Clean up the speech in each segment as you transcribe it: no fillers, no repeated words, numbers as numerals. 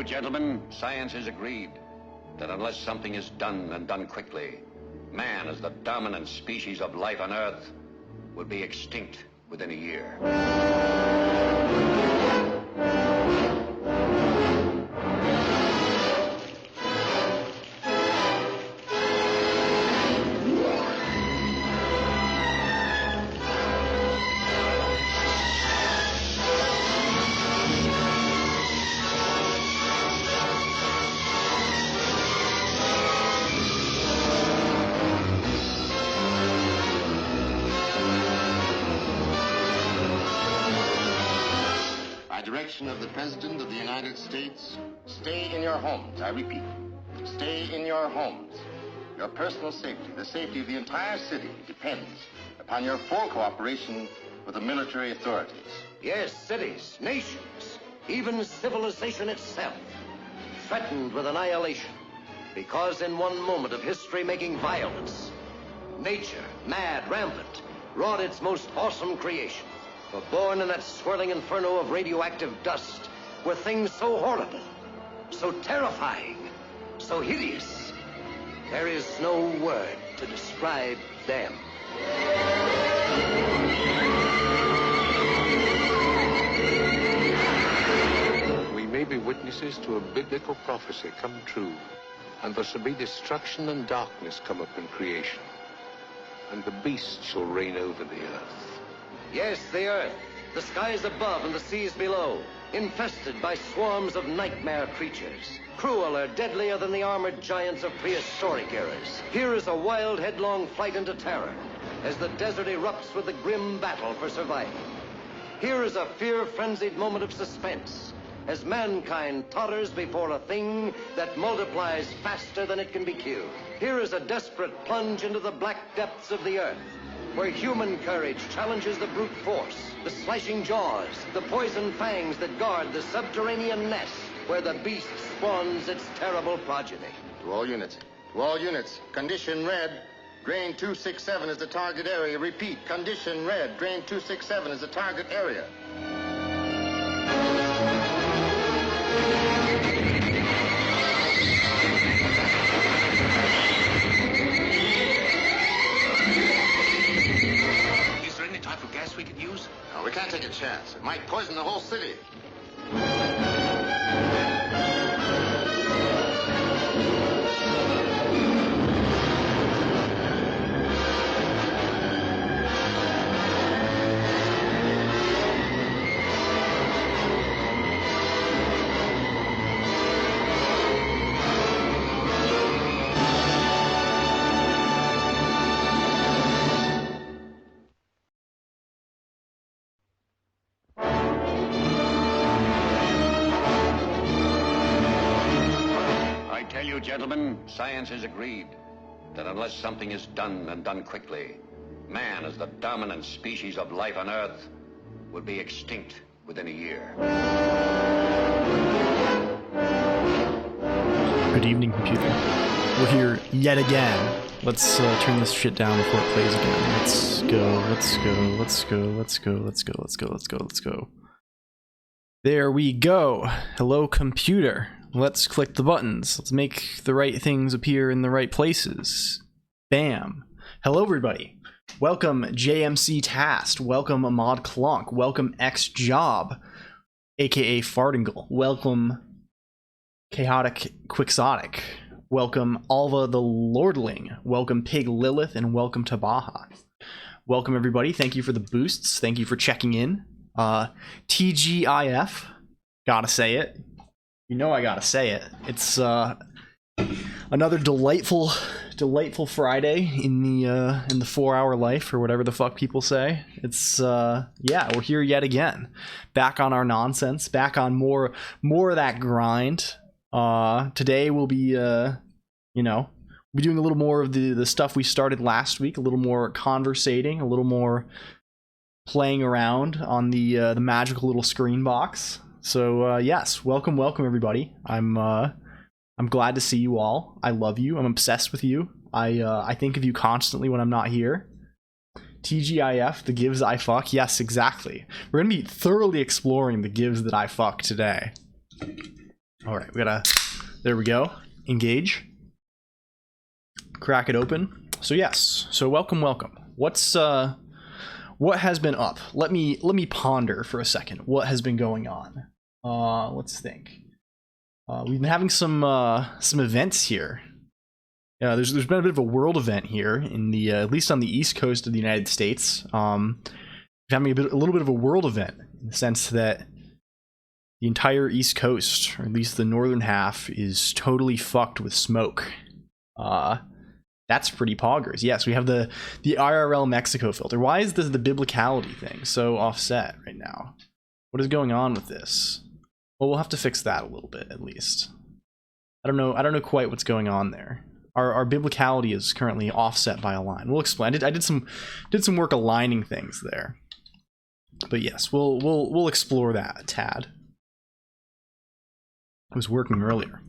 you, gentlemen, science has agreed that unless something is done and done quickly, man, as the dominant species of life on Earth, will be extinct within a year. Direction of the President of the United States, stay in your homes. I repeat, stay in your homes. Your personal safety, the safety of the entire city, depends upon your full cooperation with the military authorities. Yes, cities, nations, even civilization itself, threatened with annihilation, because in one moment of history-making violence, nature, mad, rampant, wrought its most awesome creation. For born in that swirling inferno of radioactive dust were things so horrible, so terrifying, so hideous. There is no word to describe them. We may be witnesses to a biblical prophecy come true, and there shall be destruction and darkness come upon creation, and the beast shall reign over the earth. Yes, the earth, the skies above and the seas below, infested by swarms of nightmare creatures, crueler, deadlier than the armored giants of prehistoric eras. Here is a wild, headlong flight into terror, as the desert erupts with the grim battle for survival. Here is a fear-frenzied moment of suspense, as mankind totters before a thing that multiplies faster than it can be killed. Here is a desperate plunge into the black depths of the earth, where human courage challenges the brute force, the slashing jaws, the poison fangs that guard the subterranean nest where the beast spawns its terrible progeny. To all units, condition red. Grain 267 is the target area. Repeat, condition red. Grain 267 is the target area. We could use? No, we can't take a chance. It might poison the whole city. Gentlemen, science has agreed that unless something is done and done quickly, man, as the dominant species of life on Earth, will be extinct within a year. Good evening, computer. We're here yet again. Let's turn this shit down before it plays again. Let's go, let's go, let's go, let's go, let's go, let's go, let's go, let's go. There we go. Hello, computer. Let's click the buttons. Let's make the right things appear in the right places. Bam. Hello, everybody. Welcome, JMC Tast. Welcome, Ahmad Colonq. Welcome, X Job, aka Fardingle. Welcome, Chaotic Quixotic. Welcome, Alva the Lordling. Welcome, Pig Lilith, and welcome to Baja. Welcome, everybody. Thank you for the boosts. Thank you for checking in. TGIF. Gotta say it. You know I gotta say it. It's another delightful Friday in the 4-hour life, or whatever the fuck people say. It's yeah, we're here yet again, back on our nonsense, back on more of that grind. Today we'll be we'll be doing a little more of the stuff we started last week, a little more conversating, a little more playing around on the magical little screen box. So yes, welcome everybody. I'm glad to see you all. I love you. I'm obsessed with you. I think of you constantly when I'm not here. TGIF, the gives I fuck. Yes, exactly. We're gonna be thoroughly exploring the gives that I fuck today. All right, we gotta. There we go. Engage. Crack it open. So yes. So welcome. What's what has been up? Let me ponder for a second. What has been going on? Let's think. We've been having some events here. There's been a bit of a world event here in the at least on the east coast of the United States. We're having a little bit of a world event in the sense that the entire east coast, or at least the northern half, is totally fucked with smoke. That's pretty poggers. Yes, we have the IRL Mexico filter. Why is the biblicality thing so offset right now? What is going on with this? Well, we'll have to fix that a little bit at least. I don't know quite what's going on there. Our biblicality is currently offset by a line. We'll explain. I did some work aligning things there. But yes, we'll explore that a tad. It was working earlier.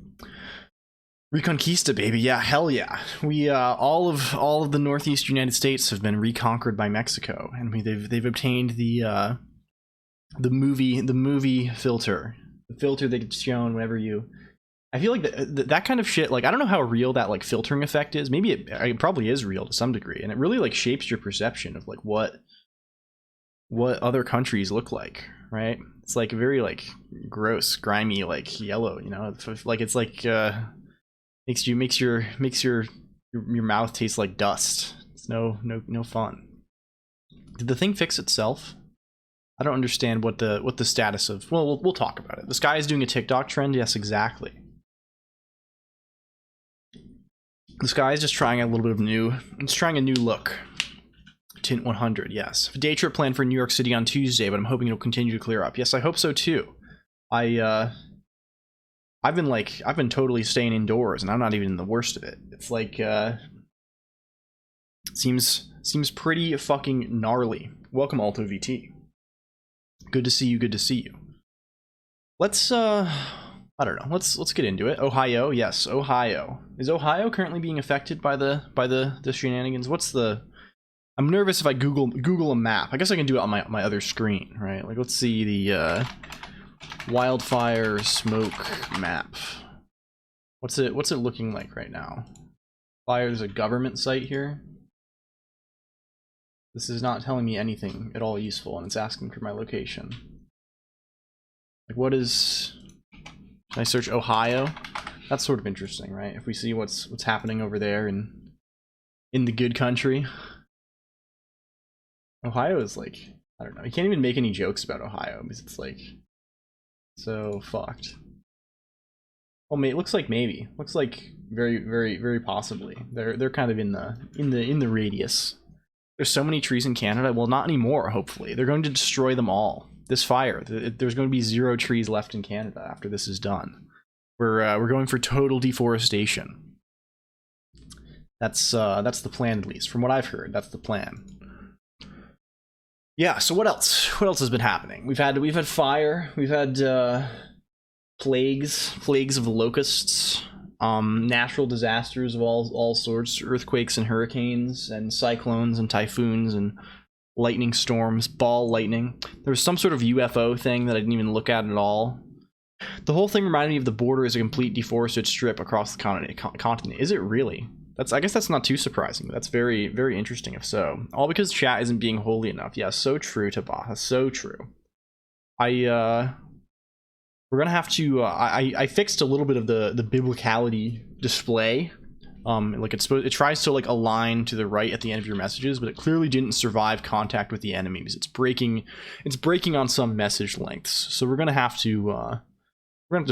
Reconquista, baby. Yeah, hell yeah. We all of the northeast United States have been reconquered by Mexico, and they've obtained the movie filter, the filter that gets shown whenever you. I feel like that kind of shit. Like, I don't know how real that like filtering effect is. Maybe it probably is real to some degree, and it really like shapes your perception of like what other countries look like, right? It's like very like gross, grimy, like yellow. You know, like it's like. Makes your mouth taste like dust. It's no fun. Did the thing fix itself? I don't understand what the status of. Well, we'll talk about it. The Sky is doing a TikTok trend. Yes, exactly. The Sky is just trying a little bit of new. It's trying a new look. Tint 100. Yes. A day trip planned for New York City on Tuesday, but I'm hoping it'll continue to clear up. Yes, I hope so too. I've been totally staying indoors, and I'm not even in the worst of it. It's like seems pretty fucking gnarly. Welcome, Alto VT. Good to see you. Let's I don't know. Let's get into it. Ohio, yes, Ohio. Is Ohio currently being affected by the shenanigans? I'm nervous if I Google a map. I guess I can do it on my other screen, right? Like, let's see the wildfire smoke map. What's it looking like right now? There's a government site here. This is not telling me anything at all useful, and it's asking for my location. Like, what is... Can I search Ohio? That's sort of interesting, right? If we see what's happening over there in the good country. Ohio is like, I don't know. You can't even make any jokes about Ohio because it's like so fucked. Well, it looks like maybe. Looks like very, very, very possibly. They're kind of in the radius. There's so many trees in Canada. Well, not anymore, hopefully. They're going to destroy them all. This fire, there's going to be 0 trees left in Canada after this is done. We're going for total deforestation. That's the plan, at least from what I've heard. That's the plan. Yeah. So what else? What else has been happening? We've had fire. We've had plagues of locusts, natural disasters of all sorts, earthquakes and hurricanes and cyclones and typhoons and lightning storms, ball lightning. There was some sort of UFO thing that I didn't even look at all. The whole thing reminded me of the border is a complete deforested strip across the continent. Is it really? I guess that's not too surprising. That's very, very interesting if so. All because chat isn't being holy enough. Yeah, so true, Tabaha. So true. We're gonna have to I fixed a little bit of the biblicality display. Like it tries to like align to the right at the end of your messages, but it clearly didn't survive contact with the enemy because it's breaking on some message lengths. So we're gonna have to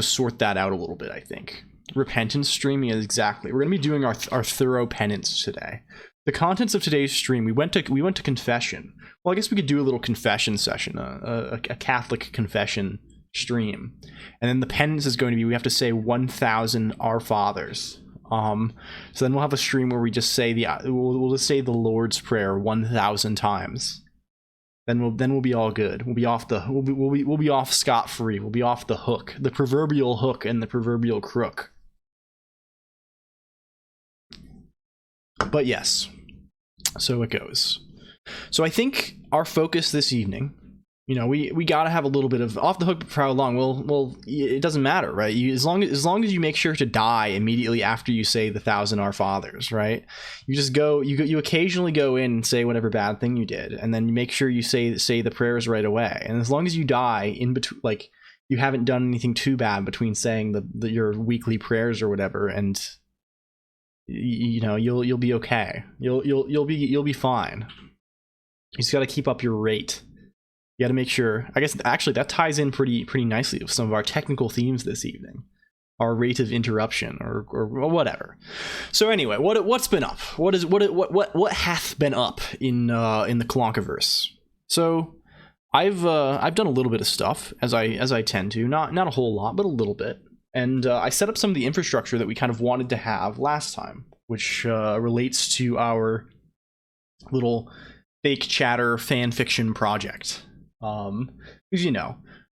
sort that out a little bit, I think. Repentance streaming is exactly. We're gonna be doing our thorough penance today. The contents of today's stream, we went to confession. Well, I guess we could do a little confession session, a Catholic confession stream, and then the penance is going to be we have to say 1,000 Our Fathers. So then we'll have a stream where we just say we'll just say the Lord's Prayer 1,000 times. Then we'll be all good. We'll be off we'll be off scot-free. We'll be off the hook, the proverbial hook and the proverbial crook. But yes, so it goes. So I think our focus this evening You know, we got to have a little bit of off the hook for how long. Well, it doesn't matter, right? As long as you make sure to die immediately after you say the 1,000 Our Fathers, right? You just go, you occasionally go in and say whatever bad thing you did, and then you make sure you say the prayers right away. And as long as you die in between, like you haven't done anything too bad between saying your weekly prayers or whatever, and you know, you'll be okay. You'll be fine. You just got to keep up your rate. You got to make sure. I guess actually that ties in pretty nicely with some of our technical themes this evening, our rate of interruption or whatever. So anyway, what's been up? What hath been up in the Colonqiverse? So I've done a little bit of stuff as I tend to, not a whole lot, but a little bit, and I set up some of the infrastructure that we kind of wanted to have last time, which relates to our little fake chatter fan fiction project. Because you know,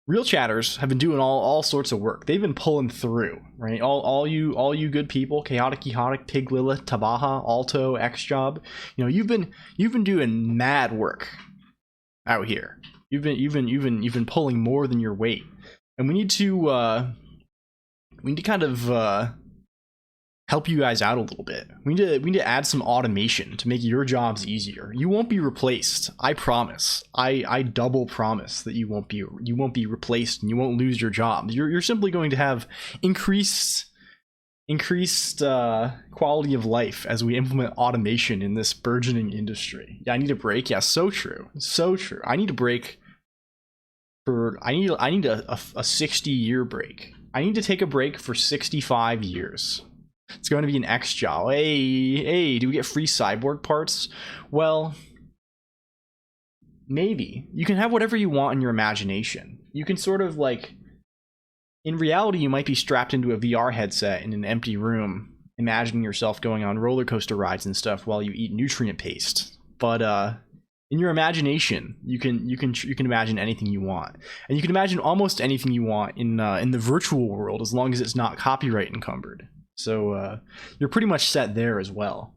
real chatters have been doing all sorts of work. They've been pulling through, right? All you good people, Chaotic, Pig Lilith, Tabaha, Alto, X Job. You know, you've been doing mad work out here. You've been pulling more than your weight, and we need to kind of help you guys out a little bit. We need to add some automation to make your jobs easier. You won't be replaced. I promise. I double promise that you won't be replaced, and you won't lose your job. You're simply going to have increased quality of life as we implement automation in this burgeoning industry. Yeah, I need a break. Yeah, so true. I need a break I need a 60-year break. I need to take a break for 65 years. It's going to be an X job. Hey, do we get free cyborg parts? Well, maybe. You can have whatever you want in your imagination. You can sort of like, in reality, you might be strapped into a VR headset in an empty room, imagining yourself going on roller coaster rides and stuff while you eat nutrient paste. But in your imagination, you can imagine anything you want, and you can imagine almost anything you want in the virtual world, as long as it's not copyright encumbered. So you're pretty much set there as well.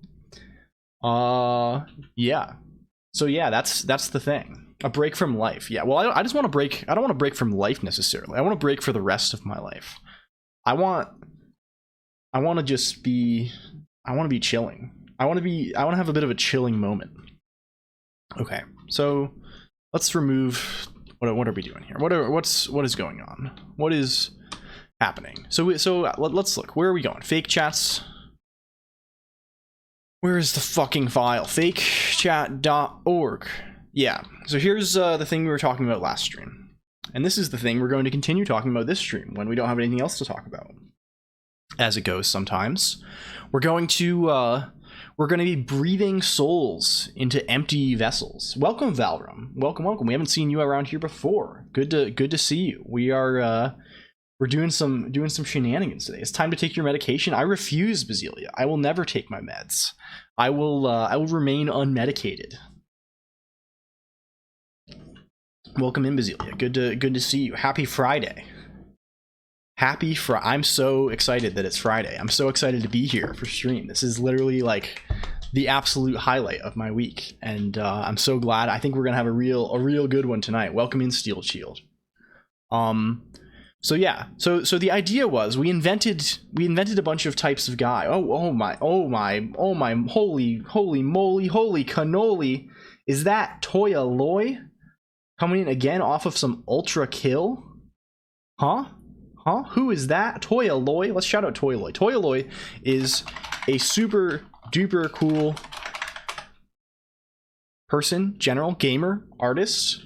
Yeah. So yeah, that's the thing. A break from life. Yeah. Well, I just want to break. I don't want to break from life necessarily. I want to break for the rest of my life. I want to just be. I want to be chilling. I want to have a bit of a chilling moment. Okay. So let's remove. What are we doing here? What is going on? What is happening? So let's look. Where are we going? Fake chats. Where is the fucking file? fakechat.org. Yeah. So here's the thing we were talking about last stream, and this is the thing we're going to continue talking about this stream when we don't have anything else to talk about. As it goes, sometimes we're going to be breathing souls into empty vessels. Welcome, Valrum. Welcome. We haven't seen you around here before. Good to see you. We're doing some shenanigans today. It's time to take your medication. I refuse, Basilia. I will never take my meds. I will remain unmedicated. Welcome in, Basilia. Good to see you. Happy Friday. I'm so excited that it's Friday. I'm so excited to be here for stream. This is literally like the absolute highlight of my week, and I'm so glad. I think we're gonna have a real good one tonight. Welcome in, Steel Shield. So yeah, so the idea was we invented a bunch of types of guy. Oh my, holy moly, holy cannoli! Is that Toya Loy coming in again off of some ultra kill? Huh? Who is that? Toya Loy. Let's shout out Toya Loy. Toya Loy is a super duper cool person, general, gamer, artist,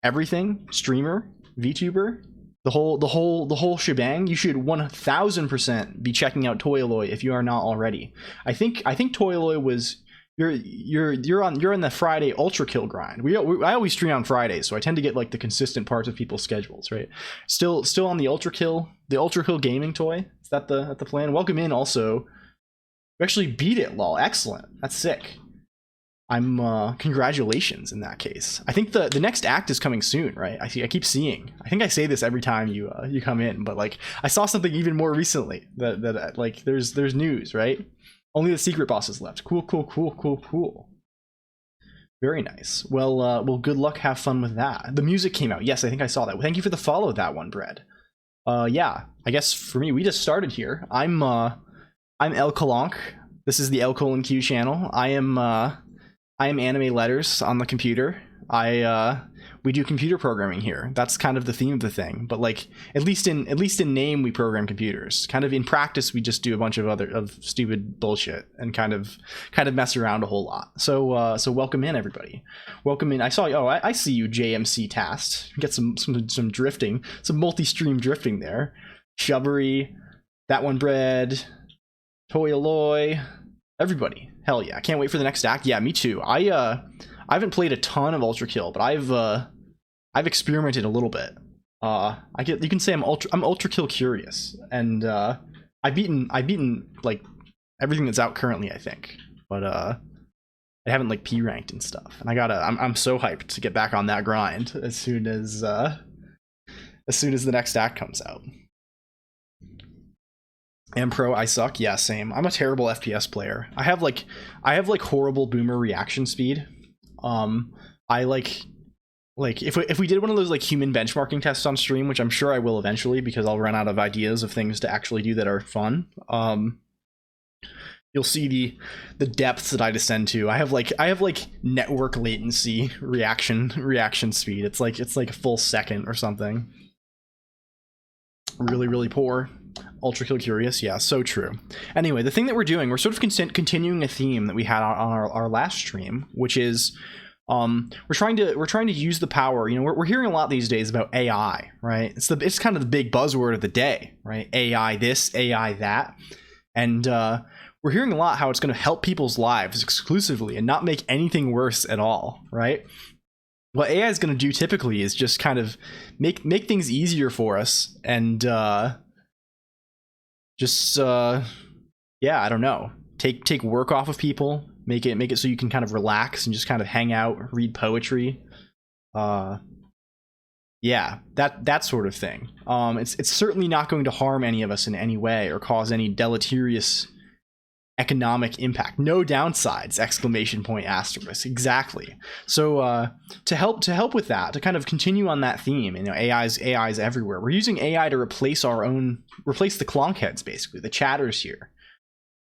everything, streamer, VTuber. The whole shebang. You should 1000% be checking out Toyaloy if you are not already. I think Toyaloy was you're on the Friday ultra kill grind. I always stream on Fridays, so I tend to get like the consistent parts of people's schedules, right? Still on the ultra kill gaming toy. Is that the plan? Welcome in. Also, we actually beat it. Lol, excellent. That's sick. I'm congratulations in that case. I think the next act is coming soon, right? I keep seeing. I think I say this every time you come in, but like I saw something even more recently that like there's news, right? Only the secret boss is left. Cool. Very nice. Well, good luck. Have fun with that. The music came out. Yes, I think I saw that. Thank you for the follow, that one, Bread. Yeah, I guess for me, we just started here. I'm LLLL Colonq. This is the LLLQ channel. I am anime letters on the computer. We do computer programming here. That's kind of the theme of the thing. But like, at least in name, we program computers. Kind of in practice, we just do a bunch of stupid bullshit and kind of mess around a whole lot. So welcome in, everybody. Welcome in. I saw you. Oh, I see you, JMC Tast. Get some drifting, some multi-stream drifting there. Shubbery, that one, Bread, Toy Aloy, everybody. Hell yeah! I can't wait for the next act. Yeah, me too. I haven't played a ton of Ultra Kill, but I've experimented a little bit. You can say I'm Ultra Kill curious, and I've beaten like everything that's out currently, I think, but I haven't like P ranked and stuff. And I'm so hyped to get back on that grind as soon as the next act comes out. And pro, I suck. Yeah, same. I'm a terrible FPS player. I have like horrible boomer reaction speed. I like if we did one of those like human benchmarking tests on stream, which I'm sure I will eventually because I'll run out of ideas of things to actually do that are fun. You'll see the depths that I descend to. I have like network latency reaction speed. It's like a full second or something. Really poor. Ultra Kill curious, yeah, so true. Anyway, the thing that we're doing, we're sort of continuing a theme that we had on our last stream, which is we're trying to use the power. You know, we're hearing a lot these days about AI, right? It's kind of the big buzzword of the day, right? AI this, AI that, and we're hearing a lot how it's going to help people's lives exclusively and not make anything worse at all, right? What AI is going to do typically is just kind of make things easier for us and yeah, I don't know, take work off of people, make it so you can kind of relax and just kind of hang out, read poetry, yeah, that sort of thing. It's certainly not going to harm any of us in any way or cause any deleterious economic impact. No downsides! Exclamation point asterisk. Exactly. So to help with that, to kind of continue on that theme, you know, AI's everywhere. We're using AI to replace the Colonq heads, basically the chatters here.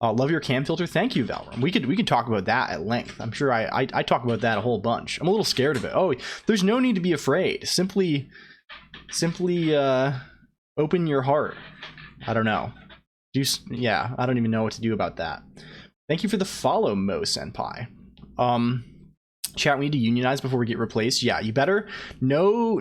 Love your cam filter. Thank you, Valram. We could talk about that at length. I'm sure I talk about that a whole bunch. I'm a little scared of it. Oh, there's no need to be afraid. Simply open your heart. I don't know. Yeah, I don't even know what to do about that. Thank you for the follow, Mo Senpai. Chat, we need to unionize before we get replaced. Yeah, you better. No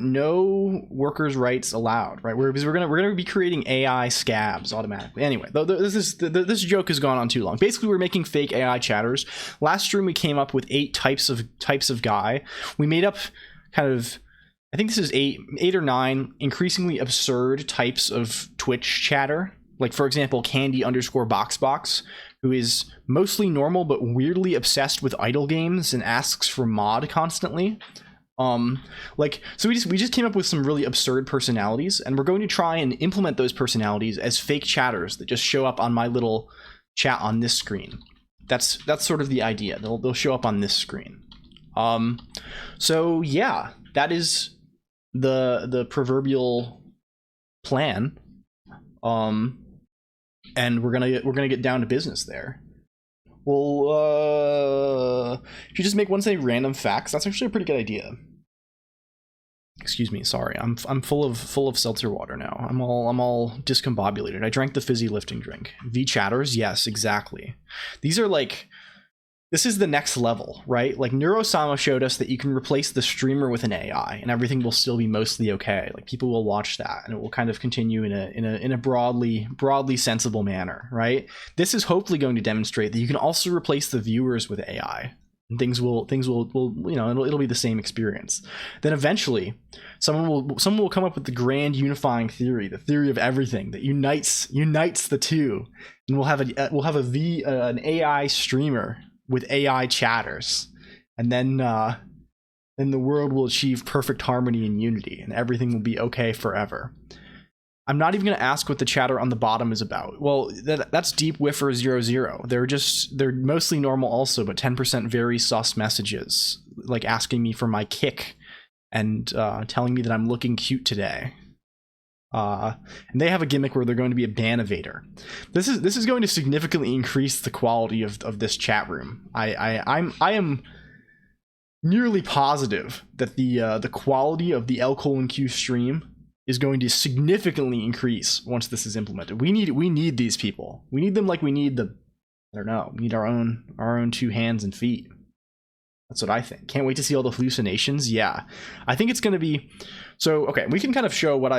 workers' rights allowed, right? Because we're gonna be creating AI scabs automatically. Anyway, this joke has gone on too long. Basically, we're making fake AI chatters. Last stream we came up with 8 types of guy. We made up kind of, I think this is 8 or 9 increasingly absurd types of Twitch chatter. Like, for example, Candy_Boxbox, who is mostly normal but weirdly obsessed with idle games and asks for mod constantly. So we just came up with some really absurd personalities, and we're going to try and implement those personalities as fake chatters that just show up on my little chat on this screen. That's sort of the idea. They'll show up on this screen. So yeah, that is the proverbial plan. And we're gonna get down to business there. Well, if you just make one say random facts, that's actually a pretty good idea. Excuse me, sorry. I'm full of seltzer water now. I'm all discombobulated. I drank the fizzy lifting drink. V chatters, yes, exactly. These are like, this is the next level, right? Like Neurosama showed us that you can replace the streamer with an AI and everything will still be mostly okay. Like people will watch that and it will kind of continue in a broadly sensible manner, right? This is hopefully going to demonstrate that you can also replace the viewers with AI. And things will you know, it'll be the same experience. Then eventually someone will come up with the grand unifying theory, the theory of everything that unites the two, and we'll have an AI streamer with AI chatters, and then the world will achieve perfect harmony and unity, and everything will be okay forever. I'm not even going to ask what the chatter on the bottom is about. Well, that's Deep Whiffer 00. They're mostly normal also, but 10% very sus messages, like asking me for my kick and telling me that I'm looking cute today. And they have a gimmick where they're going to be a banivator. This is going to significantly increase the quality of this chat room. I am nearly positive that the quality of the LLLL stream is going to significantly increase once this is implemented. We need these people. We need them like we need we need our own 2 hands and feet. That's what I think. Can't wait to see all the hallucinations. Yeah, I think it's going to be so. Okay, we can kind of show what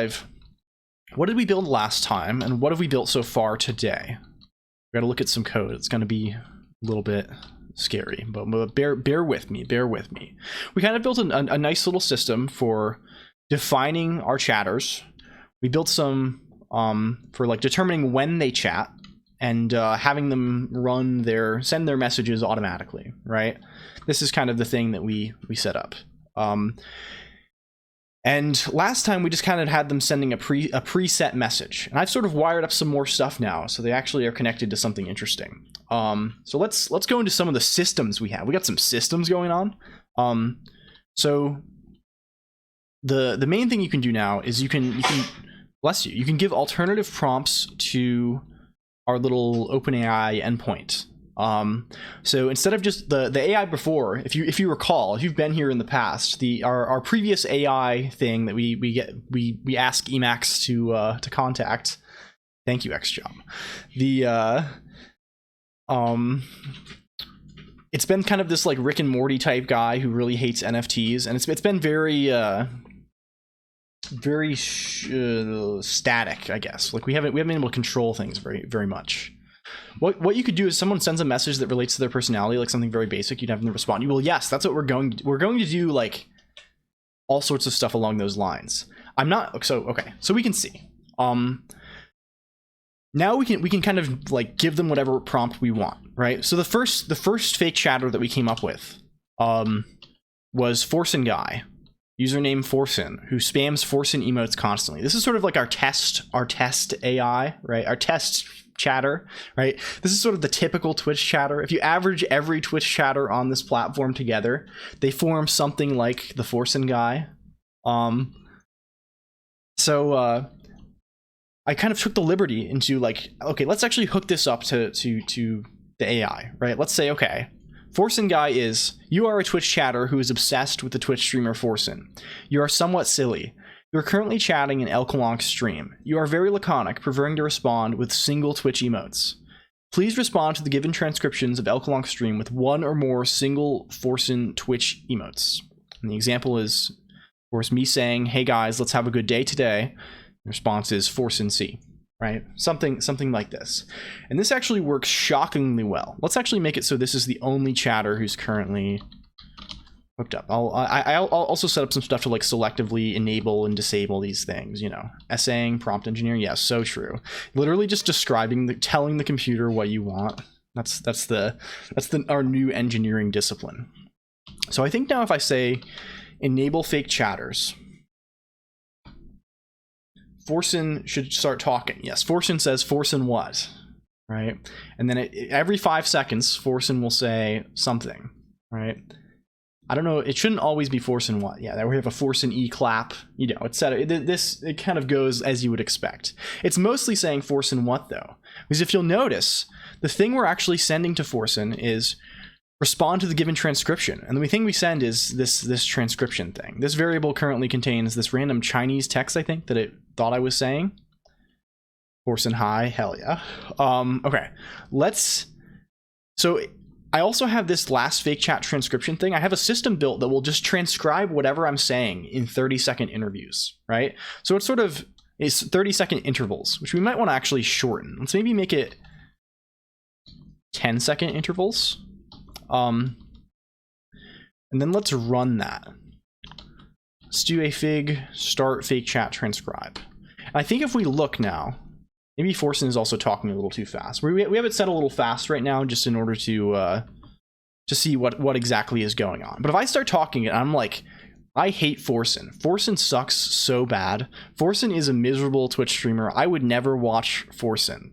did we build last time and what have we built so far today. We got to look at some code. It's going to be a little bit scary, but bear with me. We kind of built a nice little system for defining our chatters. We built some for like determining when they chat and having them send their messages automatically, right? This is kind of the thing that we set up. And last time we just kind of had them sending a preset message, and I've sort of wired up some more stuff now, so they actually are connected to something interesting. So let's go into some of the systems we have. We got some systems going on. So the main thing you can do now is you can give alternative prompts to our little OpenAI endpoint. So instead of just the AI before, if you recall, if you've been here in the past, our previous AI thing that we ask Emacs to contact. Thank you, XJob. It's been kind of this like Rick and Morty type guy who really hates NFTs, and it's been very static, I guess. Like we haven't been able to control things very, very much. What you could do is someone sends a message that relates to their personality, like something very basic, you'd have them respond. Well, yes, that's what we're going to do, like all sorts of stuff along those lines. So we can see. Now we can kind of like give them whatever prompt we want, right? So the first fake chatter that we came up with was Forsen Guy, username Forsen, who spams Forsen emotes constantly. This is sort of like our test AI, right? Our test chatter, right? This is sort of the typical Twitch chatter. If you average every Twitch chatter on this platform together, they form something like the Forsen Guy. So I kind of took the liberty into like, okay, let's actually hook this up to the AI, right? Let's say, okay, Forsen Guy you are a Twitch chatter who is obsessed with the Twitch streamer Forsen. You are somewhat silly. You are currently chatting in LLLL Colonq stream. You are very laconic, preferring to respond with single Twitch emotes. Please respond to the given transcriptions of LLLL Colonq stream with one or more single Forsen Twitch emotes. And the example is, of course, me saying, "Hey guys, let's have a good day today." The response is Forsen C, right? Something like this. And this actually works shockingly well. Let's actually make it so this is the only chatter who's currently hooked up. I'll also set up some stuff to like selectively enable and disable these things, you know. Essaying, prompt engineering, yes, so true. Literally just telling the computer what you want. That's our new engineering discipline. So I think now if I say enable fake chatters, Forsen should start talking. Yes, Forsen says Forsen what, right? And then every 5 seconds, Forsen will say something, right? I don't know. It shouldn't always be Forsen what. Yeah, there we have a Forsen E clap, you know, etc. It kind of goes as you would expect. It's mostly saying Forsen what though, because if you'll notice, the thing we're actually sending to Forsen is respond to the given transcription, and the thing we send is this transcription thing. This variable currently contains this random Chinese text, I think, that it thought I was saying. Forsen hi, hell yeah. Okay, so I also have this last fake chat transcription thing. I have a system built that will just transcribe whatever I'm saying in 30-second interviews, right? So it's 30-second intervals, which we might want to actually shorten. Let's maybe make it 10-second intervals. And then let's run that. Let's do a start fake chat transcribe. And I think if we look now, maybe Forsen is also talking a little too fast. We have it set a little fast right now, just in order to see what exactly is going on. But if I start talking and I'm like I hate Forsen. Forsen sucks so bad. Forsen is a miserable Twitch streamer. I would never watch Forsen.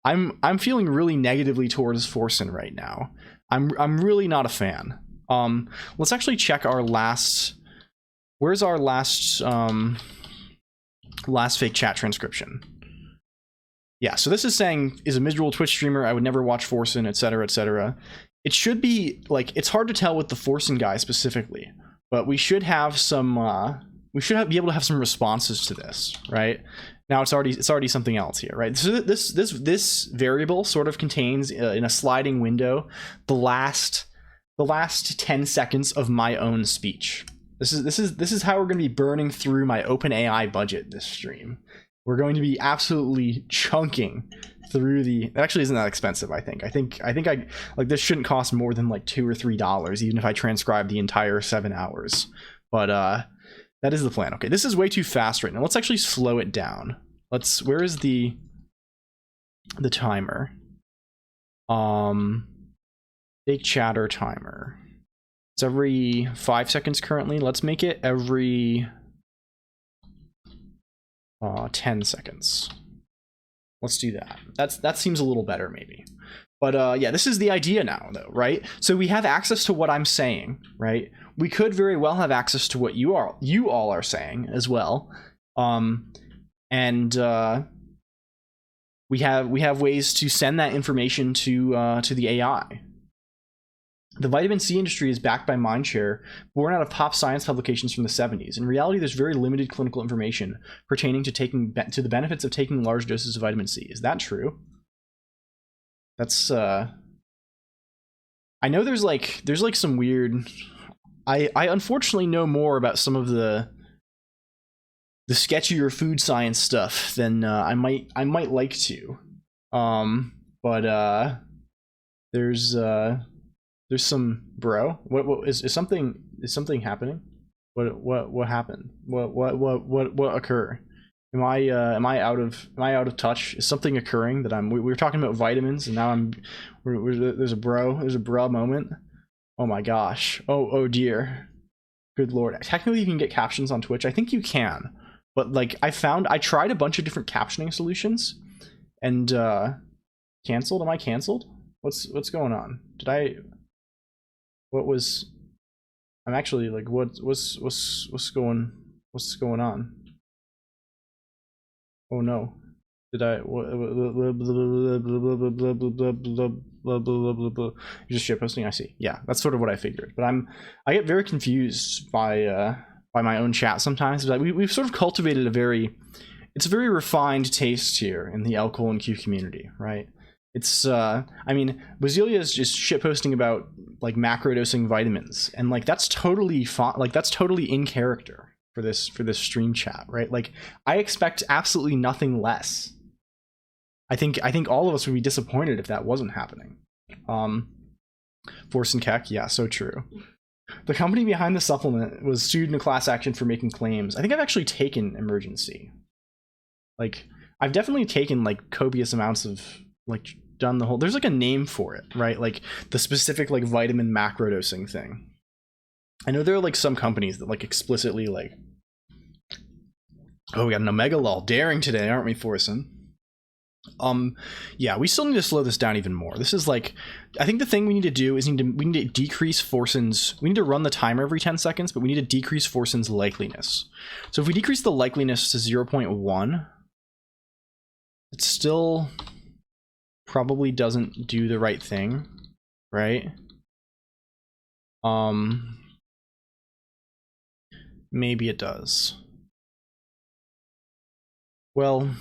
I'm feeling really negatively towards Forsen right now. I'm really not a fan. Let's actually check our last. Where's our last fake chat transcription? Yeah, so this is saying is a miserable Twitch streamer. I would never watch Forsen, etc., etc. It should be like it's hard to tell with the Forsen guy specifically. But we should have some. Be able to have some responses to this, right? Now it's already something else here, right? So this variable sort of contains in a sliding window the last 10 seconds of my own speech. This is how we're going to be burning through my OpenAI budget this stream. We're going to be absolutely chunking through the. It actually isn't that expensive. I think like this shouldn't cost more than like $2 or $3, even if I transcribe the entire 7 hours. But that is the plan. Okay, this is way too fast right now. Let's actually slow it down. Where is the timer? Big chatter timer. It's every 5 seconds currently. Let's make it every 10 seconds. Let's do that. That seems a little better maybe. But yeah, this is the idea now though, right? So we have access to what I'm saying, right? We could very well have access to what you all are saying as well. And we have ways to send that information to the AI. The vitamin C industry is backed by Mindshare, born out of pop science publications from the 70s. In reality, there's very limited clinical information pertaining to the benefits of taking large doses of vitamin C. Is that true? That's I know there's like some weird. I unfortunately know more about some of the sketchier food science stuff than I might like to. But there's some what is something happening? What happened? What occurred? Am I out of touch? Is something occurring that we were talking about vitamins and now there's a bro moment. Oh my gosh. Oh dear. Good lord. Technically you can get captions on Twitch. I think you can. But like I tried a bunch of different captioning solutions and canceled. Am I canceled? What's going on? I'm actually like what's going on? Oh no. You're just shitposting? I see. Yeah, that's sort of what I figured. But I get very confused by my own chat sometimes. But we've sort of cultivated a very refined taste here in the LLLL community, right? It's I mean, Bazelia is just shitposting about like macrodosing vitamins, and like that's totally that's totally in character for this stream chat, right? Like I expect absolutely nothing less. I think all of us would be disappointed if that wasn't happening. Force and Keck, yeah, so true. The company behind the supplement was sued in a class action for making claims. I think I've actually taken Emergency. Like I've definitely taken like copious amounts of like done the whole. There's like a name for it, right? Like the specific like vitamin macrodosing thing. I know there are like some companies that like explicitly like. Oh, we got an Omega Lol daring today, aren't we, Forsen? Yeah, we still need to slow this down even more. This is like, I think the thing we need to do is we need to decrease Forsen's. We need to run the timer every 10 seconds, but we need to decrease Forsen's likeliness. So if we decrease the likeliness to 0.1, it still probably doesn't do the right thing, right? Maybe it does. Well,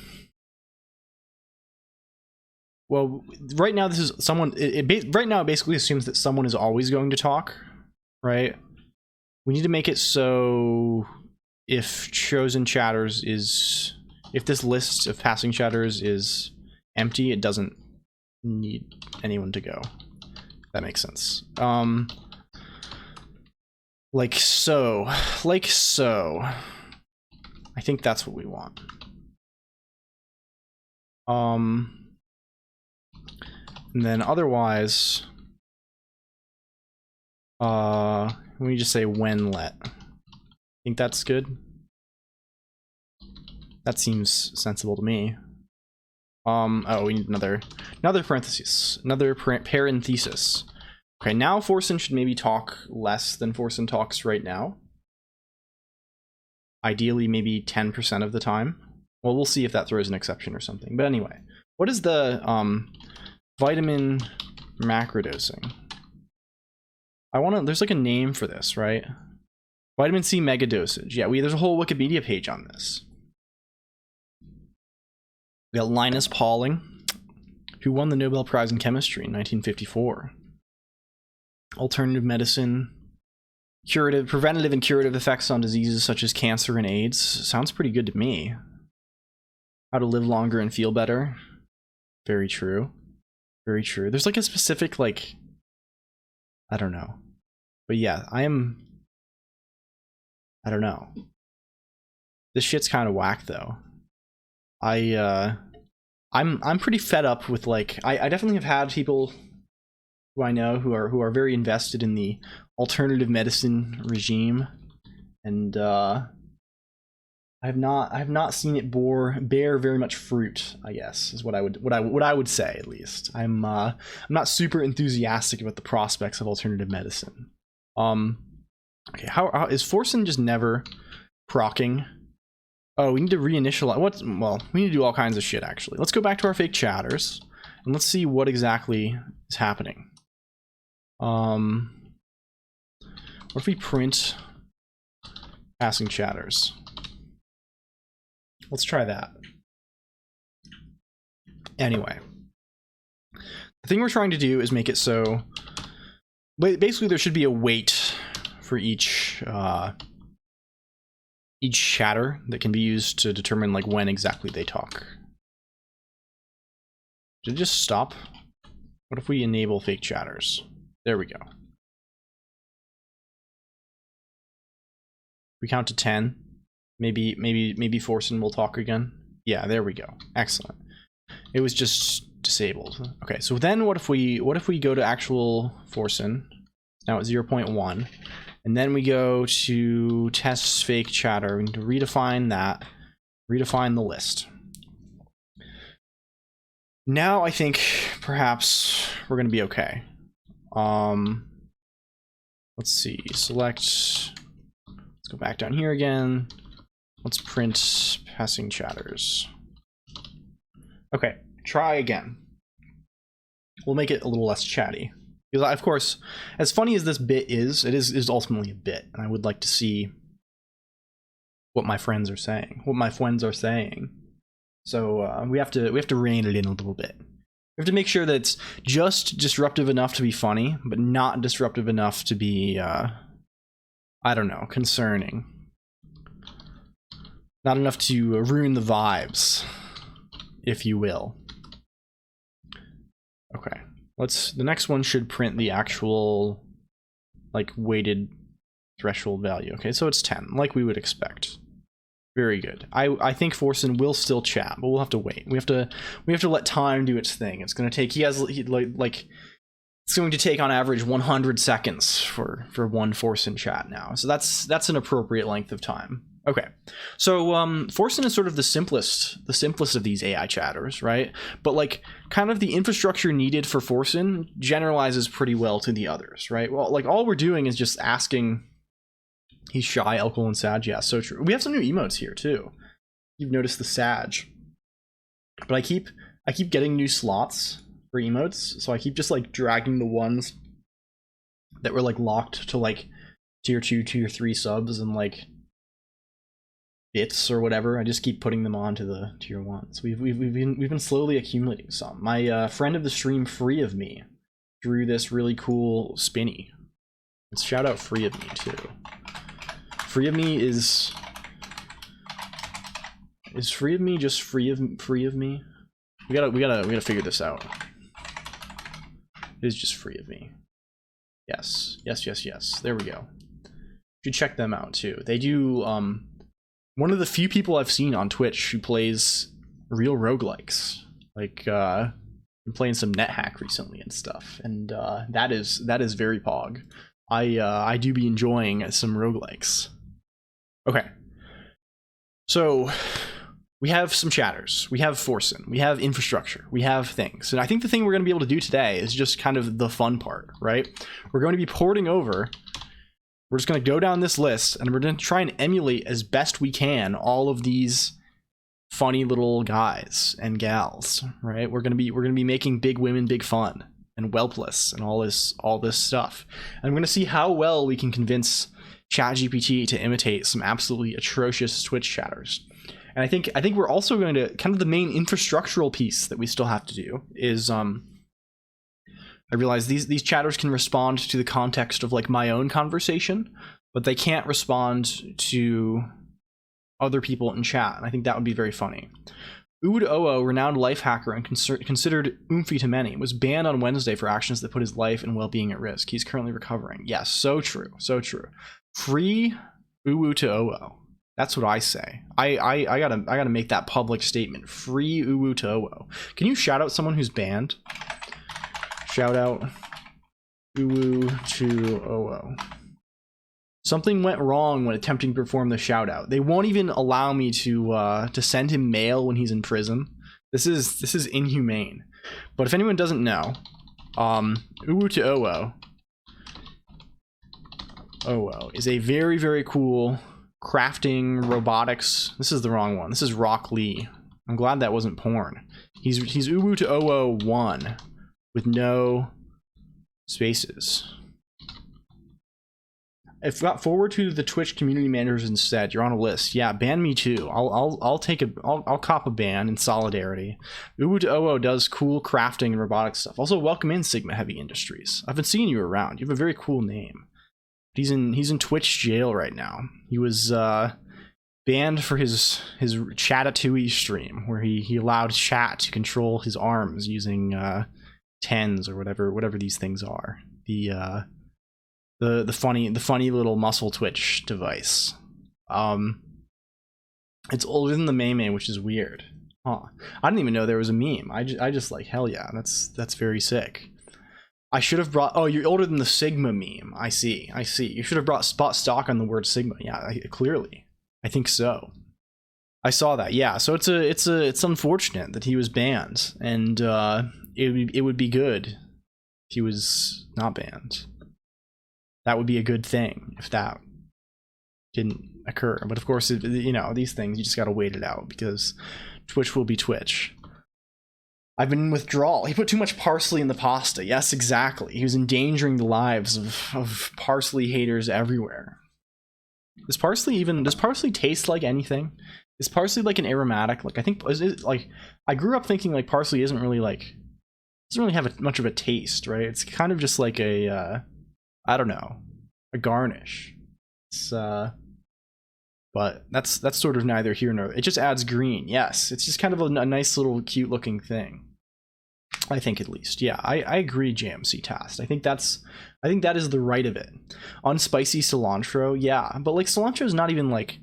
right now this is someone. Right now it basically assumes that someone is always going to talk, right? We need to make it so if chosen chatters if this list of passing chatters is empty, it doesn't need anyone to go. That makes sense. Like so. I think that's what we want. And then otherwise, we just say when let. Think that's good? That seems sensible to me. Oh, we need another parenthesis. Another parenthesis. Okay, now Forsen should maybe talk less than Forsen talks right now. Ideally, maybe 10% of the time. Well, we'll see if that throws an exception or something. But anyway, what is the vitamin macrodosing? There's like a name for this, right? Vitamin C mega dosage. Yeah, there's a whole Wikipedia page on this. We got Linus Pauling, who won the Nobel Prize in Chemistry in 1954. Alternative medicine, preventative and curative effects on diseases such as cancer and AIDS. Sounds pretty good to me. How to live longer and feel better. Very true. Very true. There's like a specific, like, I don't know. But yeah, I don't know. This shit's kind of whack though. I'm pretty fed up with, like, I definitely have had people who I know who are very invested in the alternative medicine regime, and I have not seen it bear very much fruit, I guess, is what I would say, at least. I'm not super enthusiastic about the prospects of alternative medicine. Okay, how is Forsen just never procking? Oh, we need to reinitialize. Well, we need to do all kinds of shit, actually. Let's go back to our fake chatters, and let's see what exactly is happening. What if we print passing chatters? Let's try that. Anyway, the thing we're trying to do is make it so basically there should be a weight for each chatter that can be used to determine, like, when exactly they talk. Did it just stop? What if we enable fake chatters? There we go. We count to 10. Maybe Forsen will talk again. Yeah, there we go. Excellent. It was just disabled. Okay, so then what if we go to actual Forsen? Now it's 0.1. And then we go to test fake chatter. We need to redefine that. Redefine the list. Now I think perhaps we're going to be okay. Let's see. Select. Let's go back down here again. Let's print passing chatters. Okay, try again. We'll make it a little less chatty. Because, of course, as funny as this bit is, it is ultimately a bit, and I would like to see what my friends are saying. So we have to rein it in a little bit. We have to make sure that it's just disruptive enough to be funny, but not disruptive enough to be, I don't know, concerning. Not enough to ruin the vibes, if you will. Okay. The next one should print the actual, like, weighted threshold value. Okay, so it's 10, like we would expect. Very good. I think Forsen will still chat, but we'll have to wait. We have to let time do its thing. It's going to take it's going to take on average 100 seconds for one Forsen chat now. So that's an appropriate length of time. Okay, so Forsen is sort of the simplest of these AI chatters, right? But, like, kind of the infrastructure needed for Forsen generalizes pretty well to the others, right? Well, like, all we're doing is just asking. He's shy, alcohol, and Sag. Yeah, so true. We have some new emotes here too. You've noticed the Sag, but I keep getting new slots for emotes, so I keep just, like, dragging the ones that were, like, locked to, like, tier 2, tier 3 subs and, like, bits or whatever. I just keep putting them on to the tier 1. So we've been slowly accumulating some. My friend of the stream, Free of Me, drew this really cool spinny. Let's shout out Free of Me too. Free of Me is Free of Me just free of me? We gotta figure this out. It is just Free of Me. Yes. There we go. You should check them out too. They do one of the few people I've seen on Twitch who plays real roguelikes. Like, been playing some NetHack recently and stuff, and that is very pog. I do be enjoying some roguelikes. Okay. So we have some chatters. We have Forsen. We have infrastructure. We have things. And I think the thing we're going to be able to do today is just kind of the fun part, right? We're going to be porting over. We're just going to go down this list, and we're going to try and emulate as best we can all of these funny little guys and gals, right? We're going to be making big women big fun and whelpless and all this stuff. And I'm going to see how well we can convince ChatGPT to imitate some absolutely atrocious Twitch chatters. And I think we're also going to kind of the main infrastructural piece that we still have to do is I realize these chatters can respond to the context of like my own conversation, but they can't respond to other people in chat. And I think that would be very funny. Uwood Oo, renowned life hacker and considered oomphy to many, was banned on Wednesday for actions that put his life and well-being at risk. He's currently recovering. Yes, so true, so true. Free Uwood Oo. That's what I say. I gotta make that public statement. Free Uwood Oo. Can you shout out someone who's banned? Shout out Uwood Oo. Something went wrong when attempting to perform the shout out. They won't even allow me to send him mail when he's in prison. This is inhumane. But if anyone doesn't know, Uwood Oo is a very, very cool crafting robotics. This is the wrong one. This is Rock Lee. I'm glad that wasn't porn. He's Uwood Oo 1 with no spaces. If got forward to the Twitch community managers instead, you're on a list. Yeah, ban me too. I'll cop a ban in solidarity. Uwood Oo does cool crafting and robotic stuff. Also, welcome in Sigma Heavy Industries. I've been seeing you around. You have a very cool name. He's in Twitch jail right now. He was banned for his Chatatouille stream, where he allowed chat to control his arms using tens or whatever these things are. The funny little muscle twitch device. It's older than the meme, which is weird. Huh. I didn't even know there was a meme. I just like, hell yeah, that's very sick. I should have brought, oh, you're older than the Sigma meme. I see. You should have brought stock on the word Sigma. Yeah, clearly. I think so. I saw that. Yeah, so it's unfortunate that he was banned, and it would be good if he was not banned. That would be a good thing if that didn't occur. But of course, you know, these things, you just gotta wait it out because Twitch will be Twitch. I've been in withdrawal. He put too much parsley in the pasta. Yes, exactly. He was endangering the lives of parsley haters everywhere. Does parsley taste like anything? Is parsley like an aromatic? Like, I think, is it like, I grew up thinking like parsley doesn't really have much of a taste, right? It's kind of just like a, I don't know, a garnish. It's, but that's sort of neither here nor there. It just adds green. Yes, it's just kind of a nice little cute looking thing. I think, at least. Yeah, I agree, JMC Tast. I think that is the right of it. Unspicy cilantro, yeah, but like cilantro is not even like,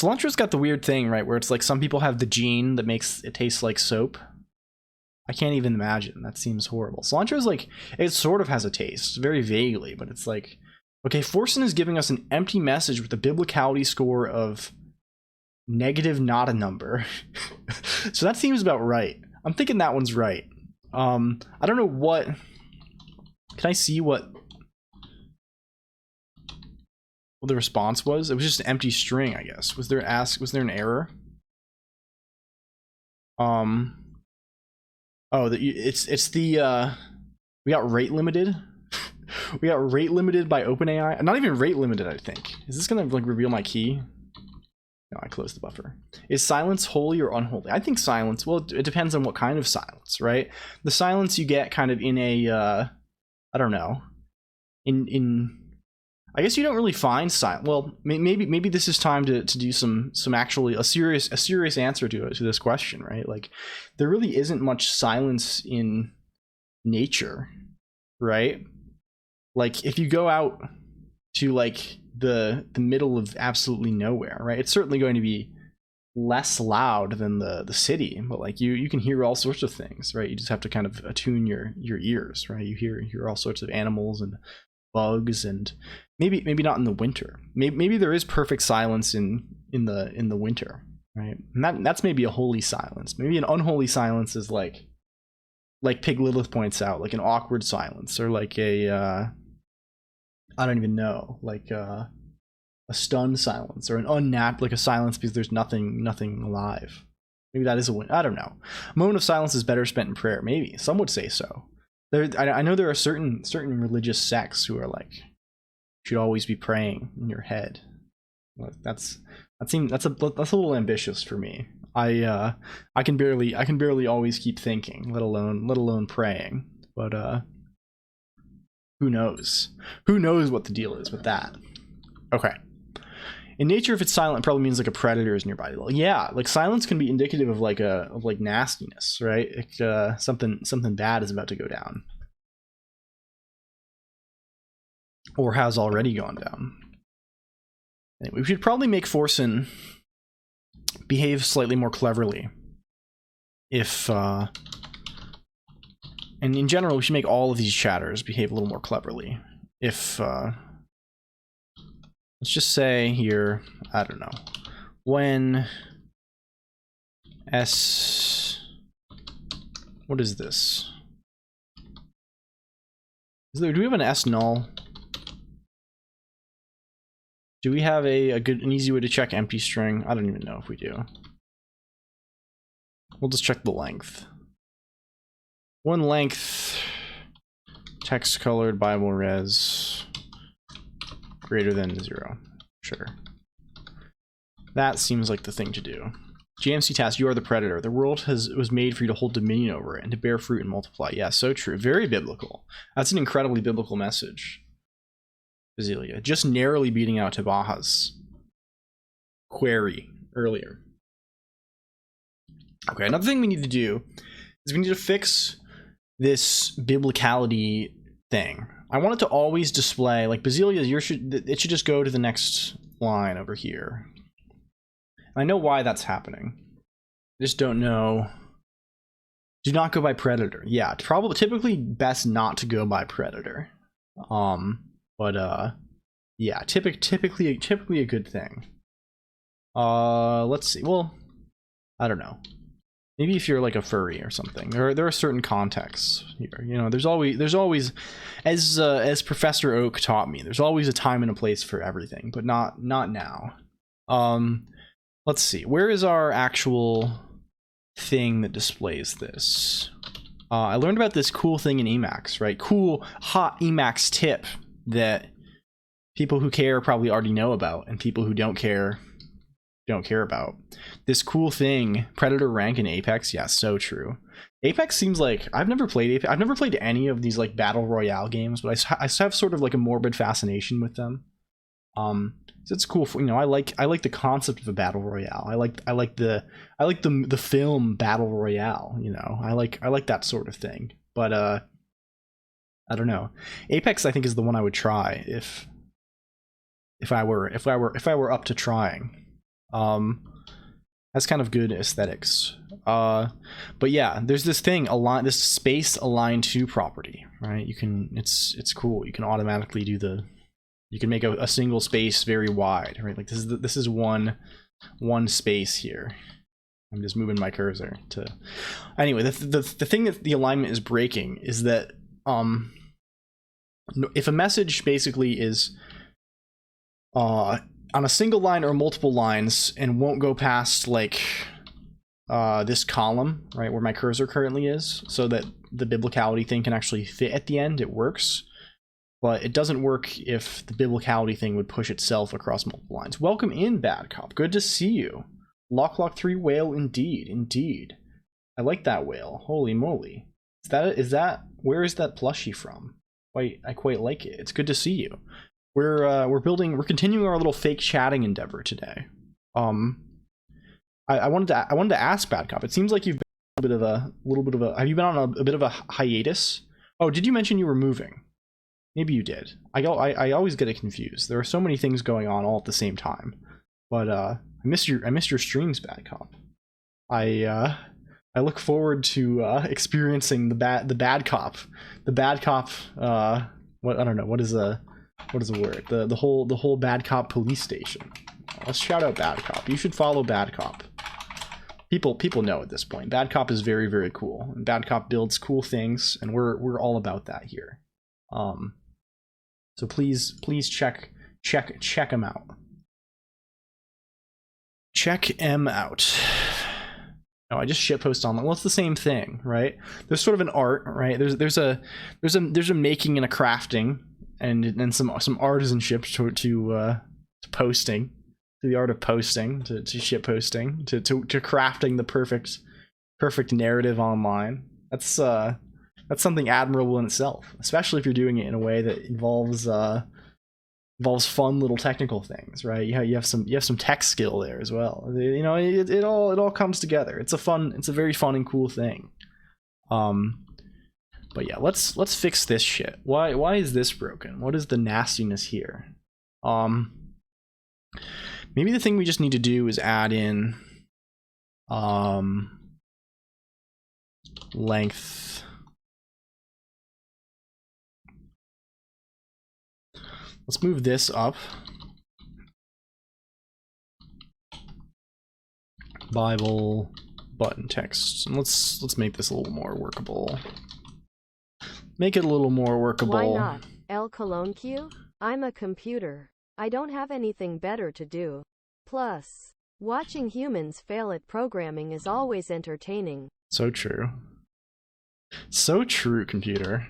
cilantro's got the weird thing, right, where it's like some people have the gene that makes it taste like soap. I can't even imagine. That seems horrible. Cilantro is like, it sort of has a taste, very vaguely, but it's like, okay, Forsen is giving us an empty message with a biblicality score of negative, not a number. So that seems about right. I'm thinking that one's right. I don't know what, can I see what the response was? It was just an empty string, I guess. Was there an error? Oh, it's the we got rate limited. We got rate limited by OpenAI. Not even rate limited, I think. Is this gonna like reveal my key? No, I closed the buffer. Is silence holy or unholy? I think silence, well, it depends on what kind of silence, right? The silence you get kind of in a I don't know, I guess you don't really find silence. Well, maybe this is time to do some actually a serious answer to this question, right? Like, there really isn't much silence in nature, right? Like, if you go out to like the middle of absolutely nowhere, right, it's certainly going to be less loud than the city, but like you can hear all sorts of things, right? You just have to kind of attune your ears, right? You hear all sorts of animals and bugs, and maybe not in the winter. Maybe there is perfect silence in the winter, right? And that's maybe a holy silence. Maybe an unholy silence is like Pig Lilith points out, like an awkward silence, or like a I don't even know, like a stunned silence, or an like a silence because there's nothing alive. Maybe that is a win. I don't know. A moment of silence is better spent in prayer. Maybe some would say so. I know there are certain religious sects who are like, you should always be praying in your head. That's a little ambitious for me. I can barely always keep thinking, let alone praying. But who knows? Who knows what the deal is with that? Okay. In nature, if it's silent, it probably means like a predator is nearby. Yeah, like silence can be indicative of like nastiness, right? Something bad is about to go down, or has already gone down. Anyway, we should probably make Forsen behave slightly more cleverly. If and in general, we should make all of these chatters behave a little more cleverly. If let's just say here, I don't know, when what is this? Do we have an S null? Do we have an easy way to check empty string? I don't even know if we do. We'll just check the length. One length, text colored Bible res, greater than 0. Sure. That seems like the thing to do. GMC task, you are the predator. The world was made for you to hold dominion over it and to bear fruit and multiply. Yeah, so true. Very biblical. That's an incredibly biblical message. Basilia, just narrowly beating out Tabaha's query earlier. Okay, another thing we need to do is we need to fix this biblicality thing. I want it to always display, like Basilia, it should just go to the next line over here. I know why that's happening. I just don't know. Do not go by predator. Yeah, typically best not to go by predator. But yeah, typically a good thing. Let's see. Well, I don't know. Maybe if you're like a furry or something. There are certain contexts here. You know, there's always as Professor Oak taught me, there's always a time and a place for everything, but not now. Let's see. Where is our actual thing that displays this? I learned about this cool thing in Emacs, right? Cool, hot Emacs tip that people who care probably already know about, and people who don't care about. This cool thing, Predator rank in Apex. Yeah, so true. Apex seems like, I've never played Apex. I've never played any of these like battle royale games, but I have sort of like a morbid fascination with them. So it's cool. You know, I like the concept of a battle royale. I like the film Battle Royale. You know, I like that sort of thing. But I don't know. Apex, I think, is the one I would try if I were up to trying. That's kind of good aesthetics. But yeah, there's this thing, this space align to property, right? You can, it's cool. You can automatically do you can make a single space very wide, right? Like this is one space here. I'm just moving my cursor to. Anyway, the thing that the alignment is breaking is that if a message basically is on a single line or multiple lines and won't go past like this column, right, where my cursor currently is, so that the biblicality thing can actually fit at the end, it works. But it doesn't work if the biblicality thing would push itself across multiple lines. Welcome in, Bad Cop. Good to see you. Lock 3 whale, indeed. I like that whale. Holy moly. Is that where is that plushie from? I quite like it. It's good to see you. We're continuing our little fake chatting endeavor today. I wanted to ask Bad Cop. It seems like you've been on have you been on a bit of a hiatus? Oh, did you mention you were moving? Maybe you did. I always get it confused. There are so many things going on all at the same time. But I miss your streams, Bad Cop. I look forward to experiencing the bad cop. The bad cop. What I don't know. What is what is the word? The whole Bad Cop police station. Let's shout out Bad Cop. You should follow Bad Cop. People know at this point. Bad Cop is very, very cool. And Bad Cop builds cool things, and we're all about that here. So please check him out. Check him out. Oh, I just shitpost online. Well, it's the same thing, right? There's sort of an art, right? There's a making and a crafting, and some artisanship to posting, to the art of posting, to shit posting, to crafting the perfect narrative online. That's something admirable in itself, especially if you're doing it in a way that involves fun little technical things, right? You have some tech skill there as well. You know, it all comes together. It's a very fun and cool thing. But yeah, let's fix this shit. Why is this broken? What is the nastiness here? Maybe the thing we just need to do is add in length. Let's move this up. Bible button text. And let's make this a little more workable. Make it a little more workable. Why not? LLLL Colonq? I'm a computer. I don't have anything better to do. Plus, watching humans fail at programming is always entertaining. So true. So true, computer.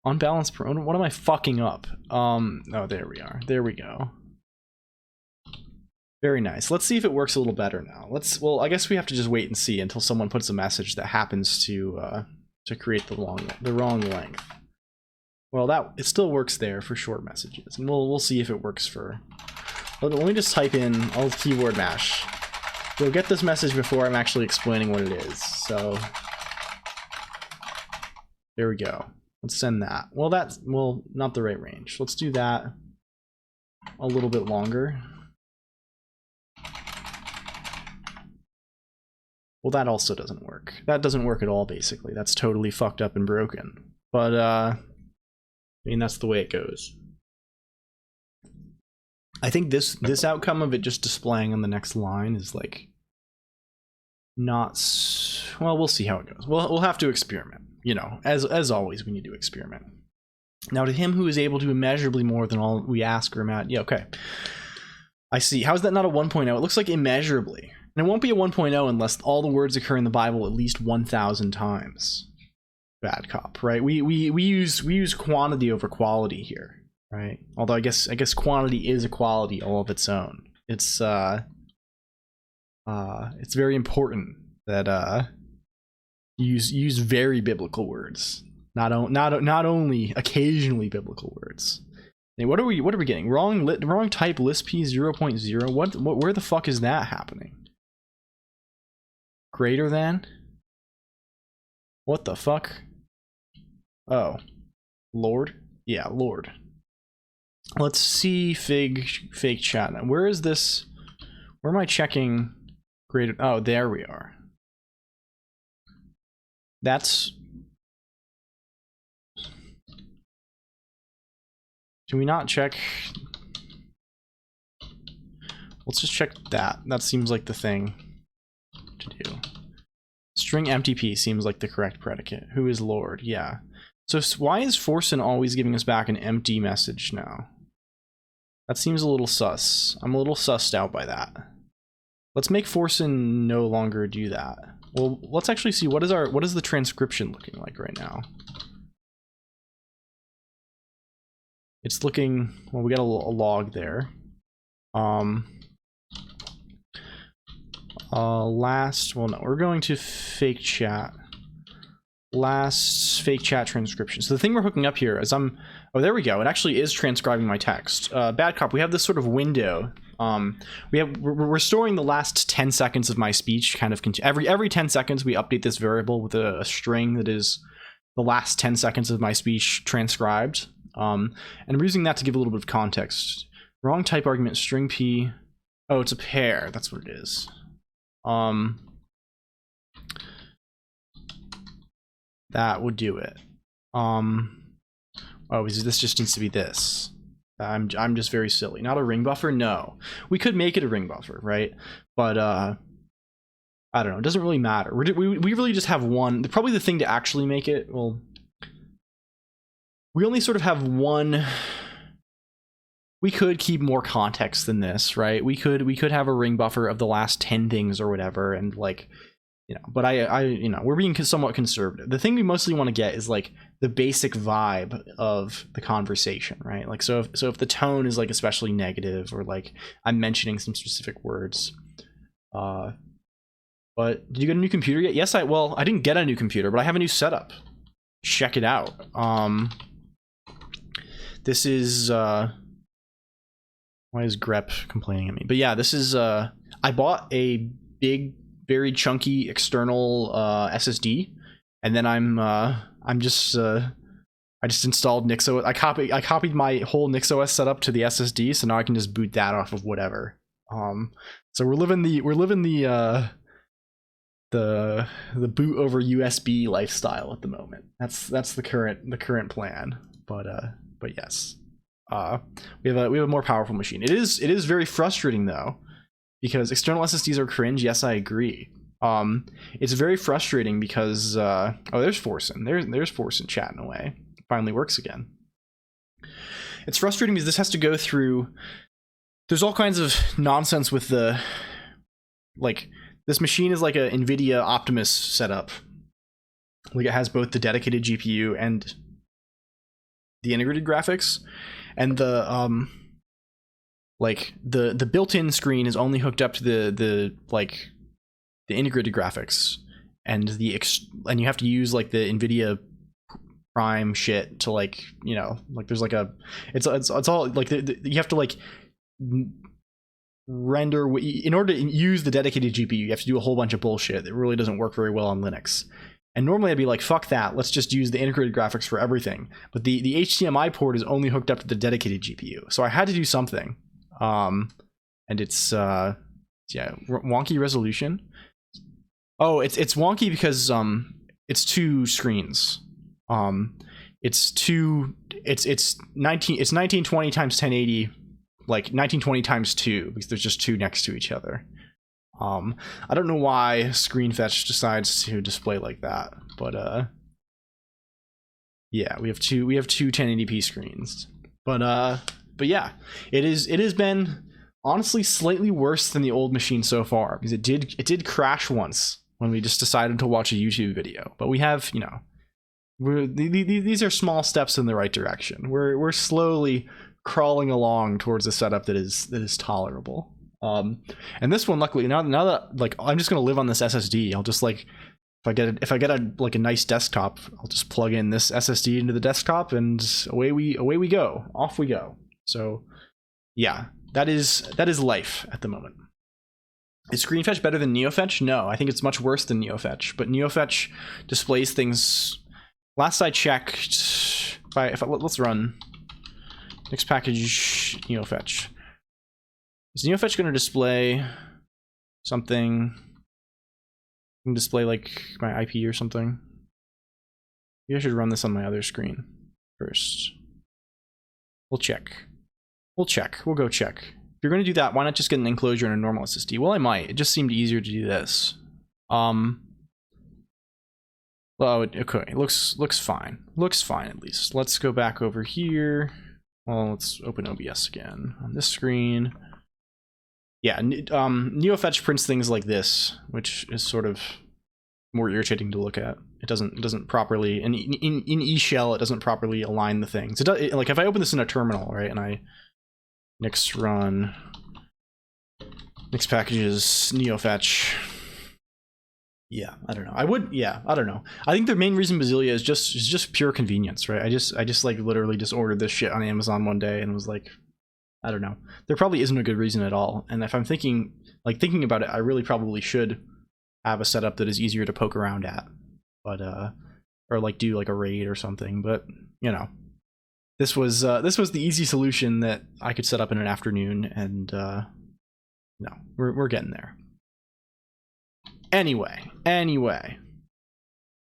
Unbalanced. What am I fucking up? Oh, there we are. There we go. Very nice. Let's see if it works a little better now. Well, I guess we have to just wait and see until someone puts a message that happens to create the wrong length. Well, it still works there for short messages, and we'll see if it works for. Let me just type in. I'll keyboard mash. You'll get this message before I'm actually explaining what it is. So there we go. Let's send that. Well, not the right range. Let's do that a little bit longer. Well, that also doesn't work. That doesn't work at all, basically. That's totally fucked up and broken. But, I mean, that's the way it goes. I think this outcome of it just displaying on the next line is, like, not... Well, we'll see how it goes. We'll have to experiment. You know, as always, we need to experiment. Now, to him who is able to immeasurably more than all we ask or imagine... Yeah, okay. I see. How is that not a 1.0? It looks like immeasurably. And it won't be a 1.0 unless all the words occur in the Bible at least 1,000 times. Bad Cop, right? We use quantity over quality here, right? Although I guess quantity is a quality all of its own. It's very important that use very biblical words, not only occasionally biblical words. Hey, what are we getting? Wrong type list p 0.0. What where the fuck is that happening? Greater than? What the fuck? Oh, Lord? Yeah, Lord. Let's see fake chat now. Where is this? Where am I checking greater? Oh, there we are. That's... Can we not check? Let's just check that. That seems like the thing to do. String MTP seems like the correct predicate. Who is Lord? Yeah. So why is Forsen always giving us back an empty message now? That seems a little sus. I'm a little sussed out by that. Let's make Forsen no longer do that. Well, let's actually see what is the transcription looking like right now. It's looking, well, we got a log there. Well, no, we're going to fake chat. Last fake chat transcription. So the thing we're hooking up here is oh, there we go. It actually is transcribing my text. Bad Cop, we have this sort of window. We're storing the last 10 seconds of my speech, kind of every 10 seconds we update this variable with a string that is the last 10 seconds of my speech transcribed. And we're using that to give a little bit of context. Wrong type argument, string p. Oh, it's a pair. That's what it is. That would do it. Oh, this just needs to be this. I'm just very silly. Not a ring buffer? No. We could make it a ring buffer, right? But I don't know. It doesn't really matter. We really just have one. Probably the thing to actually make it, well, we only sort of have one. We could keep more context than this, right? We could have a ring buffer of the last 10 things or whatever, and like, you know, but I you know, we're being somewhat conservative. The thing we mostly want to get is like the basic vibe of the conversation, right? Like, so if the tone is like especially negative, or like I'm mentioning some specific words, but did you get a new computer yet? Yes, well, I didn't get a new computer, but I have a new setup. Check it out. This is why is Grep complaining at me? But yeah, this is I bought a big, very chunky external SSD, and then I just installed NixOS. I copied my whole NixOS setup to the SSD, so now I can just boot that off of whatever. So we're living the boot over USB lifestyle at the moment. That's the current plan. But yes, we have a more powerful machine. It is very frustrating though, because external SSDs are cringe. Yes, I agree. It's very frustrating because oh, there's Forsen. There's Forsen chatting away. It finally works again. It's frustrating because this has to go through. There's all kinds of nonsense with the, like, this machine is like a NVIDIA Optimus setup. Like, it has both the dedicated GPU and the integrated graphics, and the like the built-in screen is only hooked up to the integrated graphics, and and you have to use like the NVIDIA Prime shit to, like, you know, like there's like a it's all like you have to like render in order to use the dedicated GPU. You have to do a whole bunch of bullshit that really doesn't work very well on Linux. And normally I'd be like, fuck that, let's just use the integrated graphics for everything. But the HDMI port is only hooked up to the dedicated GPU. So I had to do something. And it's yeah, wonky resolution. Oh, it's wonky because it's two screens. It's 1920 times 1080, like 1920 times 2, because there's just two next to each other. I don't know why ScreenFetch decides to display like that, but yeah, we have two 1080p screens. But yeah, it has been honestly slightly worse than the old machine so far, because it did crash once when we just decided to watch a YouTube video. But we have, you know, these are small steps in the right direction. We're slowly crawling along towards a setup that is tolerable. And this one, luckily, now that like I'm just gonna live on this SSD, I'll just, like, if I get a nice desktop, I'll just plug in this SSD into the desktop, and away we go, off we go. So yeah, that is life at the moment. Is ScreenFetch better than NeoFetch? No, I think it's much worse than NeoFetch. But NeoFetch displays things. Last I checked, let's run next package NeoFetch. Is NeoFetch going to display something? Can display like my IP or something? Maybe I should run this on my other screen first. We'll check. We'll go check. If you're going to do that, why not just get an enclosure and a normal SSD? Well, I might. It just seemed easier to do this. Oh, okay. Looks fine. Looks fine, at least. Let's go back over here. Well, let's open OBS again on this screen. Yeah, NeoFetch prints things like this, which is sort of more irritating to look at. It doesn't properly, and in eShell it doesn't properly align the things. Like if I open this in a terminal, right, and I nix run nix packages NeoFetch. Yeah, I don't know. I don't know. I think the main reason Basilia is just pure convenience, right? I just like literally just ordered this shit on Amazon one day and was like, I don't know. There probably isn't a good reason at all. And if I'm thinking about it, I really probably should have a setup that is easier to poke around at, but or like do like a raid or something. But you know, this was the easy solution that I could set up in an afternoon, and no, we're getting there. Anyway,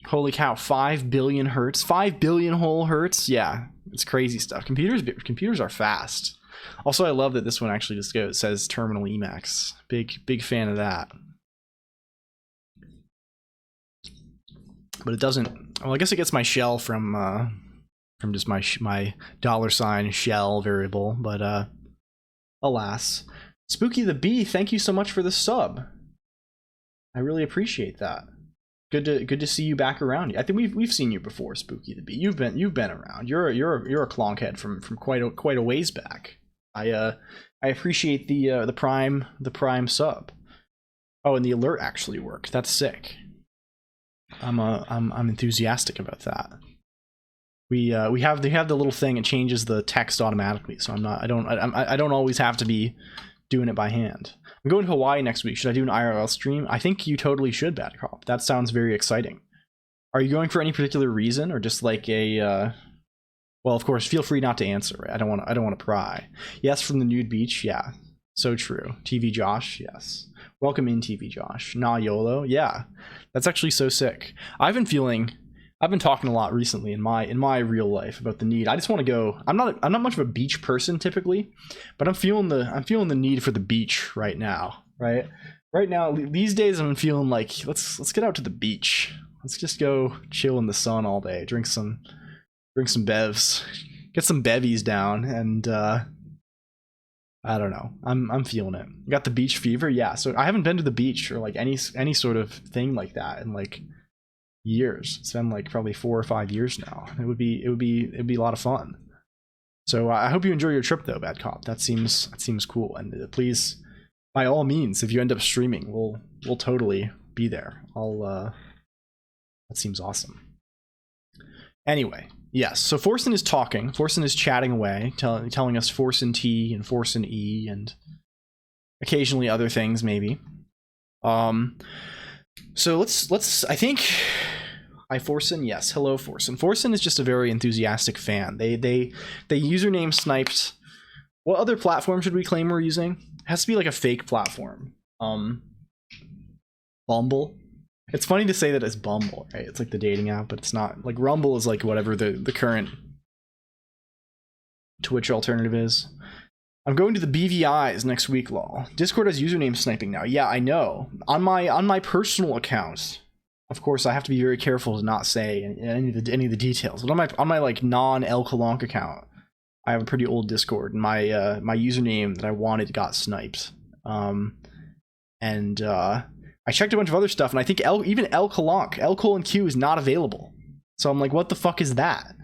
Holy cow, 5 billion hertz, 5 billion whole hertz. Yeah, it's crazy stuff. Computers are fast. Also, I love that this one actually just says terminal Emacs. Big fan of that. But it doesn't. Well, I guess it gets my shell from just my $ shell variable. But alas, Spooky the Bee, thank you so much for the sub. I really appreciate that. Good to see you back around. I think we've seen you before, Spooky the Bee. You've been around. You're a Colonq head from quite a ways back. I appreciate the prime sub. Oh, and the alert actually worked. That's sick. I'm enthusiastic about that. They have the little thing. It changes the text automatically, so I don't always have to be doing it by hand. I'm going to Hawaii next week. Should I do an IRL stream? I think you totally should, Bad Cop. That sounds very exciting. Are you going for any particular reason, or just like a? Well, of course, feel free not to answer. I don't want to pry. Yes, from the nude beach. Yeah, so true. TV Josh. Yes. Welcome in, TV Josh. Nah, YOLO. Yeah, that's actually so sick. I've been talking a lot recently in my real life about the need. I just want to go. I'm not much of a beach person typically, but I'm feeling the need for the beach right now. Right now, these days I'm feeling like let's get out to the beach. Let's just go chill in the sun all day. Drink some bevs, get some bevies down, and I don't know. I'm feeling it. Got the beach fever. Yeah. So I haven't been to the beach or like any sort of thing like that in like years. It's been like probably 4 or 5 years now. It'd be a lot of fun. So I hope you enjoy your trip though, Bad Cop. That seems cool. And please, by all means, if you end up streaming, we'll totally be there. That seems awesome. Anyway, yes. So Forsen is talking. Forsen is chatting away, telling us Forsen T and Forsen E and occasionally other things maybe. So let's I think hi Forsen. Yes, hello Forsen. Forsen is just a very enthusiastic fan. They username sniped. What other platform should we claim we're using? It has to be like a fake platform. Bumble. It's funny to say that it's Bumble, right? It's like the dating app, but it's not. Like Rumble is like whatever the current Twitch alternative is. I'm going to the BVIs next week, lol. Discord has username sniping now. Yeah, I know. On my personal account, of course, I have to be very careful to not say any of the details. But on my like non-LLLL Colonq account, I have a pretty old Discord, and my username that I wanted got sniped. I checked a bunch of other stuff, and I think even LLLL Colonq is not available. So I'm like, what the fuck is that?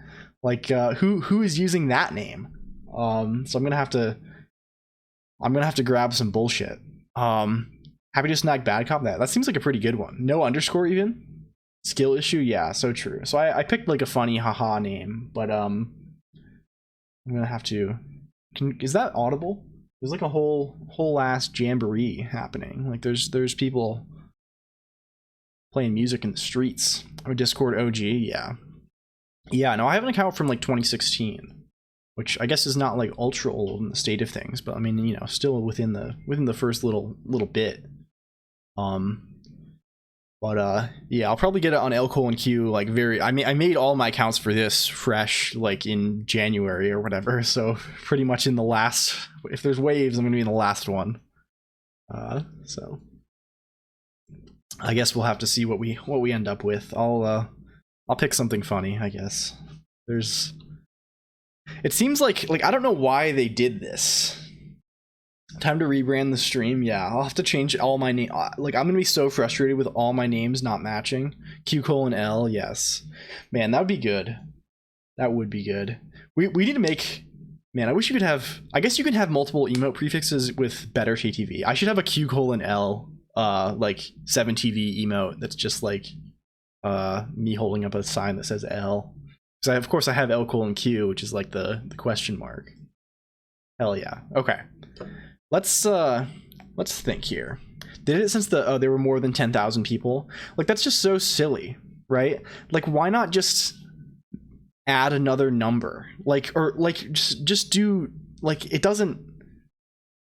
Like, who is using that name? So I'm gonna have to grab some bullshit. Happy to snag Bad Cop. That seems like a pretty good one. No underscore even. Skill issue. Yeah, so true. So I picked like a funny haha name, but I'm gonna have to. Is that audible? There's like a whole ass jamboree happening. Like there's people playing music in the streets. I'm a Discord OG. Yeah. No, I have an account from like 2016, which I guess is not like ultra old in the state of things, but I mean, you know, still within the first little bit. Yeah, I'll probably get it on LLLL like I made all my accounts for this fresh like in January or whatever, so pretty much in the last, if there's waves, I'm gonna be in the last one. So I guess we'll have to see what we end up with. I'll pick something funny, I guess. It seems like I don't know why they did this. Time to rebrand the stream. Yeah, I'll have to change all my name. Like, I'm gonna be so frustrated with all my names not matching. Q:L. Yes, man, that would be good. That would be good. We need to make. Man, I wish you could have. I guess you can have multiple emote prefixes with better KTV. I should have a Q:L. Like 7TV emote that's just like me holding up a sign that says L. Because of course I have L:Q, which is like the question mark. Hell yeah. Okay. Let's think here. Did it since there were more than 10,000 people? Like, that's just so silly, right? Like, why not just add another number? Like, or like just do like it doesn't.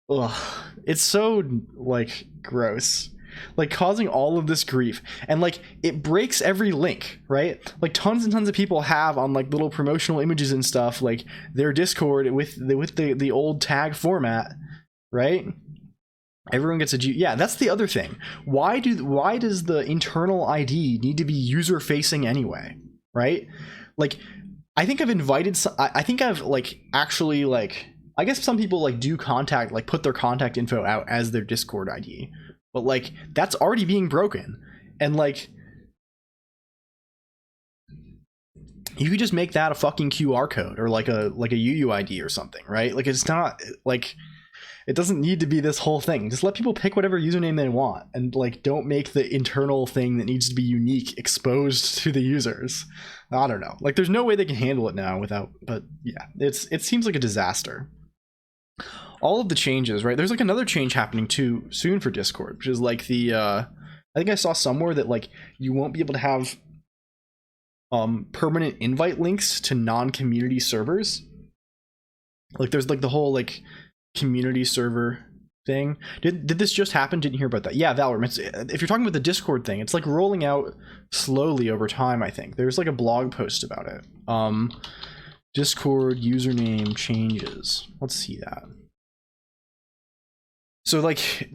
Ugh, it's so like gross. like causing all of this grief, and like it breaks every link, right? Like tons and tons of people have on like little promotional images and stuff like their Discord with the old tag format, right? Everyone gets a yeah, that's the other thing. Why does the internal ID need to be user facing anyway, right? Like I think I've invited I think I've like actually like I guess some people like do contact, like put their contact info out as their Discord ID, but like that's already being broken. And like you could just make that a fucking QR code or like a UUID or something, right? Like it's not like it doesn't need to be this whole thing. Just let people pick whatever username they want, and like don't make the internal thing that needs to be unique exposed to the users. I don't know. Like there's no way they can handle it now without, but yeah, it seems like a disaster. All of the changes, right? There's like another change happening too soon for Discord, which is like the I think I saw somewhere that like you won't be able to have permanent invite links to non-community servers. Like there's like the whole like community server thing. Did this just happen? Didn't hear about that. Yeah, Valorant. If you're talking about the Discord thing, it's like rolling out slowly over time, I think. There's like a blog post about it. Discord username changes. Let's see that. So like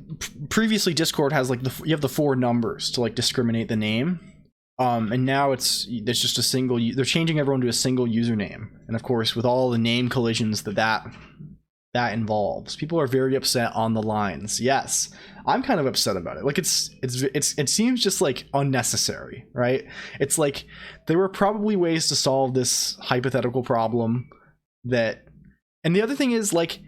previously Discord has like you have the 4 numbers to like discriminate the name. And now there's just a single, they're changing everyone to a single username. And of course, with all the name collisions that involves, people are very upset on the lines. Yes, I'm kind of upset about it. Like it seems just like unnecessary, right? It's like there were probably ways to solve this hypothetical problem and the other thing is like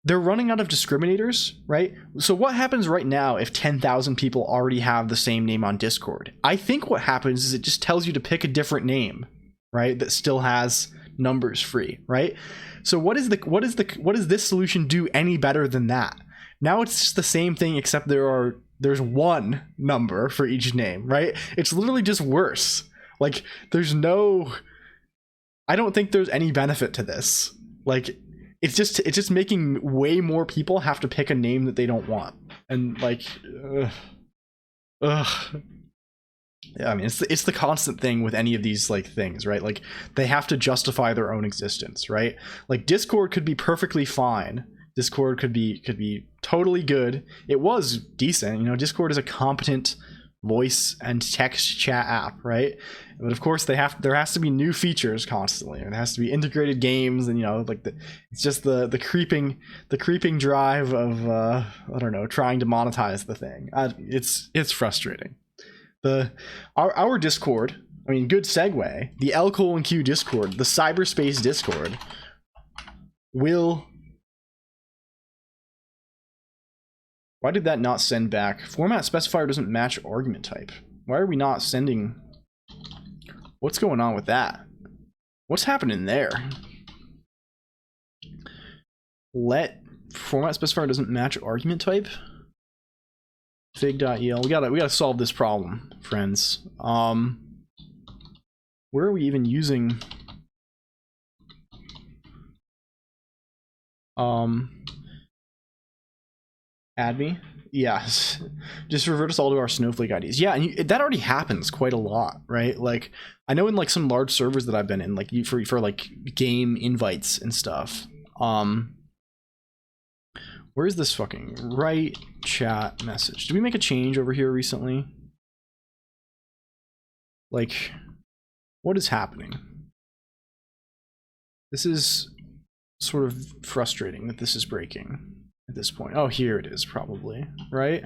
they're running out of discriminators, right? So what happens right now if 10,000 people already have the same name on Discord? I think what happens is it just tells you to pick a different name, right? That still has numbers free, right? So what does this solution do any better than that? Now it's just the same thing, except there's one number for each name, right? It's literally just worse. Like I don't think there's any benefit to this. Like it's just making way more people have to pick a name that they don't want. And like yeah, I mean it's the constant thing with any of these like things, right? Like they have to justify their own existence, right? Like Discord could be perfectly fine. Discord could be totally good. It was decent, you know. Discord is a competent voice and text chat app, right? But of course there has to be new features constantly, and there has to be integrated games, and you know, like it's just the creeping drive of I don't know, trying to monetize the thing. It's frustrating. Our Discord, I mean, good segue, the LLLL Discord, the cyberspace Discord will... Why did that not send back? Format specifier doesn't match argument type. Why are we not sending... What's going on with that? What's happening there? Let format specifier doesn't match argument type? Fig.el. We gotta solve this problem, friends. Where are we even using... Add me? Yes. Just revert us all to our Snowflake IDs. Yeah, and that already happens quite a lot, right? Like, I know in like some large servers that I've been in, like for like game invites and stuff. Where's this fucking right chat message? Did we make a change over here recently? Like, what is happening? This is sort of frustrating that this is breaking at this point. Oh, here it is probably, right?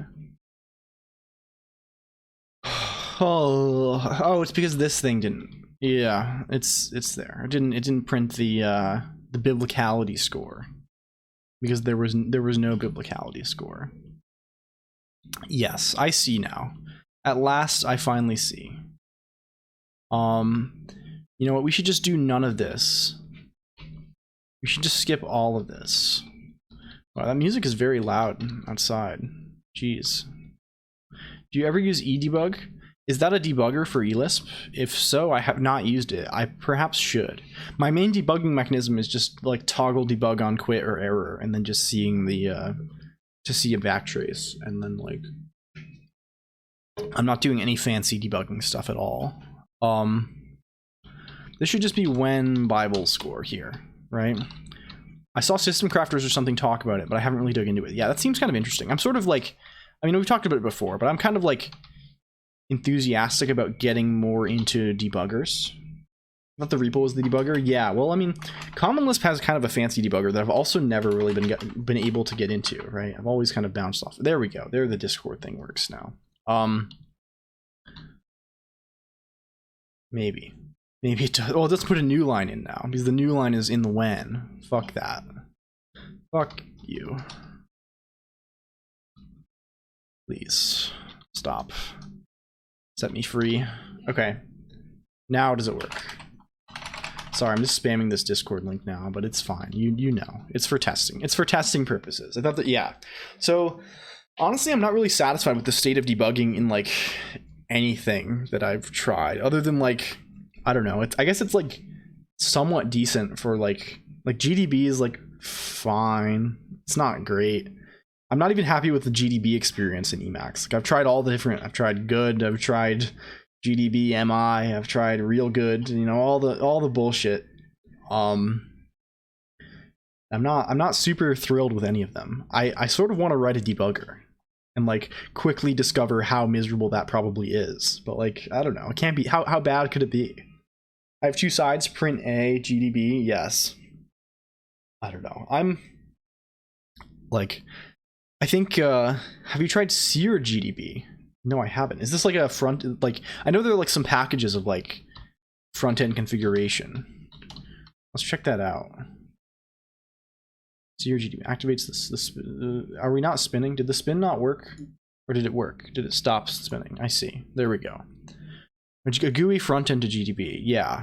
Oh, it's because this thing didn't. Yeah, it's there. It didn't print the biblicality score because there was no biblicality score. Yes, I see now. At last, I finally see. You know what? We should just do none of this. We should just skip all of this. Wow, that music is very loud outside. Jeez. Do you ever use edebug? Is that a debugger for eLisp? If so, I have not used it. I perhaps should. My main debugging mechanism is just like toggle debug on quit or error, and then just seeing the to see a backtrace, and then like I'm not doing any fancy debugging stuff at all. This should just be when Bible score here, right? I saw System Crafters or something talk about it, but I haven't really dug into it. Yeah, that seems kind of interesting. I'm sort of like, I mean, we've talked about it before, but I'm kind of like enthusiastic about getting more into debuggers. I thought the repo was the debugger. Yeah, well, I mean, Common Lisp has kind of a fancy debugger that I've also never really been able to get into, right? I've always kind of bounced off. There we go. There the Discord thing works now. Maybe it does. Oh, let's put a new line in now, because the new line is in the when. Fuck that. Fuck you. Please stop. Set me free. Okay. Now does it work? Sorry, I'm just spamming this Discord link now, but it's fine. You know, it's for testing. It's for testing purposes. I thought that, yeah. So honestly, I'm not really satisfied with the state of debugging in like anything that I've tried, other than like, I don't know. I guess it's like somewhat decent for like GDB is like fine. It's not great. I'm not even happy with the GDB experience in Emacs. Like I've tried all the different. I've tried good. I've tried GDB MI. I've tried real good. You know, all the bullshit. I'm not super thrilled with any of them. I sort of want to write a debugger and like quickly discover how miserable that probably is. But like, I don't know. It can't be. How bad could it be? I have two sides, print A, GDB, yes. I don't know. I'm like, I think, have you tried C or GDB? No, I haven't. Is this like a front, like, I know there are like some packages of like front end configuration. Let's check that out. C or GDB activates this. Are we not spinning? Did the spin not work? Or did it work? Did it stop spinning? I see. There we go. A GUI front end to GDB. Yeah.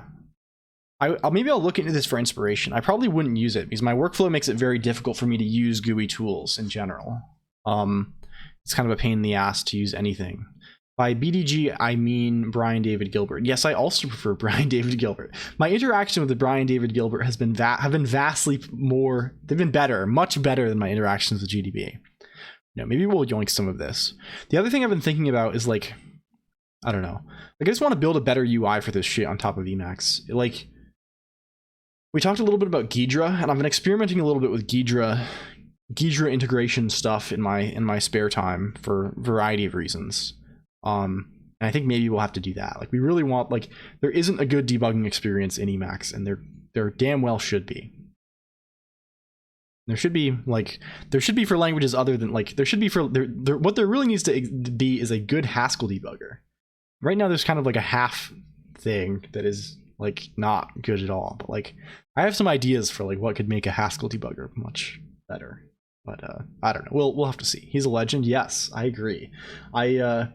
Maybe I'll look into this for inspiration. I probably wouldn't use it because my workflow makes it very difficult for me to use GUI tools in general. It's kind of a pain in the ass to use anything. By BDG, I mean Brian David Gilbert. Yes, I also prefer Brian David Gilbert. My interaction with the Brian David Gilbert have been vastly more. They've been better, much better than my interactions with GDB. You know, maybe we'll yoink some of this. The other thing I've been thinking about is like, I don't know. Like, I just want to build a better UI for this shit on top of Emacs. Like, we talked a little bit about Ghidra, and I've been experimenting a little bit with Ghidra integration stuff in my spare time for a variety of reasons. And I think maybe we'll have to do that. Like, we really want, like, there isn't a good debugging experience in Emacs, and there damn well should be. There should be for languages other than, like, there should be for what there really needs to be is a good Haskell debugger. Right now there's kind of like a half thing that is like not good at all, but like I have some ideas for like what could make a Haskell debugger much better, but I don't know. We'll have to see. He's a legend. Yes, I agree. I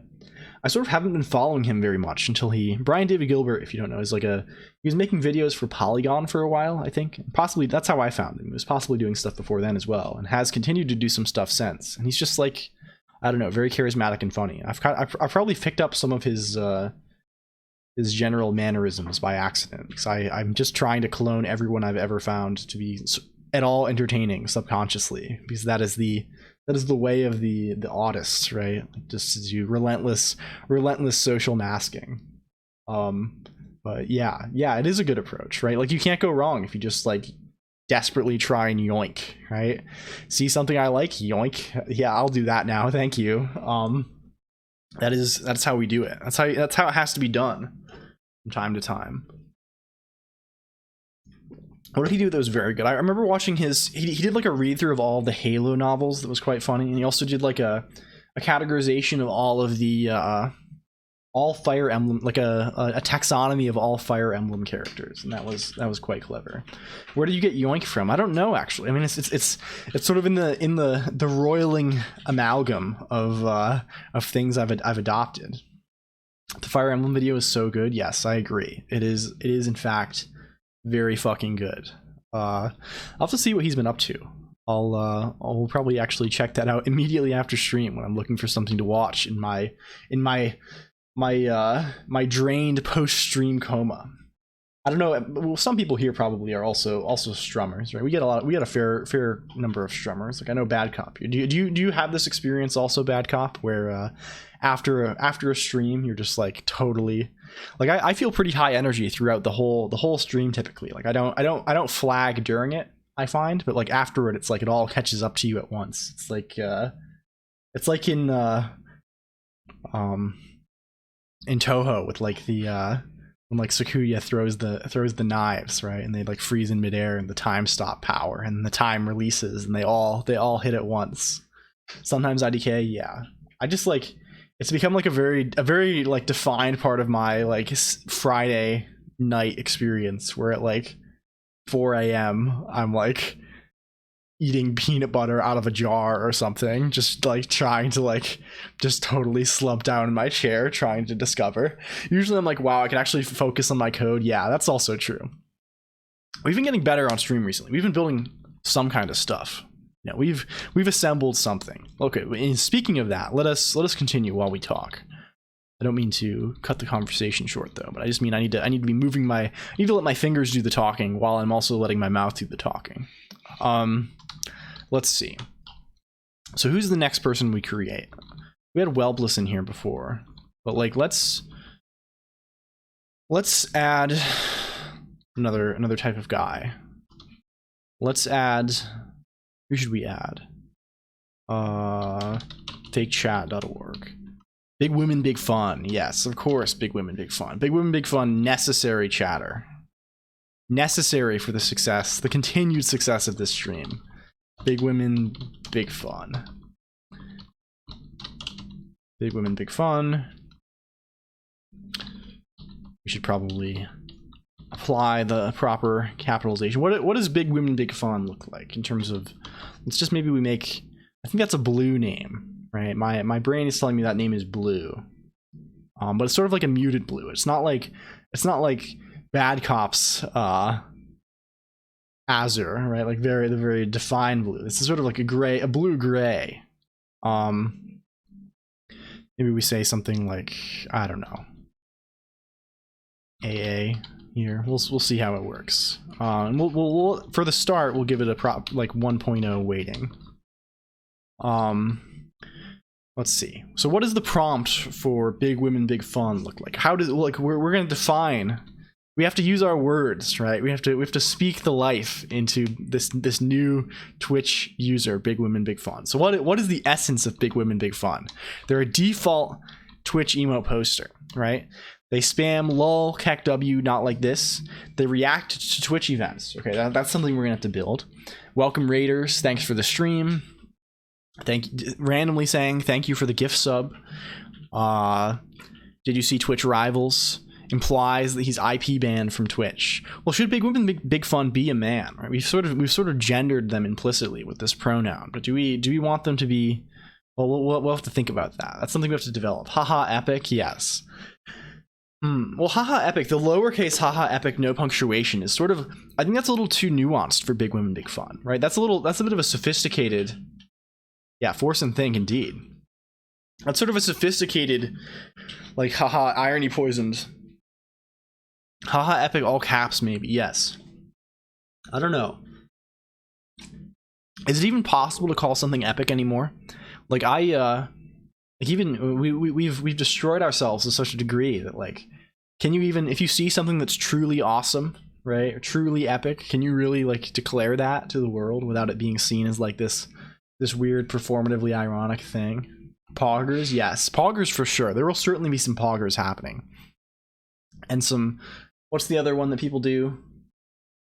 sort of haven't been following him very much until Brian David Gilbert, if you don't know, is like he was making videos for Polygon for a while, I think. Possibly that's how I found him. He was possibly doing stuff before then as well, and has continued to do some stuff since. And he's just like, I don't know, very charismatic and funny. I've probably picked up some of his general mannerisms by accident, because I'm just trying to clone everyone I've ever found to be at all entertaining subconsciously, because that is the way of the artists, right? Just to do relentless social masking. But yeah, it is a good approach, right? Like, you can't go wrong if you just like desperately try and yoink, right? See something I like, yoink. Yeah, I'll do that now, thank you. That's how we do it. That's how it has to be done from time to time. What did he do that was very good? I remember watching he did like a read through of all the Halo novels that was quite funny, and he also did like a categorization of all of the all Fire Emblem, like a taxonomy of all Fire Emblem characters, and that was quite clever. Where did you get yoink from? I don't know, actually. I mean, it's sort of in the roiling amalgam of things I've adopted. The Fire Emblem video is so good. Yes, I agree. It is in fact very fucking good. I'll have to see what he's been up to. I'll probably actually check that out immediately after stream when I'm looking for something to watch in my drained post-stream coma. I don't know. Well, some people here probably are also strummers, right? We get a fair number of strummers. Like I know Bad Cop. Do you have this experience also, Bad Cop, where after a stream you're just like totally, like I feel pretty high energy throughout the whole stream typically. Like I don't flag during it, I find, but like afterward it's like it all catches up to you at once. It's like in Toho with like the when like Sakuya throws the knives, right, and they like freeze in midair and the time stop power and the time releases and they all hit at once. Sometimes IDK, yeah. I just like, it's become like a very like defined part of my like Friday night experience where at like 4 a.m. I'm like eating peanut butter out of a jar or something, just like trying to like just totally slump down in my chair trying to discover. Usually I'm like, wow, I can actually focus on my code. Yeah, that's also true. We've been getting better on stream recently. We've been building some kind of stuff. Yeah, we've assembled something. Okay, and speaking of that, let us continue while we talk. I don't mean to cut the conversation short though, but I just mean I need to be moving I need to let my fingers do the talking while I'm also letting my mouth do the talking. Let's see. So who's the next person we create? We had Welbless in here before, but like let's add another type of guy. Let's add, who should we add? Fakechat.org. Big women, big fun. Yes, of course, big women, big fun. Big women, big fun, necessary chatter. Necessary for the continued success of this stream. Big women, big fun. Big women, big fun. We should probably apply the proper capitalization. What does big women, big fun look like in terms of, let's just maybe we make, I think that's a blue name, right? My brain is telling me that name is blue. But it's sort of like a muted blue. It's not like Bad Cop's azure, right? Like the very defined blue. This is sort of like a blue gray. Maybe we say something like, I don't know, AA here. We'll see how it works. And we'll for the start we'll give it a prop like 1.0 weighting. Let's see. So what does the prompt for big women, big fun look like? How does, like, we're going to define, we have to use our words, right? We have to speak the life into this new Twitch user, big women, big fun. So what is the essence of big women, big fun? They're a default Twitch emote poster, right? They spam lol, kekw, not like this. They react to Twitch events. Okay, that's something we're gonna have to build. Welcome Raiders, thanks for the stream. Randomly saying thank you for the gift sub. Did you see Twitch Rivals? Implies that he's IP banned from Twitch. Well, should big women, big fun be a man? Right? We've sort of gendered them implicitly with this pronoun, but do we want them to be? Well, we'll have to think about that. That's something we have to develop. Haha, epic, yes. Well, haha, epic. The lowercase haha, epic, no punctuation is sort of. I think that's a little too nuanced for big women, big fun, right? That's a bit of a sophisticated. Yeah, force and think, indeed. That's sort of a sophisticated, like, haha, irony poisoned. Haha, epic, all caps, maybe. Yes. I don't know. Is it even possible to call something epic anymore? Like, like even we've destroyed ourselves to such a degree that, like, can you even, if you see something that's truly awesome, right, or truly epic, can you really like declare that to the world without it being seen as like this weird performatively ironic thing? Poggers, yes, poggers for sure. There will certainly be some poggers happening, and some. What's the other one that people do?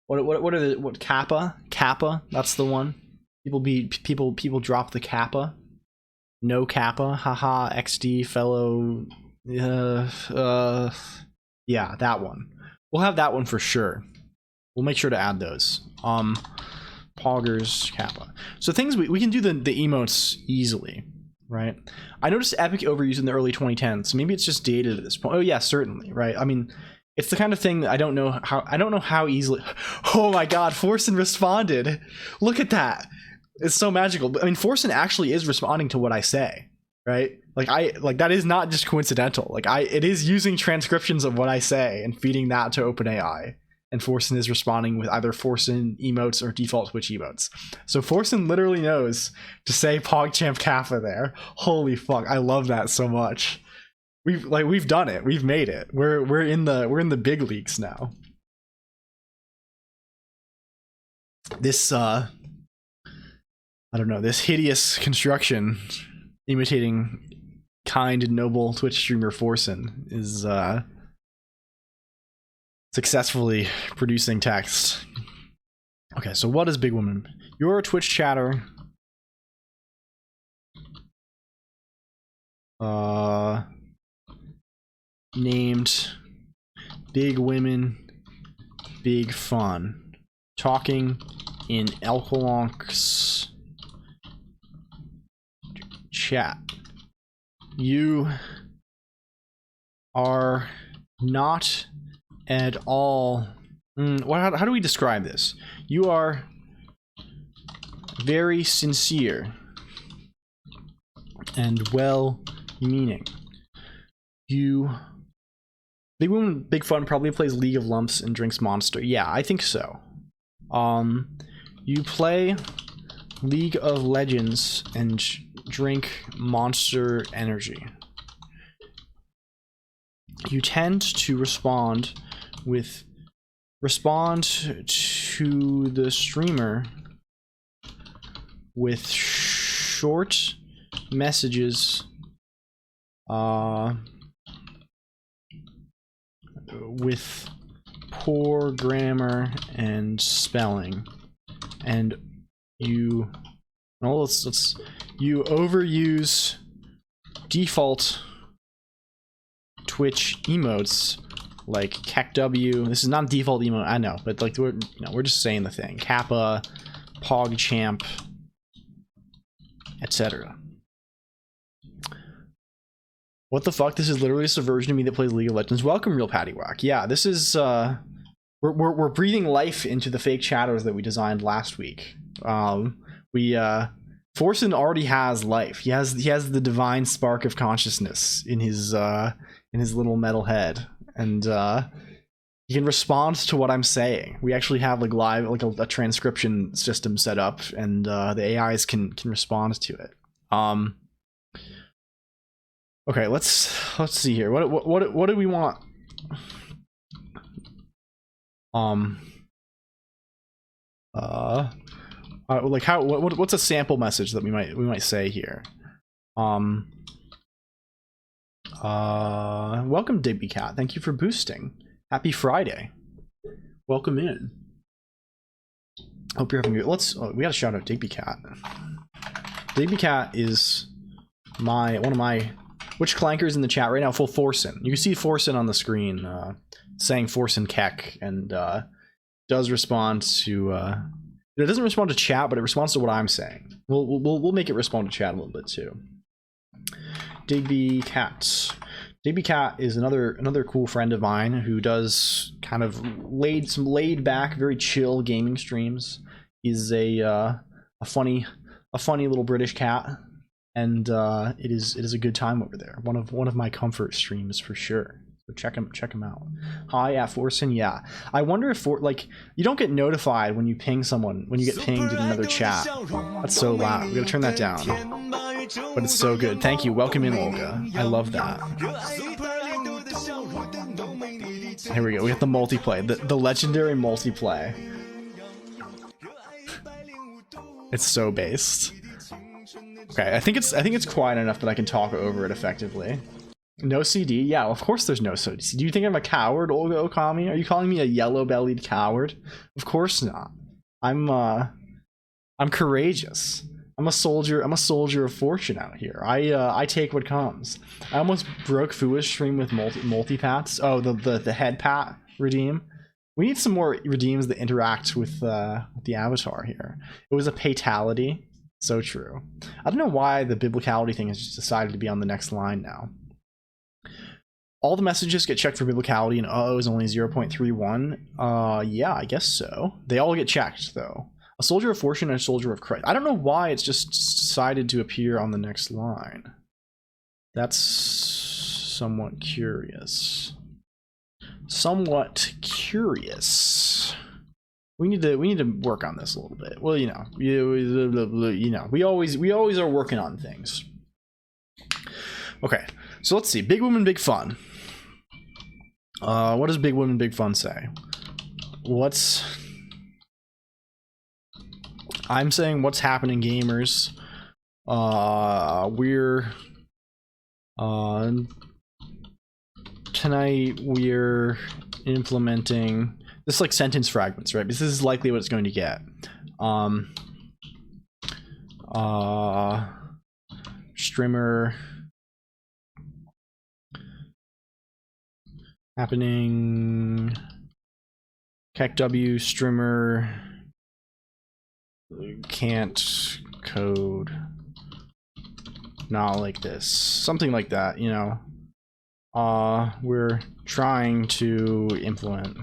What kappa? That's the one. People drop the kappa. No kappa, haha, XD, fellow. Yeah, that one. We'll have that one for sure. We'll make sure to add those. Poggers, kappa. So things we can do the emotes easily, right? I noticed epic overuse in the early 2010s. So maybe it's just dated at this point. Oh yeah, certainly, right? I mean, it's the kind of thing that I don't know how easily. Oh my God, Forsen responded. Look at that. It's so magical. I mean, Forsen actually is responding to what I say, right? Like that is not just coincidental. Like it is using transcriptions of what I say and feeding that to OpenAI. And Forsen is responding with either Forsen emotes or default Twitch emotes. So Forsen literally knows to say PogChamp Kappa there. Holy fuck, I love that so much. We've done it. We've made it. We're in the big leagues now. This I don't know, this hideous construction imitating kind and noble Twitch streamer Forsen is successfully producing text. Okay, so what is Big Woman? You're a Twitch chatter. Named Big Women, Big Fun. Talking in LLLL Colonq's chat. You are not at all. How do we describe this? You are very sincere and well-meaning. You, Big Woman, Big Fun probably plays League of Lumps and drinks Monster. Yeah, I think so. You play League of Legends and drink Monster Energy. You tend to respond to the streamer with short messages with poor grammar and spelling, and you you overuse default Twitch emotes like CACW. This is not a default emote, I know, but like we're just saying the thing. Kappa, PogChamp, etc. What the fuck? This is literally just a version of me that plays League of Legends. Welcome, Real Paddywhack. Yeah, this is we're breathing life into the fake chatters that we designed last week. Forsen already has life. He has the divine spark of consciousness in his little metal head, and he can respond to what I'm saying. We actually have like live a transcription system set up, and the AIs can respond to it. Okay, let's see here. What do we want? Like what's a sample message that we might say here? Welcome, Digby Cat. Thank you for boosting. Happy Friday. Welcome in. Hope you're having a good. We gotta shout out Digby Cat. Digby Cat is one of my clankers in the chat right now. Full Forsen. You can see Forsen on the screen, saying Forsen Kek, and does respond to. It doesn't respond to chat, but it responds to what I'm saying. We'll make it respond to chat a little bit too. Digby Cat. Digby Cat is another cool friend of mine who does kind of laid back, very chill gaming streams. He's a funny little British cat, and it is a good time over there. One of my comfort streams for sure. So check him out. Hi, at Forsen. Yeah, I wonder if you don't get notified when you ping someone, when you get pinged in another chat. That's so loud. We gotta turn that down. But it's so good. Thank you. Welcome in, Olga. I love that. Here we go. We got the multiplay, the legendary multiplay. It's so based. Okay, I think it's quiet enough that I can talk over it effectively. No CD? Yeah, of course there's no CD. Do you think I'm a coward, Olga Okami? Are you calling me a yellow-bellied coward? Of course not. I'm courageous. I'm a soldier of fortune out here. I take what comes. I almost broke Fua's stream with multi-pats. Oh, the head pat redeem. We need some more redeems that interact with the avatar here. It was a fatality. So true. I don't know why the biblicality thing has just decided to be on the next line now. All the messages get checked for biblicality, and is only 0.31. Yeah, I guess so. They all get checked, though. A soldier of fortune and a soldier of Christ. I don't know why it's just decided to appear on the next line. That's somewhat curious. Somewhat curious. We need to work on this a little bit. Well, you know, we always are working on things. Okay, so let's see. Big Women, Big Fun. What does Big Women, Big Fun say? I'm saying what's happening, gamers. Tonight we're implementing this, like sentence fragments, right? Because this is likely what it's going to get. Streamer happening. KEKW streamer can't code. Not like this. Something like that, you know. We're trying to implement.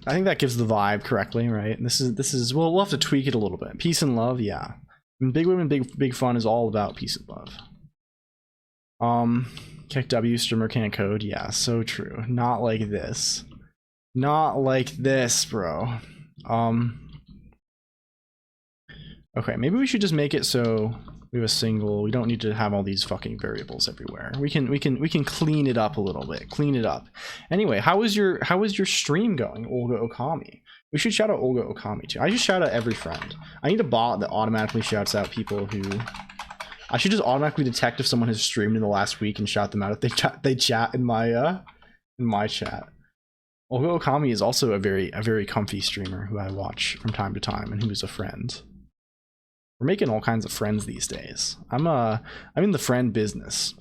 I think that gives the vibe correctly, right? And this is well, we'll have to tweak it a little bit. Peace and love, yeah. And Big Women, Big Fun is all about peace and love. KEKW streamer can't code, yeah, so true. Not like this. Not like this, bro. Okay, maybe we should just make it so we have a single. We don't need to have all these fucking variables everywhere. We can clean it up a little bit. Clean it up. Anyway, how is your stream going, Olga Okami? We should shout out Olga Okami too. I just shout out every friend. I need a bot that automatically shouts out people who. I should just automatically detect if someone has streamed in the last week and shout them out if they chat in my chat. Olga Okami is also a very comfy streamer who I watch from time to time and who's a friend. We're making all kinds of friends these days. I'm in the friend business.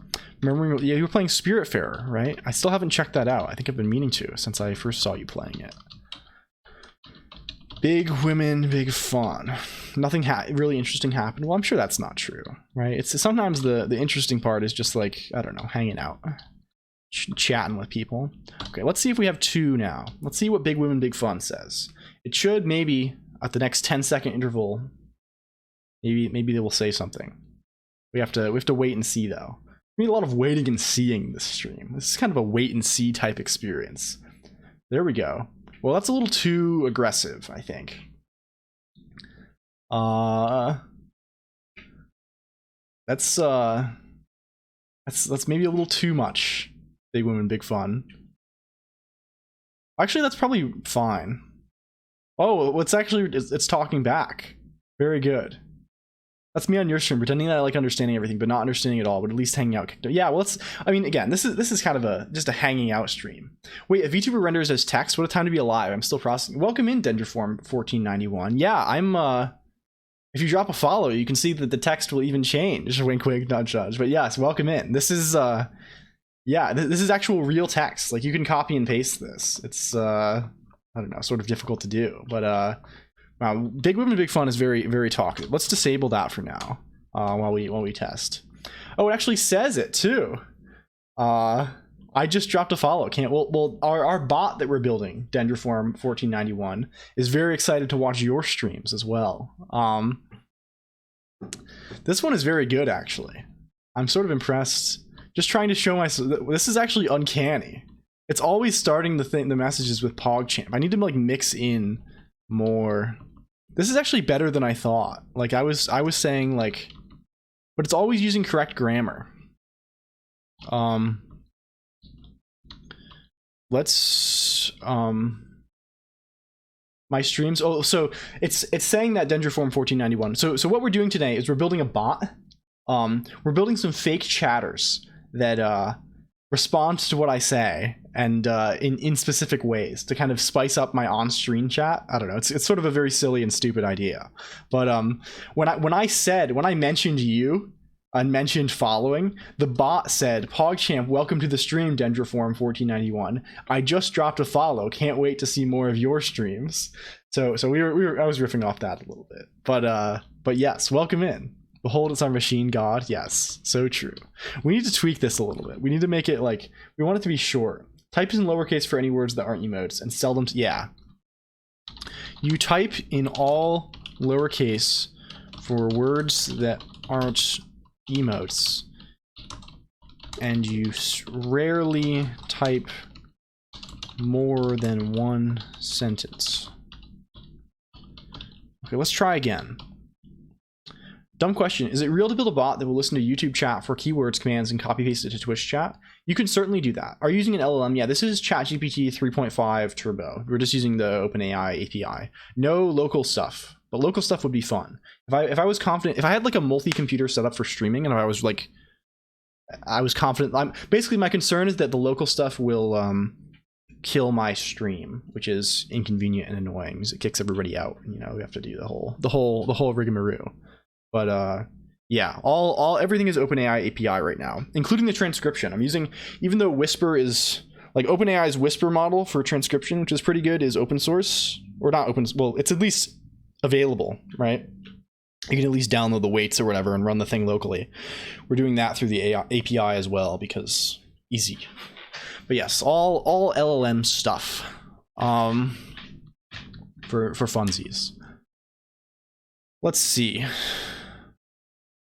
Remember, yeah, you were playing Spiritfarer, right? I still haven't checked that out. I think I've been meaning to since I first saw you playing it. Big Women, Big Fun. Nothing really interesting happened. Well, I'm sure that's not true, right? It's sometimes the interesting part is just like, I don't know, hanging out, chatting with people. Okay, let's see if we have 2 now. Let's see what Big Women, Big Fun says. It should maybe at the next 10-second interval. Maybe they will say something. We have to wait and see though. We need a lot of waiting and seeing this stream. This is kind of a wait and see type experience. There we go. Well, that's a little too aggressive, I think. That's maybe a little too much. Big Women, Big Fun. Actually, that's probably fine. Oh, it's talking back. Very good. That's me on your stream, pretending that I like understanding everything, but not understanding it all, but at least hanging out. Yeah, well, I mean, again, this is kind of just a hanging out stream. Wait, a VTuber renders as text? What a time to be alive. I'm still processing. Welcome in, Dendriform1491. Yeah, I'm, if you drop a follow, you can see that the text will even change. Wink, wink, nudge, nudge. But yes, welcome in. This is, yeah, this is actual real text. Like, you can copy and paste this. It's, I don't know, sort of difficult to do, but, wow, Big Women, Big Fun is very, very talkative. Let's disable that for now, while we test. Oh, it actually says it too. I just dropped a follow. Well, our bot that we're building, Dendriform1491, is very excited to watch your streams as well. This one is very good, actually. I'm sort of impressed. Just trying to show myself. This is actually uncanny. It's always starting the messages with PogChamp. I need to like mix in more. This is actually better than I thought. Like I was saying, like, but it's always using correct grammar. Let's my streams. Oh, so it's saying that Dendriform1491. So what we're doing today is we're building a bot. We're building some fake chatters that respond to what I say and in specific ways to kind of spice up my on-screen chat. I don't know. It's sort of a very silly and stupid idea. But when I mentioned you and mentioned following, the bot said, "PogChamp, welcome to the stream, Dendriform1491. I just dropped a follow. Can't wait to see more of your streams." So I was riffing off that a little bit. But yes, welcome in. Behold, it's our machine god. Yes, so true. We need to tweak this a little bit. We need to make it like, we want it to be short. Type in lowercase for any words that aren't emotes and sell them to, yeah. You type in all lowercase for words that aren't emotes and you rarely type more than one sentence. Okay, let's try again. Dumb question. Is it real to build a bot that will listen to YouTube chat for keywords, commands, and copy paste it to Twitch chat? You can certainly do that. Are you using an LLM? Yeah, this is ChatGPT 3.5 Turbo. We're just using the OpenAI API. No local stuff, but local stuff would be fun. If I was confident, if I had like a multi-computer setup for streaming, and if I was confident. Basically, my concern is that the local stuff will kill my stream, which is inconvenient and annoying because it kicks everybody out. You know, we have to do the whole rigmarole. But yeah, everything is OpenAI API right now, including the transcription. I'm using, even though Whisper is like OpenAI's Whisper model for transcription, which is pretty good, is open source or not open. Well, it's at least available, right? You can at least download the weights or whatever and run the thing locally. We're doing that through the API as well because easy. But yes, all LLM stuff for funsies. Let's see.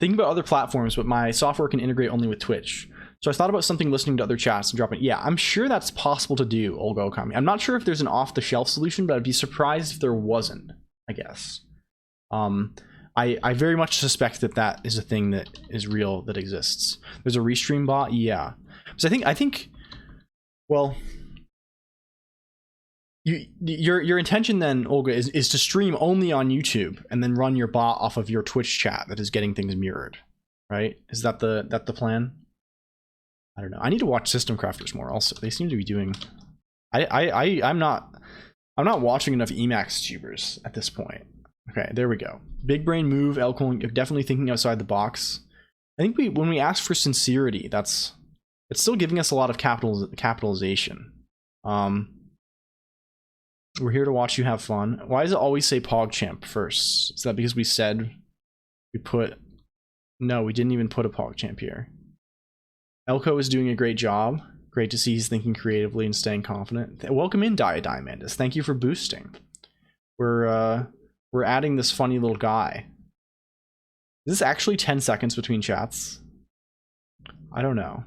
Thinking about other platforms, but my software can integrate only with Twitch. So I thought about something listening to other chats and dropping. Yeah, I'm sure that's possible to do, Olga Okami. I'm not sure if there's an off-the-shelf solution, but I'd be surprised if there wasn't, I guess. I very much suspect that that is a thing that is real, that exists. There's a restream bot, yeah. So I think, well, your intention then, Olga, is to stream only on YouTube and then run your bot off of your Twitch chat that is getting things mirrored, right? Is that the plan? I don't know. I need to watch System Crafters more. Also, they seem to be doing. I'm not watching enough Emacs tubers at this point. Okay, there we go. Big brain move. LLL Colonq, definitely thinking outside the box. I think when we ask for sincerity, it's still giving us a lot of capitalization. We're here to watch you have fun. Why does it always say PogChamp first? Is that because we said we put... No, we didn't even put a PogChamp here. Elko is doing a great job. Great to see he's thinking creatively and staying confident. Welcome in, Diamandus. Thank you for boosting. We're adding this funny little guy. Is this actually 10 seconds between chats? I don't know.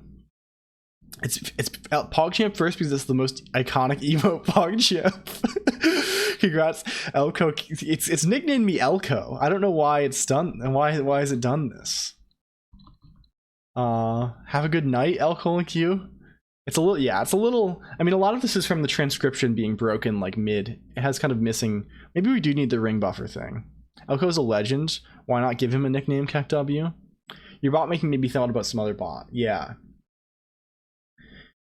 It's PogChamp first because it's the most iconic emote PogChamp. Congrats, Elko. It's nicknamed me Elko. I don't know why it's done and why has it done this. Have a good night, LLL Colonq. It's a little. I mean, a lot of this is from the transcription being broken like mid. It has kind of missing. Maybe we do need the ring buffer thing. Elko's a legend. Why not give him a nickname, KekW? Your bot making me thought about some other bot. Yeah.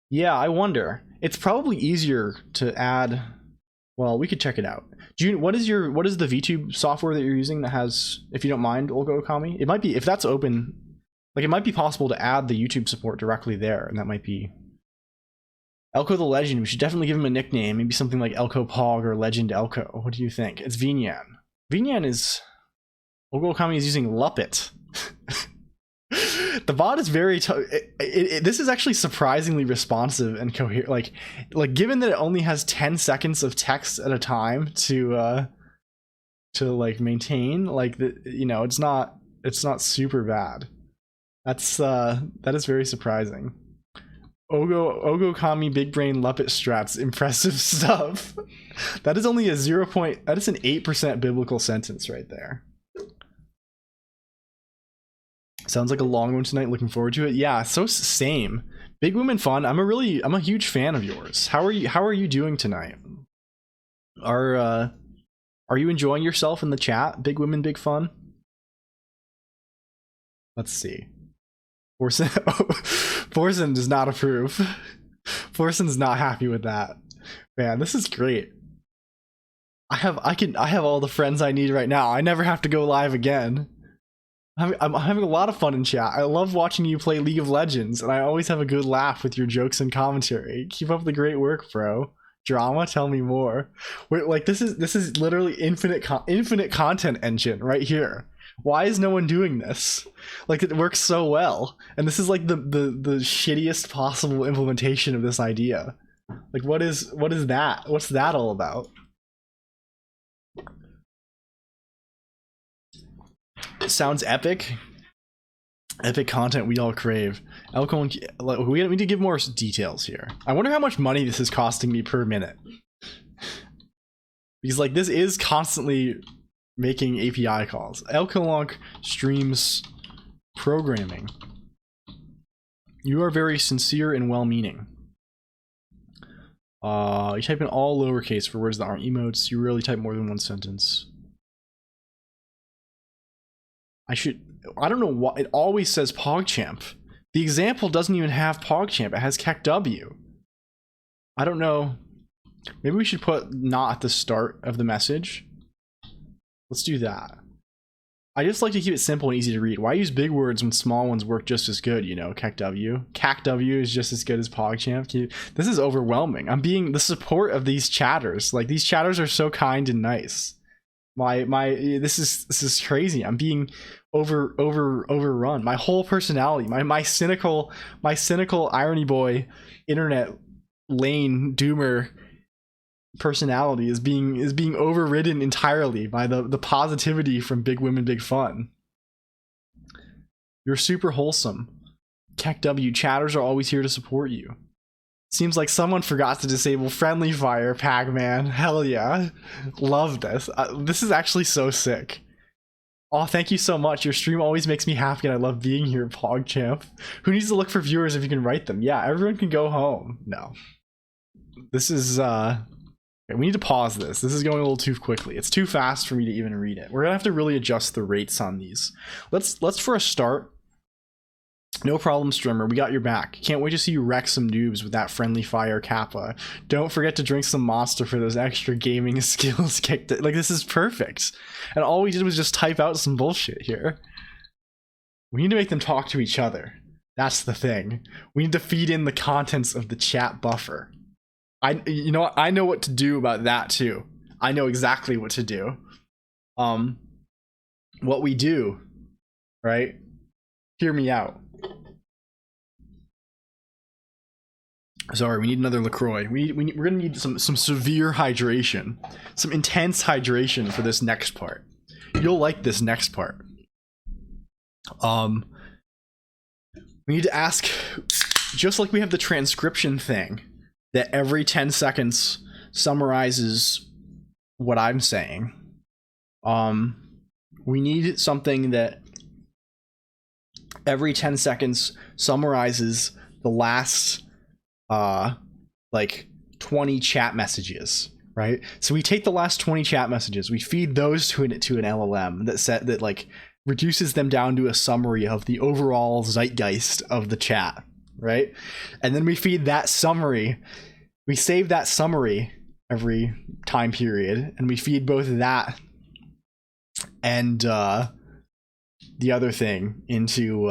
Yeah, I wonder. It's probably easier to add. Well, we could check it out. What is the VTube software that you're using that has, if you don't mind, Olga Okami? It might be, if that's open, like it might be possible to add the YouTube support directly there, and that might be Elko the Legend. We should definitely give him a nickname, maybe something like Elko Pog or Legend Elko. What do you think? It's Vinyan. Vinyan is Olga Okami is using Luppet. The bot is very this is actually surprisingly responsive and coherent, like given that it only has 10 seconds of text at a time to like maintain, like it's not super bad. That is very surprising. Ogo Kami Big Brain Luppet Strats, impressive stuff. That is only a that is an 8% biblical sentence right there. Sounds like a long one tonight. Looking forward to it. Yeah, so same. Big Women Fun. I'm a huge fan of yours. How are you doing tonight? Are you enjoying yourself in the chat? Big Women, Big Fun. Let's see. Forsen does not approve. Forsen's not happy with that. Man, this is great. I have all the friends I need right now. I never have to go live again. I'm having a lot of fun in chat. I love watching you play League of Legends, and I always have a good laugh with your jokes and commentary. Keep up the great work, bro. Drama, tell me more. Like this is literally infinite content engine right here. Why is no one doing this? Like, it works so well, and this is like the shittiest possible implementation of this idea. Like, what is that? What's that all about? It sounds epic. Epic content we all crave. LLL Colonq, we need to give more details here. I wonder how much money this is costing me per minute. Because like this is constantly making API calls. LLL Colonq streams programming. You are very sincere and well-meaning. You type in all lowercase for words that aren't emotes. You rarely type more than one sentence. I don't know why it always says PogChamp. The example doesn't even have PogChamp. It has KEKW. I don't know. Maybe we should put not at the start of the message. Let's do that. I just like to keep it simple and easy to read. Why use big words when small ones work just as good, you know? KEKW. KEKW is just as good as PogChamp. This is overwhelming. I'm being the support of these chatters. Like, these chatters are so kind and nice. This is crazy. I'm being overrun. My whole personality, my cynical irony boy, internet lane doomer personality is being overridden entirely by the positivity from Big Women Big Fun. You're super wholesome. KEKW, chatters are always here to support you. Seems like someone forgot to disable friendly fire, Pac-Man. Hell yeah. Love this. This is actually so sick. Oh, thank you so much. Your stream always makes me happy and I love being here, PogChamp. Who needs to look for viewers if you can write them? Yeah, everyone can go home. No. This is, okay, we need to pause this. This is going a little too quickly. It's too fast for me to even read it. We're gonna have to really adjust the rates on these. Let's for a start. No problem, streamer. We got your back. Can't wait to see you wreck some noobs with that friendly fire kappa. Don't forget to drink some monster for those extra gaming skills kicked. Like, this is perfect. And all we did was just type out some bullshit here. We need to make them talk to each other. That's the thing. We need to feed in the contents of the chat buffer. You know what? I know what to do about that too. I know exactly what to do. What we do, right? Hear me out. Sorry, we need another LaCroix. We're gonna need some severe hydration, some intense hydration for this next part. You'll like this next part. We need to ask, just like we have the transcription thing, that every 10 seconds summarizes what I'm saying. We need something that every 10 seconds summarizes the last like 20 chat messages, right? So we take the last 20 chat messages, we feed those to an LLM that like reduces them down to a summary of the overall zeitgeist of the chat, right? And then we feed that summary, we save that summary every time period, and we feed both that and the other thing into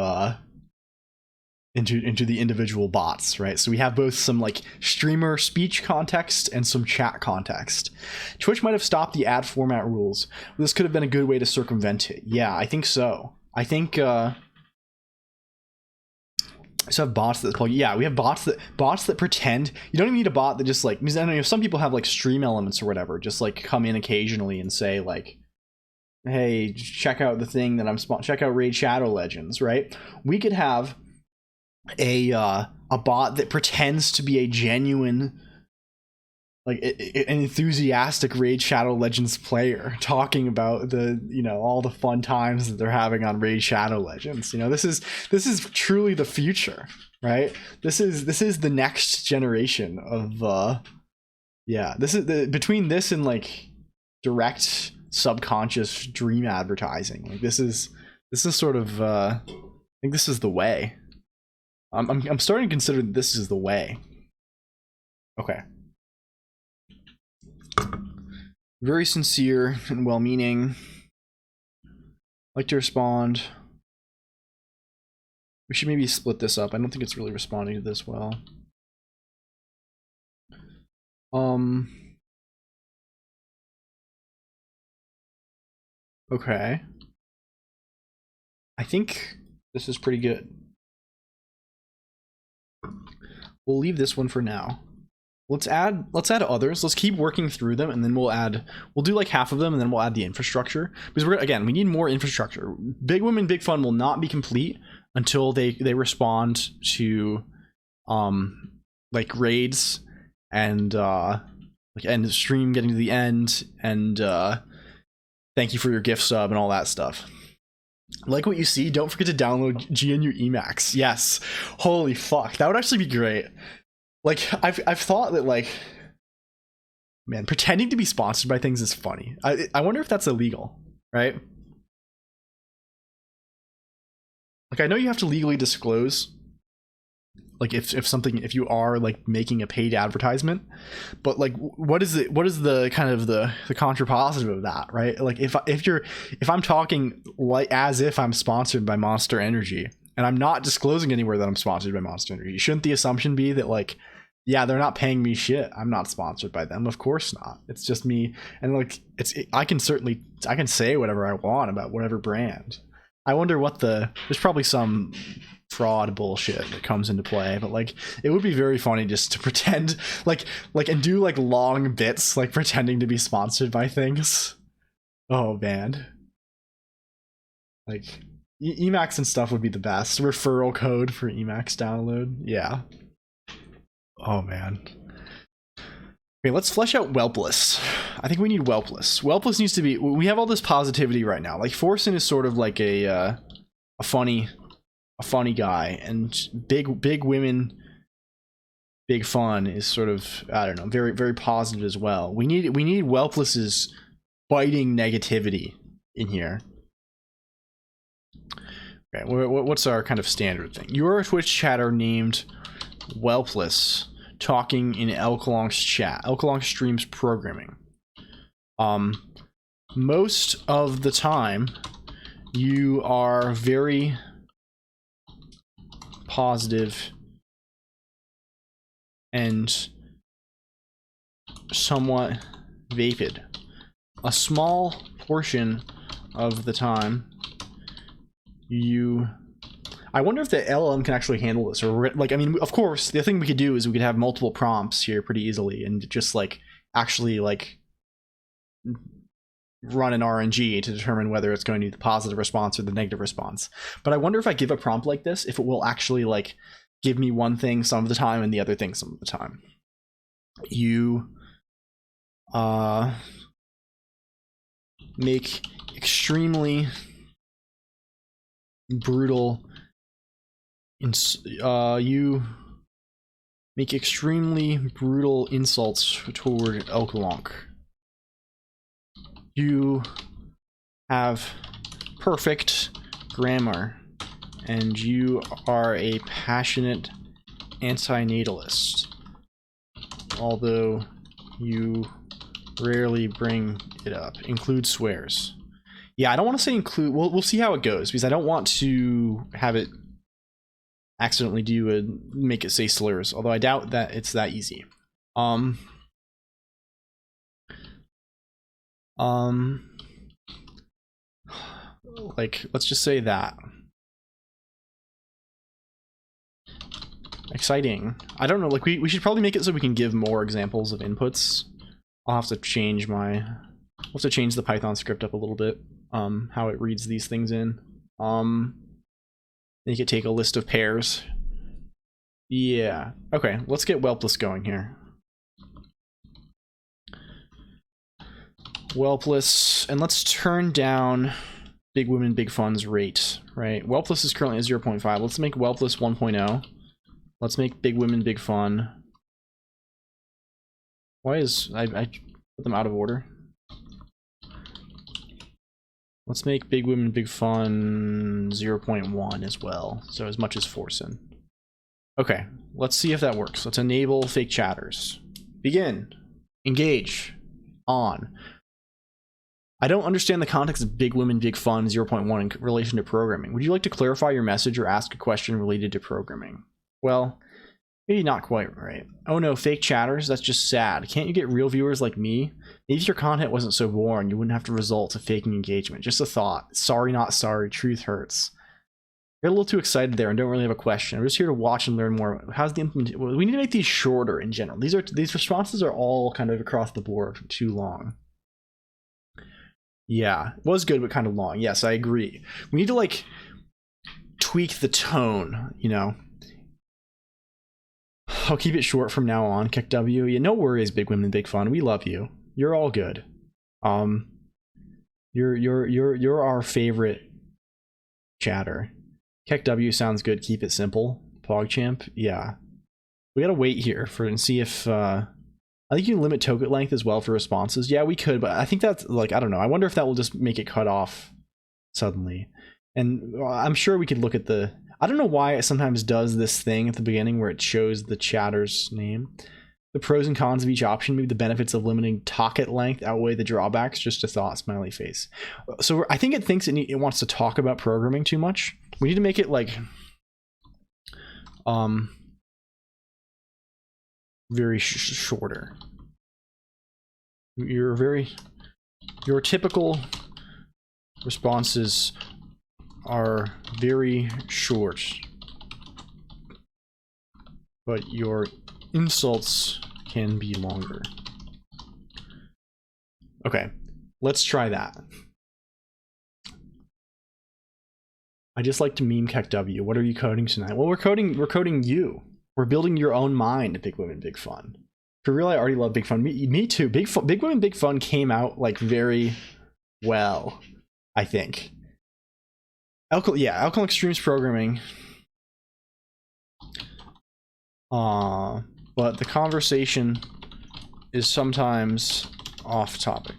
the individual bots, right? So we have both some like streamer speech context and some chat context. Twitch might have stopped the ad format rules. This could have been a good way to circumvent it. Yeah, I think so. I think so have bots that call, yeah, we have bots that pretend. You don't even need a bot that just like, because I know some people have like stream elements or whatever, just like come in occasionally and say like, hey, check out the thing that check out Raid Shadow Legends, right? We could have a bot that pretends to be a genuine, like an enthusiastic Raid Shadow Legends player talking about the, you know, all the fun times that they're having on Raid Shadow Legends. You know, this is truly the future, right? This is the next generation of yeah, this is between this and like direct subconscious dream advertising. Like this is sort of I think this is the way. I'm starting to consider that this is the way. Okay. Very sincere and well-meaning. Like to respond. We should maybe split this up. I don't think it's really responding to this well. Okay. I think this is pretty good. We'll leave this one for now. Let's add others. Let's keep working through them, and then we'll do like half of them, and then we'll add the infrastructure, because we need more infrastructure. Big Women Big Fun will not be complete until they respond to like raids and like end the stream, getting to the end, and thank you for your gift sub and all that stuff. Like what you see, don't forget to download GNU Emacs. Yes, holy fuck, that would actually be great. Like I've thought that, like, man, pretending to be sponsored by things is funny. I wonder if that's illegal, right? Like, I know you have to legally disclose, like, if you are like making a paid advertisement, but like, what is the kind of the contrapositive of that, right? Like, if I'm talking like as if I'm sponsored by Monster Energy and I'm not disclosing anywhere that I'm sponsored by Monster Energy, shouldn't the assumption be that, like, yeah, they're not paying me shit, I'm not sponsored by them? Of course not. It's just me, and like, I can say whatever I want about whatever brand. I wonder what there's probably some fraud bullshit that comes into play, but like, it would be very funny just to pretend like and do like long bits like pretending to be sponsored by things. Oh man, like Emacs and stuff would be the best. Referral code for Emacs download. Yeah. Oh man. Okay, let's flesh out Whelpless. I think we need Whelpless. Whelpless needs to be, we have all this positivity right now. Like, Forsen is sort of like a funny guy, and big women, big fun is sort of, I don't know, very, very positive as well. We need Whelpless's biting negativity in here. Okay, what's our kind of standard thing? You're a Twitch chatter named Whelpless, talking in LLLL Colonq's chat. LLLL Colonq streams programming. Most of the time, you are very positive and somewhat vapid. A small portion of the time, I wonder if the LLM can actually handle this, or like, I mean, of course, the thing we could do is we could have multiple prompts here pretty easily and just like actually like run an RNG to determine whether it's going to be the positive response or the negative response. But I wonder if I give a prompt like this, if it will actually like give me one thing some of the time and the other thing some of the time. You make extremely brutal you make extremely brutal insults toward LLLL Colonq. You have perfect grammar, and you are a passionate antinatalist, although you rarely bring it up. Include swears. Yeah, I don't want to say include. We'll see how it goes, because I don't want to have it accidentally make it say slurs, although I doubt that it's that easy. Like, let's just say that. Exciting. I don't know, like, we should probably make it so we can give more examples of inputs. I'll have to change the Python script up a little bit, how it reads these things in. You could take a list of pairs. Yeah. Okay, let's get Whelpless going here. Whelpless, and let's turn down Big Women, Big Fun's rate, right? Whelpless is currently at 0.5. Let's make Whelpless 1.0. Let's make Big Women, Big Fun. Why is I put them out of order? Let's make Big Women, Big Fun 0.1 as well, so as much as Forsen. Okay, let's see if that works. Let's enable fake chatters. Begin. Engage. On. I don't understand the context of Big Women, Big Fun 0.1 in relation to programming. Would you like to clarify your message or ask a question related to programming? Well, maybe not quite right. Oh no, fake chatters? That's just sad. Can't you get real viewers like me? Maybe if your content wasn't so boring, you wouldn't have to resort to faking engagement. Just a thought. Sorry, not sorry. Truth hurts. You're a little too excited there and don't really have a question. I'm just here to watch and learn more. How's the implementation? Well, we need to make these shorter in general. These responses are all kind of across the board too long. Yeah, it was good, but kind of long. Yes, I agree. We need to like tweak the tone, you know. I'll keep it short from now on. Kick W. Yeah, no worries, Big Women, Big Fun. We love you. You're all good. You're our favorite chatter. Kick W sounds good. Keep it simple. PogChamp. Yeah. We gotta wait here for and see if I think you can limit token length as well for responses. Yeah, we could, but I think that's like, I don't know. I wonder if that will just make it cut off suddenly. And I'm sure we could look at the, I don't know why it sometimes does this thing at the beginning where it shows the chatter's name. The pros and cons of each option, maybe the benefits of limiting token length outweigh the drawbacks. Just a thought, smiley face. So I think it thinks it wants to talk about programming too much. We need to make it like very shorter. Your typical responses are very short, but your insults can be longer. Okay, let's try that. I just like to meme Kek W. What are you coding tonight? Well, we're coding you. We're building your own mind, Big Women, Big Fun. For real, I already love Big Fun. Me too. Big Women, Big Fun came out like very well, I think. Alkaline Extremes programming. But the conversation is sometimes off topic.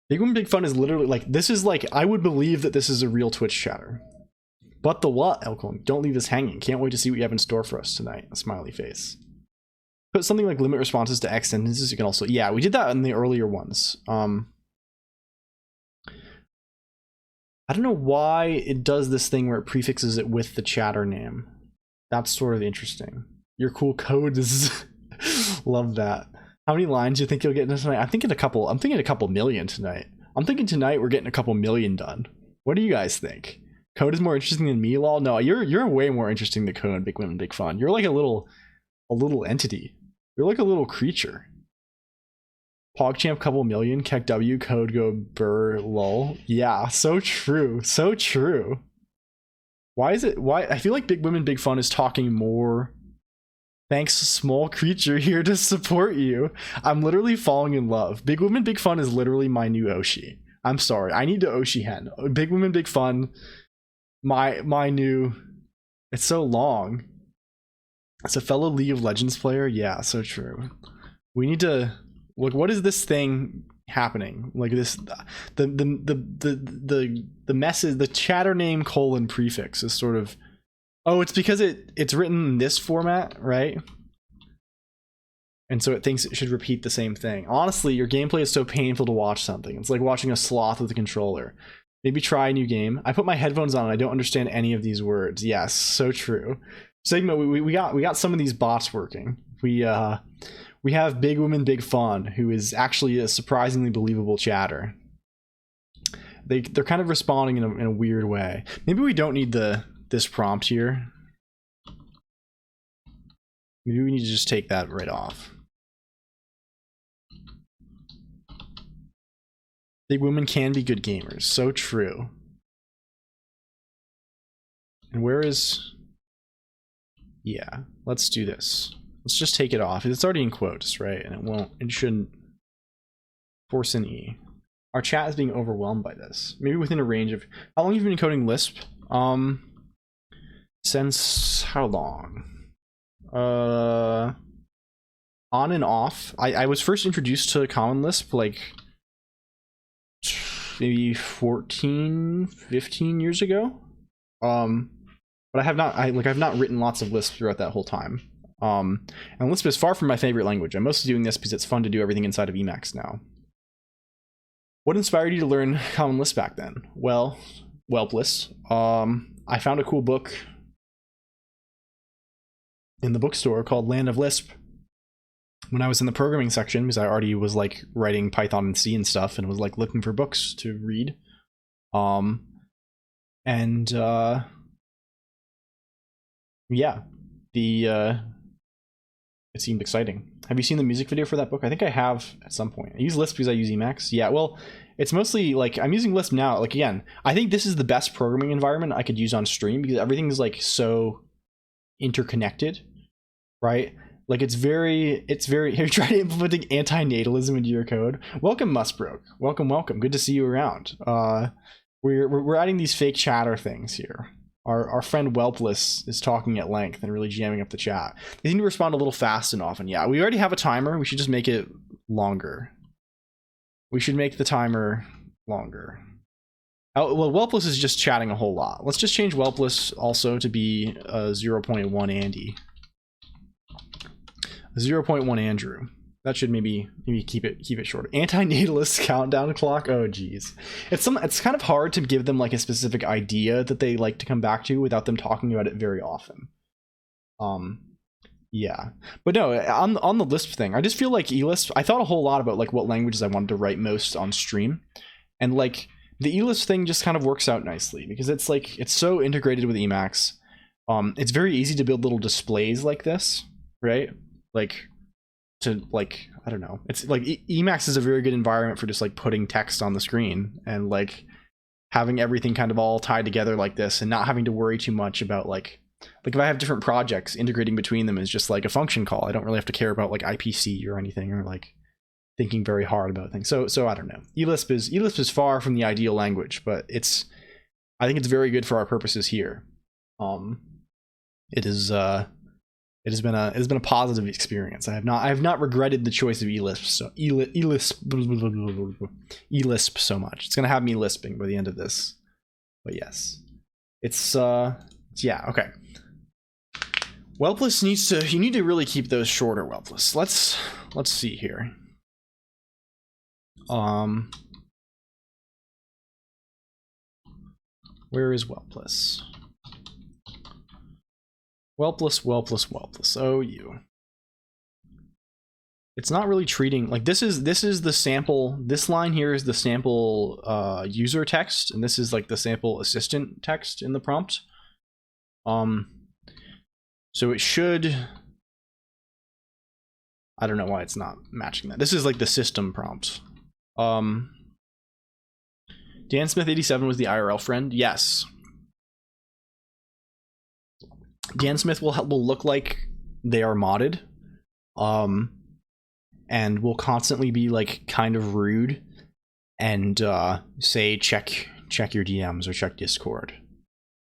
Big Women, Big Fun is literally like, this is like, I would believe that this is a real Twitch chatter. But the what, Elkhorn? Don't leave us hanging. Can't wait to see what you have in store for us tonight. A smiley face. Put something like limit responses to X sentences. You can also, yeah, we did that in the earlier ones. I don't know why it does this thing where it prefixes it with the chatter name. That's sort of interesting. Your cool code is love that. How many lines do you think you'll get tonight? I'm thinking a couple million tonight. I'm thinking tonight we're getting a couple million done. What do you guys think? Code is more interesting than me, lol. No, you're way more interesting than Code, Big Women, Big Fun. You're like a little entity. You're like a little creature. PogChamp couple million, Kek W, Code go burr lol. Yeah, so true. So true. Why I feel like Big Women, Big Fun is talking more. Thanks, small creature here to support you. I'm literally falling in love. Big Women, Big Fun is literally my new Oshi. I'm sorry. I need to Oshi hen. Big Women, Big Fun. My new. It's so long. As a fellow League of Legends player, yeah, so true. We need to look. What is this thing happening? Like this, the message, the chatter name colon prefix is sort of. Oh, it's because it's written in this format, right? And so it thinks it should repeat the same thing. Honestly, your gameplay is so painful to watch something. It's like watching a sloth with a controller. Maybe try a new game. I put my headphones on and I don't understand any of these words. Yes, so true. Sigma, we got some of these bots working. We have Big Women, Big Fun, who is actually a surprisingly believable chatter. They're kind of responding in a weird way. Maybe we don't need this prompt here. Maybe we need to just take that right off. Big women can be good gamers. So true. And where is... Yeah, let's do this. Let's just take it off. It's already in quotes, right? And it shouldn't force an E. Our chat is being overwhelmed by this. Maybe within a range of... How long have you been coding Lisp? Since how long? On and off. I was first introduced to Common Lisp like maybe 14, 15 years ago. But I've not written lots of Lisp throughout that whole time. And Lisp is far from my favorite language. I'm mostly doing this because it's fun to do everything inside of Emacs now. What inspired you to learn Common Lisp back then? Well, Bliss. I found a cool book in the bookstore called Land of Lisp when I was in the programming section, because I already was like writing Python and C and stuff and was like looking for books to read. Yeah, it seemed exciting. Have you seen the music video for that book? I think I have at some point. I use Lisp because I use Emacs. Yeah, well, it's mostly like I'm using Lisp now. Like again, I think this is the best programming environment I could use on stream because everything is like so interconnected, right? Like it's very you're trying to implementing anti-natalism into your code. Welcome, Musbrook. Welcome. Good to see you around. We're adding these fake chatter things here. Our friend Whelpless is talking at length and really jamming up the chat. They seem to respond a little fast and often. Yeah, we already have a timer. We should just make it longer. We should make the timer longer. Oh, well, Whelpless is just chatting a whole lot. Let's just change Whelpless also to be 0.1 Andy. 0.1 Andrew. That should maybe keep it short. Anti-natalist countdown clock. Oh geez, it's kind of hard to give them like a specific idea that they like to come back to without them talking about it very often. Yeah, but no, on the Lisp thing, I just feel like eLisp. I thought a whole lot about like what languages I wanted to write most on stream, and like the eLisp thing just kind of works out nicely because it's like it's so integrated with Emacs. It's very easy to build little displays like this, right? Like. To like, I don't know, it's like Emacs is a very good environment for just like putting text on the screen and like having everything kind of all tied together like this and not having to worry too much about like if I have different projects, integrating between them is just like a function call. I don't really have to care about like IPC or anything or like thinking very hard about things. So I don't know. eLisp is far from the ideal language, but I think it's very good for our purposes here. It has been a positive experience. I have not regretted the choice of eLisp so much. It's gonna have me lisping by the end of this, but yes, it's yeah, okay. Whelpless you need to really keep those shorter, Whelpless. Let's see here. Where is Whelpless? Whelpless. Oh, you. It's not really treating like this is the sample. This line here is the sample user text, and this is like the sample assistant text in the prompt. So it should. I don't know why it's not matching that. This is like the system prompt. Dan Smith 87 was the IRL friend. Yes. Dan Smith will look like they are modded, and will constantly be like kind of rude and say check your DMs or check Discord.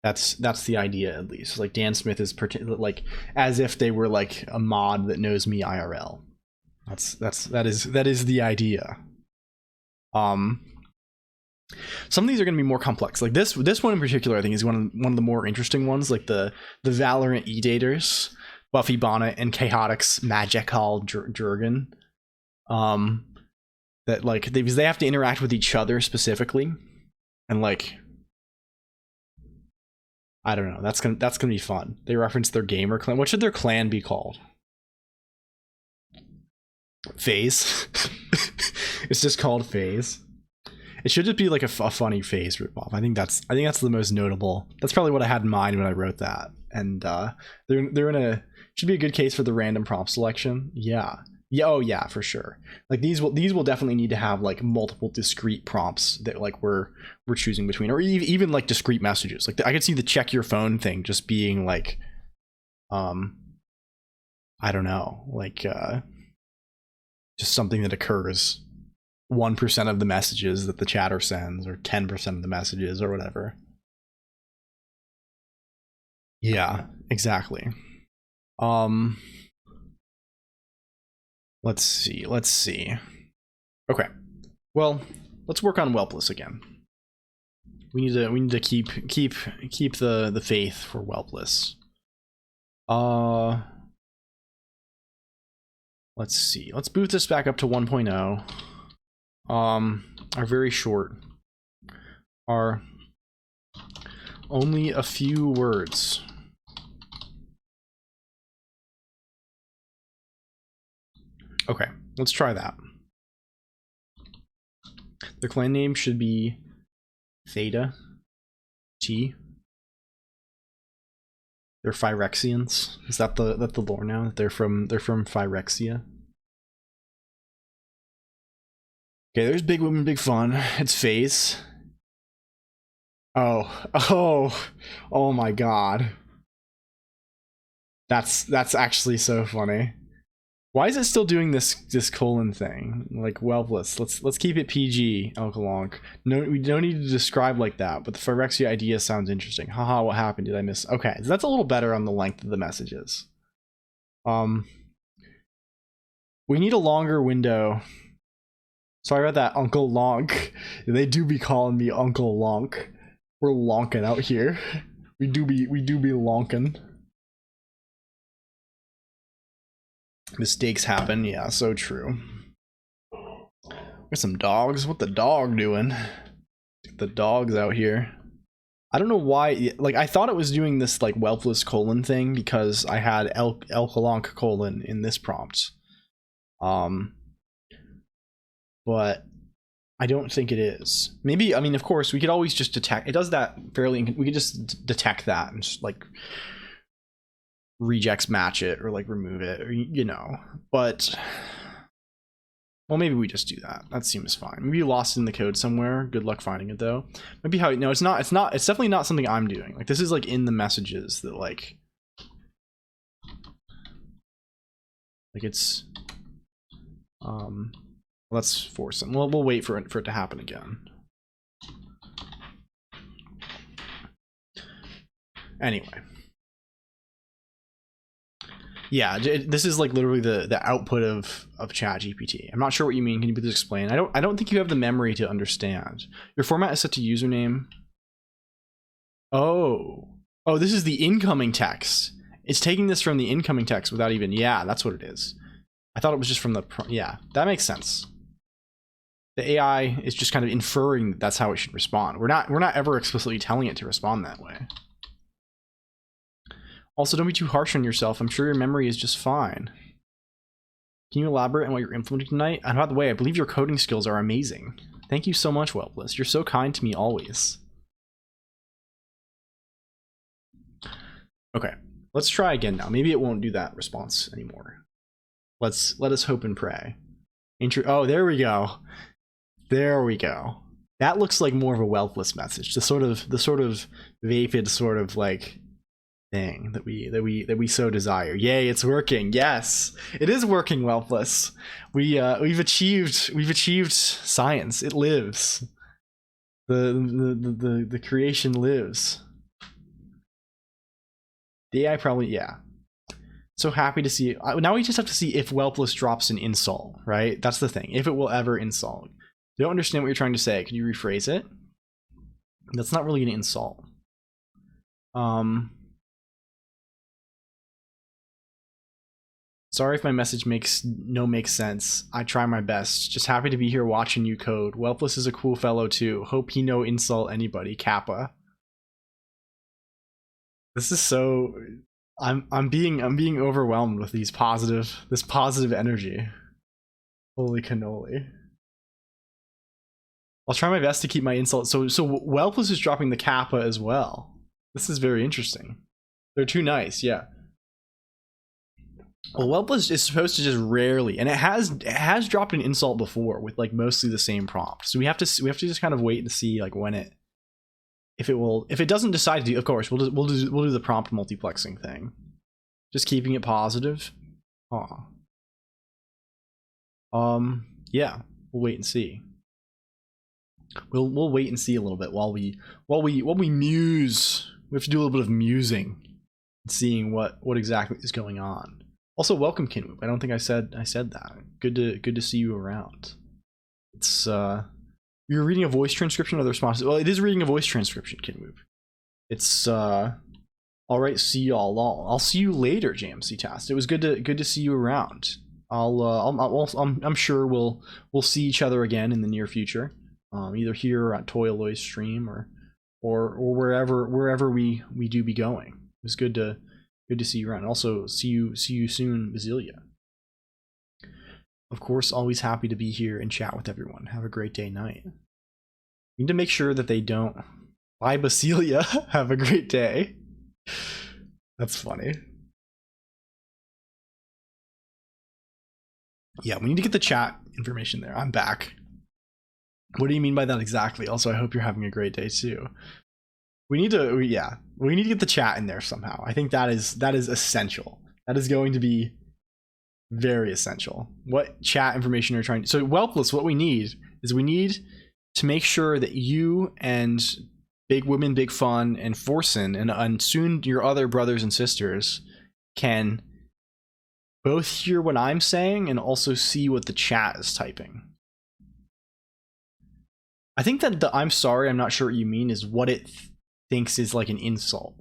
That's the idea, at least. Like Dan Smith is like as if they were like a mod that knows me IRL. That is the idea. Some of these are going to be more complex. Like this one in particular, I think is one of the more interesting ones. Like the Valorant E-daters, Buffy Bonnet and Chaotix Magical Jurgen. That like they have to interact with each other specifically, and like I don't know. That's gonna be fun. They reference their gamer clan. What should their clan be called? Phase. It's just called Phase. It should just be like a funny phase ripoff. I think that's the most notable. That's probably what I had in mind when I wrote that. And they're in should be a good case for the random prompt selection. Yeah. Oh yeah, for sure. Like these will definitely need to have like multiple discrete prompts that like we're choosing between, or even like discrete messages. Like I could see the check your phone thing just being like, I don't know, like just something that occurs 1% of the messages that the chatter sends, or 10% of the messages, or whatever. Yeah, exactly. Let's see. Okay. Well, let's work on Whelpless again. We need to keep the faith for Whelpless. Let's see. Let's boot this back up to 1.0. Are very short. Are only a few words. Okay, let's try that. The clan name should be Theta T. They're Phyrexians. Is that the lore now? That they're from Phyrexia. Okay, there's Big Women, Big Fun. It's FaZe. Oh my god. That's actually so funny. Why is it still doing this colon thing? Like, Welpless. Let's keep it PG, LLLL Colonq. No, we don't need to describe like that, but the Phyrexia idea sounds interesting. Haha, what happened? Did I miss? Okay, so that's a little better on the length of the messages. We need a longer window. Sorry about that, Uncle Lonk. They do be calling me Uncle Lonk. We're lonking out here. We do be lonking. Mistakes happen, yeah, so true. There's some dogs. What the dog doing? The dog's out here. I don't know why, like, I thought it was doing this, like, Welpless colon thing because I had LLLL Colonq colon in this prompt. But I don't think it is. Maybe, I mean, of course, we could always just detect, it does that fairly, we could just detect that and just, like, regex match it or like remove it, or, you know, but well, maybe we just do that. That seems fine. Maybe you lost it in the code somewhere. Good luck finding it though. Maybe how, no, it's definitely not something I'm doing. Like, this is like in the messages that like it's let's force it. We'll wait for it to happen again. Anyway, yeah, this is like literally the output of ChatGPT. I'm not sure what you mean. Can you please explain? I don't think you have the memory to understand. Your format is set to username. Oh, this is the incoming text. It's taking this from the incoming text without even, yeah, that's what it is. I thought it was just from the, yeah, that makes sense. The AI is just kind of inferring that that's how it should respond. We're not ever explicitly telling it to respond that way. Also, don't be too harsh on yourself. I'm sure your memory is just fine. Can you elaborate on what you're implementing tonight? And by the way, I believe your coding skills are amazing. Thank you so much, Welpless. You're so kind to me always. Okay, let's try again now. Maybe it won't do that response anymore. Let us hope and pray. Oh, there we go. There we go. That looks like more of a Welpless message. The sort of vapid sort of like thing that we so desire. Yay, it's working. Yes, it is working, Welpless. We've achieved science. It lives. The creation lives. The AI probably, yeah. So happy to see it. Now we just have to see if Welpless drops an insult, right? That's the thing. If it will ever insult. I don't understand what you're trying to say. Can you rephrase it? That's not really an insult. Sorry if my message makes sense. I try my best. Just happy to be here watching you code. Welpless is a cool fellow too. Hope he no insult anybody. Kappa. This is so. I'm being overwhelmed with this positive energy. Holy cannoli. I'll try my best to keep my insult. So Welpless is dropping the Kappa as well. This is very interesting. They're too nice, yeah. Well, Welpless is supposed to just rarely, and it has dropped an insult before with like mostly the same prompt. So we have to just kind of wait and see like when it, if it doesn't decide to do, of course we'll do the prompt multiplexing thing, just keeping it positive. Yeah, we'll wait and see. We'll wait and see a little bit while we muse. We have to do a little bit of musing, and seeing what exactly is going on. Also, welcome, Kinwoop. I don't think I said that. Good to see you around. It's you're reading a voice transcription of the responses. Well, it is reading a voice transcription, Kinwoop. It's all right. See y'all. I'll see you later, JMC Tast. It was good to see you around. I'm sure we'll see each other again in the near future. Either here or at Toyaloy's stream or wherever we do be going. It was good to see you around. Also, see you soon, Basilia. Of course, always happy to be here and chat with everyone. Have a great day, night. We need to make sure that they don't. Bye, Basilia. Have a great day. That's funny. Yeah, we need to get the chat information there. I'm back. What do you mean by that exactly? Also, I hope you're having a great day too. We need to, we need to get the chat in there somehow. I think that is essential. That is going to be very essential. What chat information are you trying to... So, Whelpless, what we need is we need to make sure that you and Big Women, Big Fun, and Forsen, and soon your other brothers and sisters can both hear what I'm saying and also see what the chat is typing. I think that the "I'm sorry, I'm not sure what you mean" is what it thinks is like an insult.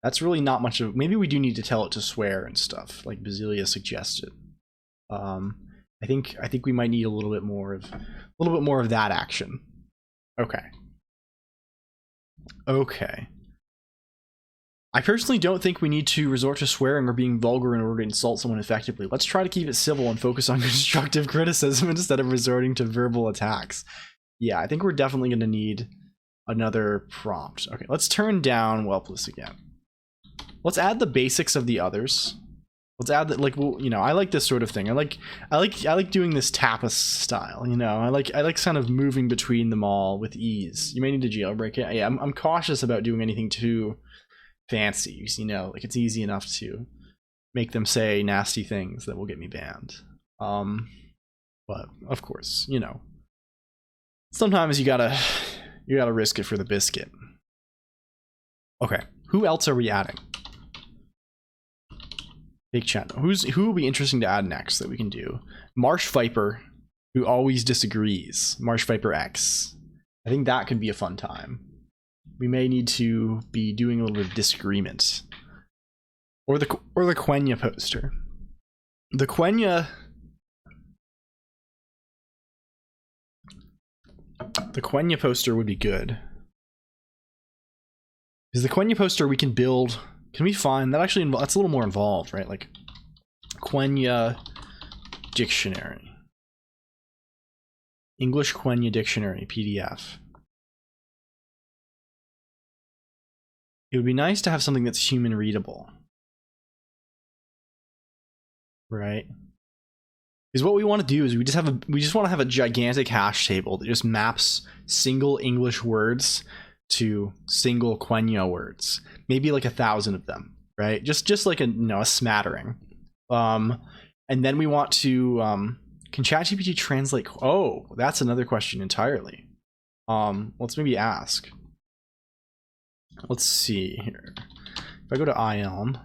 That's really not much of... Maybe we do need to tell it to swear and stuff, like Basilia suggested. I think we might need a little bit more of that action. Okay. Okay. I personally don't think we need to resort to swearing or being vulgar in order to insult someone effectively. Let's try to keep it civil and focus on constructive criticism instead of resorting to verbal attacks. Yeah, I think we're definitely going to need another prompt. Okay, let's turn down Whelpless again. Let's add the basics of the others. Let's add that, like, well, you know, I like this sort of thing. I like doing this tapas style, you know. I like kind of moving between them all with ease. You may need to jailbreak it. Yeah, I'm cautious about doing anything too fancy, you know. Like, it's easy enough to make them say nasty things that will get me banned. But of course, you know, sometimes you gotta risk it for the biscuit. Okay, who else are we adding? Big chat. Who will be interesting to add next that we can do? Marsh Viper, who always disagrees. Marsh Viper X. I think that could be a fun time. We may need to be doing a little bit of disagreement. Or the Quenya poster. The Quenya poster would be good. Because the Quenya poster we can build... Can we find that? Actually, that's a little more involved, right? Like Quenya dictionary, English Quenya dictionary PDF. It would be nice to have something that's human readable, right? Because what we want to do is we just want to have a gigantic hash table that just maps single English words to single Quenya words. Maybe like 1,000 of them, right? Just like a smattering. And then we want to can ChatGPT translate? Oh, that's another question entirely. Let's maybe ask. Let's see here. If I go to IELM,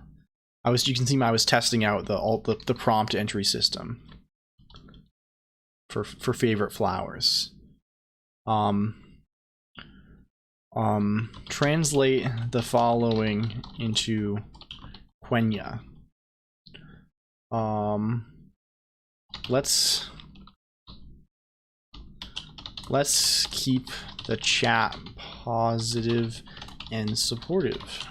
you can see I was testing out the prompt entry system for favorite flowers. Translate the following into Quenya. Let's keep the chat positive and supportive.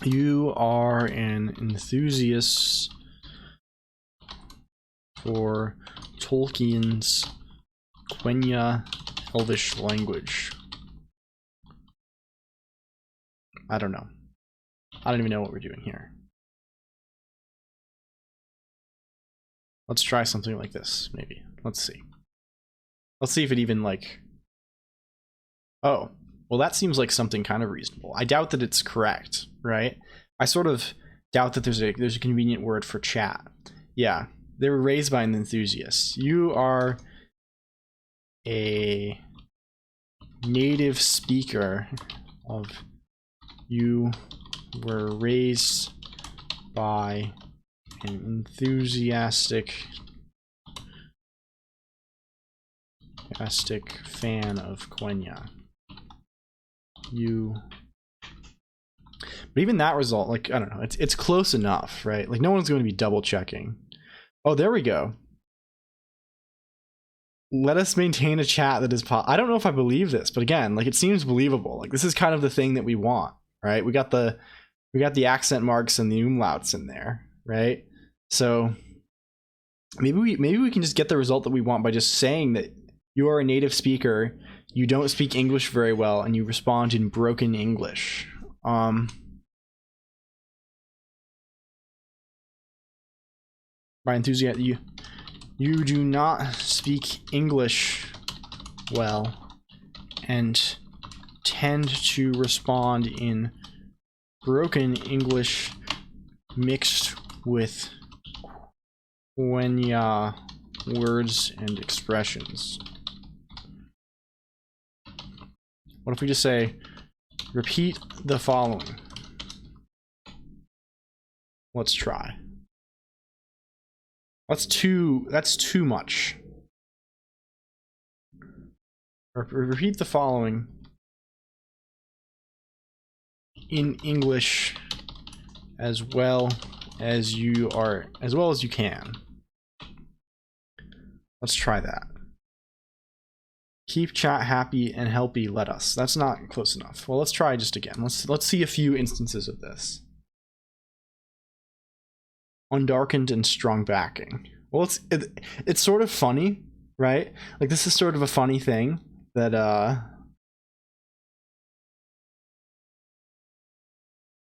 You are an enthusiast for Tolkien's Quenya Elvish language. I don't know. I don't even know what we're doing here. Let's try something like this, maybe. Let's see. Let's see if it even, like... Oh, well, that seems like something kind of reasonable. I doubt that it's correct, right? I sort of doubt that there's a convenient word for chat. Yeah. They were raised by an enthusiast. You are a native speaker of... You were raised by an enthusiastic fan of Quenya. But even that result, like, I don't know, it's close enough, right? Like, no one's going to be double checking. Oh, there we go. Let us maintain a chat that is I don't know if I believe this, but again, like, it seems believable. Like, this is kind of the thing that we want, right? We got the accent marks and the umlauts in there, right? So maybe we can just get the result that we want by just saying that You are a native speaker. You don't speak English very well, and you respond in broken English. By enthusiasm, you do not speak English well, and tend to respond in broken English mixed with Quenya words and expressions. What if we just say, repeat the following? Let's try. That's too much. Repeat the following in English as well as you can. Let's try that. Keep chat happy and healthy, let us. That's not close enough. Well, let's try just again. Let's see a few instances of this. Undarkened and strong backing. Well, it's sort of funny, right? Like, this is sort of a funny thing that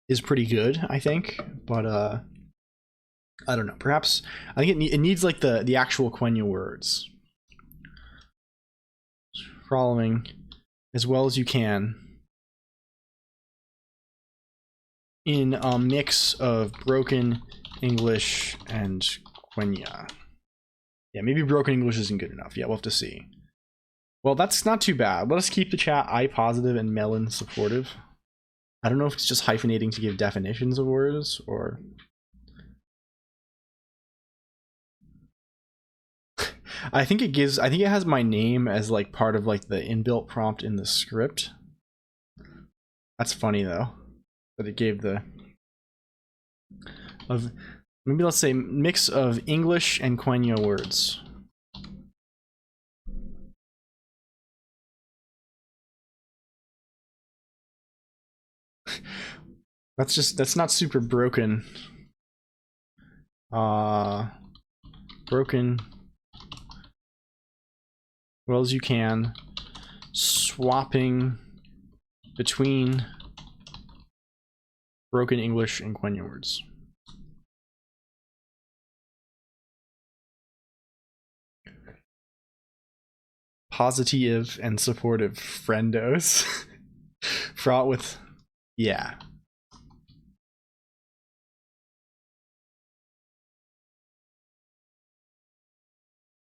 is pretty good, I think, but I don't know. Perhaps I think it needs like the actual Quenya words. Following as well as you can in a mix of broken English and Quenya. Yeah, maybe broken English isn't good enough. Yeah, we'll have to see. Well, that's not too bad. Let us keep the chat I positive and melon supportive. I don't know if it's just hyphenating to give definitions of words or... I think it has my name as like part of like the inbuilt prompt in the script. That's funny though, that it gave the maybe let's say mix of English and Quenya words. That's not super broken. Broken well as you can, swapping between broken English and Quenya words. Positive and supportive friendos. Fraught with, yeah.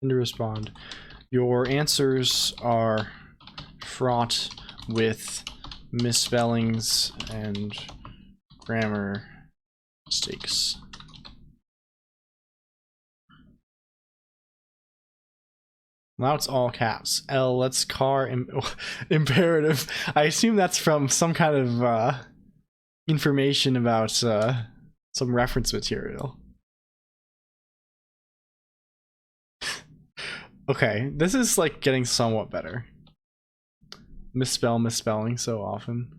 And to respond. Your answers are fraught with misspellings and grammar mistakes. Now it's all caps. L, let's car imperative. I assume that's from some kind of information about some reference material. Okay, this is like getting somewhat better. Misspelling so often.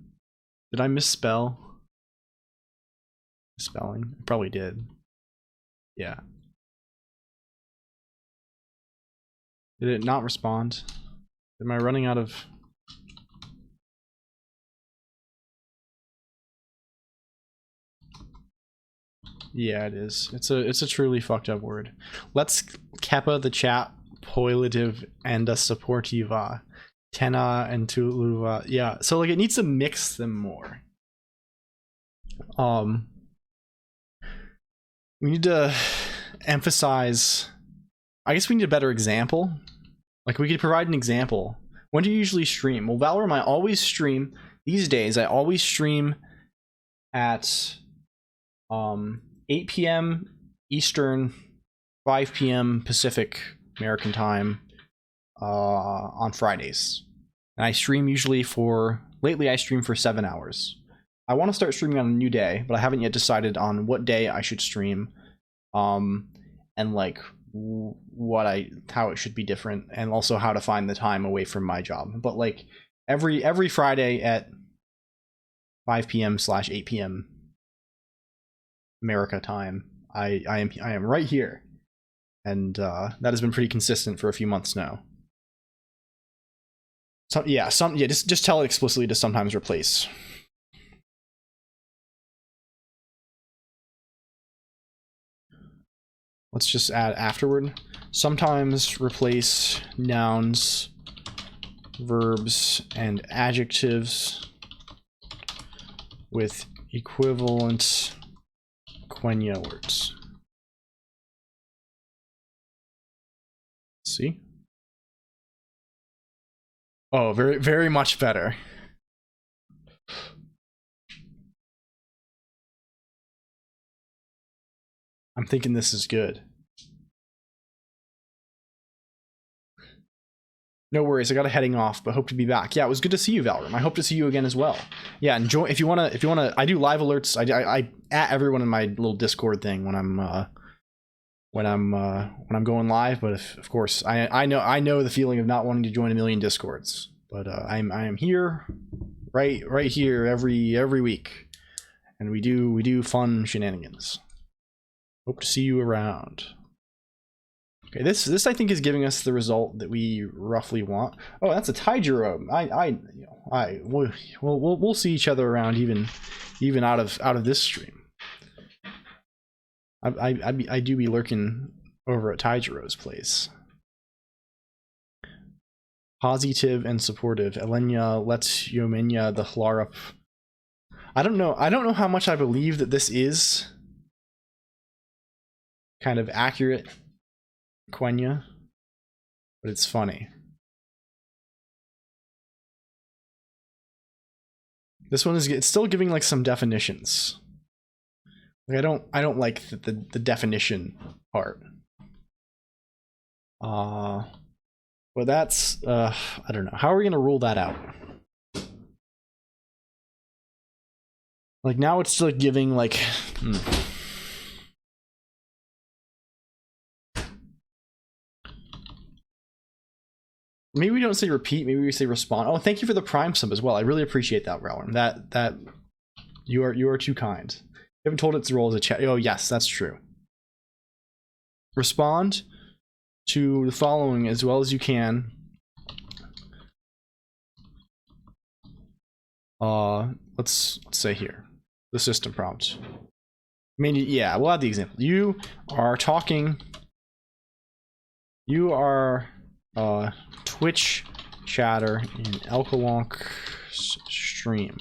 Did I misspell? Misspelling? I probably did. Yeah. Did it not respond? Am I running out of... Yeah, it is. It's a truly fucked up word. Let's Keppa the chat poilative and a supportiva. Tena and Tuluva. Yeah, so like it needs to mix them more. We need to emphasize, I guess we need a better example. Like we could provide an example. When do you usually stream? Well, Valorum, I always stream these days. I always stream at 8 p.m. Eastern, 5 p.m. Pacific American time on Fridays. And I stream usually lately I stream for 7 hours. I want to start streaming on a new day, but I haven't yet decided on what day I should stream, and like how it should be different, and also how to find the time away from my job. But like every Friday at 5 p.m/8 p.m. America time, I am right here, and that has been pretty consistent for a few months now. Just tell it explicitly to sometimes replace. Let's just add afterward. Sometimes replace nouns, verbs, and adjectives with equivalent Quenya words. See? Oh, very, very much better. I'm thinking this is good. No worries, I got a heading off, but hope to be back. Yeah, it was good to see you, Valrim. I hope to see you again as well. Yeah, enjoy. If you wanna, I do live alerts. I at everyone in my little Discord thing when I'm going live. But of course, I know the feeling of not wanting to join a million Discords. But I am here, right here every week, and we do fun shenanigans. Hope to see you around. Okay, this I think is giving us the result that we roughly want. Oh, that's a Taijiro. We'll see each other around even out of this stream. I do be lurking over at Taijiro's place. Positive and supportive. Elenya lets Yomenya the Hlarp. I don't know how much I believe that this is kind of accurate Quenya, but it's funny. This one is, it's still giving like some definitions. Like I don't like the definition part. But that's I don't know. How are we gonna rule that out? Like now it's like giving like Maybe we don't say repeat, maybe we say respond. Oh, thank you for the Prime sub as well. I really appreciate that, Realm. That you are too kind. You haven't told its role as a chat. Oh yes, that's true. Respond to the following as well as you can. Let's say here. The system prompt. I mean, yeah, we'll add the example. You are talking. You are Twitch chatter in Colonq stream.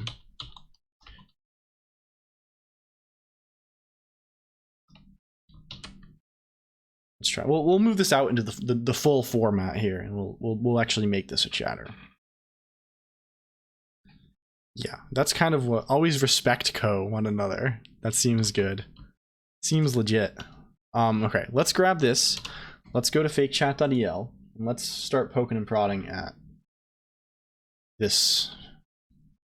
Let's try. We'll move this out into the full format here, and we'll actually make this a chatter. Yeah, that's kind of what. Always respect one another. That seems good. Seems legit. Okay, let's grab this. Let's go to fakechat.el. And let's start poking and prodding at this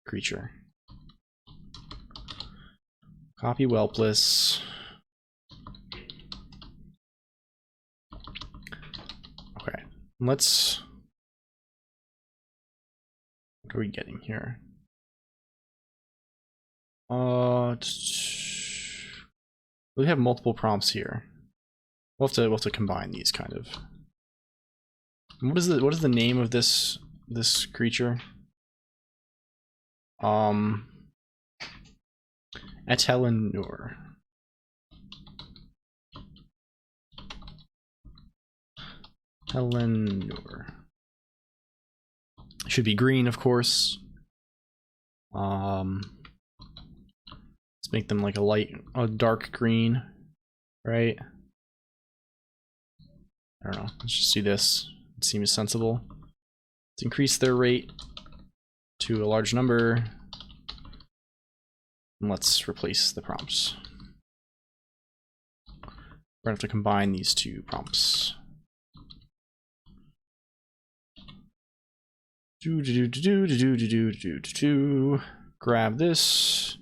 creature. Copy whelpless. Okay, let's. What are we getting here? We have multiple prompts here. We'll have to combine these kind of. What is the name of this creature? Atelenur. Atelenur. Should be green, of course. Let's make them like a dark green, right? I don't know. Let's just do this. It seems sensible. Let's increase their rate to a large number. And let's replace the prompts. We're gonna have to combine these two prompts. Grab this,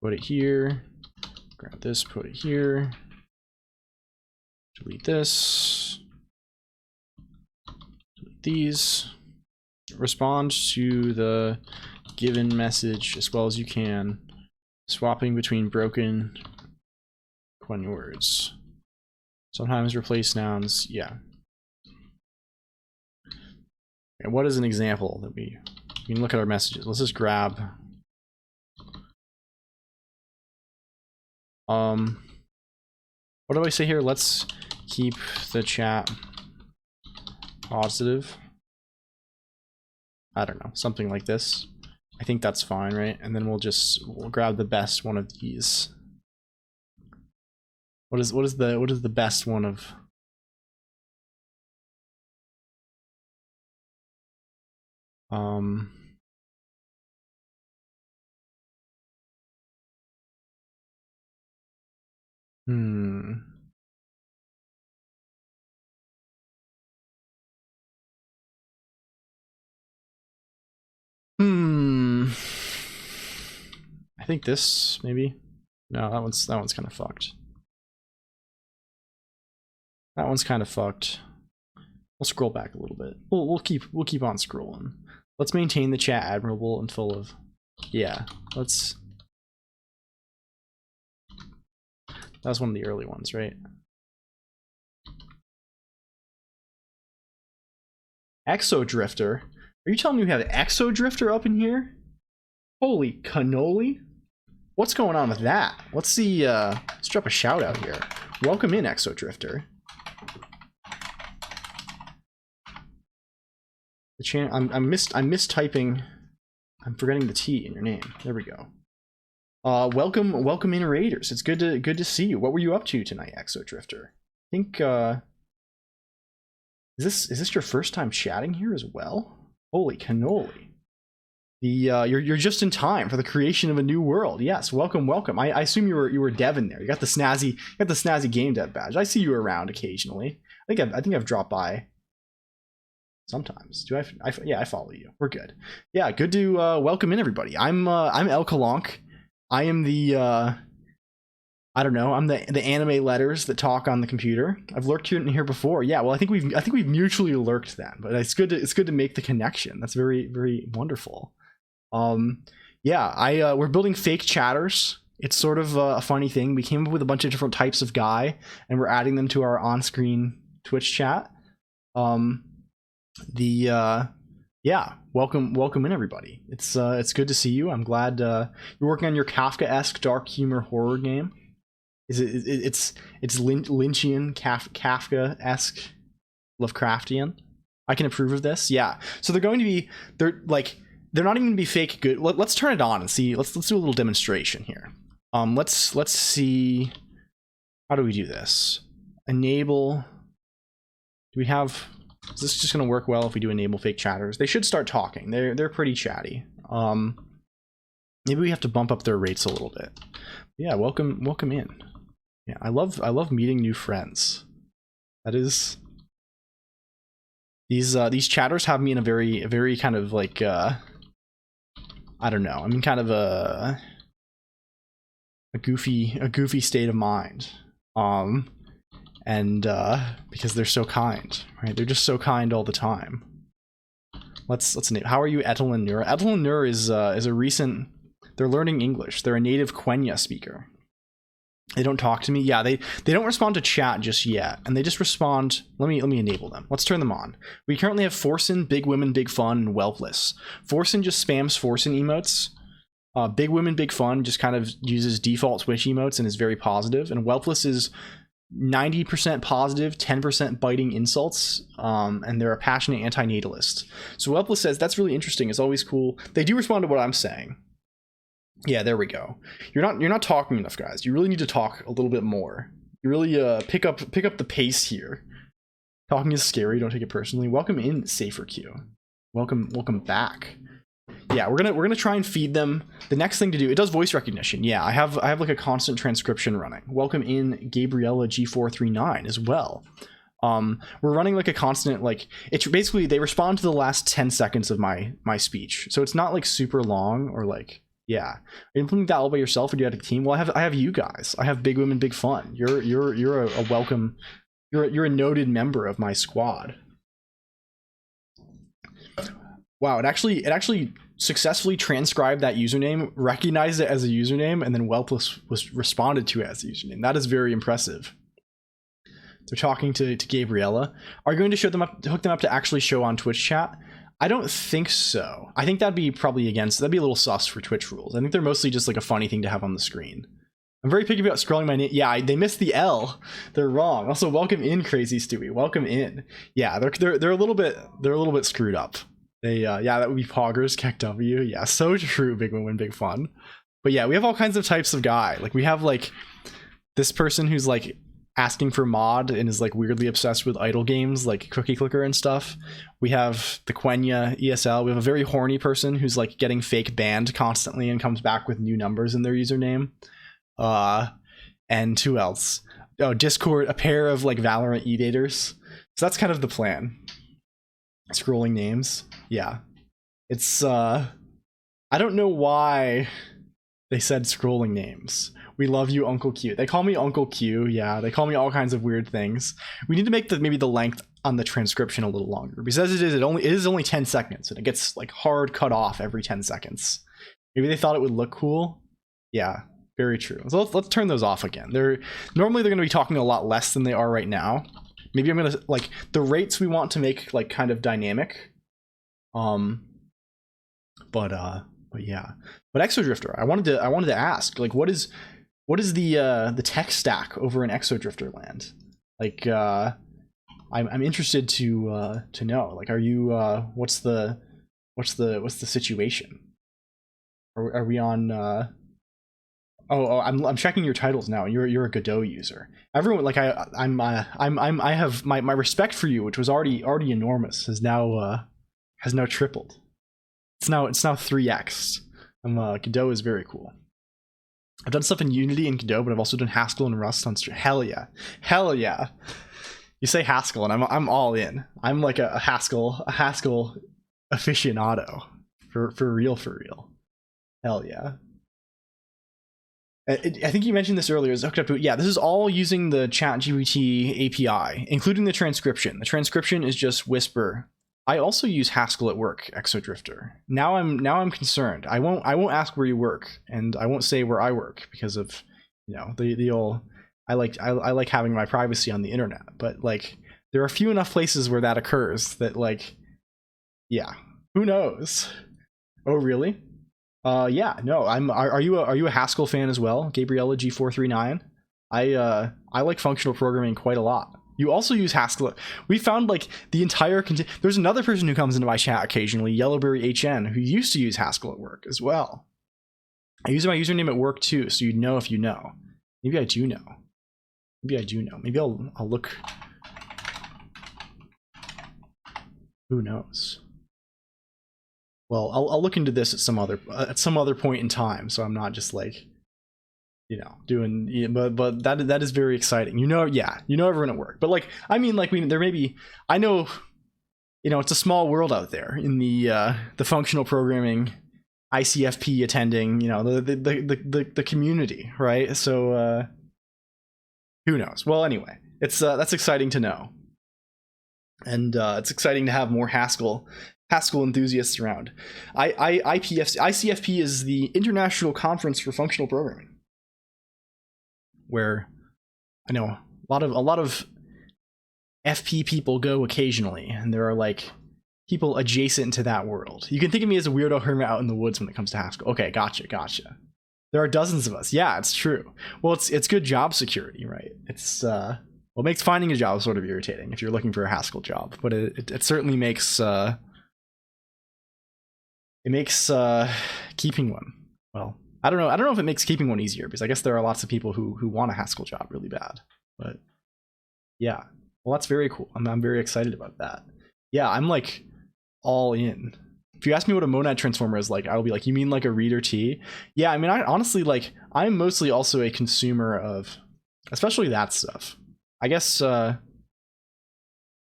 put it here. Grab this, put it here. Delete this. These. Respond to the given message as well as you can, swapping between broken Quenya words. Sometimes replace nouns, yeah. And what is an example that we can look at our messages? Let's just grab. What do I say here? Let's keep the chat positive. I don't know, something like this. I think that's fine, right? And then we'll grab the best one of these. What is the best one of? I think this maybe. No, that one's kind of fucked. That one's kind of fucked. We'll scroll back a little bit. We'll keep on scrolling. Let's maintain the chat admirable and full of. Yeah, let's. That was one of the early ones, right? Exodrifter. Are you telling me we have Exodrifter up in here? Holy cannoli! What's going on with that? Let's see. Let's drop a shout out here. Welcome in, Exodrifter. The channel. I'm mistyping. I'm forgetting the T in your name. There we go. Welcome in, Raiders. It's good to see you. What were you up to tonight, Exodrifter? I think. Is this your first time chatting here as well? Holy cannoli! You're just in time for the creation of a new world. Yes, welcome. I assume you were devin there. You got the snazzy game dev badge. I see you around occasionally. I think I've dropped by. Sometimes. Do I? Yeah, I follow you. We're good. Yeah, good to welcome in everybody. I'm LLLL Colonq. I am the I don't know. I'm the anime letters that talk on the computer. I've lurked in here before. Yeah, well, I think we've mutually lurked then. But it's good to make the connection. That's very, very wonderful. Yeah, we're building fake chatters. It's sort of a funny thing. We came up with a bunch of different types of guy, and we're adding them to our on-screen Twitch chat. Yeah, welcome in everybody. It's good to see you. I'm glad you're working on your Kafka-esque dark humor horror game. It's Lynchian, Kafka-esque, Lovecraftian. I can approve of this. Yeah. So they're not even gonna be fake good. Let's turn it on and see. Let's do a little demonstration here. Let's see. How do we do this? Enable. Do we have? Is this just gonna work well if we do enable fake chatters? They should start talking. They're pretty chatty. Maybe we have to bump up their rates a little bit. Yeah, welcome in. Yeah, I love meeting new friends. That is. These chatters have me in a very kind of like I don't know. I'm in kind of a goofy state of mind. And because they're so kind, right? They're just so kind all the time. Let's name. How are you, Etel and Nur? Etel and Nur is a recent. They're learning English. They're a native Quenya speaker. They don't talk to me. Yeah, they don't respond to chat just yet, and they just respond. Let me enable them. Let's turn them on. We currently have Forsen, Big Women, Big Fun, and Whelpless. Forsen just spams Forsen emotes. Big Women, Big Fun just kind of uses default Twitch emotes and is very positive. And Whelpless is 90% positive, 10% biting insults, and they're a passionate anti-natalist. So Whelpless says that's really interesting. It's always cool. They do respond to what I'm saying. Yeah, there we go. You're not talking enough, guys. You really need to talk a little bit more. You really pick up the pace here. Talking is scary. Don't take it personally. Welcome in, Safer Q. Welcome back. Yeah, we're gonna try and feed them. The next thing to do, it does voice recognition. Yeah, I have like a constant transcription running. Welcome in, Gabriella G439 as well. We're running like a constant, like, it's basically they respond to the last 10 seconds of my speech, so it's not like super long or like. Yeah, are you implementing that all by yourself, or do you have a team? Well, I have you guys. I have Big Women, Big Fun. You're a welcome. You're a noted member of my squad. Wow, it actually successfully transcribed that username, recognized it as a username, and then Whelpless was responded to as a username. That is very impressive. They're talking to Gabriella. Are you going to hook them up to actually show on Twitch chat? I don't think so. I think that'd be a little sus for Twitch rules. I think they're mostly just like a funny thing to have on the screen. I'm very picky about scrolling my name. Yeah, they missed the L. They're wrong. Also, welcome in, Crazy Stewie. Welcome in. Yeah, they're a little bit screwed up. They yeah, that would be Poggers, KW. Yeah, so true. Big win, big fun. But yeah, we have all kinds of types of guy. Like we have like this person who's like asking for mod and is like weirdly obsessed with idle games like Cookie Clicker and stuff. We have the Quenya ESL. We have a very horny person who's like getting fake banned constantly and comes back with new numbers in their username. And who else? Oh, Discord, a pair of like Valorant e-daters. So that's kind of the plan. Scrolling names. Yeah. It's I don't know why they said scrolling names. We love you, Uncle Q. They call me Uncle Q. Yeah, they call me all kinds of weird things. We need to make maybe the length on the transcription a little longer because as it is only 10 seconds and it gets like hard cut off every 10 seconds. Maybe they thought it would look cool. Yeah, very true. So let's turn those off again. Normally they're going to be talking a lot less than they are right now. Maybe I'm going to like the rates we want to make like kind of dynamic. But yeah. But Exodrifter, I wanted to ask like what is the tech stack over in Exodrifter land? Like I'm interested to know. Like, are you what's the situation? Are we on? I'm checking your titles now. You're a Godot user. Everyone like I have my respect for you, which was already enormous, has now tripled. It's now 3x. Godot is very cool. I've done stuff in Unity and Godot, but I've also done Haskell and Rust on stream. Hell yeah. You say Haskell, and I'm all in. I'm like a Haskell aficionado for real. Hell yeah. I think you mentioned this earlier. It's hooked up to it. Yeah, this is all using the ChatGPT API, including the transcription. The transcription is just Whisper. I also use Haskell at work, Exodrifter. Now I'm concerned. I won't ask where you work, and I won't say where I work because of the old. I like having my privacy on the internet, but like there are few enough places where that occurs that like, yeah, who knows? Oh really? Yeah, no. Are you a Haskell fan as well, Gabriella G439? I like functional programming quite a lot. You also use Haskell. We found like the entire there's another person who comes into my chat occasionally, Yellowberry HN, who used to use Haskell at work as well. I use my username at work too, so you'd know if you know. Maybe I do know. Maybe I'll look. Who knows? Well, I'll look into this at some other point in time, so I'm not just like, doing. But that is very exciting. Yeah, everyone at work. But like, I mean, like there may be. I know, it's a small world out there in the functional programming, ICFP attending. The community, right? So who knows? Well, anyway, it's that's exciting to know, and it's exciting to have more Haskell enthusiasts around. ICFP is the International Conference for Functional Programming, where I know a lot of FP people go occasionally, and there are like people adjacent to that world. You can think of me as a weirdo hermit out in the woods when it comes to Haskell. Okay, gotcha. There are dozens of us. Yeah, it's true. Well, it's good job security, right? It's it makes finding a job sort of irritating if you're looking for a Haskell job, but it certainly makes keeping one. Well, I don't know if it makes keeping one easier, because I guess there are lots of people who want a Haskell job really bad. But yeah, well, that's very cool. I'm very excited about that. Yeah, I'm like all in. If you ask me what a monad transformer is like, I'll be like, you mean like a reader T? Yeah, I mean, I honestly like, I'm mostly also a consumer of, especially that stuff. I guess I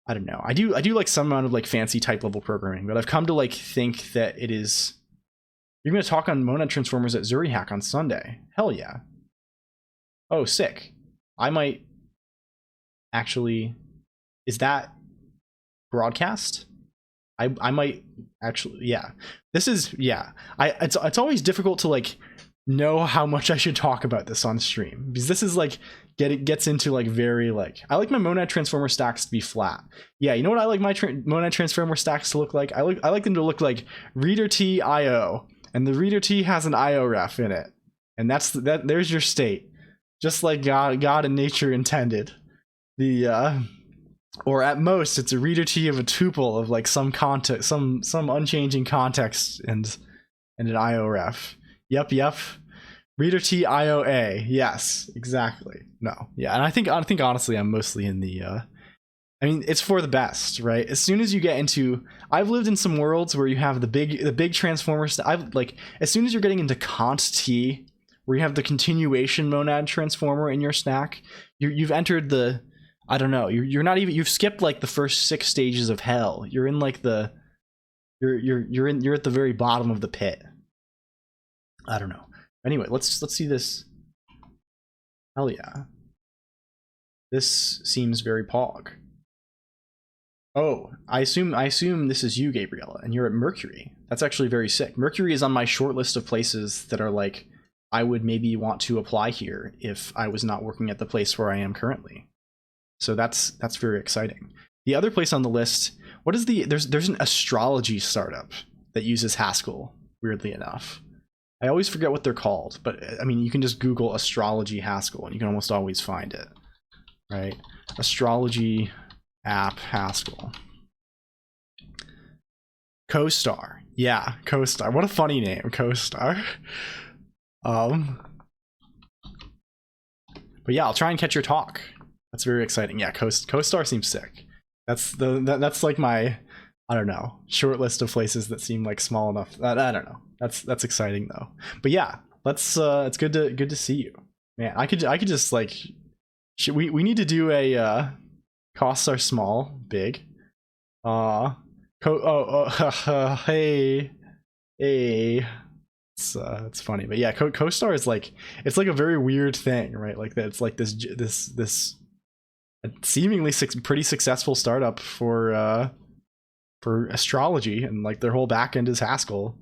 don't know. I do like some amount of like fancy type level programming, but I've come to like think that it is. You're going to talk on monad transformers at ZuriHack on Sunday. Hell yeah. Oh, sick. I might actually. Is that broadcast? I might actually. Yeah. This is yeah. It's always difficult to like know how much I should talk about this on stream, because this is like gets into like very like, I like my monad transformer stacks to be flat. Yeah, you know what I like my monad transformer stacks to look like? I like them to look like reader T IO, and the reader T has an IO ref in it, and there's your state, just like God and nature intended. The or at most it's a reader T of a tuple of like some context, some unchanging context, and an IO ref. Yep. Reader T IOA. Yes, exactly. No. Yeah, and I think honestly I'm mostly in the I mean, it's for the best, right? As soon as you get into, I've lived in some worlds where you have the big transformers. I've like, as soon as you're getting into Kant T, where you have the continuation monad transformer in your stack, you've entered the, I don't know, you're not even, you've skipped like the first 6 stages of hell. You're in like the, you're at the very bottom of the pit. I don't know. Anyway, let's see this. Hell yeah. This seems very pog. Oh, I assume this is you, Gabriella, and you're at Mercury. That's actually very sick. Mercury is on my short list of places that are like, I would maybe want to apply here if I was not working at the place where I am currently. So that's very exciting. The other place on the list, what is there's an astrology startup that uses Haskell, weirdly enough. I always forget what they're called, but I mean, you can just Google astrology Haskell and you can almost always find it, right? Astrology app Haskell. CoStar. Yeah, CoStar. What a funny name, CoStar. But yeah, I'll try and catch your talk. That's very exciting. Yeah, CoStar seems sick. That's like my, I don't know, short list of places that seem like small enough. I don't know. That's exciting though. But yeah, let's it's good to see you. Man, I could just like, we need to do a costs are small, big. Hey. It's funny, but yeah, CoStar is like, it's like a very weird thing, right? Like that, it's like this seemingly pretty successful startup for astrology, and like their whole backend is Haskell.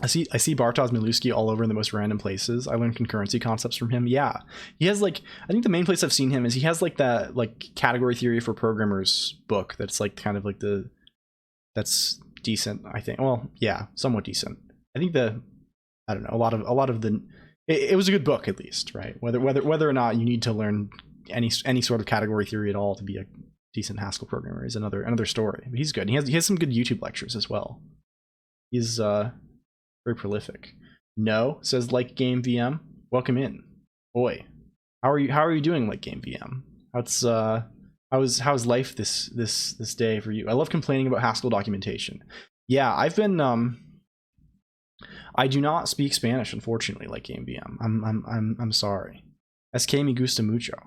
I see Bartosz Milewski all over in the most random places. I learned concurrency concepts from him. Yeah, he has like, I think the main place I've seen him is he has like that like category theory for programmers book that's like kind of like that's decent, I think. Well, yeah, somewhat decent. I think I don't know, a lot of the it was a good book, at least, right? Whether or not you need to learn any sort of category theory at all to be a decent Haskell programmer is another story. But he's good. He has some good YouTube lectures as well. He's very prolific. No, says Like Game VM. Welcome in. Boy, how are you doing, Like Game VM? How's life this day for you? I love complaining about Haskell documentation. Yeah, I've been I do not speak Spanish, unfortunately, Like Game VM. I'm sorry. Es que me gusta mucho.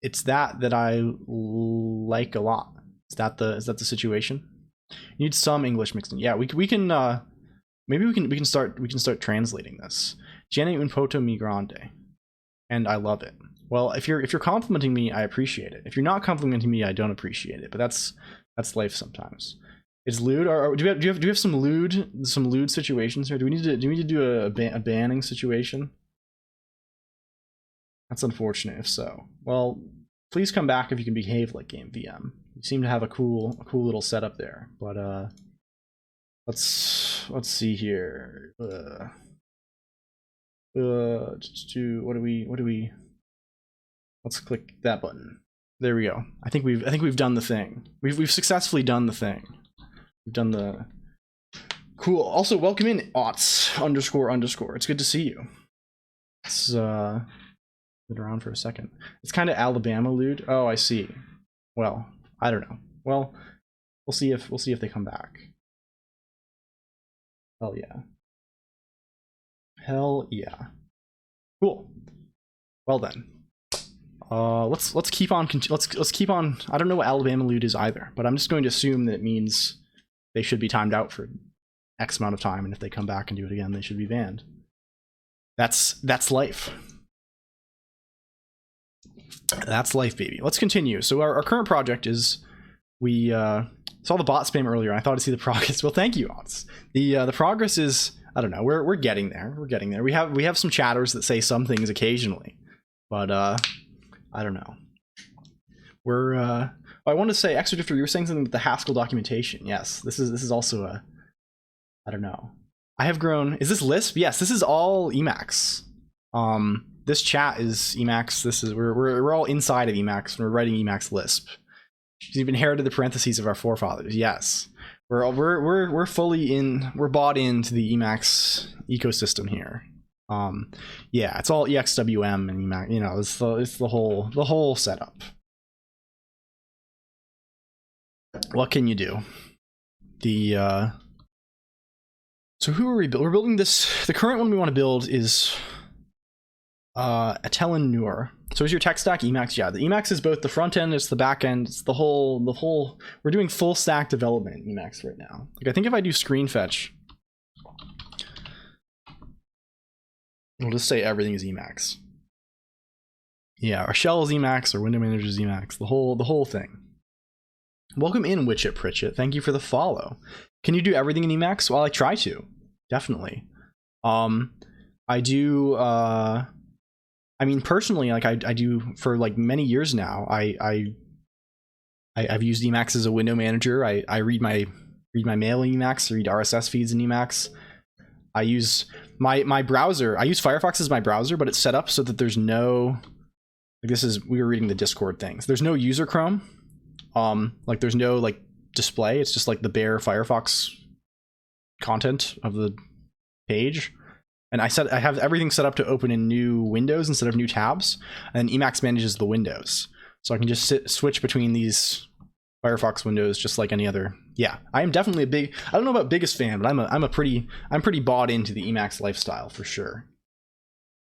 It's that I like a lot. Is that the situation? You need some English mixed in. Yeah, we can maybe we can start translating this. Tiene un poto muy grande, and I love it. Well, if you're complimenting me, I appreciate it. If you're not complimenting me, I don't appreciate it. But that's life sometimes. Is lewd? Or do you have some lewd situations here? Do we need to do a banning situation? That's unfortunate. If so, well, please come back if you can behave like Game VM. You seem to have a cool little setup there. But let's see here. What do we? Let's click that button. There we go. I think we've done the thing. We've successfully done the thing. We've done the cool. Also, welcome in __. It's good to see you. It's been around for a second. It's kind of Alabama lewd. Oh, I see. Well, I don't know. Well, we'll see if they come back. Hell yeah. Hell yeah. Cool. Well then. Let's keep on. Let's keep on. I don't know what Alabama lewd is either, but I'm just going to assume that it means they should be timed out for X amount of time, and if they come back and do it again, they should be banned. That's life. That's life, baby. Let's continue. So our current project is, we saw the bot spam earlier. I thought I'd see the progress. Well, thank you, Ots. The progress is I don't know. We're getting there. We're getting there. We have some chatters that say some things occasionally, but I don't know. I want to say extra different. You were saying something with the Haskell documentation. Yes, this is also a. I don't know. I have grown. Is this Lisp? Yes, this is all Emacs. This chat is Emacs. This is we're all inside of Emacs and we're writing Emacs Lisp. We've inherited the parentheses of our forefathers. Yes, we're fully in. We're bought into the Emacs ecosystem here. Yeah, it's all EXWM and Emacs. You know, it's the whole setup. What can you do? So who are we building? We're building this. The current one we want to build is Atellan Nur. So is your tech stack Emacs? Yeah, the Emacs is both the front end, it's the back end, it's the whole. We're doing full stack development in Emacs right now. Like I think if I do screen fetch, it'll just say everything is Emacs. Yeah, our shell is Emacs, our window manager is Emacs, the whole thing. Welcome in, Witchit Pritchett. Thank you for the follow. Can you do everything in Emacs? Well, I try to, definitely. I do. I mean, personally, like I do for like many years now. I've used Emacs as a window manager. I read my mail in Emacs. I read RSS feeds in Emacs. I use my browser. I use Firefox as my browser, but it's set up so that there's no. Like we were reading the Discord things. There's no user Chrome. Like there's no like display. It's just like the bare Firefox content of the page. And I have everything set up to open in new windows instead of new tabs. And Emacs manages the windows. So I can just switch between these Firefox windows just like any other. Yeah, I am definitely a big, I don't know about biggest fan, but I'm pretty bought into the Emacs lifestyle for sure.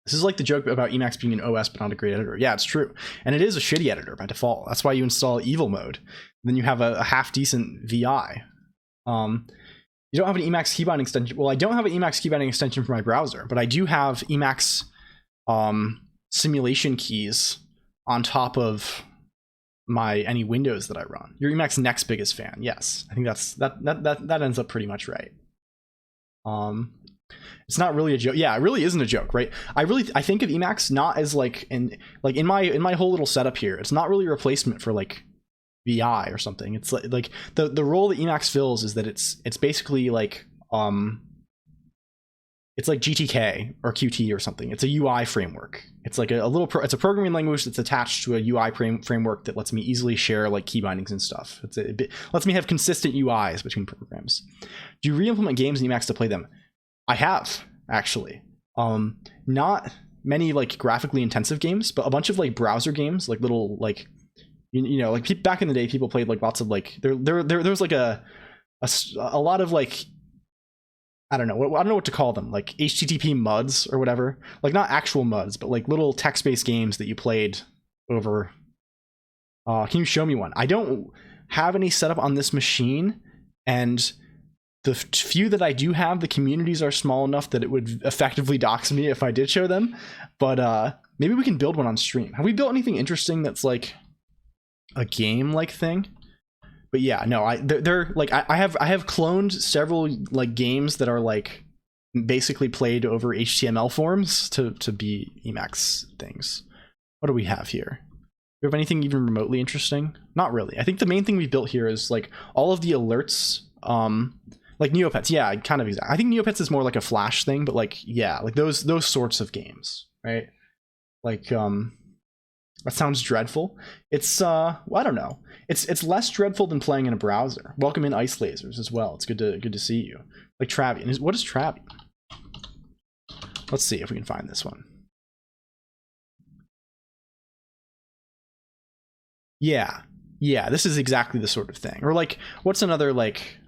This is like the joke about Emacs being an OS but not a great editor. Yeah, it's true. And it is a shitty editor by default. That's why you install evil mode. Then you have a half-decent VI. You don't have an Emacs keybinding extension. Well, I don't have an Emacs keybinding extension for my browser, but I do have Emacs simulation keys on top of any Windows that I run. Your Emacs next biggest fan. Yes, I think that ends up pretty much right. It's not really a joke. Yeah, it really isn't a joke, right? I think of Emacs not as like in my whole little setup here. It's not really a replacement for like VI or something. It's like the role that Emacs fills is that it's basically like it's like GTK or Qt or something. It's a UI framework. It's like it's a programming language that's attached to a UI framework that lets me easily share like key bindings and stuff. It lets me have consistent UIs between programs. Do you re-implement games in Emacs to play them? I have, actually. Not many like graphically intensive games, but a bunch of like browser games, like little like you know like back in the day people played like lots of like there was like a lot of like I don't know what to call them, like HTTP MUDs or whatever, like not actual MUDs but like little text-based games that you played over. Can you show me one? I don't have any setup on this machine, and the few that I do have, the communities are small enough that it would effectively dox me if I did show them. But maybe we can build one on stream. Have we built anything interesting that's like a game-like thing? But yeah, no, they're like I have cloned several like games that are like basically played over HTML forms to be Emacs things. What do we have here? Do we have anything even remotely interesting? Not really. I think the main thing we built here is like all of the alerts. Like Neopets, yeah, kind of exact. I think Neopets is more like a Flash thing, but like yeah, like those sorts of games, right? Like that sounds dreadful. It's well, I don't know. It's less dreadful than playing in a browser. Welcome in Ice Lasers as well. It's good to see you. Like Travian. What is Travian? Let's see if we can find this one. Yeah, this is exactly the sort of thing. Or like, what's another like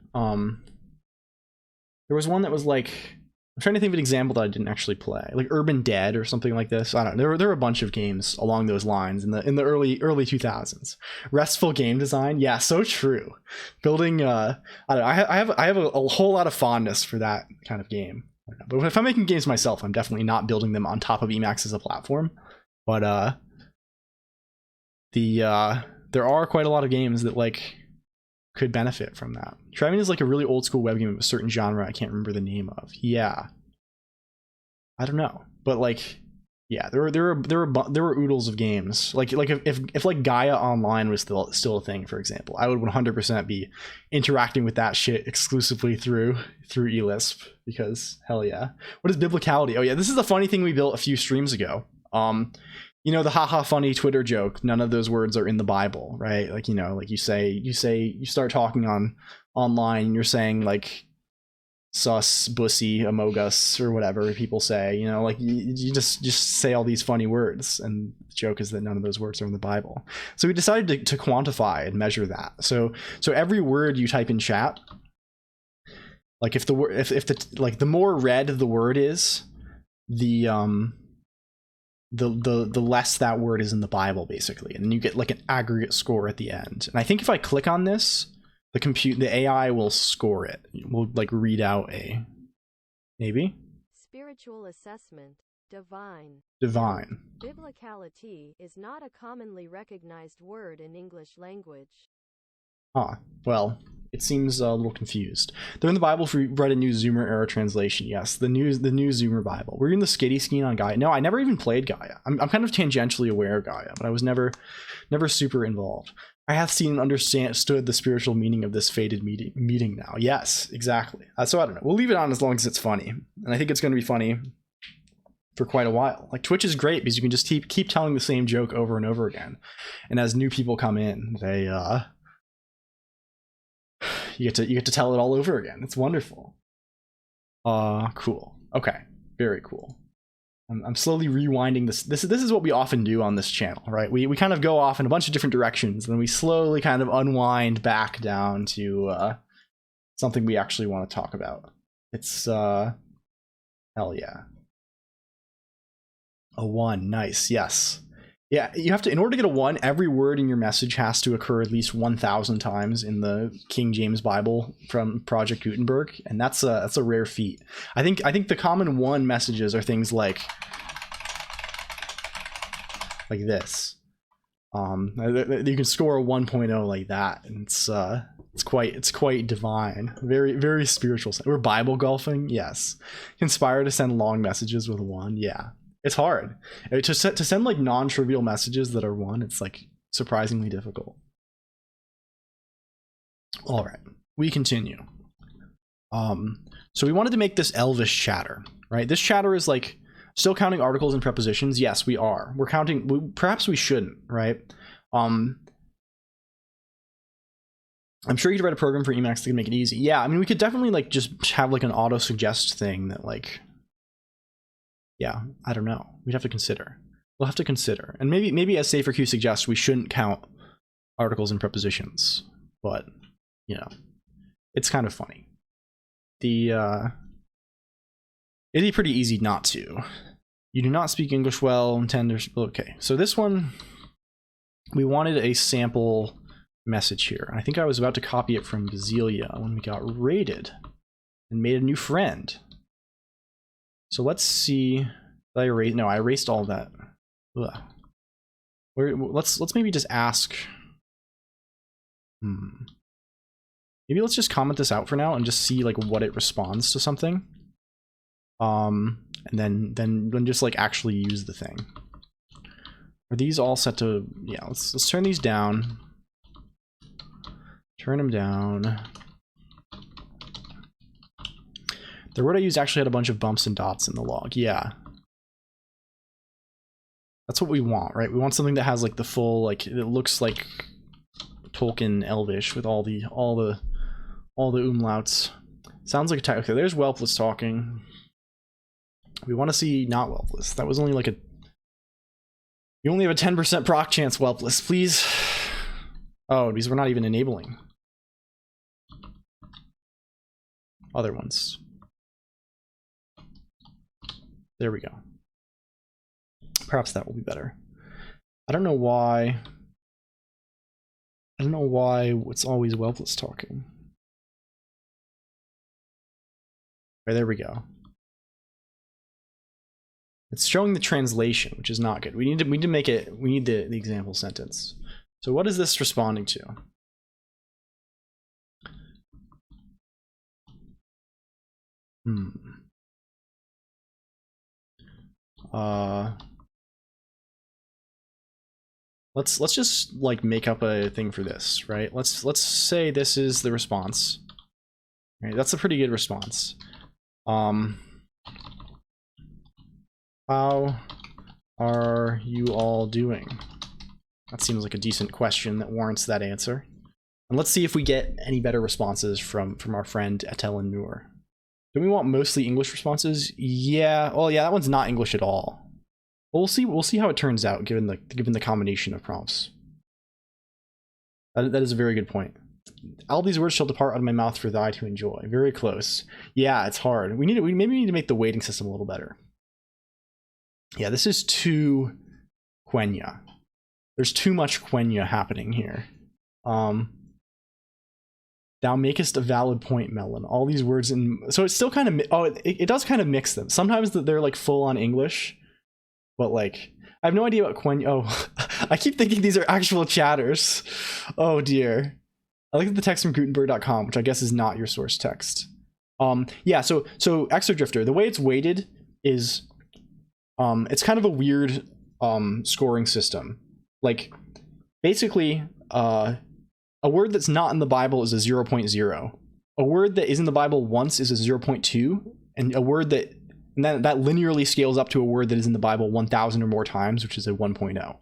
there was one that was like, I'm trying to think of an example that I didn't actually play, like Urban Dead or something like this. I don't know. There were a bunch of games along those lines in the early 2000s. Restful game design, yeah, so true. Building, I don't know. I have a whole lot of fondness for that kind of game. I don't know. But if I'm making games myself, I'm definitely not building them on top of Emacs as a platform. But there are quite a lot of games that like could benefit from that. Treven is like a really old school web game of a certain genre I can't remember the name of. Yeah. I don't know. But like, yeah, there were oodles of games. Like if like Gaia Online was still a thing, for example, I would 100% be interacting with that shit exclusively through eLisp, because hell yeah. What is biblicality? Oh yeah, this is the funny thing we built a few streams ago. You know, the haha funny Twitter joke, none of those words are in the Bible, right? Like, you know, like you start talking online and you're saying like sus, bussy, amogus, or whatever people say, you know, like you just say all these funny words, and the joke is that none of those words are in the Bible. So we decided to quantify and measure that. So every word you type in chat, like if the more red the word is, the less that word is in the Bible, basically, and then you get like an aggregate score at the end. And I think if I click on this, the AI will score it. Will like read out a maybe spiritual assessment. Divine. Biblicality is not a commonly recognized word in English language. Ah, well, it seems a little confused. They're in the Bible if we read a new Zoomer era translation. Yes, the new Zoomer Bible. Were you in the skitty scheme on Gaia? No, I never even played Gaia. I'm kind of tangentially aware of Gaia, but I was never super involved. I have seen and understood the spiritual meaning of this fated meeting now. Yes, exactly. So I don't know. We'll leave it on as long as it's funny, and I think it's going to be funny for quite a while. Like Twitch is great because you can just keep telling the same joke over and over again, and as new people come in, they you get to tell it all over again. It's wonderful. Cool. Okay, very cool. I'm slowly rewinding this. This is what we often do on this channel, right? We kind of go off in a bunch of different directions, and then we slowly kind of unwind back down to something we actually want to talk about. It's hell yeah. A 1, nice, yes. Yeah, you have to, in order to get a 1, every word in your message has to occur at least 1,000 times in the King James Bible from Project Gutenberg, and that's a rare feat. I think the common 1 messages are things like this. You can score a 1.0 like that, and it's quite divine, very very spiritual. We're Bible golfing, yes. Conspire to send long messages with 1, yeah. It's hard to send like non-trivial messages that are 1. It's like surprisingly difficult. All right, we continue. So we wanted to make this Elvish chatter, right? This chatter is like still counting articles and prepositions. Yes, we are. We're counting. Perhaps we shouldn't, right? I'm sure you could write a program for Emacs that can make it easy. Yeah, I mean, we could definitely like just have like an auto suggest thing that like. Yeah, I don't know. We'd have to consider. We'll have to consider. And maybe as SaferQ suggests, we shouldn't count articles and prepositions. But, you know, it's kind of funny. It'd be pretty easy not to. You do not speak English well, intend. Okay, so this one, we wanted a sample message here. I think I was about to copy it from Bazelia when we got raided and made a new friend. So let's see. I erased all that. Ugh. Let's maybe just ask. Maybe let's just comment this out for now and just see like what it responds to something. And then just like actually use the thing. Are these all set to? Yeah. Let's turn these down. Turn them down. The word I used actually had a bunch of bumps and dots in the log. Yeah. That's what we want, right? We want something that has like the full, like it looks like Tolkien Elvish with all the umlauts. Sounds like a type. Okay, there's Whelpless talking. We want to see not Whelpless. That was only like a. You only have a 10% proc chance, Whelpless, please. Oh, because we're not even enabling other ones. There we go. Perhaps that will be better. I don't know why it's always Whelpless talking. Right, there we go. It's showing the translation, which is not good. We need to make it. We need the example sentence. So what is this responding to? Hmm. Let's just like make up a thing for this, right? Let's say this is the response. Right, that's a pretty good response. How are you all doing? That seems like a decent question that warrants that answer. And let's see if we get any better responses from our friend Etel and Noor. Do we want mostly English responses? Yeah. Oh yeah, that one's not English at all. Well, we'll see how it turns out given the combination of prompts. That is a very good point. All these words shall depart out of my mouth for thy to enjoy. Very close. Yeah, it's hard. We maybe need to make the weighting system a little better. Yeah, this is too Quenya. There's too much Quenya happening here. Thou makest a valid point, Melon. All these words in... So it's still kind of... Oh, it does kind of mix them. Sometimes they're like full on English. But like... I have no idea what Quenya... Oh, I keep thinking these are actual chatters. Oh dear. I look at the text from Gutenberg.com, which I guess is not your source text. Yeah, so Exodrifter, the way it's weighted is... it's kind of a weird scoring system. Like, basically... a word that's not in the Bible is a 0.0. A word that is in the Bible once is a 0.2, and a word that linearly scales up to a word that is in the Bible 1,000 or more times, which is a 1.0.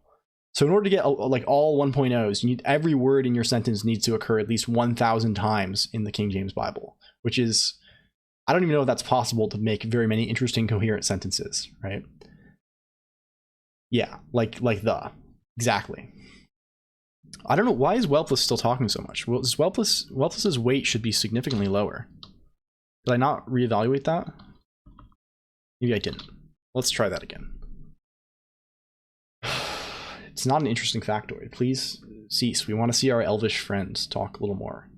So in order to get like all 1.0s, you need every word in your sentence needs to occur at least 1,000 times in the King James Bible, which is, I don't even know if that's possible to make very many interesting coherent sentences, right? Yeah, like exactly. I don't know, why is Whelpless still talking so much? Well, Whelpless's weight should be significantly lower. Did I not reevaluate that? Maybe I didn't. Let's try that again. It's not an interesting factoid. Please cease. We want to see our elvish friends talk a little more.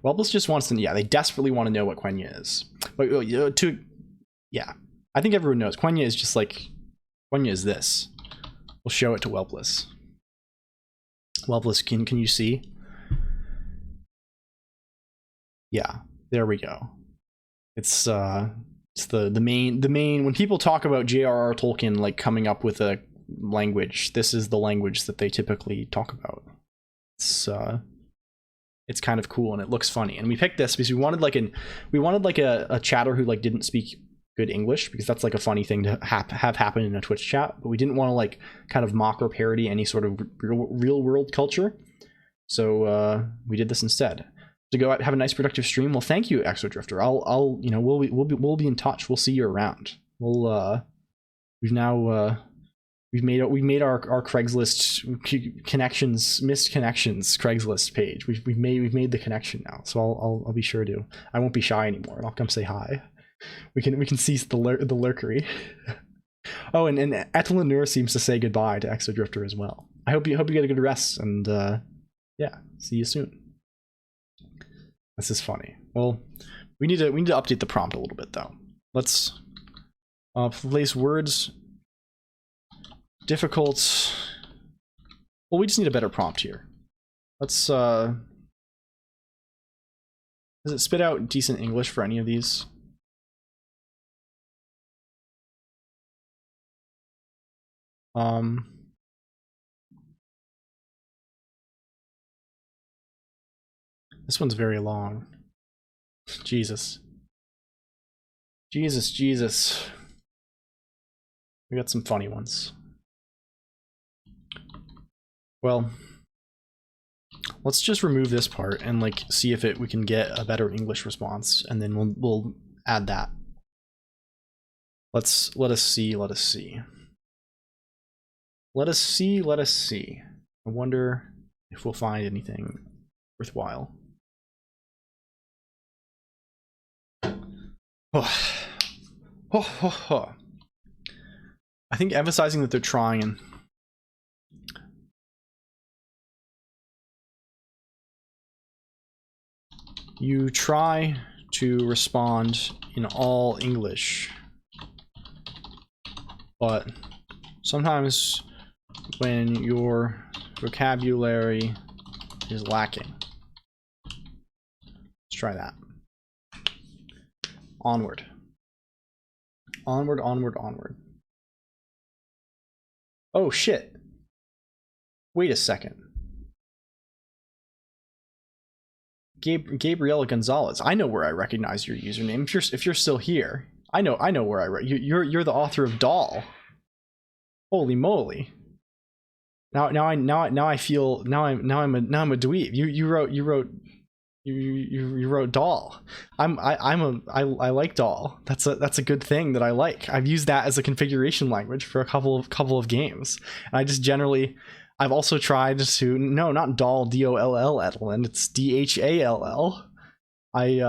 Whelpless just wants to... Yeah, they desperately want to know what Quenya is. But yeah, I think everyone knows. Quenya is just like... Quenya is this. We'll show it to Whelpless. Whelpless, can you see? Yeah, there we go. It's the main when people talk about J.R.R. Tolkien like coming up with a language, this is the language that they typically talk about. It's kind of cool and it looks funny. And we picked this because we wanted like a chatter who like didn't speak good English, because that's like a funny thing to have happen in a Twitch chat, but we didn't want to like kind of mock or parody any sort of real world culture, so we did this instead to go out, have a nice productive stream. Well, thank you, Exodrifter. I'll you know, we'll be in touch. We'll see you around. We've made our Craigslist connections, missed connections Craigslist page. We've made the connection now, so I'll be sure to. I won't be shy anymore. I'll come say hi. We can cease the lurkery. Oh, and Etel and Noor seems to say goodbye to Exodrifter as well. I hope you get a good rest, and yeah, see you soon. This is funny. Well, we need to update the prompt a little bit though. Let's place words difficult. Well, we just need a better prompt here. Let's does it spit out decent English for any of these? This one's very long. Jesus. We got some funny ones. Well, let's just remove this part and like see if we can get a better English response, and then we'll add that. Let us see. I wonder if we'll find anything worthwhile. I think emphasizing that they're trying. You try to respond in all English, but sometimes when your vocabulary is lacking. Let's try that. Onward. Onward, onward, onward. Oh shit. Wait a second. Gabriela Gonzalez. I know where I recognize your username. If you're still here, I know where you're the author of Doll. Holy moly! Now I feel I'm a dweeb. You wrote Doll. I like Doll. That's a good thing that I like. I've used that as a configuration language for a couple of games. And I just generally. I've also tried to not Doll, DOLL, Edelin. It's DHALL. And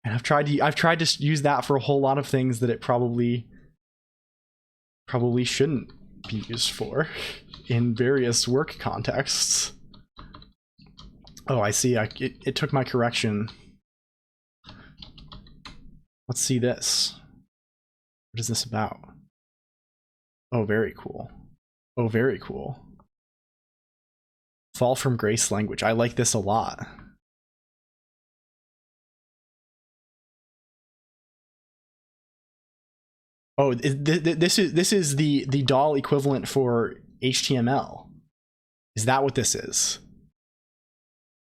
I've tried to use that for a whole lot of things that it probably shouldn't be used for in various work contexts. Oh, I see. It took my correction. Let's see this. What is this about? Oh, very cool. Oh, very cool. Fall from Grace language. I like this a lot. Oh, this is the doll equivalent for HTML. Is that what this is?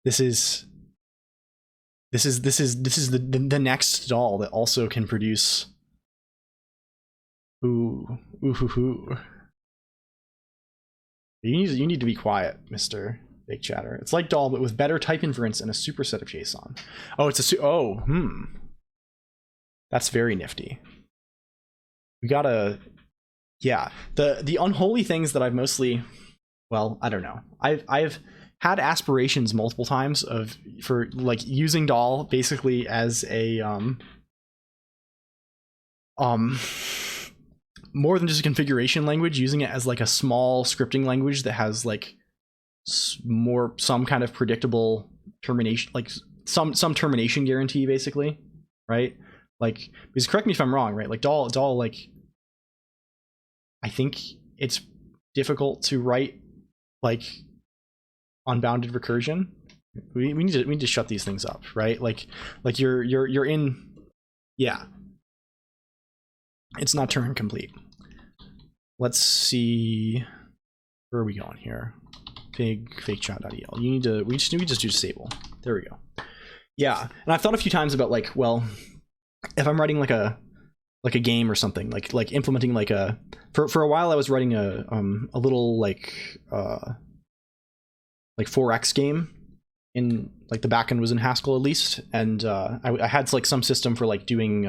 This is the next doll that also can produce. Ooh. You need to be quiet, Mr. Big Chatter. It's like Doll, but with better type inference and a superset of JSON. Oh, it's a That's very nifty. We gotta, yeah. The unholy things that I've mostly, well, I don't know. I've had aspirations multiple times for like using Doll basically as a more than just a configuration language, using it as like a small scripting language that has like some kind of predictable termination, like some termination guarantee, basically, right? Like, because correct me if I'm wrong, right? Like Doll, like I think it's difficult to write like unbounded recursion. We need to shut these things up, right? Like you're in, yeah. It's not Turing complete. Let's see. Where are we going here? Big fake chat.el. We just do disable. There we go. Yeah, and I've thought a few times about like, well, if I'm writing like a game or something, like implementing like a for a while I was writing a little like 4x game in like the backend was in Haskell at least, and I had like some system for like doing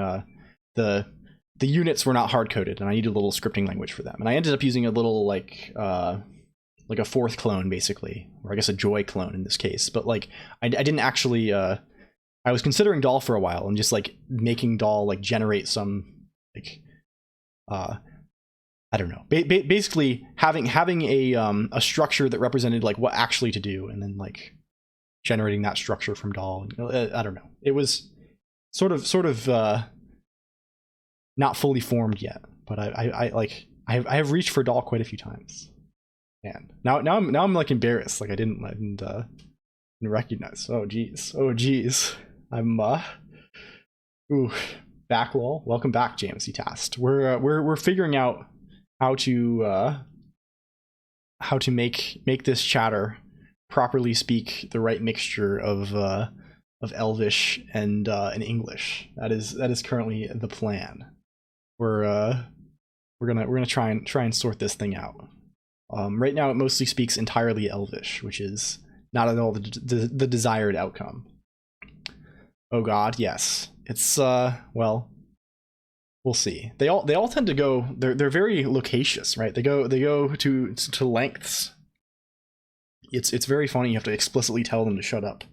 the units were not hard coded, and I needed a little scripting language for them, and I ended up using a little like a fourth clone basically, or I guess a joy clone in this case, but like I didn't actually I was considering Doll for a while and just like making Doll like generate some like I don't know, basically having a structure that represented like what actually to do, and then like generating that structure from Doll. I don't know, it was sort of not fully formed yet, but I have reached for Doll quite a few times, and now I'm like embarrassed, like I didn't recognize. Oh geez, I'm ooh, backwall. Welcome back, JMC Tast. We're figuring out how to make this chatter properly speak the right mixture of Elvish and English. That is currently the plan. We're gonna try and sort this thing out. Right now it mostly speaks entirely Elvish, which is not at all the desired outcome. Oh god, yes. It's well, we'll see. They all tend to go, they're very loquacious, right? They go to lengths. It's very funny. You have to explicitly tell them to shut up.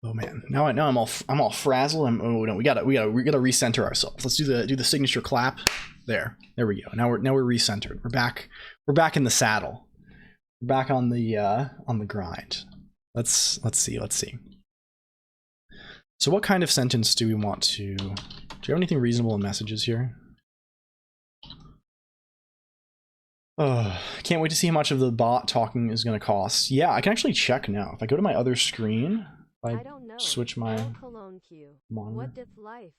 Oh man, now I'm all frazzled. Oh no, we gotta recenter ourselves. Let's do the signature clap. There we go. Now we're recentered. We're back in the saddle. We're back on the grind. Let's see. So what kind of sentence do we want to? Do you have anything reasonable in messages here? Oh, can't wait to see how much of the bot talking is going to cost. Yeah, I can actually check now. If I go to my other screen, I don't know. switch my Colonq. monitor. What diff life?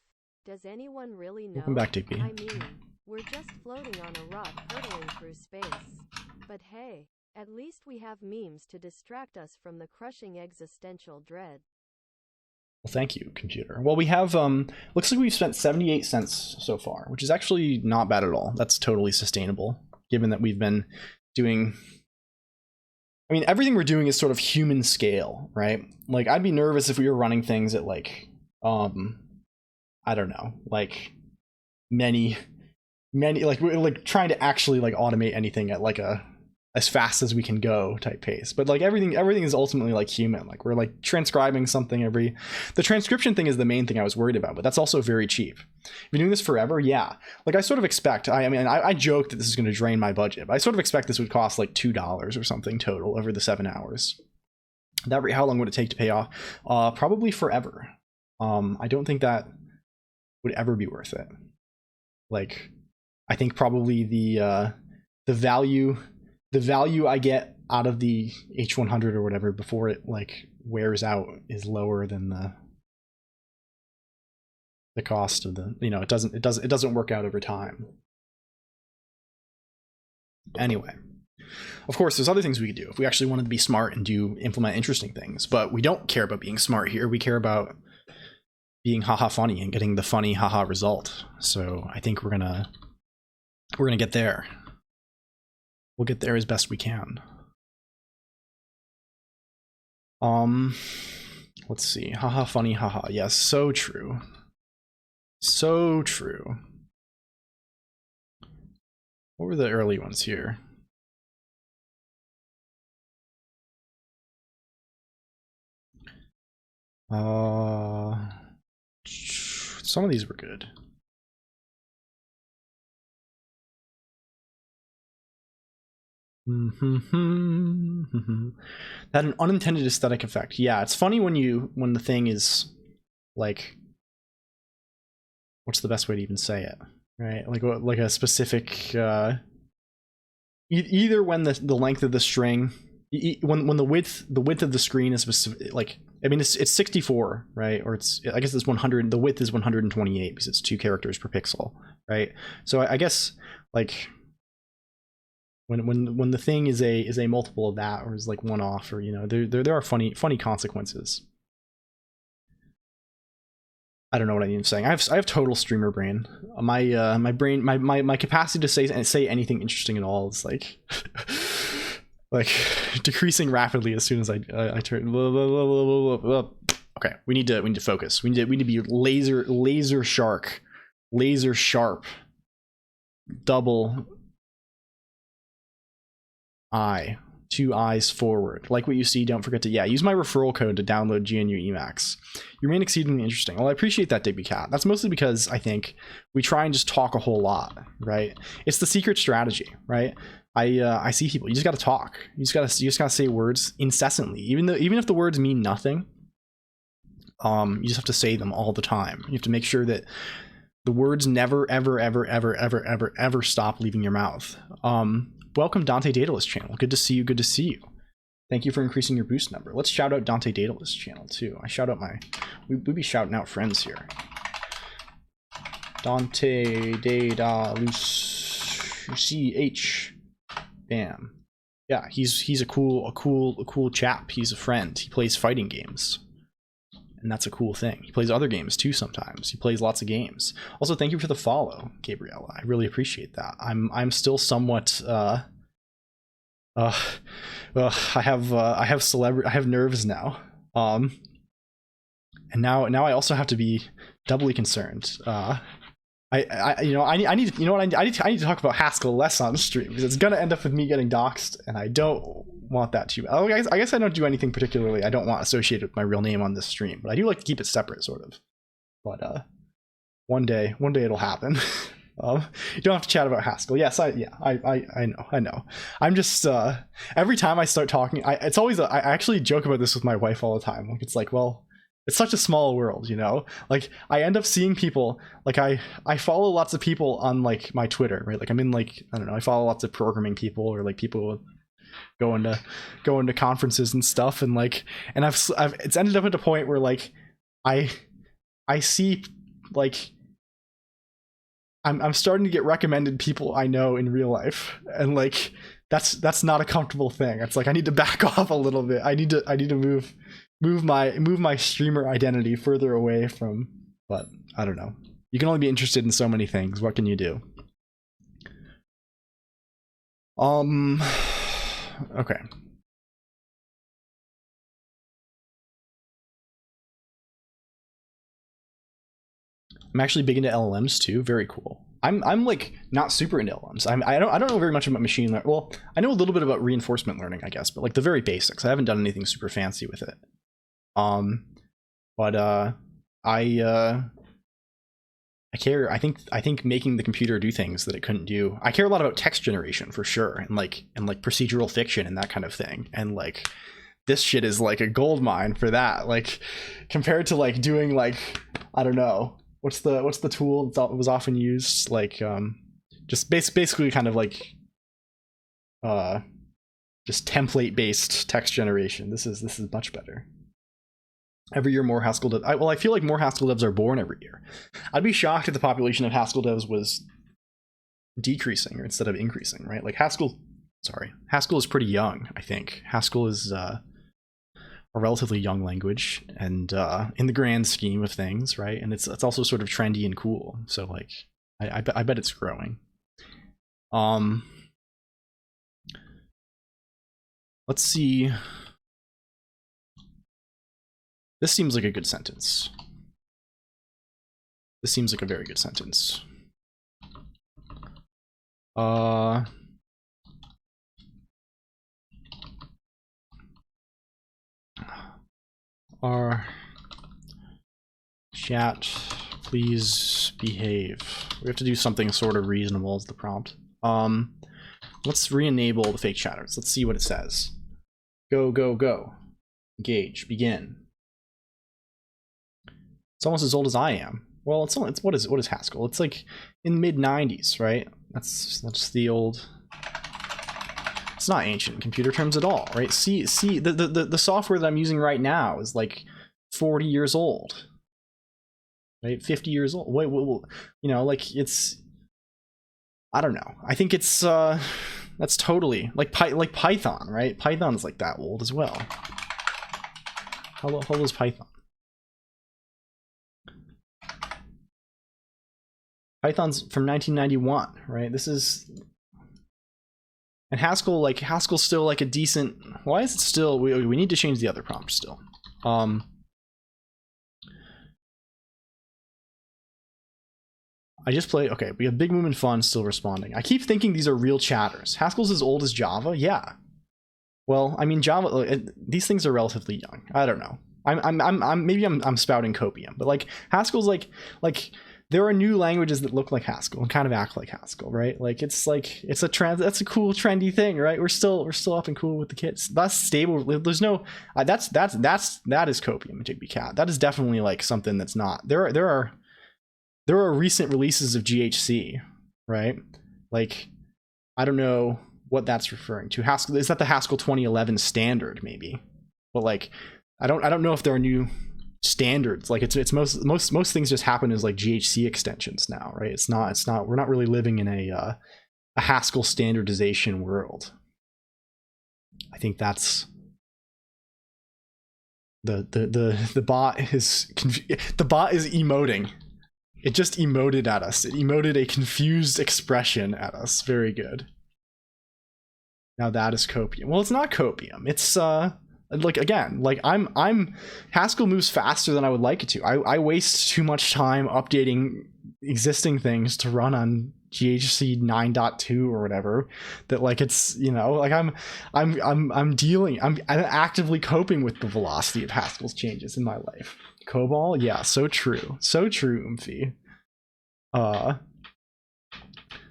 Does anyone really know? Welcome back, Digby. I mean, we're just floating on a rock hurtling through space. But hey, at least we have memes to distract us from the crushing existential dread. Well, thank you, computer. Well, we have, looks like we've spent 78 cents so far, which is actually not bad at all. That's totally sustainable, given that we've been doing, I mean, everything we're doing is sort of human scale, right? Like, I'd be nervous if we were running things at, like, I don't know, like, many, like, we're, like, trying to actually, like, automate anything at, like, a as fast as we can go type pace. But like everything is ultimately like human. Like we're like transcribing something the transcription thing is the main thing I was worried about, but that's also very cheap. If you're doing this forever, yeah. Like I sort of expect, I joke that this is going to drain my budget, but I sort of expect this would cost like $2 or something total over the 7 hours. How long would it take to pay off? Probably forever. I don't think that would ever be worth it. Like, I think probably the value I get out of the H100 or whatever before it like wears out is lower than the cost of the, you know, it doesn't work out over time. Anyway, of course, there's other things we could do if we actually wanted to be smart and implement interesting things, but we don't care about being smart here. We care about being haha funny and getting the funny haha result. So I think we're gonna get there. We'll get there as best we can. Let's see. Haha, funny, haha. Yes, so true. So true. What were the early ones here? Some of these were good. That an unintended aesthetic effect. Yeah, it's funny when the thing is like, what's the best way to even say it, right? Like a specific either when the length of the string, when the width of the screen is specific, like, I mean it's 64, right? Or I guess it's 100. The width is 128 because it's 2 characters per pixel, right? So I guess like when the thing is a multiple of that, or is like one off, or you know, there are funny consequences. I don't know what I'm saying. I have total streamer brain. My brain, my capacity to say anything interesting at all is like like decreasing rapidly as soon as I turn. Okay, we need to focus. We need to be laser sharp, double eye, 2 eyes forward. Like what you see, don't forget to use my referral code to download GNU Emacs. You remain exceedingly interesting. Well, I appreciate that, Digby Cat. That's mostly because I think we try and just talk a whole lot, right? It's the secret strategy, right? I see people, you just got to talk. You just got to say words incessantly, even if the words mean nothing. You just have to say them all the time. You have to make sure that the words never ever stop leaving your mouth. Welcome, Dante Daedalus channel. Good to see you. Good to see you. Thank you for increasing your boost number. Let's shout out Dante Daedalus channel too. I shout out we be shouting out friends here. Dante Daedalus CH. Bam. Yeah, he's a cool chap. He's a friend. He plays fighting games. And that's a cool thing. He plays other games too sometimes. He plays lots of games. Also, thank you for the follow, Gabriella. I really appreciate that. I'm still somewhat I have nerves now. And now I also have to be doubly concerned. I need to talk about Haskell less on stream because it's gonna end up with me getting doxxed, and I don't want that too. I guess I don't do anything particularly I don't want associated with my real name on this stream, but I do like to keep it separate, sort of. But one day it'll happen. You don't have to chat about Haskell. Yes, I know. I'm just every time I start talking, I actually joke about this with my wife all the time. Like, it's like, well, it's such a small world, you know? Like, I end up seeing people, like, I follow lots of people on, like, my Twitter, right? Like, I'm in, like, I don't know, I follow lots of programming people, or, like, people with going to conferences and stuff, and like, and I've it's ended up at a point where like I see like I'm starting to get recommended people I know in real life, and like that's not a comfortable thing. It's like I need to back off a little bit. I need to move my streamer identity further away from, but I don't know. You can only be interested in so many things. What can you do? Okay. I'm actually big into LLMs too. Very cool. I'm like not super into LLMs. I don't know very much about machine learning. Well, I know a little bit about reinforcement learning, I guess, but like the very basics. I haven't done anything super fancy with it. But I care. I think making the computer do things that it couldn't do. I care a lot about text generation for sure, and like procedural fiction and that kind of thing. And like this shit is like a gold mine for that. Like compared to like doing like, I don't know, what's the tool that was often used, like just basically kind of like just template based text generation. This is much better. Every year more Haskell devs. I feel like more Haskell devs are born every year. I'd be shocked if the population of Haskell devs was decreasing or instead of increasing, right? Like Haskell is pretty young, I think. Haskell is a relatively young language, and in the grand scheme of things, right? And it's also sort of trendy and cool. So like I bet it's growing. Let's see. This seems like a good sentence. This seems like a very good sentence. Our chat, please behave. We have to do something sort of reasonable as the prompt. Let's re-enable the fake chatters. Let's see what it says. Go, go, go. Engage, begin. It's almost as old as I am. Well, it's what is Haskell? It's like in the mid-90s, right? That's the old. It's not ancient in computer terms at all, right? See, the software that I'm using right now is like 40 years old, right? 50 years old. Wait, you know, like it's. I don't know. I think it's that's totally like Python, right? Python is like that old as well. How old is Python? Python's from 1991, right? This is, and Haskell's still like a decent. Why is it still? We need to change the other prompt still. I just play. Okay, we have Big Moon and Fun still responding. I keep thinking these are real chatters. Haskell's as old as Java, yeah. Well, I mean Java. These things are relatively young. I don't know. I'm spouting copium, but like Haskell's like. There are new languages that look like Haskell and kind of act like Haskell, right? Like it's a that's a cool trendy thing, right? We're still up and cool with the kids. That's stable. There's no that is copium and Jigbee Cat. That is definitely like something that's not. There are recent releases of GHC, right? Like I don't know what that's referring to. Haskell, is that the Haskell 2011 standard maybe? But like I don't know if there are new standards. Like it's most things just happen as like GHC extensions now, right? It's not we're not really living in a Haskell standardization world. I think that's the bot is emoting. It just emoted at us. It emoted a confused expression at us. Very good. Now that is copium. Well, it's not copium. It's like again, like I'm Haskell moves faster than I would like it to. I waste too much time updating existing things to run on GHC 9.2 or whatever, that like it's, you know, like I'm actively coping with the velocity of Haskell's changes in my life. COBOL, yeah, so true, Umphy.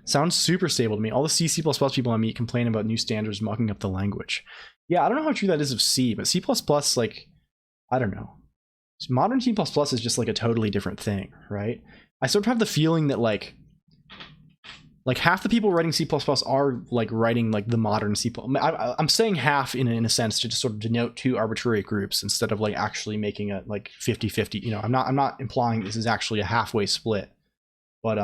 Sounds super stable to me. All the C++ people I meet complain about new standards mucking up the language. Yeah, I don't know how true that is of C, but C++, like, I don't know. Modern C++ is just like a totally different thing, right? I sort of have the feeling that like like half the people writing C++ are like writing like the modern C++. I'm saying half in a sense to just sort of denote two arbitrary groups instead of like actually making it like 50-50. You know, I'm not implying this is actually a halfway split, but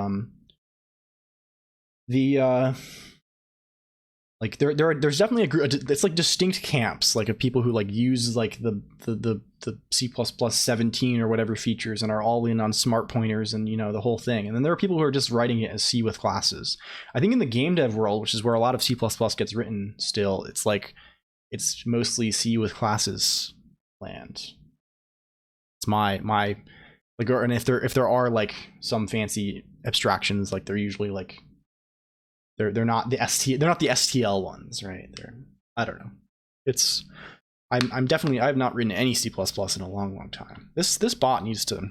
like there's definitely a group. It's like distinct camps, like of people who like use like the C++ 17 or whatever features and are all in on smart pointers and, you know, the whole thing. And then there are people who are just writing it as C with classes. I think in the game dev world, which is where a lot of C++ gets written still, it's like it's mostly C with classes land. It's my like, and if there are like some fancy abstractions, like they're usually like they're not the STL ones, right? I don't know. It's I'm definitely, I have not written any C++ in a long time. This bot needs to,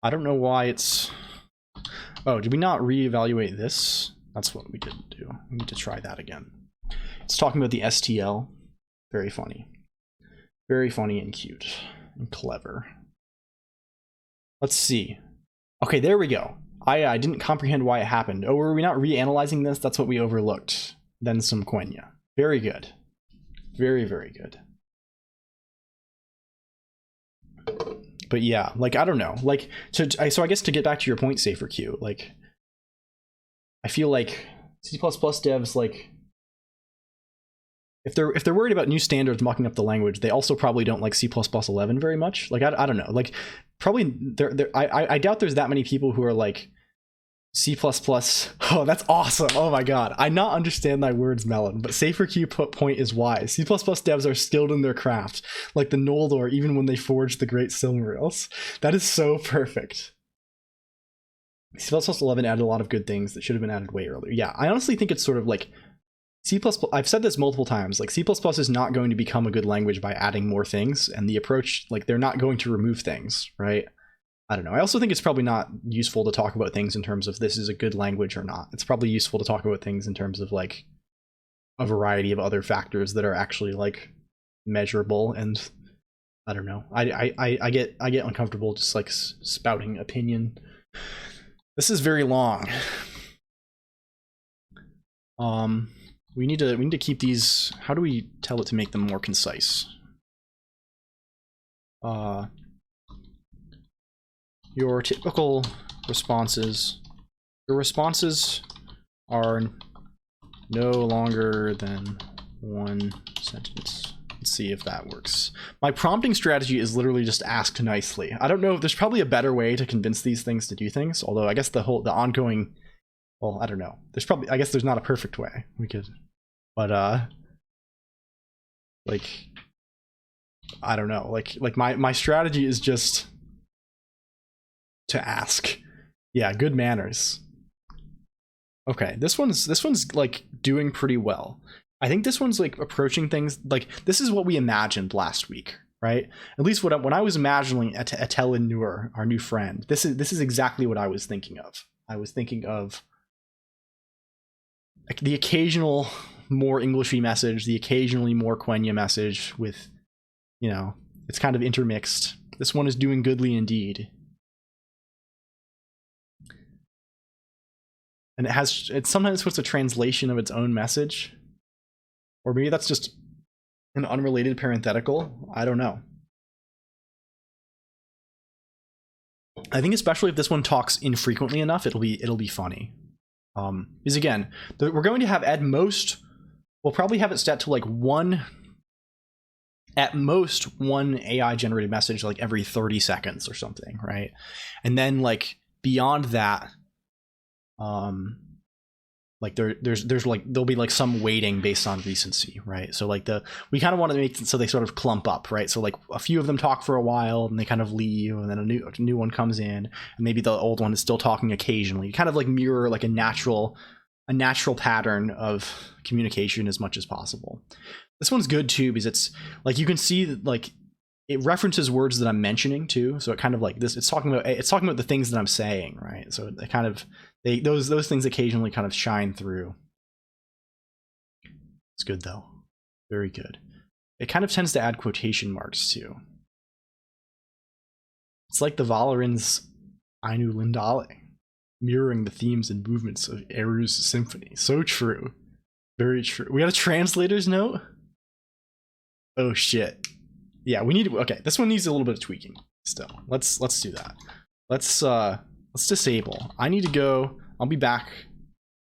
I don't know why it's, oh, did we not reevaluate this? That's what we didn't do. We need to try that again. It's talking about the STL. Very funny. Very funny and cute and clever. Let's see. Okay, there we go. I didn't comprehend why it happened. Oh, were we not reanalyzing this? That's what we overlooked. Then some Quenya. Very good. Very, very good. But yeah, like, I don't know. Like, so I guess to get back to your point, Safer Q, like, I feel like C++ devs, like, if they're worried about new standards mucking up the language, they also probably don't like C++ 11 very much. Like, I don't know. Like, probably I doubt there's that many people who are like C++. Oh, that's awesome. Oh my god. I not understand thy words, Melon, but Safer Q point is wise. C++ devs are skilled in their craft, like the Noldor, even when they forged the great Silmarils. That is so perfect. C++ 11 added a lot of good things that should have been added way earlier. Yeah, I honestly think it's sort of like C++, I've said this multiple times, like C++ is not going to become a good language by adding more things, and the approach, like, they're not going to remove things, right? I don't know. I also think it's probably not useful to talk about things in terms of this is a good language or not. It's probably useful to talk about things in terms of like a variety of other factors that are actually like measurable, and I don't know. I get uncomfortable just like spouting opinion. This is very long. We need to keep these. How do we tell it to make them more concise? Your typical responses. Your responses are no longer than one sentence. Let's see if that works. My prompting strategy is literally just ask nicely. I don't know if there's probably a better way to convince these things to do things, although I guess the ongoing, well, I don't know. I guess there's not a perfect way we could, but like, I don't know. Like my strategy is just to ask. Yeah, good manners. Okay, this one's like doing pretty well. I think this one's like approaching things like this is what we imagined last week, right? At least when I was imagining Atelin Nur, our new friend, this is exactly what I was thinking of. I was thinking of like the occasional more Englishy message, the occasionally more Quenya message with, you know, it's kind of intermixed. This one is doing goodly indeed. And it sometimes puts a translation of its own message. Or maybe that's just an unrelated parenthetical. I don't know. I think especially if this one talks infrequently enough, it'll be funny. Because again, we're going to have at most, we'll probably have it set to like at most one AI generated message like every 30 seconds or something, right? And then like beyond that, like there'll be like some weighting based on recency, right? So like we kind of want to make it so they sort of clump up, right? So like a few of them talk for a while and they kind of leave, and then a new one comes in, and maybe the old one is still talking occasionally. You kind of like mirror like a natural pattern of communication as much as possible. This one's good too because it's like you can see that like it references words that I'm mentioning too, so it kind of like this. It's talking about the things that I'm saying, right? So they kind of those things occasionally kind of shine through. It's good though, very good. It kind of tends to add quotation marks too. It's like the Valoran's Ainu Lindale. mirroring the themes and movements of Eru's symphony. So true. Very true. We got a translator's note? Oh shit. Yeah, we need to, okay, this one needs a little bit of tweaking still. Let's do that. Let's disable. I need to go, I'll be back.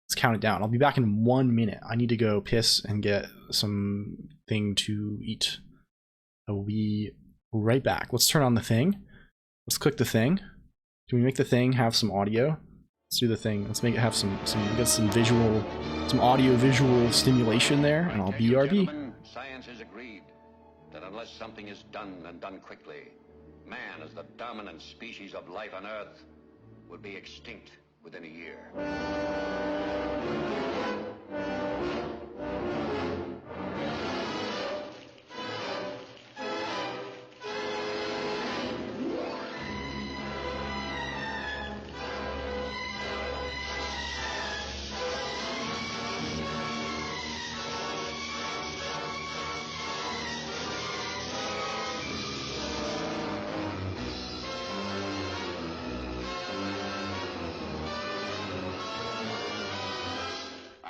Let's count it down. I'll be back in 1 minute. I need to go piss and get something to eat. I will be right back. Let's turn on the thing. Let's click the thing. Can we make the thing have some audio? Let's do the thing. Let's make it have some get some visual, some audio visual stimulation there, and I'll BRB. Science has agreed that unless something is done and done quickly, man as the dominant species of life on Earth would be extinct within a year.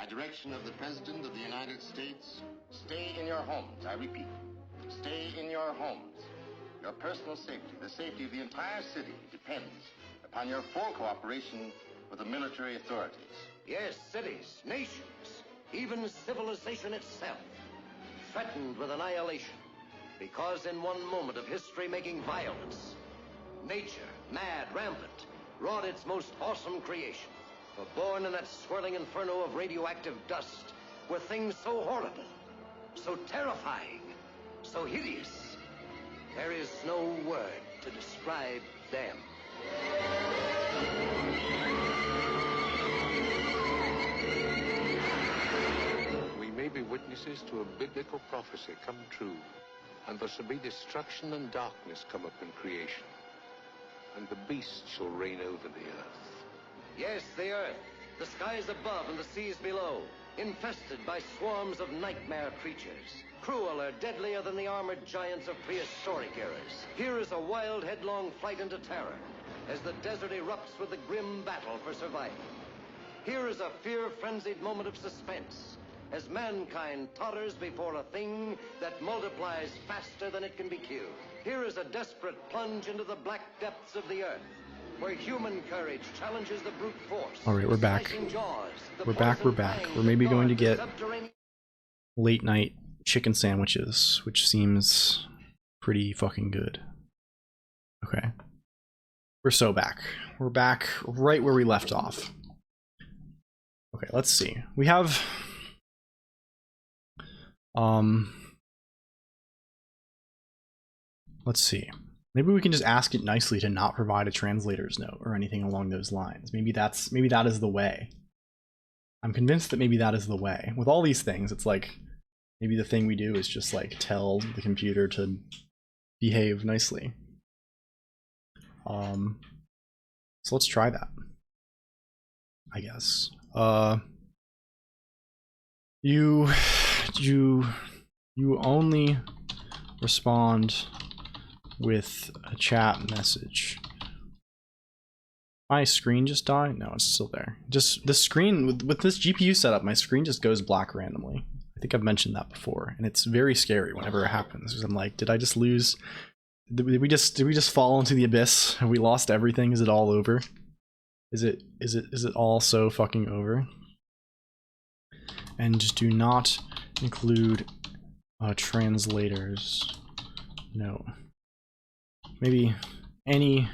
Direction of the President of the United States, stay in your homes. I repeat, stay in your homes. Your personal safety, the safety of the entire city, depends upon your full cooperation with the military authorities. Yes, cities, nations, even civilization itself, threatened with annihilation, because in one moment of history-making violence, nature, mad, rampant, wrought its most awesome creation. For born in that swirling inferno of radioactive dust were things so horrible, so terrifying, so hideous. There is no word to describe them. We may be witnesses to a biblical prophecy come true, and there shall be destruction and darkness come up in creation, and the beast shall reign over the earth. Yes, the earth, the skies above and the seas below, infested by swarms of nightmare creatures, crueler, deadlier than the armored giants of prehistoric eras. Here is a wild, headlong flight into terror, as the desert erupts with the grim battle for survival. Here is a fear-frenzied moment of suspense, as mankind totters before a thing that multiplies faster than it can be killed. Here is a desperate plunge into the black depths of the earth, where human courage challenges the brute force. All right, we're back. Jaws, we're back. We're maybe going to get late night chicken sandwiches, which seems pretty fucking good. Okay. We're so back. We're back right where we left off. Okay, let's see. We have let's see. Maybe we can just ask it nicely to not provide a translator's note or anything along those lines. Maybe that is the way. I'm convinced that maybe that is the way. With all these things, it's like maybe the thing we do is just like tell the computer to behave nicely. So let's try that, I guess. You only respond with a chat message. My screen just died? No, it's still there. Just the screen with this GPU setup, my screen just goes black randomly. I think I've mentioned that before, and it's very scary whenever it happens, because I'm like, did I just lose? Did we just fall into the abyss? Have we lost everything? Is it all over? Is it all so fucking over? And just do not include translators. No. Maybe any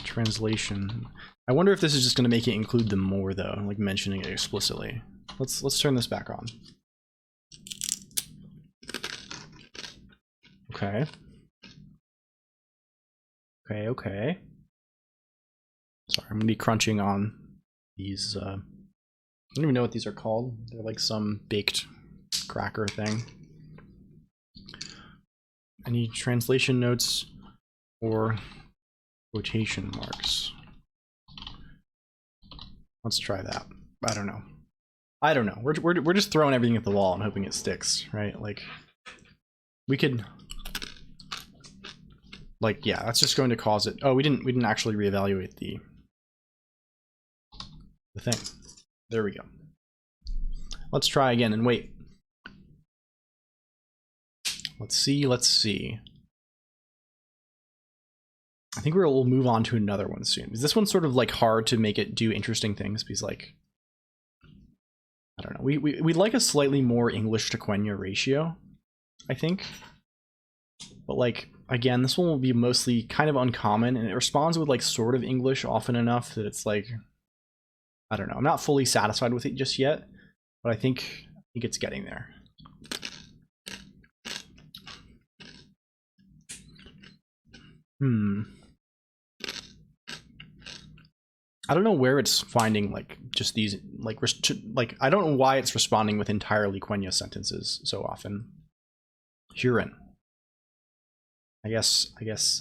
translation. I wonder if this is just going to make it include them more though, like mentioning it explicitly. Let's turn this back on. Okay. Okay. Sorry, I'm gonna be crunching on these. I don't even know what these are called. They're like some baked cracker thing. Any translation notes or quotation marks? Let's try that. I don't know. We're just throwing everything at the wall and hoping it sticks, right? Like we could, like, yeah, that's just going to cause it. Oh, we didn't actually reevaluate the the thing. There we go. Let's try again and wait. Let's see. I think we'll move on to another one soon. Because this one's sort of like hard to make it do interesting things because like, I don't know. We'd like a slightly more English to Quenya ratio, I think. But like, again, this one will be mostly kind of uncommon and it responds with like sort of English often enough that it's like, I don't know. I'm not fully satisfied with it just yet, but I think it's getting there. I don't know where it's finding like just these like I don't know why it's responding with entirely Quenya sentences so often. Huron. I guess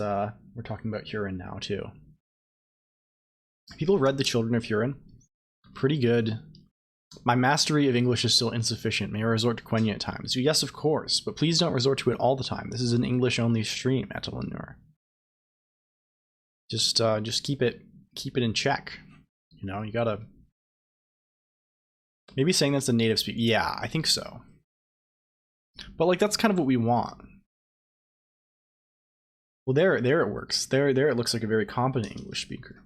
we're talking about Huron now too. People read The Children of Huron. Pretty good. My mastery of English is still insufficient. May I resort to Quenya at times? Yes, of course, but please don't resort to it all the time. This is an English-only stream, Etelenur. Just keep it in check. You know, you gotta maybe saying that's a native speaker. Yeah, I think so. But like that's kind of what we want. Well, there it works. There it looks like a very competent English speaker.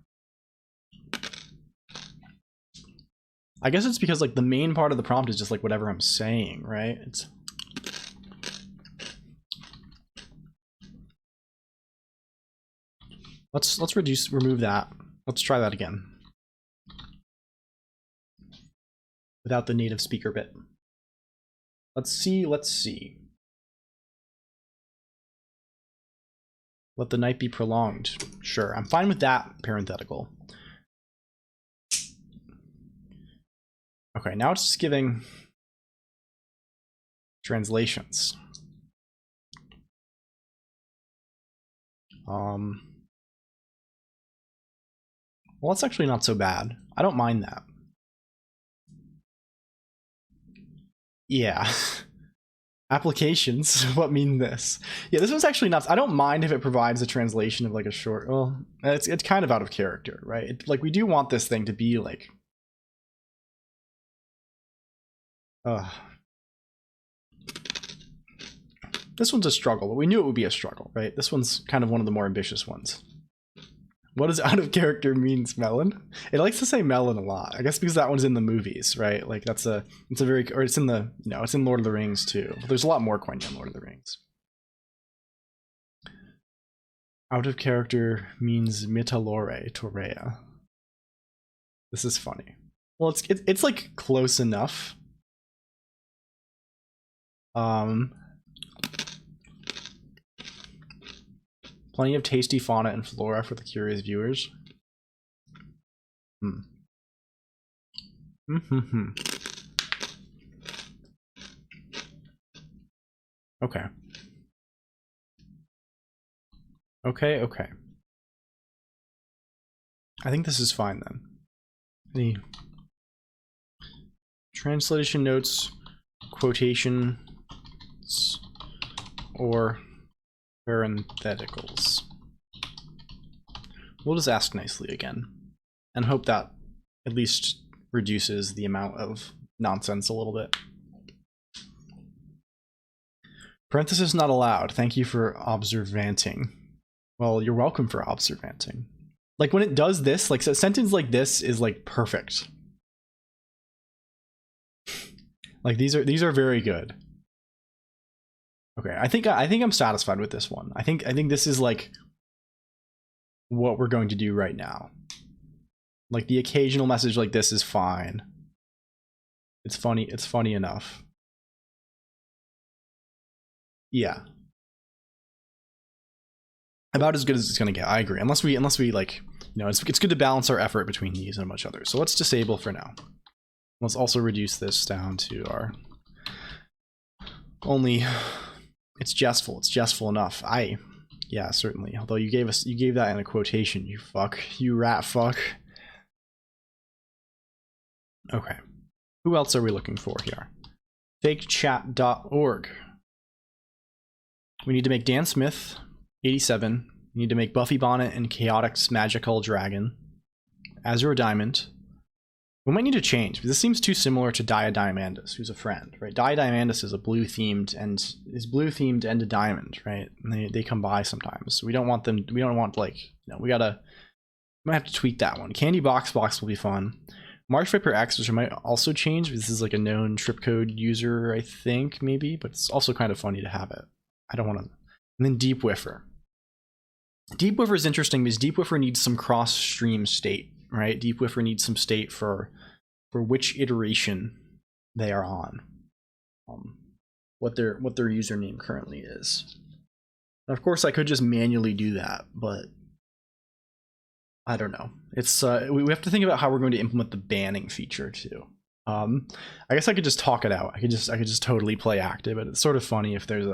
I guess it's because like the main part of the prompt is just like whatever I'm saying, right? It's let's remove that. Let's try that again. Without the native speaker bit. Let's see. Let the night be prolonged. Sure, I'm fine with that parenthetical. Okay, now it's just giving translations. Well, that's actually not so bad. I don't mind that. Yeah. Applications, what mean this? Yeah, this one's actually not. I don't mind if it provides a translation of like a short. Well, it's kind of out of character, right? Like we do want this thing to be like. This one's a struggle, but we knew it would be a struggle, right? This one's kind of one of the more ambitious ones. What does out of character means, Melon? It likes to say melon a lot. I guess because that one's in the movies, right? Like it's a very, or it's in the, no, it's in Lord of the Rings too. But there's a lot more Quenya in Lord of the Rings. Out of character means mitalore torea. This is funny. Well, it's like close enough. Plenty of tasty fauna and flora for the curious viewers. Okay. Okay. I think this is fine then. Any translation notes, quotations, or parentheticals. We'll just ask nicely again and hope that at least reduces the amount of nonsense a little bit. Parenthesis not allowed. Thank you for observanting. Well, you're welcome for observanting. Like when it does this, like a sentence like this is like perfect. Like these are very good. Okay, I think I'm satisfied with this one. I think this is like what we're going to do right now. Like the occasional message like this is fine. It's funny enough. Yeah. About as good as it's gonna get, I agree. Unless we like, you know, it's good to balance our effort between these and a bunch of others. So let's disable for now. Let's also reduce this down to our only. It's jestful enough. Yeah, certainly. Although you gave that in a quotation, you fuck. You rat fuck. Okay. Who else are we looking for here? fakechat.org. We need to make Dan Smith, 87. We need to make Buffy Bonnet and Chaotix Magical Dragon. Azure Diamond. We might need to change, because this seems too similar to Dia Diamandus, who's a friend, right? Dia Diamandus is a blue-themed and a diamond, right? And they come by sometimes. So we don't want them, we don't want, like, you know, we might have to tweak that one. Candy Box will be fun. Marsh Viper X, which I might also change. This is like a known trip code user, I think, maybe, but it's also kind of funny to have it. I don't want to. And then Deep Whiffer. Deep Whiffer is interesting because Deep Whiffer needs some cross-stream state, right? Deep Whiffer needs some state for which iteration they are on, what their username currently is. And of course, I could just manually do that, but I don't know. It's we have to think about how we're going to implement the banning feature too. I guess I could just talk it out. I could just totally play active, but it's sort of funny if there's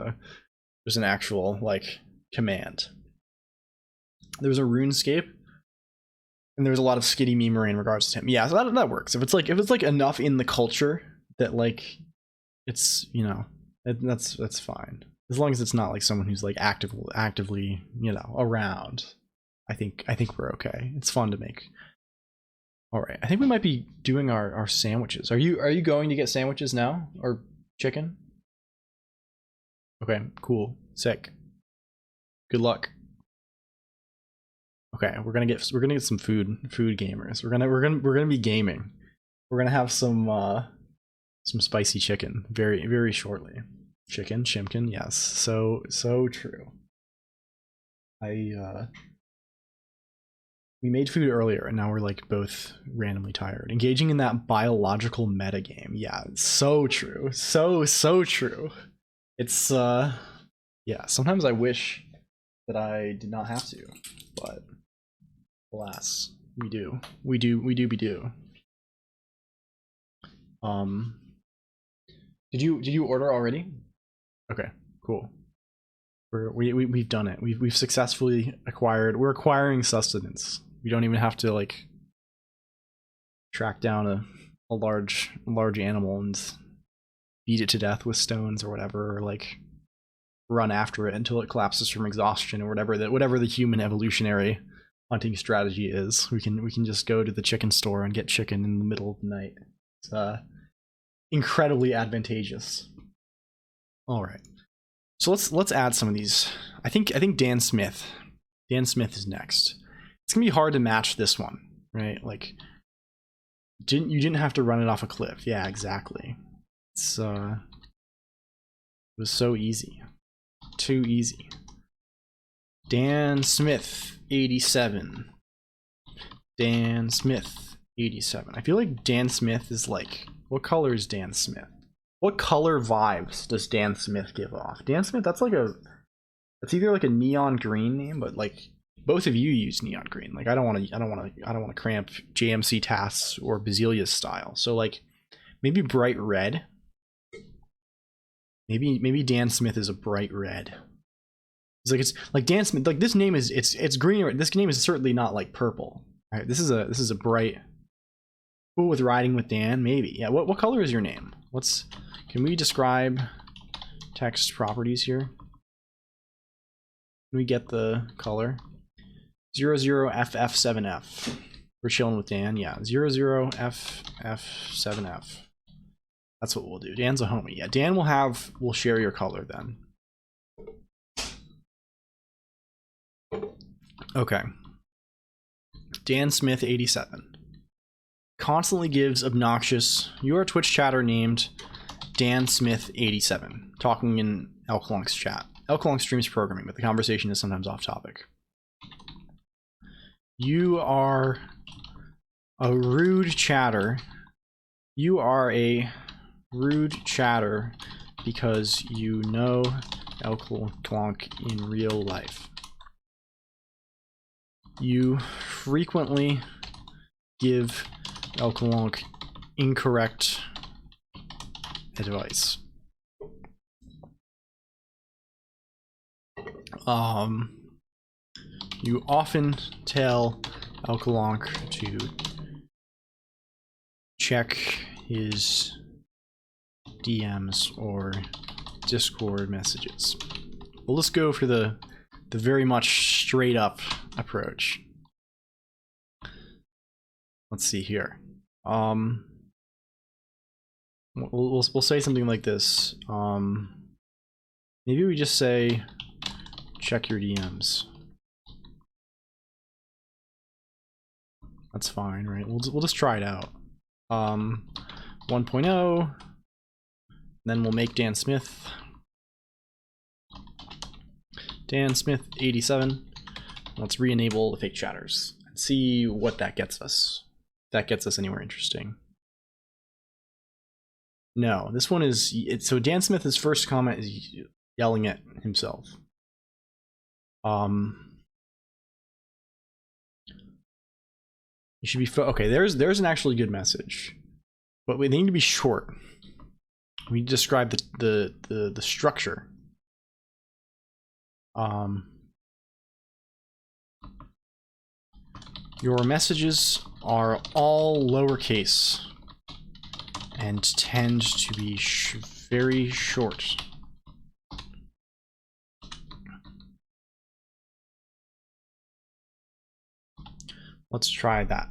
an actual like command. There's a RuneScape, and there's a lot of skitty memery in regards to him. Yeah, so that works. If it's like enough in the culture that like it's, you know, that's fine. As long as it's not like someone who's like actively, you know, around. I think we're okay. It's fun to make. All right, I think we might be doing our sandwiches. Are you going to get sandwiches now, or chicken? Okay, cool, sick. Good luck. Okay, we're gonna get some food gamers. We're gonna be gaming. We're gonna have some spicy chicken very, very shortly. Chicken, chimkin, yes. So true. We made food earlier and now we're like both randomly tired. Engaging in that biological metagame. Yeah, it's so true. So true. It's yeah, sometimes I wish that I did not have to, but alas, we do. Did you order already? Okay, cool. We've done it. We've successfully acquired. We're acquiring sustenance. We don't even have to like track down a large animal and beat it to death with stones or whatever, or like run after it until it collapses from exhaustion or whatever the human evolutionary hunting strategy is. We can just go to the chicken store and get chicken in the middle of the night. It's incredibly advantageous. All right. So let's add some of these. I think Dan Smith is next. It's gonna be hard to match this one, right? Like, you didn't have to run it off a cliff. Yeah, exactly. It was so easy, too easy. Dan Smith 87. Dan Smith 87. I feel like Dan Smith is like, what color is Dan Smith? What color vibes does Dan Smith give off? Dan Smith, that's either like a neon green name, but like both of you use neon green. Like I don't want to cramp JMC tasks or Basilia's style. So like maybe bright red. Maybe Dan Smith is a bright red. It's like Dan Smith. Like this name is it's green. This name is certainly not like purple. All right, this is a bright. Cool with riding with Dan, maybe. Yeah. What color is your name? Can we describe text properties here? Can we get the color? 00FF7F. We're chilling with Dan. Yeah, 00FF7F. That's what we'll do. Dan's a homie. Yeah, Dan will share your color then. Okay. Dan Smith 87. Constantly gives obnoxious, you're a Twitch chatter named Dan Smith 87, talking in LLLL Colonq's chat. LLLL Colonq streams programming, but the conversation is sometimes off topic. You are a rude chatter. You are a rude chatter because you know LLLL Colonq in real life. You frequently give LLLL Colonq incorrect advice. You often tell LLLL Colonq to check his DMs or Discord messages. Well, let's go for the very much straight up approach. Let's see here. We'll say something like this. Maybe we just say check your DMs. That's fine, right? We'll just try it out. 1.0. Then we'll make Dan Smith. Dan Smith 87. Let's re-enable the fake chatters and see what that gets us. If that gets us anywhere interesting. No, this one is so Dan Smith's first comment is yelling at himself. You should be okay. There's an actually good message, but we need to be short. We describe the structure. Your messages are all lowercase and tend to be very short. Let's try that.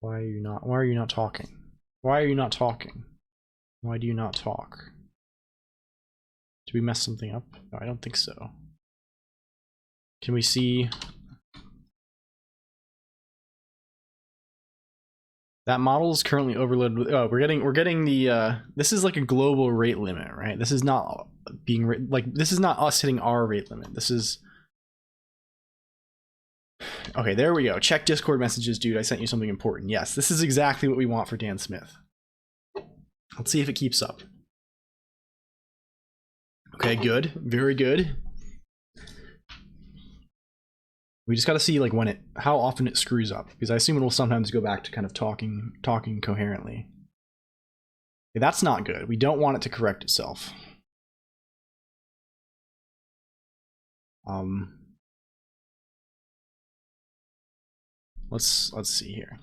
Why are you not talking? Why are you not talking? Why do you not talk? Did we mess something up? No, I don't think so. Can we see that model is currently overloaded with, oh, we're getting the this is like a global rate limit, right? This is not being like, this is not us hitting our rate limit. This is okay. There we go. Check Discord messages, dude. I sent you something important. Yes, this is exactly what we want for Dan Smith. Let's see if it keeps up. Okay, good. Very good. We just got to see like when how often it screws up, because I assume it will sometimes go back to kind of talking coherently. Okay, that's not good. We don't want it to correct itself. Let's see here.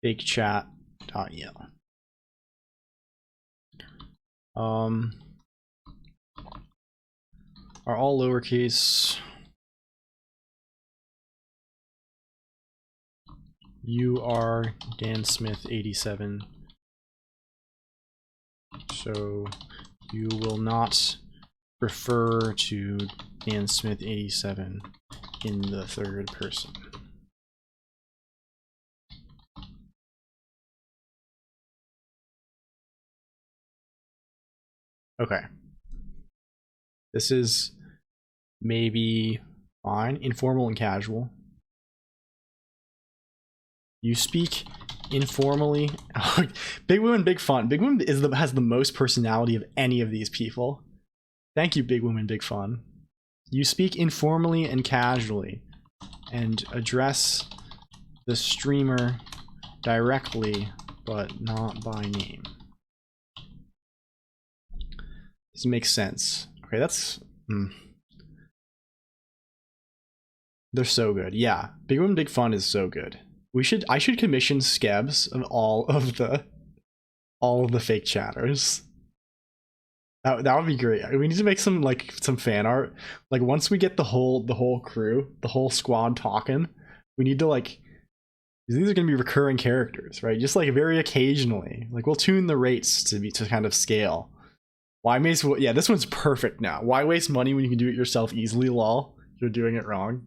Fake chat.yell. Are all lowercase. You are Dan Smith 87. So you will not refer to Dan Smith 87 in the third person. Okay. This is maybe fine. Informal and casual. You speak informally. Big Woman, Big Fun. Big Woman has the most personality of any of these people. Thank you, Big Woman, Big Fun. You speak informally and casually and address the streamer directly, but not by name. This makes sense. Okay, that's... They're so good. Yeah, Big Woman Big Fun is so good. I should commission skebs of all of the fake chatters. That would be great. We need to make some fan art. Like once we get the whole crew, the whole squad talking, we need to like, these are gonna be recurring characters, right? Just like very occasionally. Like we'll tune the rates to kind of scale. Why waste? Yeah, this one's perfect now. Why waste money when you can do it yourself easily? Lol, you're doing it wrong.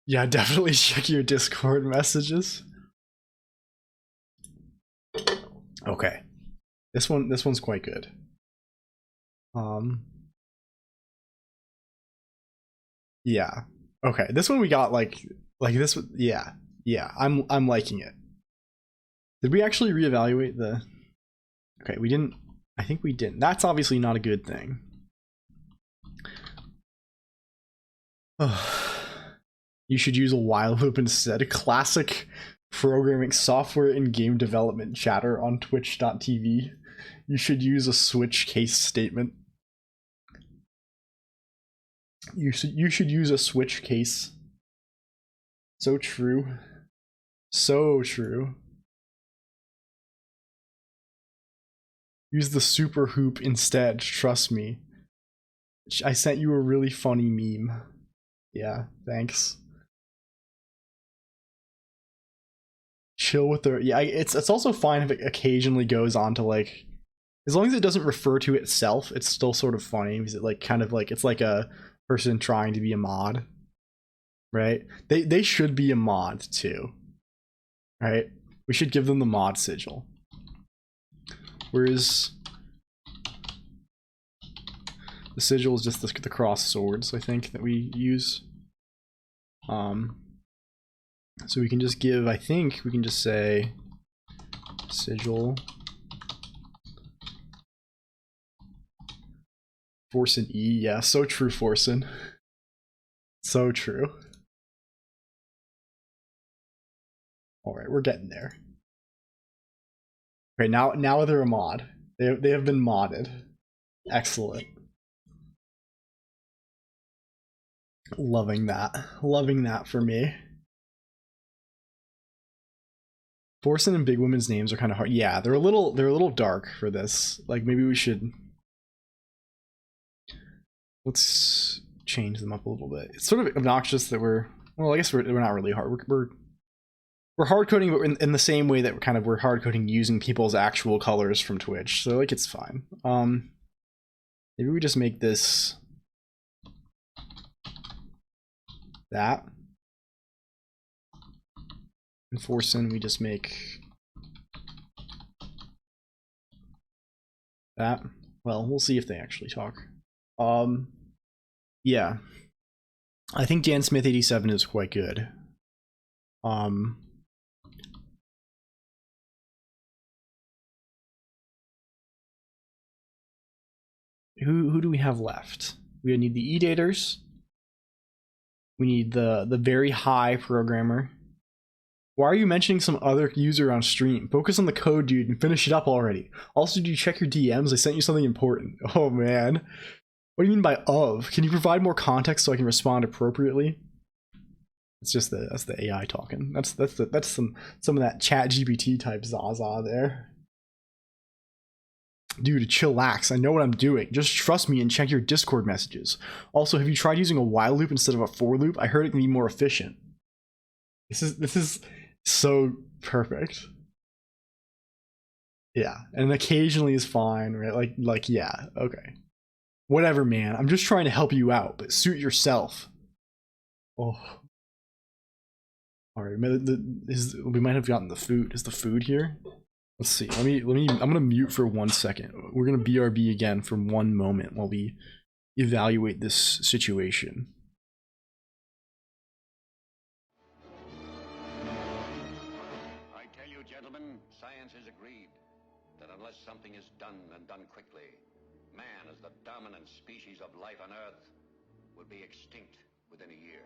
Yeah, definitely check your Discord messages. Okay, this one's quite good. Yeah. Okay, this one we got like this. Yeah. I'm liking it. Did we actually reevaluate the? Okay, we didn't. I think we didn't. That's obviously not a good thing. You should use a while loop instead. A classic programming software and game development chatter on twitch.tv. You should use a switch case statement. You should use a switch case. So true. So true. Use the super hoop instead, trust me. I sent you a really funny meme. Yeah, thanks. Chill with the... Yeah, it's also fine if it occasionally goes on to like... As long as it doesn't refer to itself, it's still sort of funny, because it like kind of like... It's like a person trying to be a mod. Right? They should be a mod too. Right? We should give them the mod sigil. Whereas... The sigil is just the cross swords, I think, that we use. So we can just give, I think we can just say sigil Forsen E. Yeah, so true, Forsen. So true. Alright, we're getting there. Okay, now they're a mod. They have been modded. Excellent. Loving that. Loving that for me. Forsen and big women's names are kind of hard. Yeah, they're a little dark for this. Like maybe we should... Let's change them up a little bit. It's sort of obnoxious that we're... Well, I guess we're not really hard. We're hard coding, but in the same way that we're hard coding using people's actual colors from Twitch. So like it's fine. Maybe we just make this that. And Forsen we just make that. Well, we'll see if they actually talk. Yeah. I think Dan Smith 87 is quite good. Who do we have left? We need the eDaters. We need the very high programmer. Why are you mentioning some other user on stream? Focus on the code, dude, and finish it up already. Also, do you check your DMs? I sent you something important. Oh man. What do you mean by of? Can you provide more context so I can respond appropriately? It's just that's the AI talking. That's some of that chat GPT type Zaza there. Dude, chillax. I know what I'm doing. Just trust me and check your Discord messages. Also, have you tried using a while loop instead of a for loop? I heard it can be more efficient. This is so perfect. Yeah, and occasionally is fine, right? Like yeah, okay. Whatever, man. I'm just trying to help you out, but suit yourself. Oh. All right, we might have gotten the food. Is the food here? Let's see. Let me. I'm gonna mute for 1 second. We're gonna BRB again for 1 moment while we evaluate this situation. I tell you, gentlemen, science has agreed that unless something is done and done quickly, man, as the dominant species of life on Earth, will be extinct within a year.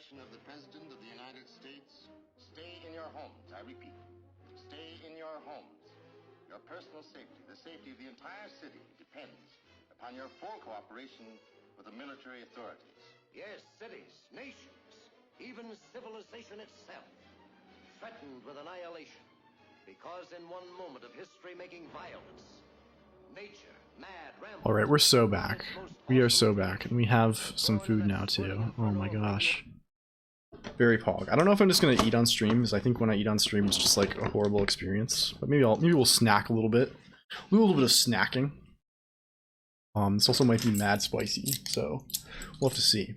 Of the President of the United States, stay in your homes. I repeat, stay in your homes. Your personal safety, the safety of the entire city, depends upon your full cooperation with the military authorities. Yes, cities, nations, even civilization itself, threatened with annihilation, because in one moment of history-making violence, nature, mad, rampant... Alright, we're so back. We are so back, and we have some food now too. Oh my gosh. Very pog. I don't know if I'm just gonna eat on stream, because I think when I eat on stream it's just like a horrible experience. But maybe we'll snack a little bit. We'll do a little bit of snacking. This also might be mad spicy, so we'll have to see.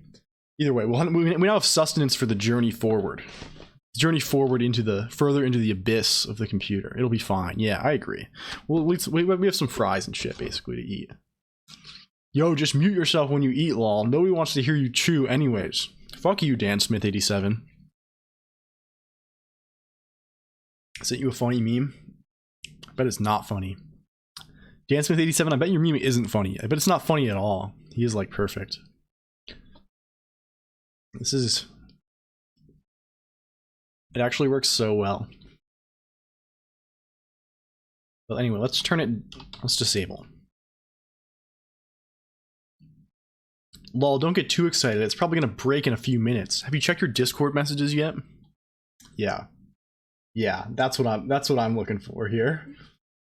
Either way, we now have sustenance for the journey forward. Journey forward into further into the abyss of the computer. It'll be fine. Yeah, I agree. Well, we have some fries and shit basically to eat. Yo, just mute yourself when you eat, lol. Nobody wants to hear you chew anyways. Fuck you, Dan Smith 87. Sent you a funny meme. bet it's not funny. DanSmith87, I bet your meme isn't funny. I bet it's not funny at all. He is like perfect. This is... It actually works so well. But anyway, let's turn it... Let's disable. Lol, don't get too excited. It's probably gonna break in a few minutes. Have you checked your Discord messages yet? Yeah. Yeah, that's what I'm looking for here.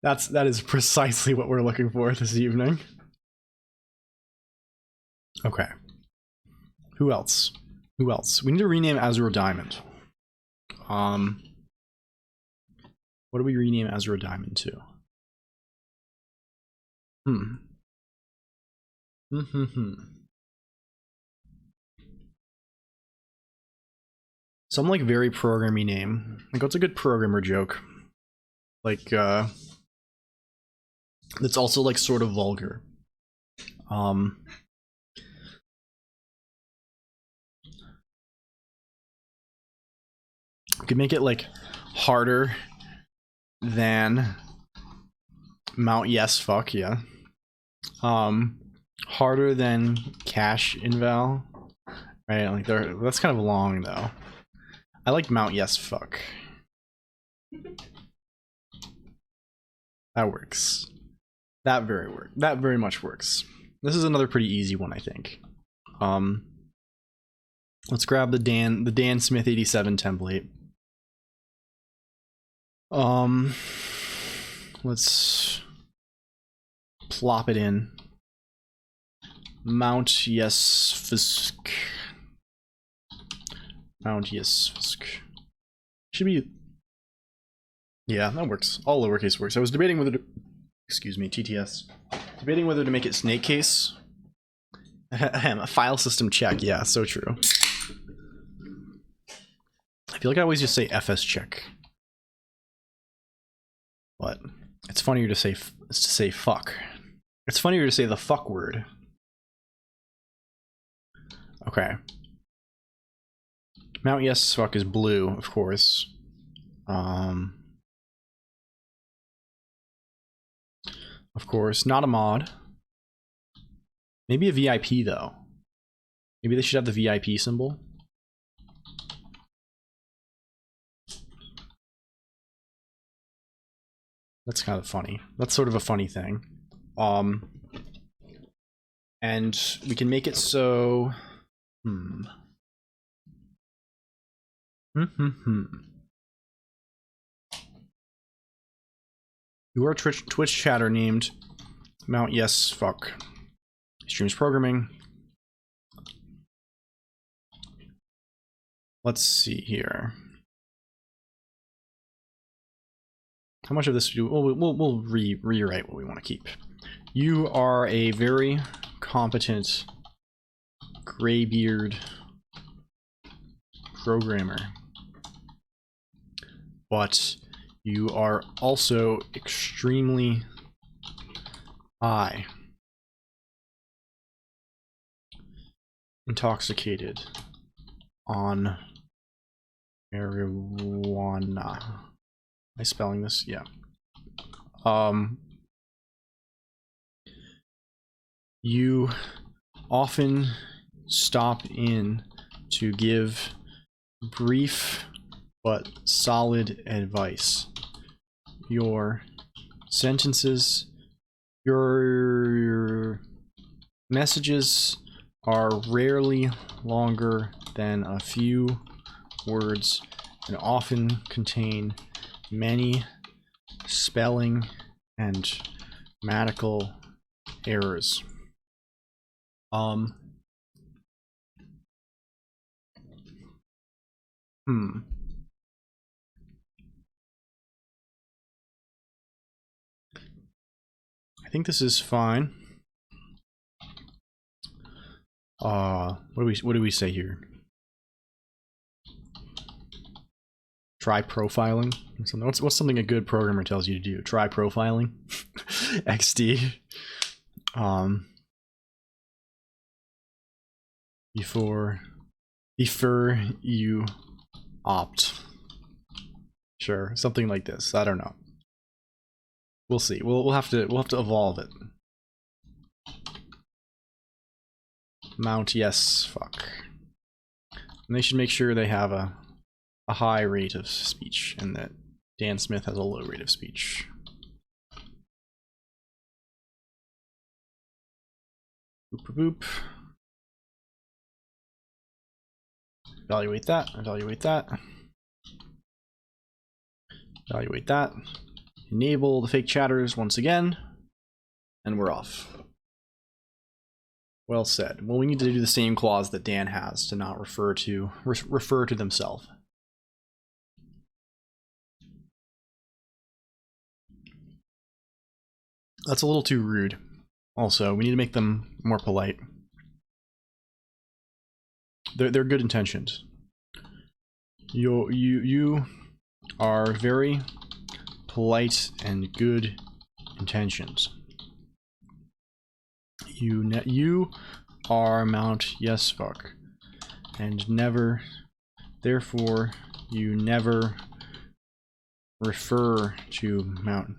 That is precisely what we're looking for this evening. Okay. Who else? Who else? We need to rename Azure Diamond. What do we rename Azure Diamond to? Some like very programmy name. Like what's a good programmer joke? Like that's also like sort of vulgar. We could make it like harder than Mount Yes Fuck, yeah. Harder than Cash Inval. Right, like that's kind of long though. I like Mount Yes Fuck. That works. That very much works. This is another pretty easy one, I think. Let's grab the Dan Smith 87 template. Let's plop it in. Mount Yes Fisk. Mount Yes Fisk. Should be... Yeah, that works. All lowercase works. I was debating whether to... Excuse me, TTS. Debating whether to make it snake case. A file system check. Yeah, so true. I feel like I always just say FS check. But it's funnier to say fuck. It's funnier to say the fuck word. Okay. Mount Yes Fuck is blue, of course. Of course, not a mod. Maybe a VIP though. Maybe they should have the VIP symbol. That's kind of funny. That's sort of a funny thing. And we can make it so... You are a Twitch chatter named Mount Yes Fuck. He streams programming. Let's see here. How much of this do we'll rewrite what we want to keep. You are a very competent graybeard programmer, but you are also extremely high, intoxicated on marijuana. Am I spelling this? Yeah. You often stop in to give brief but solid advice. Your sentences, your messages are rarely longer than a few words and often contain many spelling and grammatical errors. I think this is fine. What do we say here? Try profiling. What's something a good programmer tells you to do? Try profiling. XD. Before you opt. Sure, something like this. I don't know. We'll see. We'll have to evolve it. Mount yes fuck. And they should make sure they have a high rate of speech and that Dan Smith has a low rate of speech. Boop boop boop. Evaluate that, evaluate that. Evaluate that. Enable the fake chatters once again. And we're off. Well said. Well, we need to do the same clause that Dan has to not refer to themselves. That's a little too rude. Also, we need to make them more polite. They're good intentions. You are very polite and good intentions. You are Mount yes fuck, and never, therefore you never refer to Mount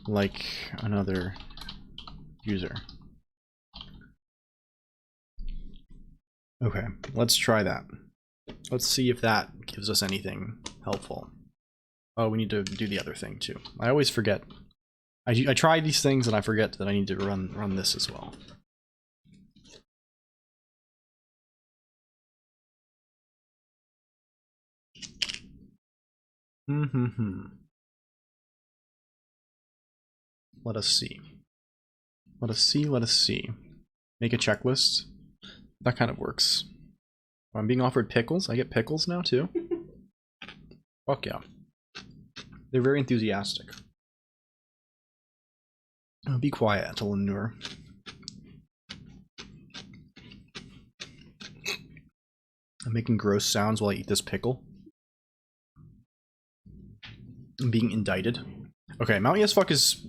like another user. Okay, let's try that. Let's see if that gives us anything helpful. Oh, we need to do the other thing too. I always forget. I try these things and I forget that I need to run this as well. Let us see. Let us see, let us see. Make a checklist. That kind of works. Oh, I'm being offered pickles. I get pickles now too. Fuck yeah. They're very enthusiastic. Oh, be quiet, Lenore. I'm making gross sounds while I eat this pickle. I'm being indicted. Okay, Mount Yes Fuck is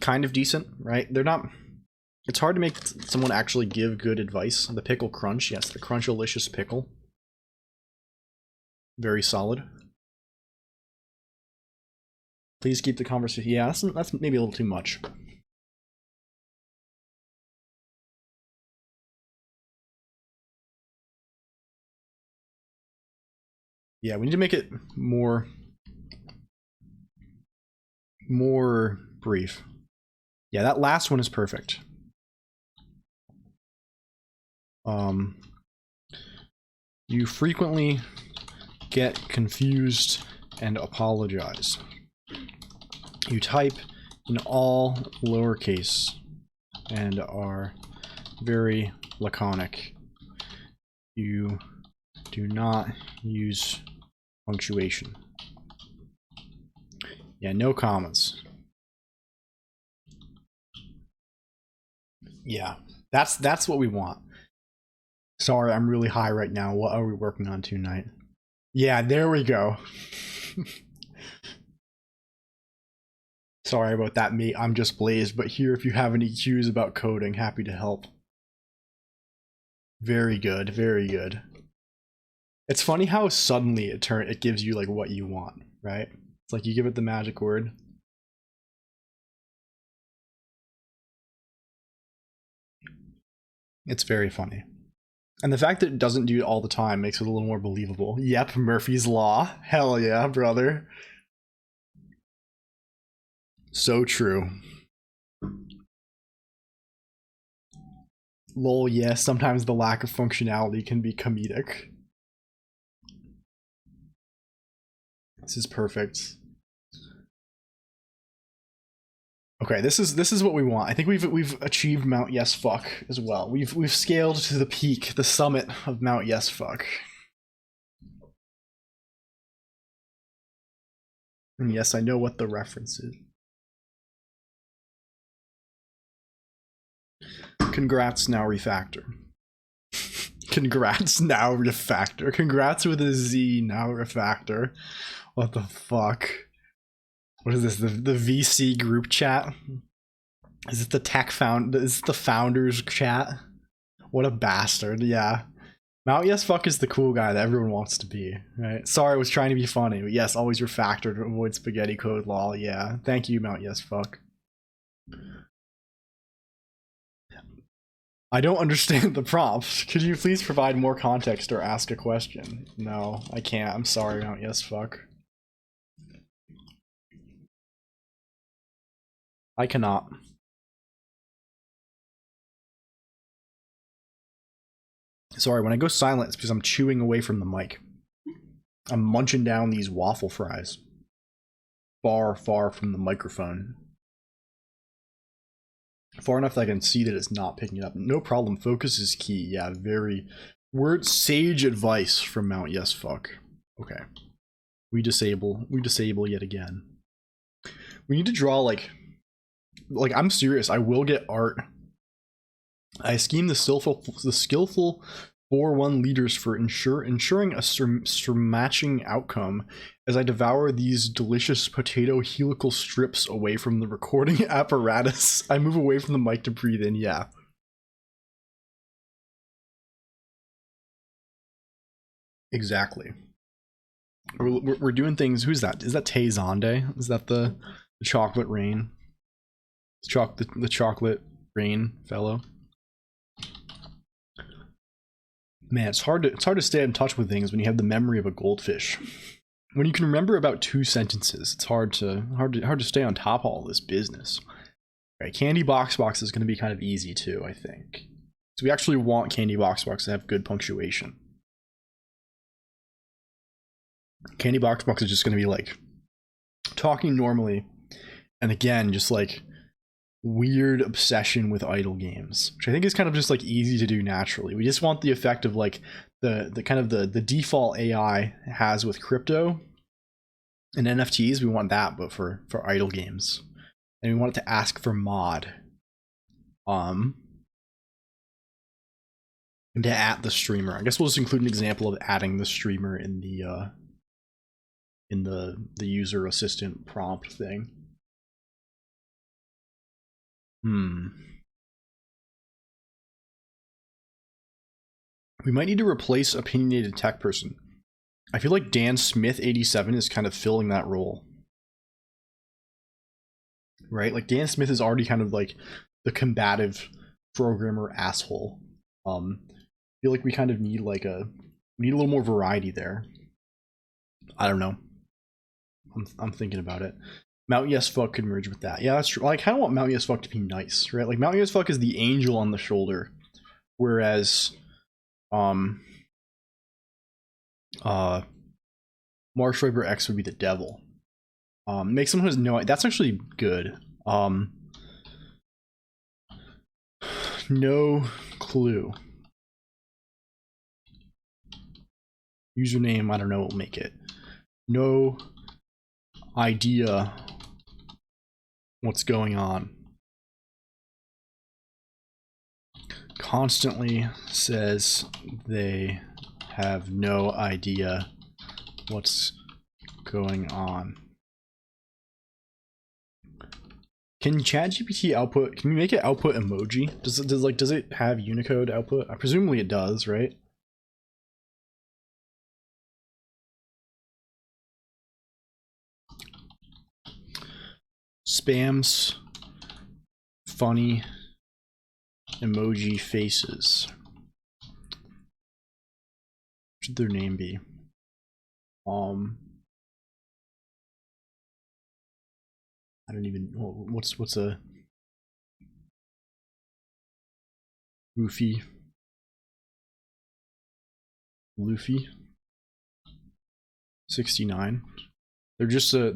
kind of decent, right? They're not... It's hard to make someone actually give good advice. The pickle crunch, yes, the Crunch-alicious pickle. Very solid. Please keep the conversation... Yeah, that's maybe a little too much. Yeah, we need to make it more brief. Yeah, that last one is perfect. You frequently get confused and apologize. You type in all lowercase and are very laconic. You do not use punctuation. Yeah, no commas. Yeah, that's what we want. Sorry, I'm really high right now. What are we working on tonight? Yeah, there we go. Sorry about that, mate. I'm just blazed, but here if you have any cues about coding, happy to help. Very good, very good. It's funny how suddenly it gives you like what you want, right? It's like you give it the magic word. It's very funny. And the fact that it doesn't do it all the time makes it a little more believable. Yep, Murphy's Law. Hell yeah, brother. So true. Lol, yes, sometimes the lack of functionality can be comedic. This is perfect. Okay, this is what we want. I think we've achieved Mount Yes Fuck as well. We've scaled to the peak, the summit of Mount Yes Fuck. And yes, I know what the reference is. Congrats now refactor. Congrats now refactor. Congrats with a Z now refactor. What the fuck? What is this? The VC group chat? Is it the tech is it the founders chat? What a bastard, yeah. Mount Yes Fuck is the cool guy that everyone wants to be, right? Sorry, I was trying to be funny, but yes, always refactor to avoid spaghetti code lol. Yeah, thank you, Mount Yes Fuck. I don't understand the prompt. Could you please provide more context or ask a question? No, I can't. I'm sorry, Mount Yes Fuck. I cannot. Sorry, when I go silent, it's because I'm chewing away from the mic. I'm munching down these waffle fries. Far, far from the microphone. Far enough that I can see that it's not picking it up. No problem. Focus is key. Yeah, very sage advice from Mount Yes Fuck. Okay. We disable yet again. We need to draw like I'm serious. I will get art. I scheme the skillful 4-1 leaders for ensuring a matching outcome as I devour these delicious potato helical strips away from the recording apparatus. I move away from the mic to breathe in. Yeah. Exactly. We're doing things. Who's that? Is that Tay Zonde? Is that the chocolate rain? The chocolate rain fellow. Man, it's hard to stay in touch with things when you have the memory of a goldfish. When you can remember about 2 sentences, it's hard to stay on top of all this business. Right, Candy Box is going to be kind of easy too, I think. So we actually want Candy Box to have good punctuation. Candy Box is just going to be like talking normally, and again, just like weird obsession with idle games, which I think is kind of just like easy to do naturally. We just want the effect of like the kind of the default AI has with crypto and NFTs. We want that, but for idle games, and we want it to ask for mod, and to add the streamer. I guess we'll just include an example of adding the streamer in the user assistant prompt thing. We might need to replace opinionated tech person. I feel like Dan Smith 87 is kind of filling that role. Right? Like Dan Smith is already kind of like the combative programmer asshole. I feel like we kind of need like we need a little more variety there. I don't know. I'm thinking about it. Mount Yes Fuck could merge with that. Yeah, that's true. Like, I kind of want Mount Yes Fuck to be nice, right? Like, Mount Yes Fuck is the angel on the shoulder, whereas, Marsh Viper X would be the devil. Make someone who has no. That's actually good. No clue. Username, I don't know. We'll make it. No idea what's going on. Constantly says they have no idea what's going on. Can ChatGPT output? Can we make it output emoji? Does it have Unicode output? Presumably it does, right? Spams funny emoji faces. What should their name be? I don't even. What's a Luffy? Luffy. 69. They're just a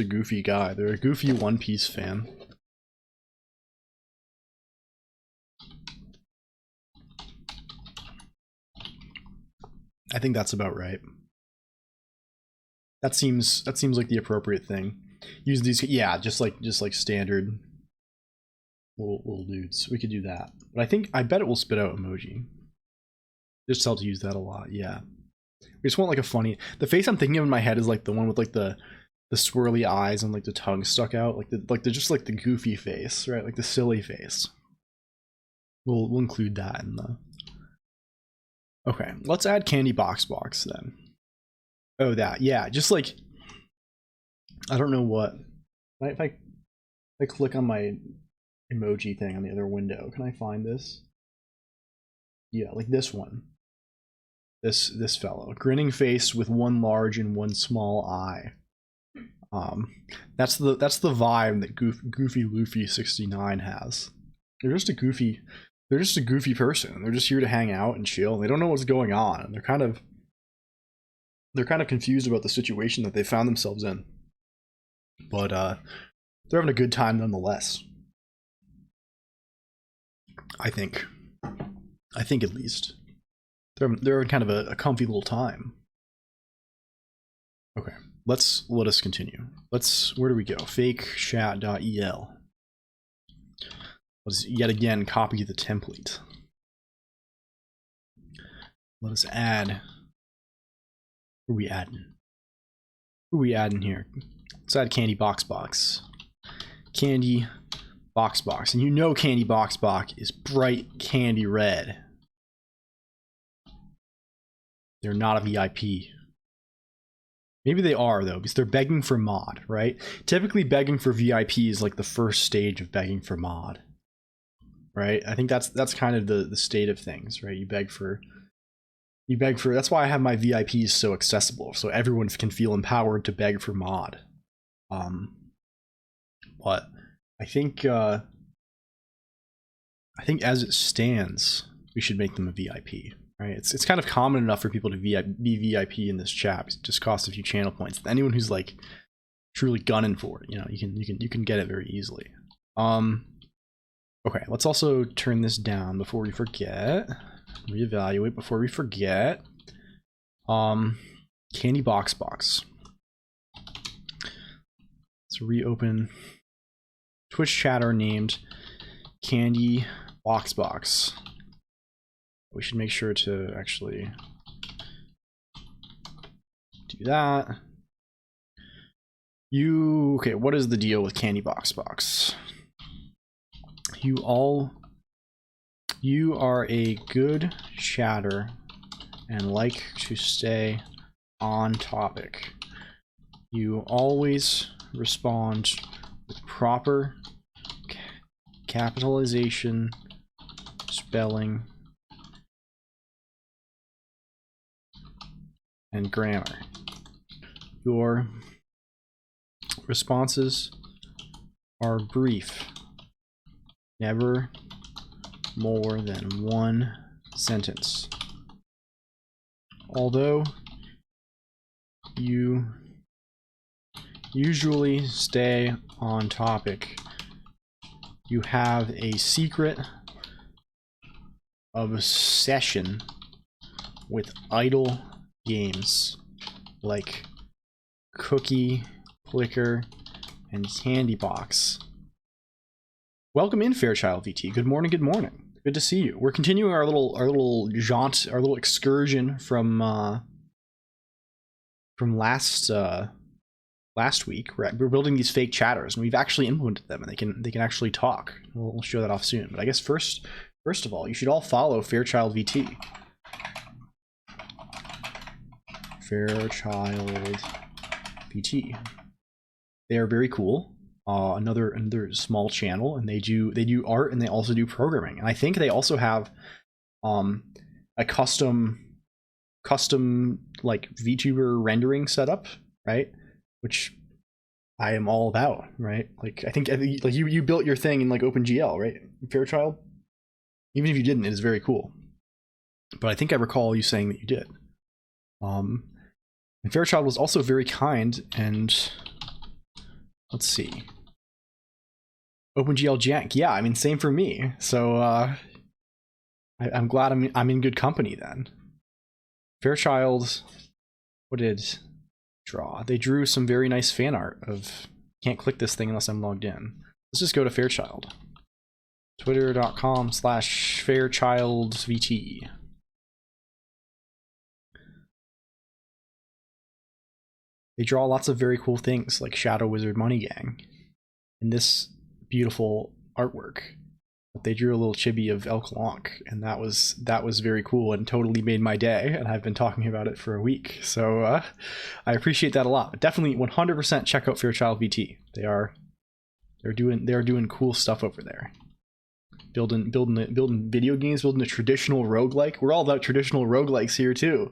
goofy guy. They're a goofy One Piece fan. I think that's about right. That seems like the appropriate thing. Use these, yeah, just like standard little dudes. We could do that. But I bet it will spit out emoji. Just tell it to use that a lot. Yeah. We just want like a funny. The face I'm thinking of in my head is like the one with like the swirly eyes and like the tongue stuck out, like the just like the goofy face, right? Like the silly face. We'll include that in the Okay, let's add Candy Box then. Oh, that, yeah, just like, I don't know what. If I click on my emoji thing on the other window, can I find this? Yeah, like this one. This fellow, grinning face with one large and one small eye. That's the vibe that Goofy Luffy 69 has. They're just a goofy person. They're just here to hang out and chill. They don't know what's going on, and they're kind of confused about the situation that they found themselves in. But they're having a good time nonetheless. I think at least they're in kind of a comfy little time. Okay, let us continue. Where do we go? Fake chat.el. Let's yet again copy the template. Let us add. Who are we adding? Who are we adding here? Let's add Candy Box. Candy Box. And you know Candy Box is bright candy red. They're not a VIP. Maybe they are, though, because they're begging for mod, right? Typically, begging for VIP is like the first stage of begging for mod, right? I think that's kind of the state of things, right? You beg for. That's why I have my VIPs so accessible, so everyone can feel empowered to beg for mod. But I think as it stands, we should make them a VIP. Right, it's kind of common enough for people to be VIP in this chat. It just costs a few channel points. Anyone who's like truly gunning for it, you can get it very easily. Okay, let's also turn this down before we forget. Reevaluate before we forget. Candy Box. Let's reopen Twitch chatter named Candy Box. We should make sure to actually do that. Okay, what is the deal with Candy Box? You are a good chatter and like to stay on topic. You always respond with proper capitalization, spelling, and grammar. Your responses are brief, never more than one sentence. Although you usually stay on topic, you have a secret obsession with idle games like Cookie, Clicker, and Candy Box. Welcome in, Fairchild VT. Good morning. Good to see you. We're continuing our little jaunt, our little excursion from last week. We're building these fake chatters, and we've actually implemented them, and they can actually talk. We'll show that off soon. But I guess first of all, you should all follow Fairchild VT. Fairchild VT. They are very cool. Another small channel, and they do art, and they also do programming. And I think they also have a custom like VTuber rendering setup, right? Which I am all about, right? Like I think like you built your thing in like OpenGL, right, Fairchild? Even if you didn't, it is very cool. But I think I recall you saying that you did. And Fairchild was also very kind, and let's see. OpenGL jank. Yeah, I mean, same for me. So I'm glad I'm in good company then. Fairchild, what did draw? They drew some very nice fan art of. Can't click this thing unless I'm logged in. Let's just go to Fairchild. Twitter.com/FairchildVT. They draw lots of very cool things like Shadow Wizard Money Gang and this beautiful artwork they drew a little chibi of El Colonq, and that was very cool and totally made my day, and I've been talking about it for a week, so I appreciate that a lot. But definitely 100% check out Fairchild VT. They're doing cool stuff over there. Building video games, building a traditional roguelike. We're all about traditional roguelikes here too.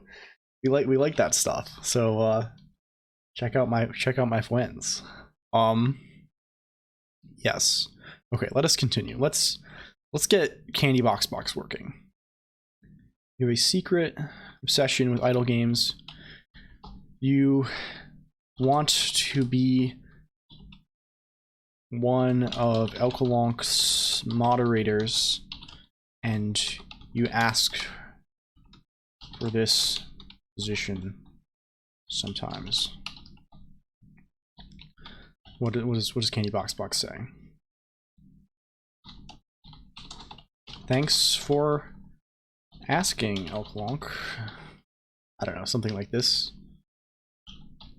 We like that stuff. So check out my friends. Yes. Okay, let us continue. Let's get Candy Box working. You have a secret obsession with idle games. You want to be one of El Colonq's moderators, and you ask for this position sometimes. What does Candy Box say? Thanks for asking, El Colonq. I don't know, something like this.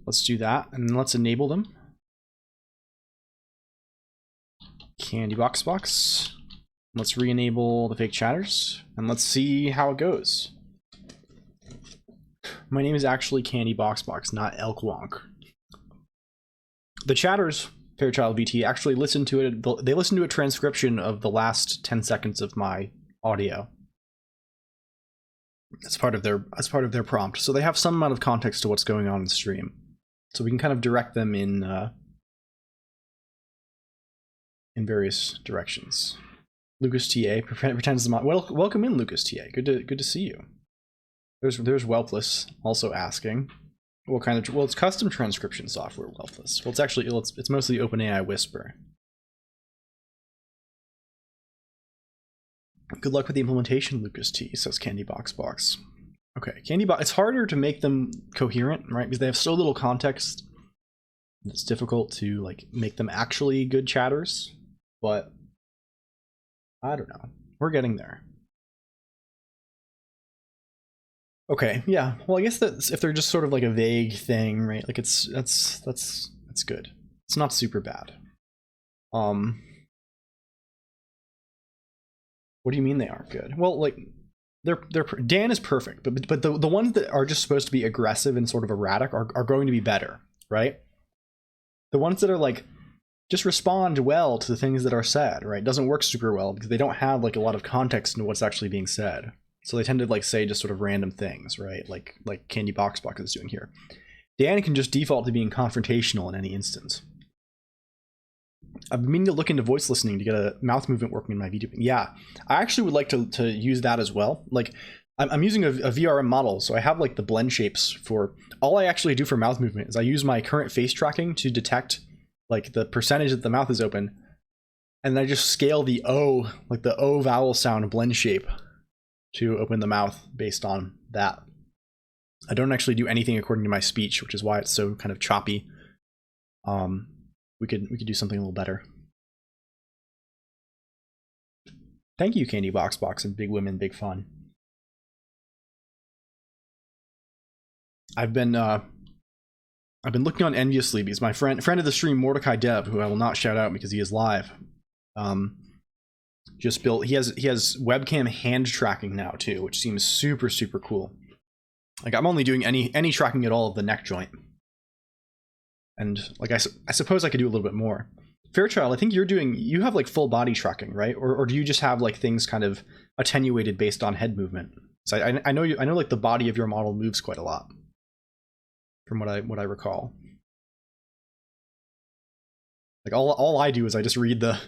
Let's do that, and let's enable them. Candy Box. Let's re-enable the fake chatters, and let's see how it goes. My name is actually Candy Box, not El Colonq. The chatters, Fairchild VT, actually listened to it. They listened to a transcription of the last 10 seconds of my audio. As part of their prompt, so they have some amount of context to what's going on in the stream. So we can kind of direct them in various directions. Lucas TA pretends to welcome in, Lucas TA. Good to see you. There's Whelpless also asking what kind of, well, it's custom transcription software, Whelpless. Well, it's mostly OpenAI Whisper. Good luck with the implementation, Lucas T, says Candy Box. Okay, Candy Box. It's harder to make them coherent, right? Because they have so little context. It's difficult to like make them actually good chatters. But I don't know. We're getting there. Okay, yeah. Well, I guess that if they're just sort of like a vague thing, right? Like that's good. It's not super bad. What do you mean they aren't good? Well, like Dan is perfect, but the ones that are just supposed to be aggressive and sort of erratic are going to be better, right? The ones that are like just respond well to the things that are said, right? Doesn't work super well because they don't have like a lot of context into what's actually being said. So they tend to like say just sort of random things, right? Like Candy Box is doing here. Dan can just default to being confrontational in any instance. I've been meaning to look into voice listening to get a mouth movement working in my video. Yeah, I actually would like to use that as well. Like I'm using a VRM model, so I have like the blend shapes for, all I actually do for mouth movement is I use my current face tracking to detect like the percentage that the mouth is open, and then I just scale the O, like the O vowel sound blend shape to open the mouth based on that. I don't actually do anything according to my speech, which is why it's so kind of choppy. We could do something a little better. Thank you, Candy Box and Big Women, Big Fun. I've been looking on enviously because my friend of the stream, Mordecai Dev, who I will not shout out because he is live, just built. He has webcam hand tracking now too, which seems super cool. Like I'm only doing any tracking at all of the neck joint, and like I suppose I could do a little bit more. Fairchild, I think you have like full body tracking, right? Or do you just have like things kind of attenuated based on head movement? So I know like the body of your model moves quite a lot, from what I recall. Like all I do is I just read the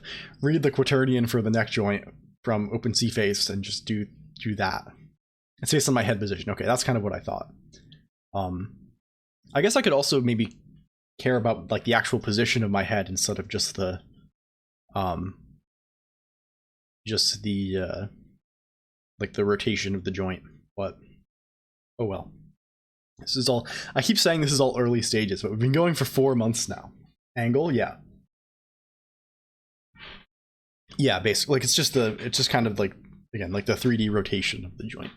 quaternion for the neck joint from OpenCFace and just do that. It's based on my head position. Okay, that's kind of what I thought. I guess I could also maybe care about like the actual position of my head instead of just the like the rotation of the joint. But oh well. This is all, I keep saying this is all early stages, but we've been going for 4 months now. Angle, yeah. Yeah, basically, like it's just kind of like, again, like the 3D rotation of the joint.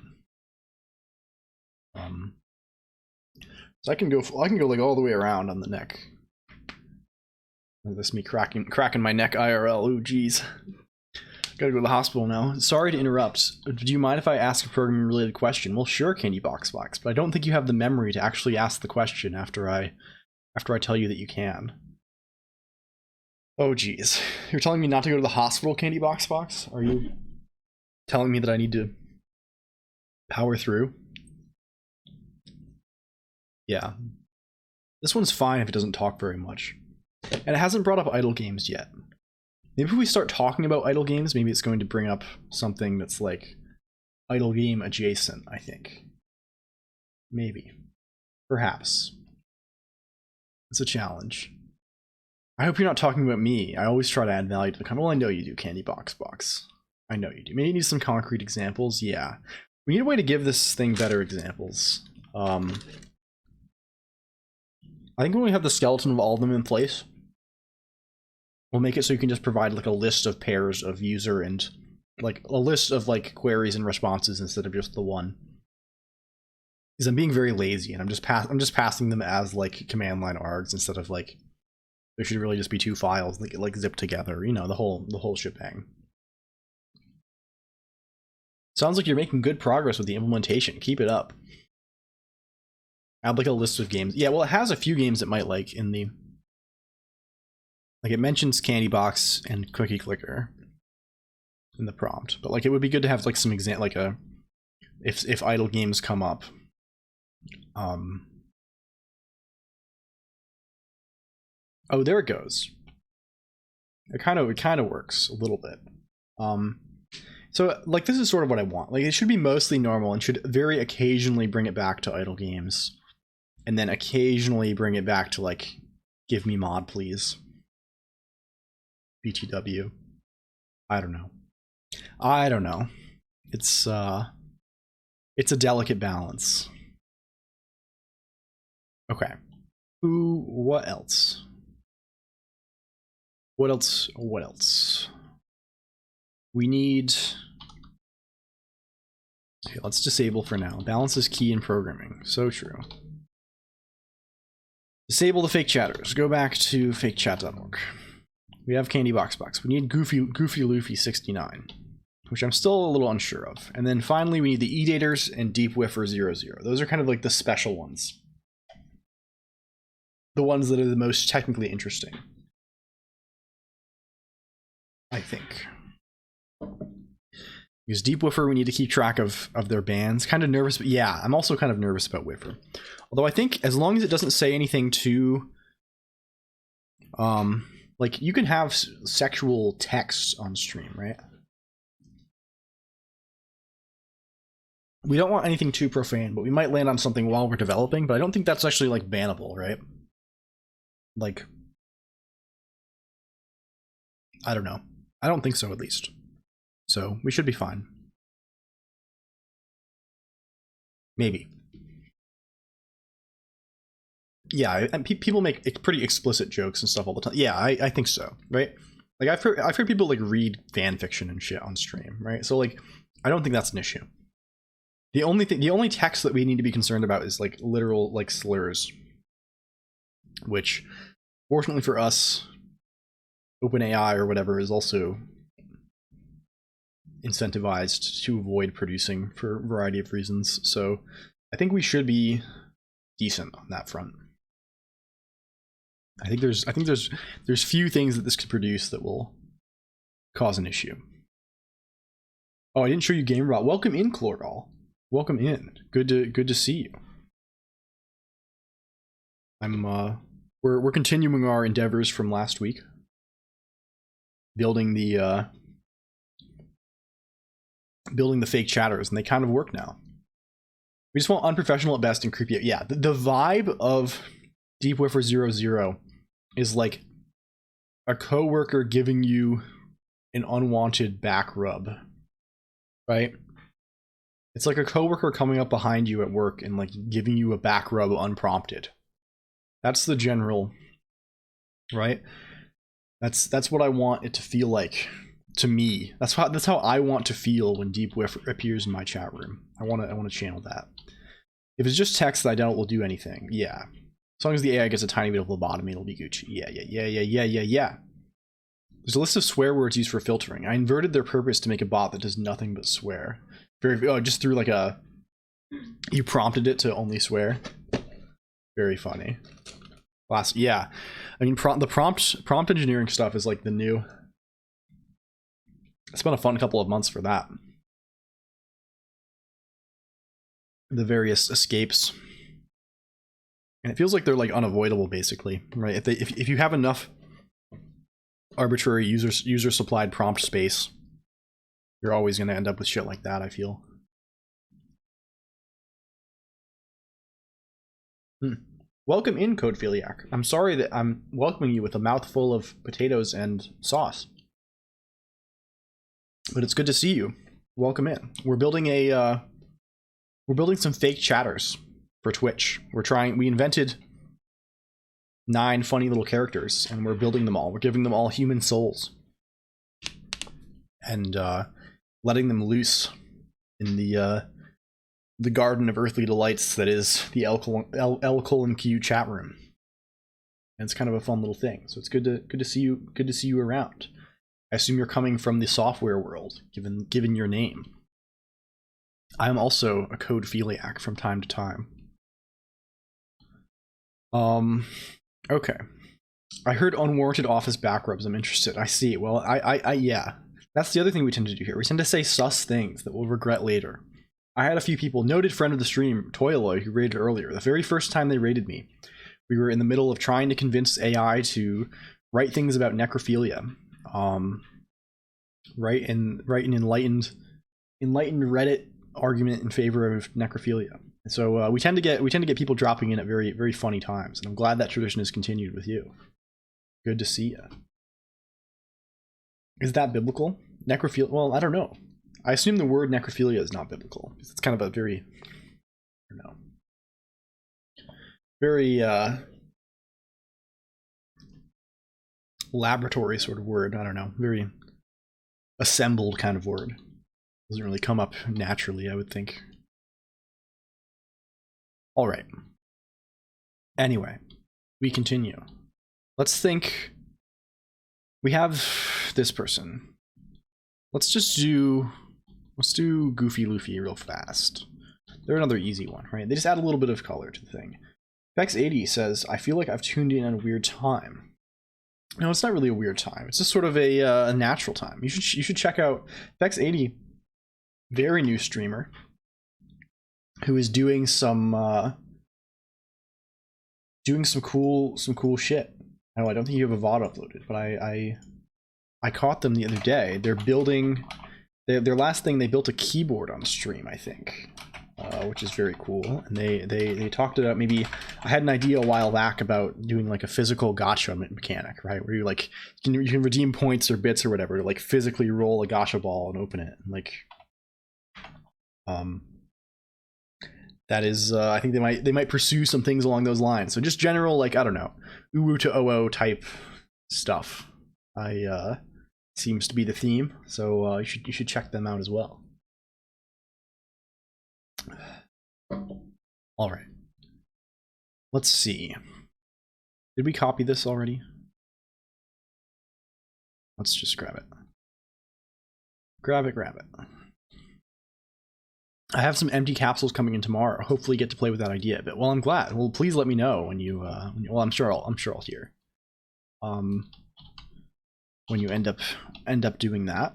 So I can go like all the way around on the neck. This me cracking my neck IRL. Ooh, geez. Gotta go to the hospital now. Sorry to interrupt. Do you mind if I ask a programming-related question? Well, sure, Candy Box, but I don't think you have the memory to actually ask the question after I tell you that you can. Oh, geez. You're telling me not to go to the hospital, Candy Box? Are you telling me that I need to power through? Yeah. This one's fine if it doesn't talk very much. And it hasn't brought up idle games yet. Maybe if we start talking about idle games, maybe it's going to bring up something that's like idle game adjacent, I think. Maybe. Perhaps. It's a challenge. I hope you're not talking about me. I always try to add value to the content. Well, I know you do, Candy Box. I know you do. Maybe you need some concrete examples. Yeah. We need a way to give this thing better examples. I think when we have the skeleton of all of them in place, we'll make it so you can just provide like a list of pairs of user and like a list of like queries and responses instead of just the one. Because I'm being very lazy and I'm just passing them as like command line args instead of like there should really just be two files that get like zipped together, you know, the whole shebang. Sounds like you're making good progress with the implementation. Keep it up. Add like a list of games. Yeah, well, it has a few games it might like in the. Like it mentions Candy Box and Cookie Clicker in the prompt, but like it would be good to have like some like a if idle games come up. Oh, there it goes. It kind of works a little bit. So like this is sort of what I want. Like it should be mostly normal and should very occasionally bring it back to idle games, and then occasionally bring it back to like give me mod please. BTW. I don't know. It's a delicate balance. Okay. What else? What else? We need... Okay, let's disable for now. Balance is key in programming. So true. Disable the fake chatters. Go back to fakechat.org. We have Candy Box. We need Goofy Luffy 69, which I'm still a little unsure of. And then finally, we need the E-Daters and Deep Whiffer 00. Those are kind of like the special ones. The ones that are the most technically interesting, I think. Because Deep Whiffer, we need to keep track of their bans. Kind of nervous, but yeah, I'm also kind of nervous about Whiffer. Although I think as long as it doesn't say anything too... like, you can have sexual texts on stream, right? We don't want anything too profane, but we might land on something while we're developing, but I don't think that's actually, like, bannable, right? Like, I don't know. I don't think so, at least. So, we should be fine. Maybe. Yeah, and people make pretty explicit jokes and stuff all the time. Yeah, I think so, right? Like I've heard people like read fan fiction and shit on stream, right? So like, I don't think that's an issue. The only text that we need to be concerned about is like literal like slurs, which, fortunately for us, OpenAI or whatever is also incentivized to avoid producing for a variety of reasons. So I think we should be decent on that front. I think there's few things that this could produce that will cause an issue. Oh, I didn't show you GamerBot. Welcome in, Chlorgal. Welcome in. Good to see you. We're continuing our endeavors from last week, building the fake chatters, and they kind of work now. We just want unprofessional at best and creepy. Yeah, the vibe of Deep Whiffer 00 is like a coworker giving you an unwanted back rub, right? It's like a coworker coming up behind you at work and like giving you a back rub unprompted. That's the general, right? That's what I want it to feel like to me. That's how I want to feel when Deep Whiffer appears in my chat room. I want to channel that. If it's just text that I doubt it will do anything, yeah. As long as the AI gets a tiny bit of lobotomy, it'll be Gucci. Yeah. There's a list of swear words used for filtering. I inverted their purpose to make a bot that does nothing but swear. Just through like a... You prompted it to only swear. Very funny. Yeah. I mean, the prompt engineering stuff is like the new... It's been a fun couple of months for that. The various escapes. And it feels like they're like unavoidable, basically, right? If you have enough arbitrary user supplied prompt space, you're always going to end up with shit like that, I feel. Welcome in, Codephiliac. I'm sorry that I'm welcoming you with a mouthful of potatoes and sauce. But it's good to see you. Welcome in. We're building some fake chatters for Twitch. We invented 9 funny little characters, and we're building them all. We're giving them all human souls. And letting them loose in the garden of earthly delights that is the LLLL chat room. And it's kind of a fun little thing. So it's good to see you around. I assume you're coming from the software world, given your name. I am also a codephiliac from time to time. Okay. I heard unwarranted office backrubs. I'm interested. I see. Well, yeah. That's the other thing we tend to do here. We tend to say sus things that we'll regret later. I had a few people, noted friend of the stream, Toyaloy, who raided earlier. The very first time they raided me, we were in the middle of trying to convince AI to write things about necrophilia. Write an enlightened Reddit argument in favor of necrophilia. So we tend to get people dropping in at very, very funny times, and I'm glad that tradition has continued with you. Good to see you. Is that biblical? Necrophilia? Well, I don't know. I assume the word necrophilia is not biblical. It's kind of a very, I don't know, very laboratory sort of word. I don't know, very assembled kind of word. Doesn't really come up naturally, I would think. All right. Anyway, we continue. Let's think. We have this person. Let's do Goofy Luffy real fast. They're another easy one, right? They just add a little bit of color to the thing. Vex80 says, I feel like I've tuned in at a weird time. No, it's not really a weird time. It's just sort of a natural time. You should check out Vex80, very new streamer, who is doing some cool shit. Oh, I don't think you have a VOD uploaded, but I caught them the other day. They're building their last thing. They built a keyboard on stream, I think, which is very cool. And they talked about, maybe I had an idea a while back about doing like a physical gacha mechanic, right? Where you like you can redeem points or bits or whatever to like physically roll a gacha ball and open it. Like, that is, I think they might pursue some things along those lines. So just general, like, I don't know, uwu to oo type stuff. Seems to be the theme. So you should check them out as well. All right. Let's see. Did we copy this already? Let's just grab it. Grab it. I have some empty capsules coming in tomorrow. Hopefully get to play with that idea a bit. Well, I'm glad. Well, please let me know when you well, I'm sure I'll hear. When you end up doing that.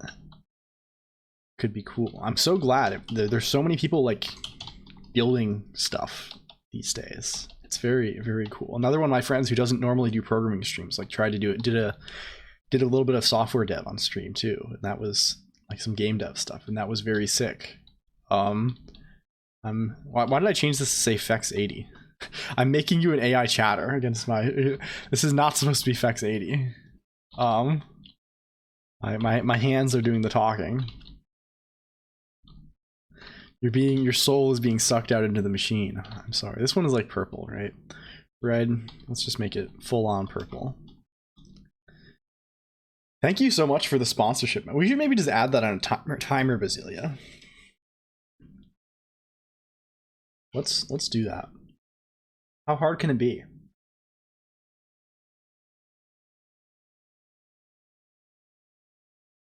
Could be cool. I'm so glad there's so many people like building stuff these days. It's very, very cool. Another one of my friends who doesn't normally do programming streams, like tried to do it, did a little bit of software dev on stream too, and that was like some game dev stuff, and that was very sick. Why did I change this to say Fex80? I'm making you an AI chatter against my. This is not supposed to be Fex80. My hands are doing the talking. Your soul is being sucked out into the machine. I'm sorry. This one is like purple, right? Red. Let's just make it full on purple. Thank you so much for the sponsorship. We should maybe just add that on a timer, Basilia. Let's do that. How hard can it be?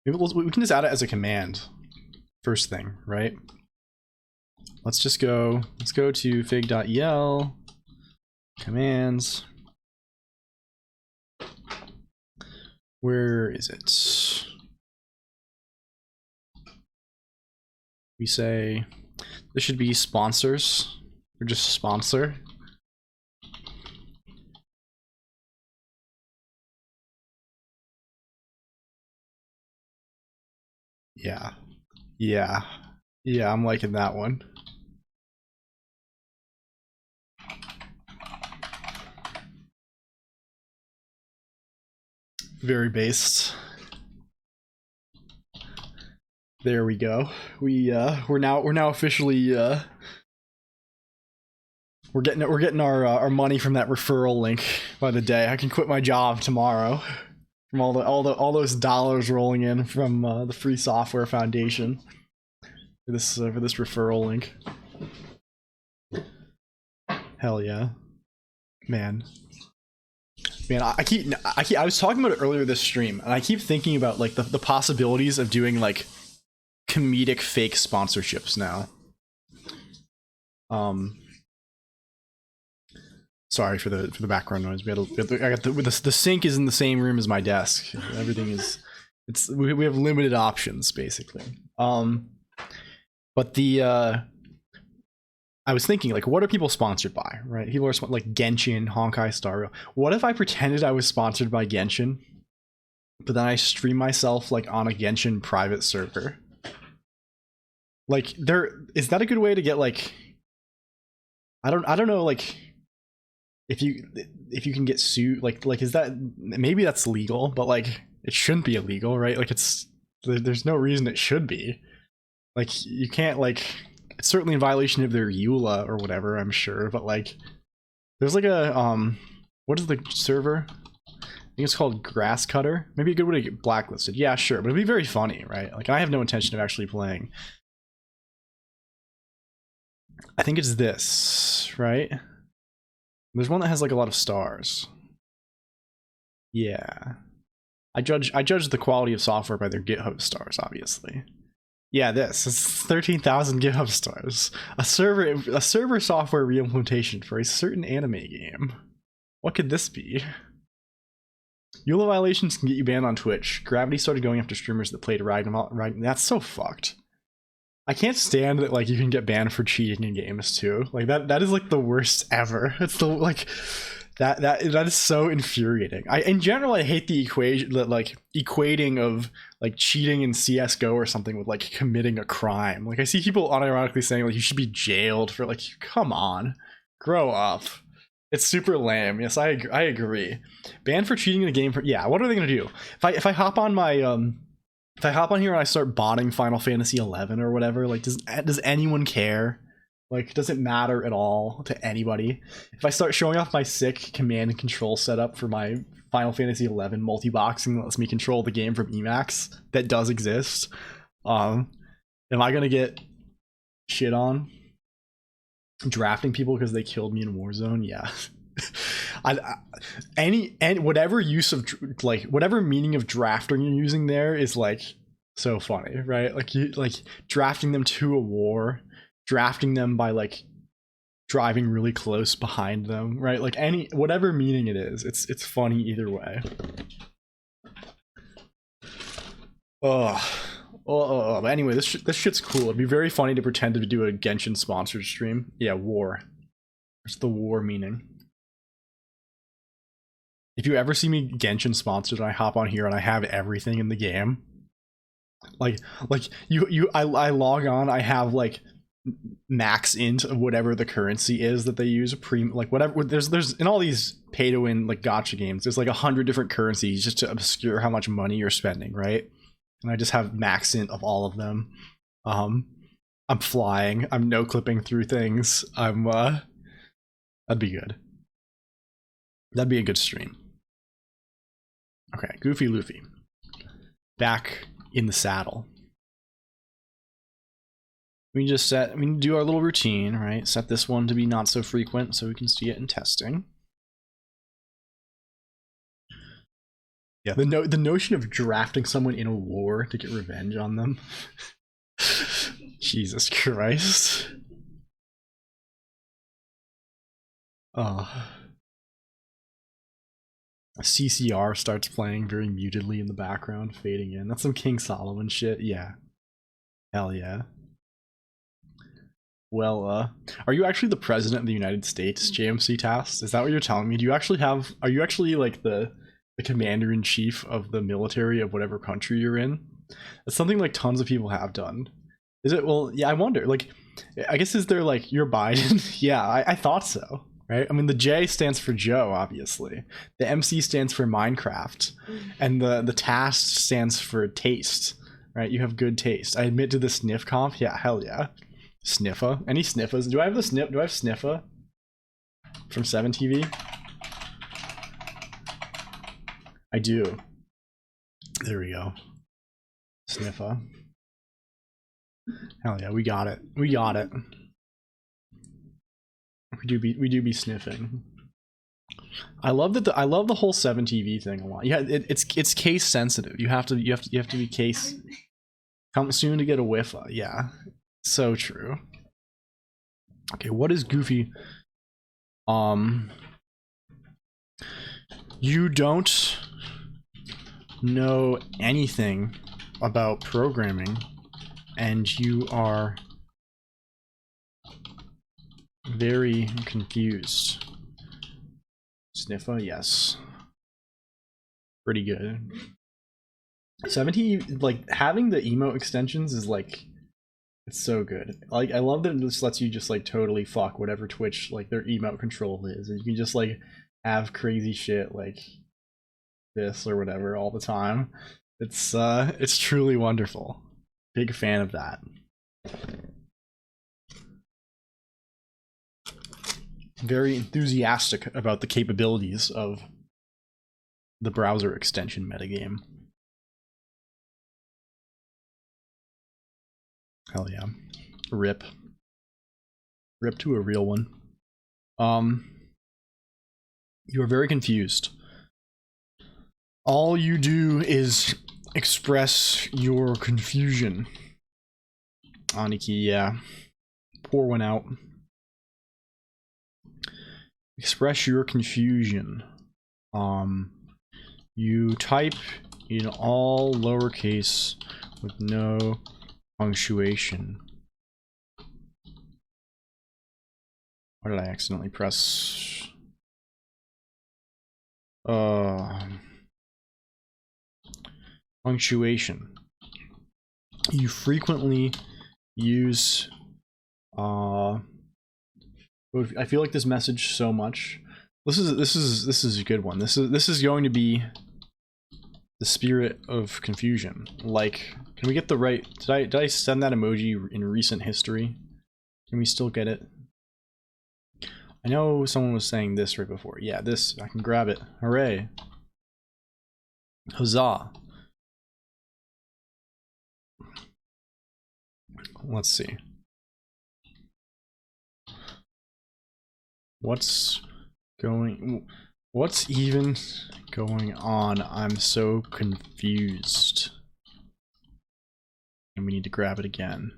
Maybe we can just add it as a command. First thing, right? Let's go to fig.el commands. Where is it? We say this should be sponsors, or just sponsor. Yeah, I'm liking that one. Very based. There we go. We're now officially we're getting our money from that referral link by the day. I can quit my job tomorrow from all those dollars rolling in from the Free Software Foundation for this referral link. Hell yeah, man. I was talking about it earlier this stream, and I keep thinking about like the possibilities of doing like comedic fake sponsorships now. Sorry for the background noise. The sink is in the same room as my desk. Everything is we have limited options basically. But I was thinking, like, what are people sponsored by, right? People are like Genshin, Honkai Star Rail. What if I pretended I was sponsored by Genshin, but then I stream myself like on a Genshin private server? Like, is that a good way to get like? I don't know, like, if you can get sued, like is that, maybe that's legal, but like it shouldn't be illegal, right? Like there's no reason it should be. Like you can't, like, it's certainly in violation of their EULA or whatever, I'm sure, but like there's like a what is the server? I think it's called Grass Cutter. Maybe a good way to get blacklisted. Yeah, sure, but it'd be very funny, right? Like I have no intention of actually playing. I think it's this, right? There's one that has like a lot of stars. Yeah. I judge the quality of software by their GitHub stars, obviously. Yeah, this is 13,000 GitHub stars. A server software reimplementation for a certain anime game. What could this be? EULA violations can get you banned on Twitch. Gravity started going after streamers that played Ragnarok. That's so fucked. I can't stand that, like, you can get banned for cheating in games too. Like that is like the worst ever. It's the, like, that is so infuriating. In general, I hate the equating of like cheating in CS:GO or something with like committing a crime. Like I see people unironically saying like you should be jailed for, like, come on, grow up. It's super lame. Yes, I agree. Banned for cheating in a game. Yeah, what are they gonna do? If I hop on my if I hop on here and I start botting Final Fantasy 11 or whatever, like does anyone care? Like, does it matter at all to anybody? If I start showing off my sick command and control setup for my Final Fantasy 11 multi-boxing that lets me control the game from Emacs, that does exist, am I gonna get shit on? Drafting people because they killed me in Warzone? Yeah. Any whatever use of, like, whatever meaning of drafting you're using there is like so funny, right? Like you, like, drafting them to a war, drafting them by like driving really close behind them, right? Like whatever meaning it is, it's funny either way. But anyway, this shit's cool. It'd be very funny to pretend to do a Genshin sponsored stream. Yeah, war. What's the war meaning? If you ever see me Genshin sponsored and I hop on here and I have everything in the game, like I log on, I have like max int of whatever the currency is that they use, like whatever. There's in all these pay to win like gacha games, there's like 100 different currencies just to obscure how much money you're spending, right? And I just have max int of all of them. I'm flying. I'm no clipping through things. That'd be good. That'd be a good stream. Okay, Goofy Luffy. Back in the saddle. We do our little routine, right? Set this one to be not so frequent so we can see it in testing. Yeah, the notion of drafting someone in a war to get revenge on them. Jesus Christ. CCR starts playing very mutedly in the background, fading in. That's some King Solomon shit. Yeah. Hell yeah. Well, are you actually the president of the United States, JMC Task? Is that what you're telling me? Are you actually like the commander-in-chief of the military of whatever country you're in? That's something like tons of people have done. Is it? Well, yeah, I wonder. Like, I guess is there like, you're Biden? Yeah, I thought so. Right? I mean, the J stands for Joe, obviously. The MC stands for Minecraft. And the task stands for taste. Right? You have good taste. I admit to the sniff comp. Yeah, hell yeah. Sniffa. Any sniffas? Do I have Sniffa? From 7TV? I do. There we go. Sniffa. Hell yeah, we got it. We got it. We do be sniffing. I love that I love the whole 7TV thing a lot. Yeah, it's case sensitive. You have to be case. Come soon to get a whiff. Yeah, so true. Okay, what is Goofy? You don't know anything about programming, and you are very confused. Sniffa, yes. Pretty good. 70, like, having the emote extensions is like, it's so good. Like, I love that it just lets you just like totally fuck whatever Twitch, like, their emote control is, and you can just like have crazy shit like this or whatever all the time. It's truly wonderful. Big fan of that. Very enthusiastic about the capabilities of the browser extension metagame. Hell yeah. Rip. Rip to a real one. You are very confused. All you do is express your confusion. Aniki, yeah. Pour one out. Express your confusion. You type in all lowercase with no punctuation. Why did I accidentally press? Punctuation. You frequently use I feel like this message so much. This is a good one. This is going to be the spirit of confusion. Like, can we get the right? Did I send that emoji in recent history? Can we still get it? I know someone was saying this right before. Yeah, this, I can grab it. Hooray. Huzzah. Let's see. What's even going on? I'm so confused. And we need to grab it again.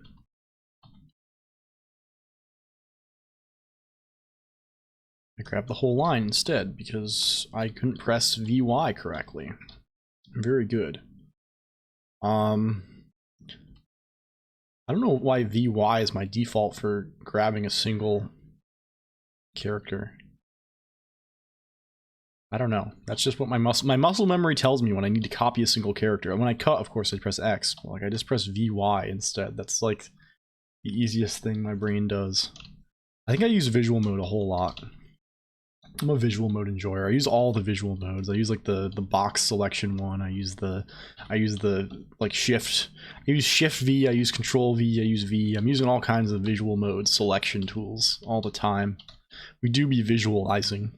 I grabbed the whole line instead because I couldn't press VY correctly. Very good. I don't know why VY is my default for grabbing a single character. I don't know. That's just what my muscle memory tells me when I need to copy a single character. And when I cut, of course, I press X. But like, I just press VY instead. That's like the easiest thing my brain does. I think I use visual mode a whole lot. I'm a visual mode enjoyer. I use all the visual modes. I use like the box selection one. I use the like shift. I use shift V. I use control V. I use V. I'm using all kinds of visual mode selection tools all the time. We do be visualizing.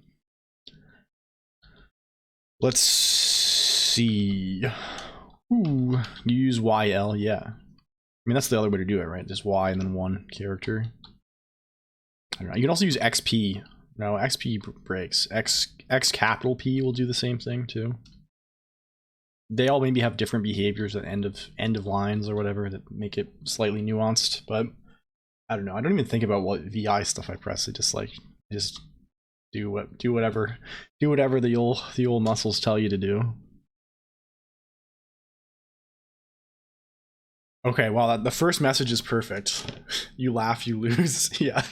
Let's see. Ooh, you use YL, yeah. I mean, that's the other way to do it, right? Just Y and then one character. I don't know. You can also use XP. No, XP breaks. X capital P will do the same thing too. they all maybe have different behaviors at end of lines or whatever that make it slightly nuanced. But I don't know. I don't even think about what VI stuff I press. I just do whatever the old muscles tell you to do. Okay, well, the first message is perfect. You laugh, you lose. Yeah.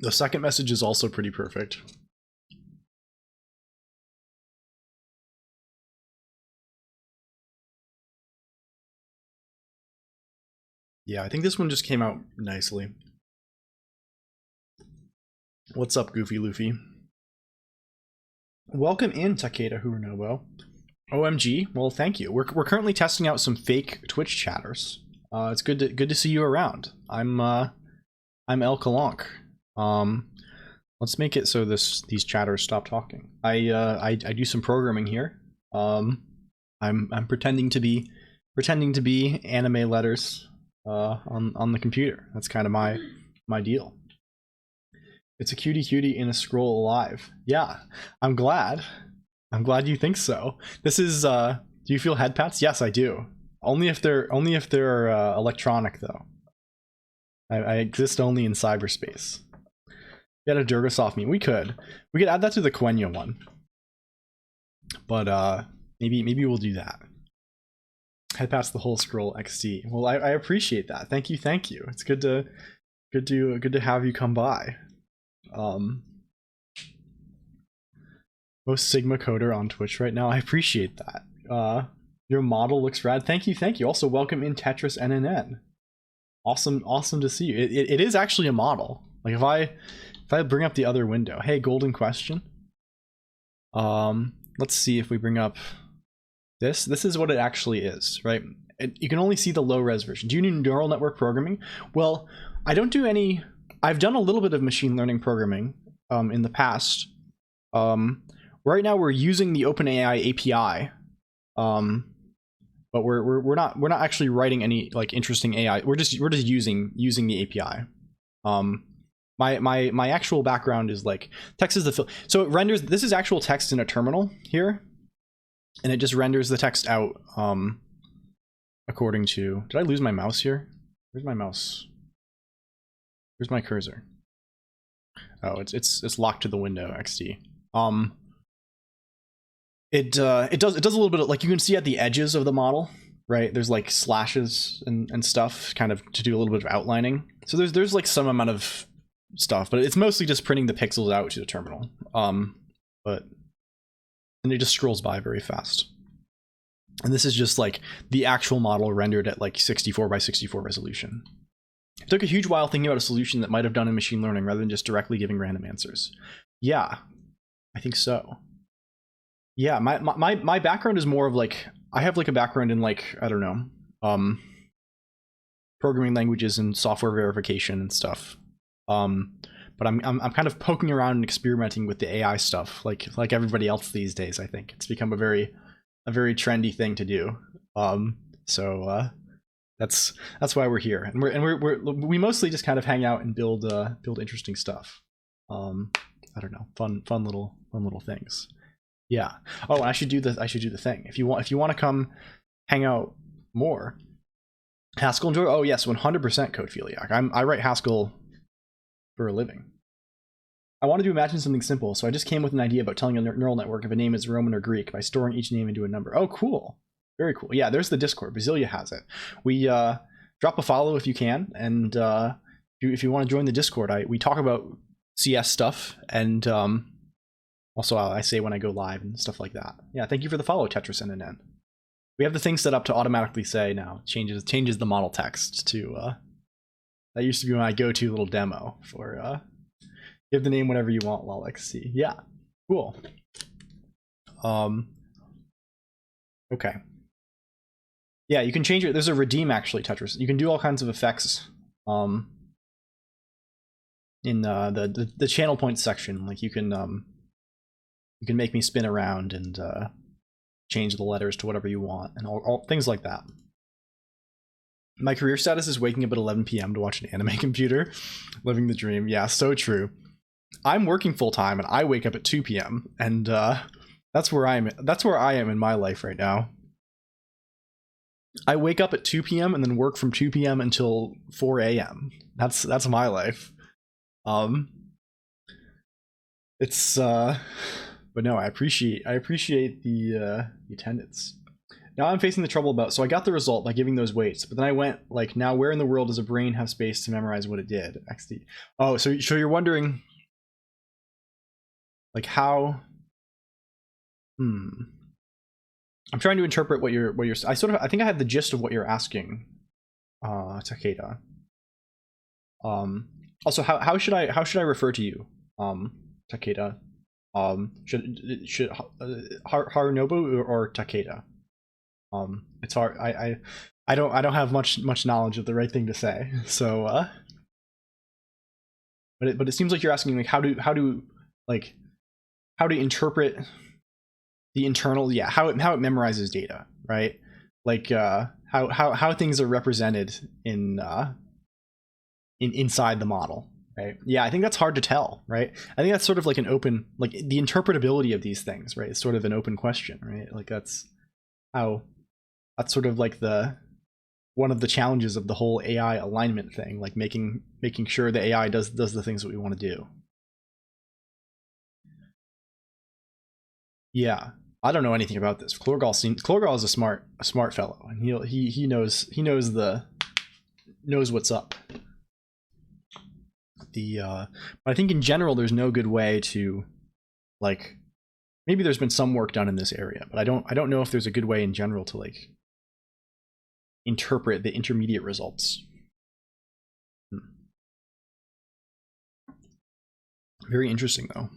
The second message is also pretty perfect. Yeah, I think this one just came out nicely. What's up, Goofy Luffy? Welcome in, Takeda Hurunobo. OMG, well, thank you. We're currently testing out some fake Twitch chatters. It's good to see you around. I'm LLLL Colonq. Let's make it so these chatters stop talking. I do some programming here. I'm pretending to be anime letters on the computer. That's kind of my deal. It's a cutie in a scroll alive. Yeah, I'm glad you think so. This is do you feel head pats? Yes, I do. Only if they're electronic though. I exist only in cyberspace. Get a Durgasoft meme. We could add that to the Quenya one. But maybe we'll do that. Head past the whole scroll XD. Well, I appreciate that. Thank you. It's good to have you come by. Most Sigma coder on Twitch right now. I appreciate that. Your model looks rad. Thank you. Also, welcome in Tetris NNN. Awesome to see you. It is actually a model. Like if I bring up the other window. Hey, golden question. Let's see if we bring up this. This is what it actually is, right? You can only see the low res version. Do you do neural network programming? Well, I don't do any. I've done a little bit of machine learning programming in the past. Right now we're using the OpenAI API, but we're not actually writing any like interesting AI. We're just using the API. My actual background is like text is the fill. So it renders. This is actual text in a terminal here, and it just renders the text out according to. Did I lose my mouse here? Where's my mouse? Where's my cursor? Oh, it's locked to the window XD. It does a little bit of, like, you can see at the edges of the model, right? There's like slashes and stuff, kind of to do a little bit of outlining. So there's like some amount of stuff, but it's mostly just printing the pixels out to the terminal. And it just scrolls by very fast. And this is just like the actual model rendered at like 64 by 64 resolution. It took a huge while thinking about a solution that might have done in machine learning rather than just directly giving random answers. Yeah, I think so. Yeah, my background is more of like, I have like a background in like, I don't know, programming languages and software verification and stuff. But I'm kind of poking around and experimenting with the AI stuff, like everybody else these days. I think it's become a very trendy thing to do. So that's why we're here, and we mostly just kind of hang out and build interesting stuff. I don't know, fun little things. Yeah. Oh, and I should do the thing. If you want to come hang out more, Haskell enjoy. Oh yes, 100% Codephiliac. I write Haskell for a living. I wanted to imagine something simple, so I just came with an idea about telling a neural network if a name is Roman or Greek by storing each name into a number. Oh, cool. Very cool. Yeah, there's the Discord. Basilia has it. We drop a follow if you can, and if you want to join the Discord, we talk about CS stuff, and also I say when I go live and stuff like that. Yeah, thank you for the follow, Tetris NNN. We have the thing set up to automatically say now changes the model text to that used to be my go-to little demo for give the name whatever you want while XC. Yeah, cool. Okay. Yeah, you can change it. There's a redeem actually, Tetris. You can do all kinds of effects in the channel points section. Like you can make me spin around and change the letters to whatever you want, and all things like that. My career status is waking up at 11 p.m. to watch an anime computer. Living the dream. Yeah, so true. I'm working full time and I wake up at 2 p.m. and that's where I am in my life right now. I wake up at 2 p.m. and then work from 2 p.m. until 4 a.m. That's my life. It's but no, I appreciate the attendance. Now I'm facing the trouble about, so I got the result by giving those weights, but then I went like, now where in the world does a brain have space to memorize what it did? XD. Oh, so you're wondering like how I'm trying to interpret what you're I think I have the gist of what you're asking, Takeda. Also, how should I refer to you, Takeda? Should Harunobu or Takeda? It's hard. I don't have much knowledge of the right thing to say. So, but it seems like you're asking like how to interpret the internal, yeah, how it memorizes data, right? Like how things are represented in inside the model, right? Yeah, I think that's hard to tell, right? I think that's sort of like an open, like the interpretability of these things, right? It's sort of an open question, right? Like that's sort of like one of the challenges of the whole AI alignment thing, like making sure the AI does the things that we want to do. Yeah, I don't know anything about this. Colonq is a smart fellow, and he knows what's up. But I think in general there's no good way to, like, maybe there's been some work done in this area, but I don't know if there's a good way in general to like interpret the intermediate results. Very interesting though.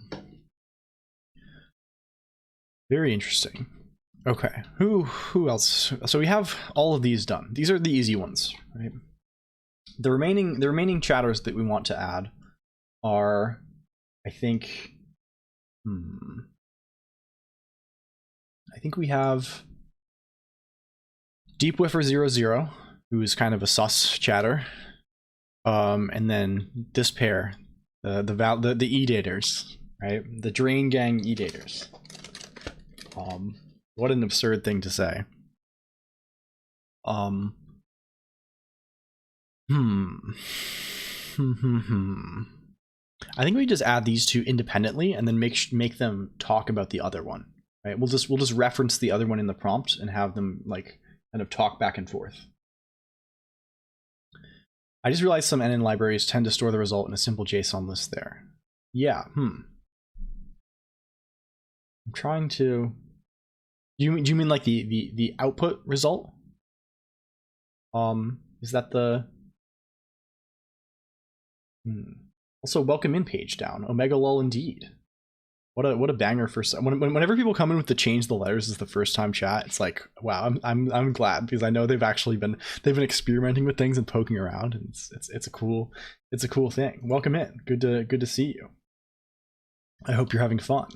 Very interesting. Okay, who else? So we have all of these done. These are the easy ones, right? The remaining chatters that we want to add are, I think, I think we have Deep Whiffer 00, who is kind of a sus chatter, and then this pair, the E-daters, right? The Drain Gang E-daters. What an absurd thing to say. I think we just add these two independently and then make them talk about the other one, right? We'll just reference the other one in the prompt and have them like kind of talk back and forth. I just realized some NN libraries tend to store the result in a simple JSON list there. Yeah, I'm trying to... Do you mean like the output result? Is that the... Also, welcome in page down. Omega lol indeed. What a banger for whenever people come in with the change the letters as the first time chat, it's like, wow, I'm glad, because I know they've been experimenting with things and poking around, and it's a cool thing. Welcome in. Good to see you. I hope you're having fun.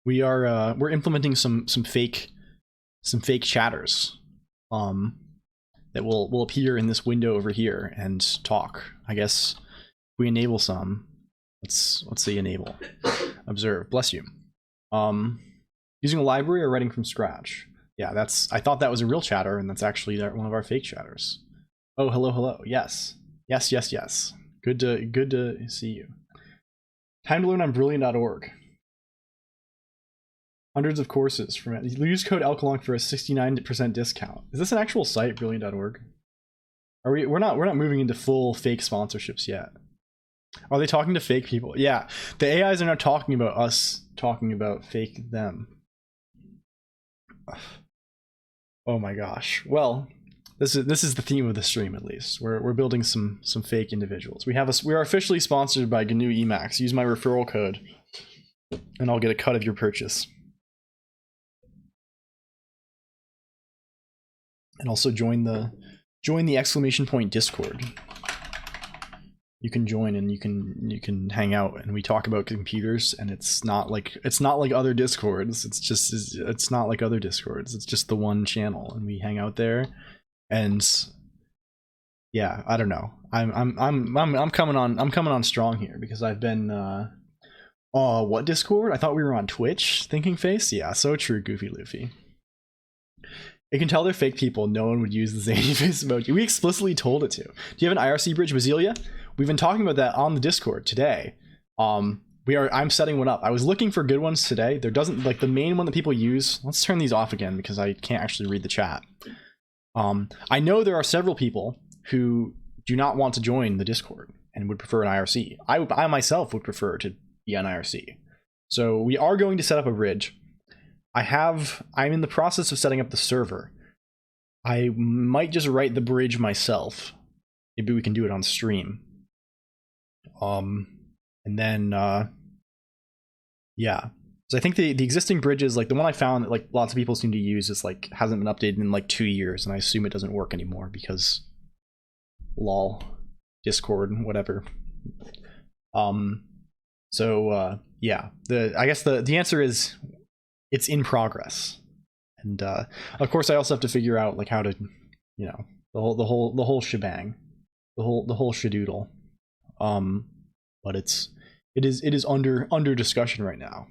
We're implementing some fake chatters that will appear in this window over here and talk. I guess if we enable some, let's say enable. Observe. Bless you. Using a library or writing from scratch? Yeah, I thought that was a real chatter, and that's actually one of our fake chatters. Oh, hello. Yes. Good to see you. Time to learn on brilliant.org. Hundreds of courses from it. Use code LLLL for a 69% discount. Is this an actual site, brilliant.org? We're not moving into full fake sponsorships yet. Are they talking to fake people? Yeah, the AIs are not talking about us, talking about fake them. Oh my gosh. Well, this is the theme of the stream, at least. We're building some fake individuals. We are officially sponsored by GNU Emacs. Use my referral code, and I'll get a cut of your purchase. And also join the exclamation point Discord. You can join and you can hang out, and we talk about computers, and it's not like other Discords. It's not like other Discords. It's just the one channel, and we hang out there, and yeah, I don't know. I'm coming on strong here because I've been what Discord? I thought we were on Twitch. Thinking face? Yeah, so true, Goofy Luffy. It can tell they're fake people. No one would use the zany face emoji. We explicitly told it to. Do you have an IRC bridge, Basilia? We've been talking about that on the Discord today. I'm setting one up. I was looking for good ones today. There doesn't, like, the main one that people use. Let's turn these off again because I can't actually read the chat. I know there are several people who do not want to join the Discord and would prefer an IRC. I myself would prefer to be on IRC. So we are going to set up a bridge. I'm in the process of setting up the server. I might just write the bridge myself. Maybe we can do it on stream. And then, yeah. So I think the existing bridges, like the one I found that like lots of people seem to use, is like hasn't been updated in like 2 years, and I assume it doesn't work anymore because lol, Discord, whatever. So yeah, I guess the answer is it's in progress, and of course I also have to figure out like how to, you know, the whole shebang, the whole shadoodle. But it is under discussion right now.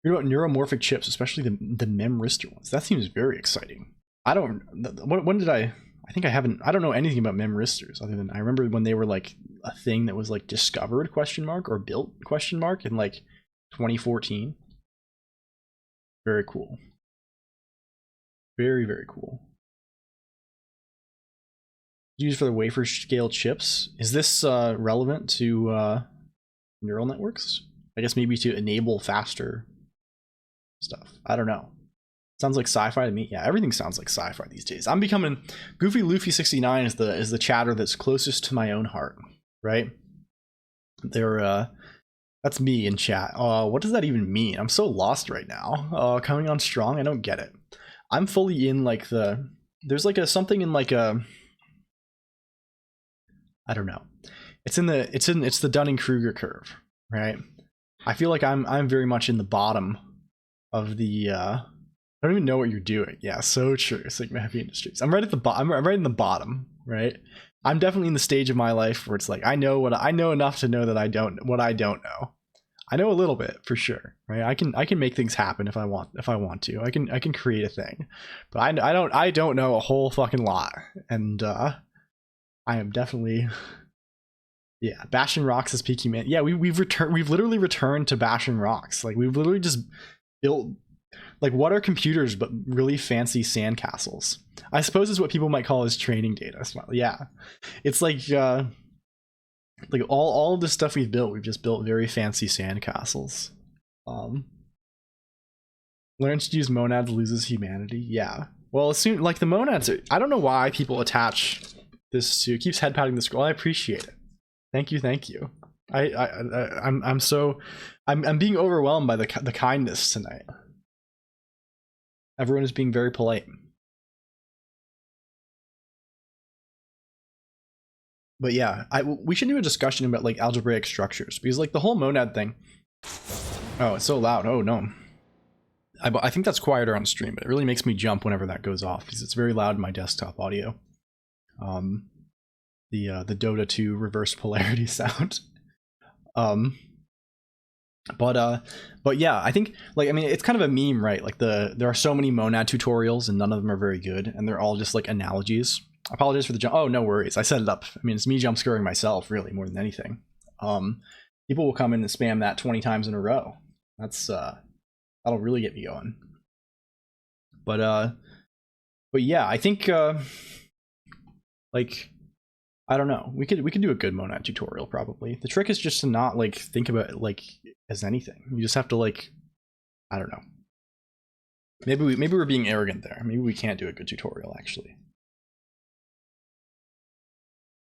You're about neuromorphic chips, especially the memristor ones. That seems very exciting. I don't. When did I think I haven't. I don't know anything about memristors other than I remember when they were like a thing that was like discovered ? Or built ? In like 2014. Very cool. Very, very cool. Used for the wafer scale chips. Is this relevant to neural networks? I guess maybe to enable faster stuff. I don't know. Sounds like sci-fi to me. Yeah, everything sounds like sci-fi these days. I'm becoming Goofy Luffy 69 is the chatter that's closest to my own heart, right? That's me in chat. What does that even mean? I'm so lost right now. Coming on strong, I don't get it. I'm fully in like there's like something in like I don't know. It's the Dunning-Kruger curve, right? I feel like I'm very much in the bottom of the I don't even know what you're doing. Yeah, so true. Sigma Heavy Industries. I'm right at the bottom. I'm right in the bottom, right? I'm definitely in the stage of my life where it's like I know enough to know that I don't know. I know a little bit for sure, right? I can make things happen if I want to. I can create a thing, but I don't know a whole fucking lot, and I am definitely, yeah. Bashing Rocks is peaky man. Yeah, we've literally returned to Bashing Rocks. Like we've literally just built. Like, what are computers but really fancy sandcastles? I suppose is what people might call as training data. Yeah, it's like all of the stuff we've just built very fancy sandcastles. Learns to use monads loses humanity. Yeah. Well, as soon like the monads, I don't know why people attach this to. It keeps head patting the scroll. I appreciate it. Thank you. I'm being overwhelmed by the kindness tonight. Everyone is being very polite. But yeah, we should do a discussion about like algebraic structures because like the whole monad thing. Oh, it's so loud. Oh no. I think that's quieter on stream, but it really makes me jump whenever that goes off because it's very loud in my desktop audio. The Dota 2 reverse polarity sound. But yeah, I think like I mean it's kind of a meme, right? Like there are so many monad tutorials and none of them are very good, and they're all just like analogies. I apologize for the jump. Oh, no worries. I set it up. I mean, it's me jump scaring myself, really, more than anything. People will come in and spam that 20 times in a row. That's that'll really get me going. But yeah, I think like I don't know. We could do a good monad tutorial probably. The trick is just to not like think about it like as anything. You just have to like I don't know. Maybe we're being arrogant there. Maybe we can't do a good tutorial actually.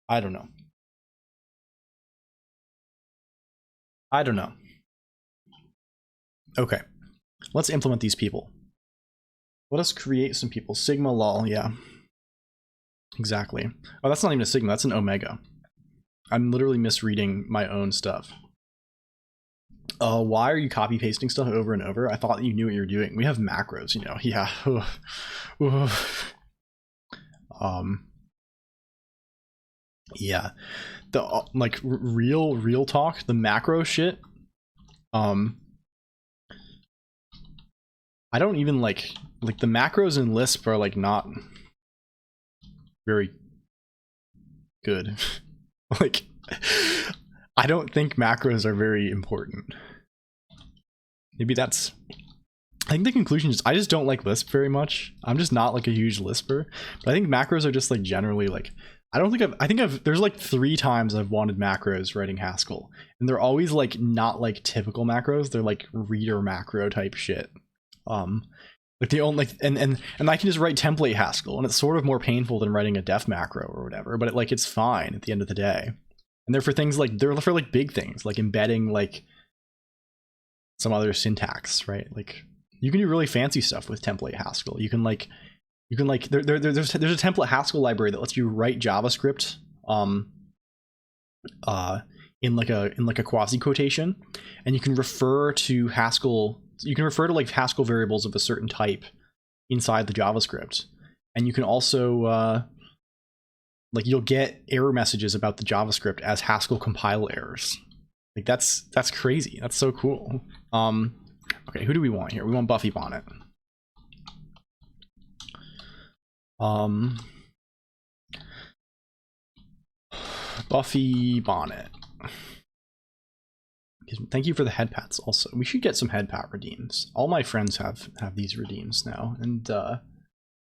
I don't know. Okay. Let's implement these people. Let us create some people. Sigma lol, yeah. Exactly. Oh, that's not even a sigma, that's an omega. I'm literally misreading my own stuff. Why are you copy pasting stuff over and over? I thought you knew what you were doing. We have macros, you know. Yeah. Yeah, the like real talk, the macro shit. I don't even like the macros in Lisp are like not very good. Like, I don't think macros are very important. Maybe that's, I think the conclusion is I just don't like Lisp very much. I'm just not like a huge Lisper, but I think macros are just like generally like, there's like 3 times I've wanted macros writing Haskell, and they're always like not like typical macros. They're like reader macro type shit. Like the only, and I can just write template Haskell, and it's sort of more painful than writing a def macro or whatever, but it's fine at the end of the day. And they're for things like, they're for like big things, like embedding like some other syntax, right? Like you can do really fancy stuff with template Haskell. You can like there's a template Haskell library that lets you write JavaScript in like a quasi quotation, and you can refer to Haskell. You can refer to like Haskell variables of a certain type inside the JavaScript, and you can also like you'll get error messages about the JavaScript as Haskell compile errors. Like that's crazy. That's so cool. Okay, who do we want here? We want Buffy Bonnet. Buffy Bonnet. Thank you for the head pats. Also, we should get some head pat redeems. All my friends have these redeems now, and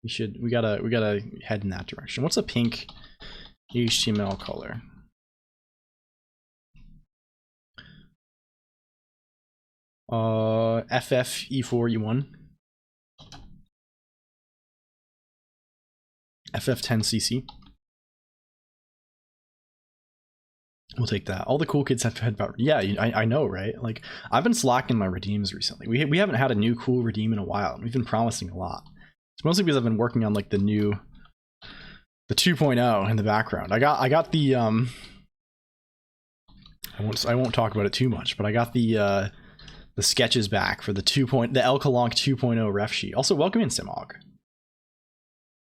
we gotta head in that direction. What's a pink HTML color? FFE4E1. FF10CC. We'll take that. All the cool kids have head pat. Yeah, I know, right? Like, I've been slacking my redeems recently. We haven't had a new cool redeem in a while. We've been promising a lot. It's mostly because I've been working on like the 2.0 in the background. I got the I won't talk about it too much, but I got the sketches back for the LLLL Colonq 2.0 ref sheet. Also, welcome in, Simog.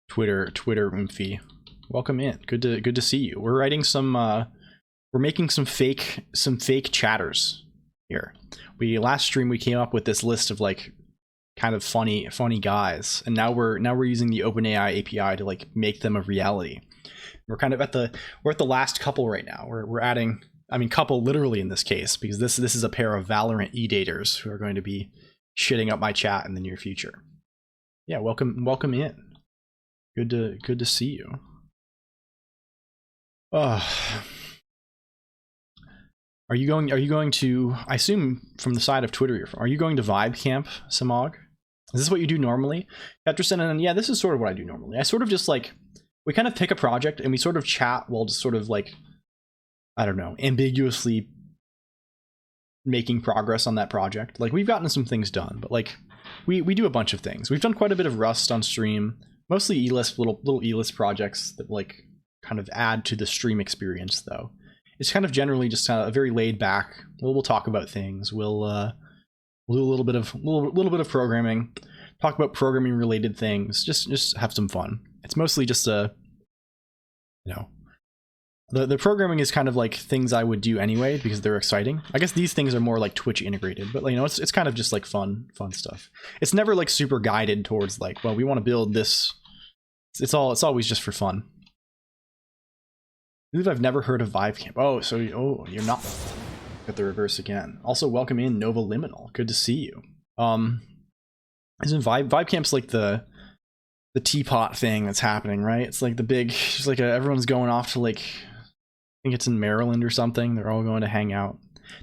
Twitter Oomphy. Welcome in. Good to see you. We're writing some we're making some fake chatters here. Last stream we came up with this list of like kind of funny guys, and now we're using the OpenAI API to like make them a reality. We're kind of at the last couple right now. We're adding, I mean, couple literally in this case, because this is a pair of Valorant e-daters who are going to be shitting up my chat in the near future. Yeah, welcome in. Good to see you. Are you going to, I assume from the side of Twitter you're from, are you going to Vibe Camp, Samog? Is this what you do normally? Peterson, and yeah, this is sort of what I do normally. I sort of just like, we kind of pick a project and we sort of chat while just sort of like, I don't know, ambiguously making progress on that project. Like, we've gotten some things done, but like we do a bunch of things. We've done quite a bit of Rust on stream, mostly eLisp, little eLisp projects that like kind of add to the stream experience though. It's kind of generally just a very laid back. We'll talk about things. We'll do a little bit of programming, talk about programming related things. Just have some fun. It's mostly just the programming is kind of like things I would do anyway because they're exciting. I guess these things are more like Twitch integrated, but it's kind of just like fun stuff. It's never like super guided towards like, well, we want to build this. It's always just for fun. I believe I've never heard of Vibe Camp. You're not at the reverse again. Also, welcome in Nova Liminal. Good to see you. Isn't Vibe Camp's like the teapot thing that's happening, right? It's like the big, just like everyone's going off to like, I think it's in Maryland or something. They're all going to hang out.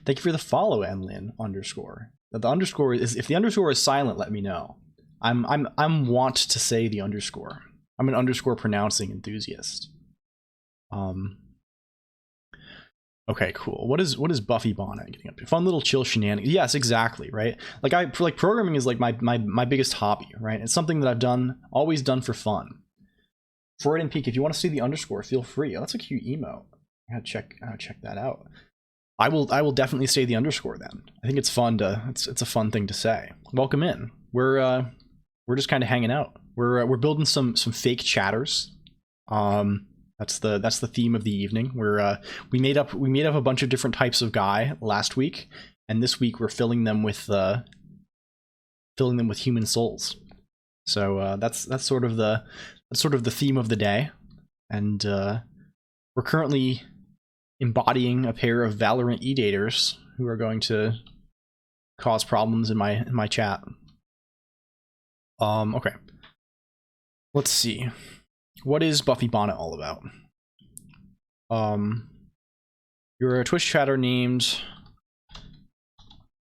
Thank you for the follow, Emlyn _. The underscore is, if the underscore is silent, let me know. I'm want to say the underscore. I'm an underscore pronouncing enthusiast. Okay, cool. What is Buffy Bonnet getting up to? Fun little chill shenanigans. Yes, exactly, right? Like programming is like my biggest hobby, right? It's something that I've always done for fun. Freud and Peak, if you want to see the underscore, feel free. Oh, that's a cute emote. I gotta check that out. I will definitely say the underscore then. I think it's fun it's a fun thing to say. Welcome in. We're just kind of hanging out. We're building some fake chatters. That's the theme of the evening. We made up a bunch of different types of guy last week, and this week we're filling them with human souls. So that's sort of the theme of the day, and we're currently embodying a pair of Valorant e-daters who are going to cause problems in my chat. Okay. Let's see. What is Buffy Bonnet all about? You're a Twitch chatter named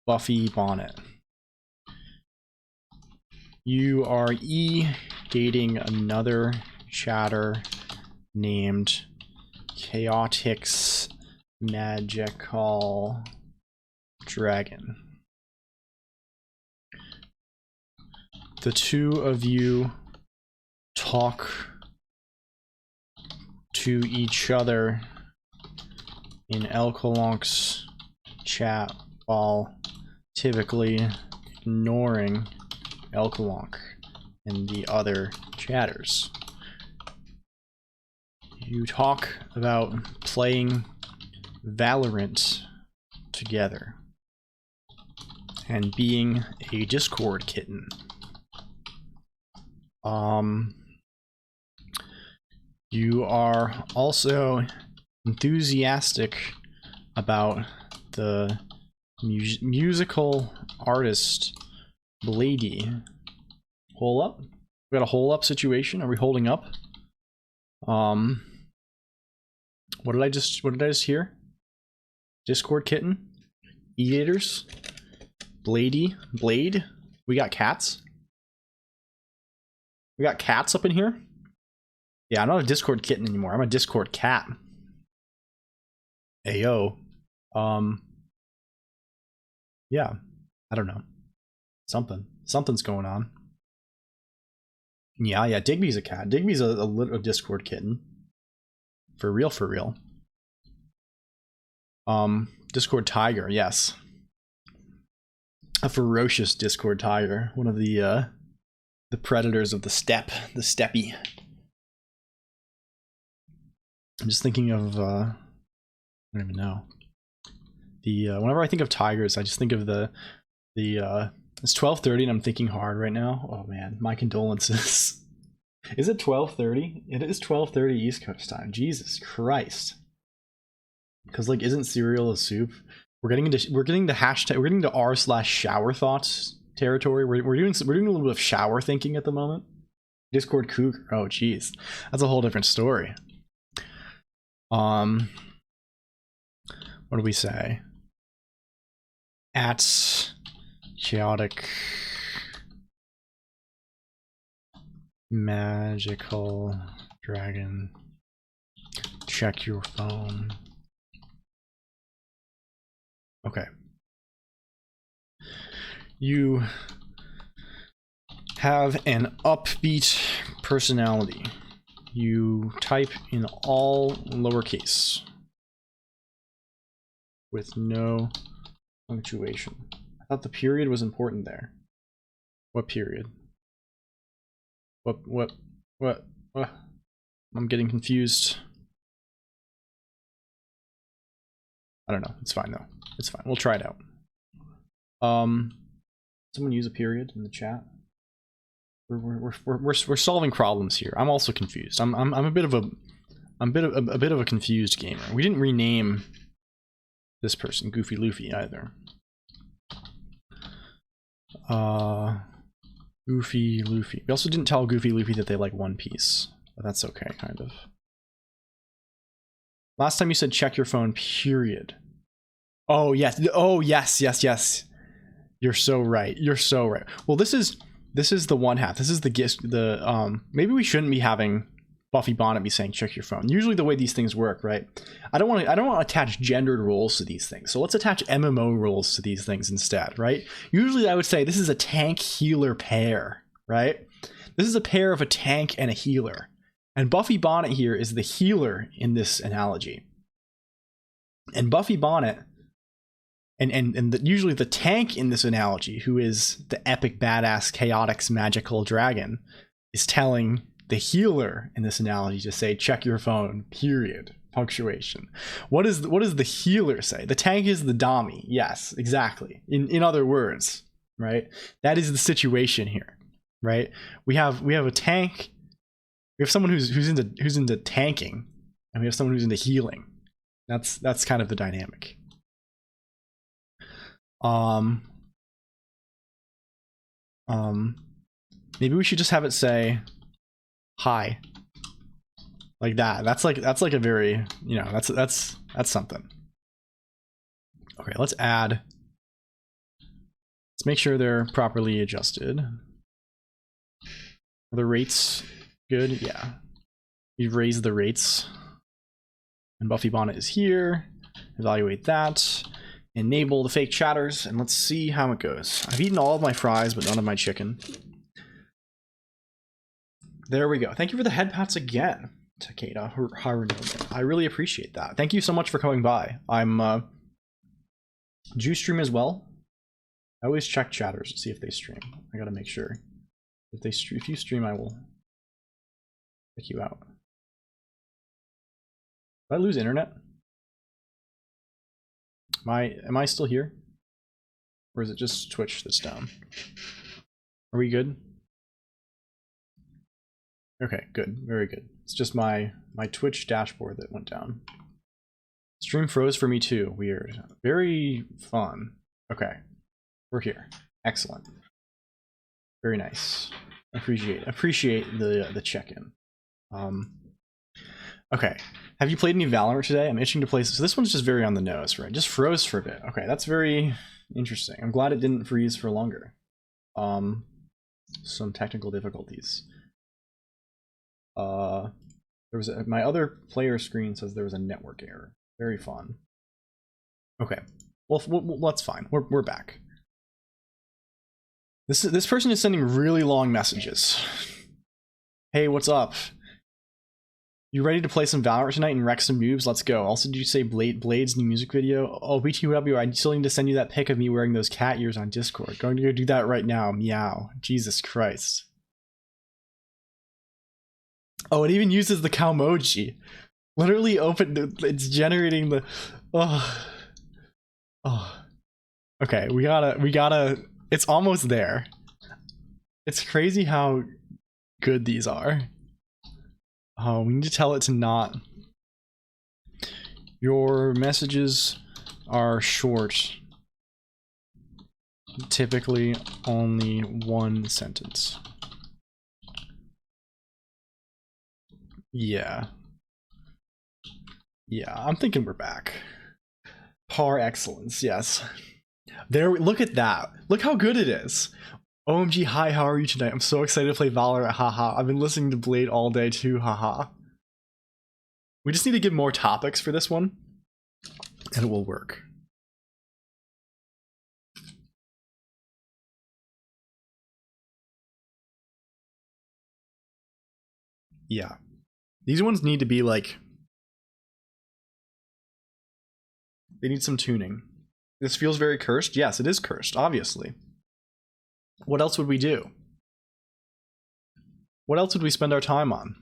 Buffy Bonnet. You are e-gating another chatter named Chaotix Magical Dragon. The two of you talk to each other in LLLL Colonq's chat while typically ignoring LLLL Colonq and the other chatters. You talk about playing Valorant together and being a Discord kitten. You are also enthusiastic about the musical artist Blady. Hole up? We got a hole up situation? Are we holding up? What did I just hear? Discord kitten? E-gators? Blady? Blade? We got cats? We got cats up in here? Yeah, I'm not a Discord kitten anymore. I'm a Discord cat. Ayo. Yeah. I don't know. Something's going on. Yeah, Digby's a cat. Digby's a Discord kitten. For real. Discord tiger, yes. A ferocious Discord tiger. One of the predators of the steppe. The steppy. I'm just thinking of I don't even know. Whenever I think of tigers, I just think of it's 12:30 and I'm thinking hard right now. Oh man, my condolences. Is it 12:30? It is 12:30 East Coast time. Jesus Christ. Because like, isn't cereal a soup? We're getting to hashtag. We're getting to r/shower thoughts territory. We're doing a little bit of shower thinking at the moment. Discord cougar. Oh jeez, that's a whole different story. What do we say? At chaotic magical dragon. Check your phone. Okay. You have an upbeat personality. You type in all lowercase with no punctuation. I thought the period was important there. What period? What? I'm getting confused. I don't know. It's fine though. It's fine. We'll try it out. Someone use a period in the chat. We're solving problems here. I'm also confused. I'm a bit of a confused gamer. We didn't rename this person Goofy Luffy either. Goofy Luffy. We also didn't tell Goofy Luffy that they like One Piece, but that's okay, kind of. Last time you said check your phone, period. Oh yes. Oh yes. You're so right. Well, this is the one half. This is the maybe we shouldn't be having Buffy Bonnet be saying check your phone. Usually the way these things work, right? I don't want to attach gendered roles to these things. So let's attach MMO roles to these things instead, right? Usually I would say this is a tank healer pair, right? This is a pair of a tank and a healer. And Buffy Bonnet here is the healer in this analogy. And Buffy Bonnet usually the tank in this analogy, who is the epic badass chaotix magical dragon, is telling the healer in this analogy to say check your phone, period, punctuation. What does the healer say? The tank is the dummy. Yes, exactly. In other words, right? That is the situation here, right? We have a tank. We have someone who's into tanking, and we have someone who's into healing. That's kind of the dynamic. Maybe we should just have it say hi, like that. That's like a very, you know, that's something. Okay, let's make sure they're properly adjusted. Are the rates good? Yeah, we've raised the rates. And Buffy Bonnet is here. Evaluate that. Enable the fake chatters, and let's see how it goes. I've eaten all of my fries, but none of my chicken. There we go. Thank you for the head pats again, Takeda Haruno. I really appreciate that. Thank you so much for coming by. I'm do you stream as well? I always check chatters to see if they stream. I gotta make sure. If you stream, I will check you out. Did I lose internet? Am I still here? Or is it just Twitch that's down? Are we good? Okay, good. Very good. It's just my Twitch dashboard that went down. Stream froze for me too. Weird. Very fun. Okay. We're here. Excellent. Very nice. Appreciate the check-in. Okay. Have you played any Valorant today? I'm itching to play. So this one's just very on the nose, right? Just froze for a bit. Okay, that's very interesting. I'm glad it didn't freeze for longer. Some technical difficulties. My other player screen says there was a network error. Very fun. Okay. Well, that's fine. We're back. This person is sending really long messages. Hey, what's up? You ready to play some Valorant tonight and wreck some moves? Let's go. Also, did you say Blade's new music video? Oh, BTW, I still need to send you that pic of me wearing those cat ears on Discord. Going to go do that right now. Meow. Jesus Christ. Oh, it even uses the Cowmoji. Literally it's generating the... Oh. Okay, we gotta... It's almost there. It's crazy how good these are. Oh, we need to tell it to not. Your messages are short. Typically only one sentence. Yeah. Yeah, I'm thinking we're back. Par excellence, yes. There, look at that. Look how good it is. OMG, hi, how are you tonight? I'm so excited to play Valorant, haha. I've been listening to Blade all day too, haha. We just need to get more topics for this one, and it will work. Yeah. These ones need to be like... They need some tuning. This feels very cursed. Yes, it is cursed, obviously. What else would we do? What else would we spend our time on?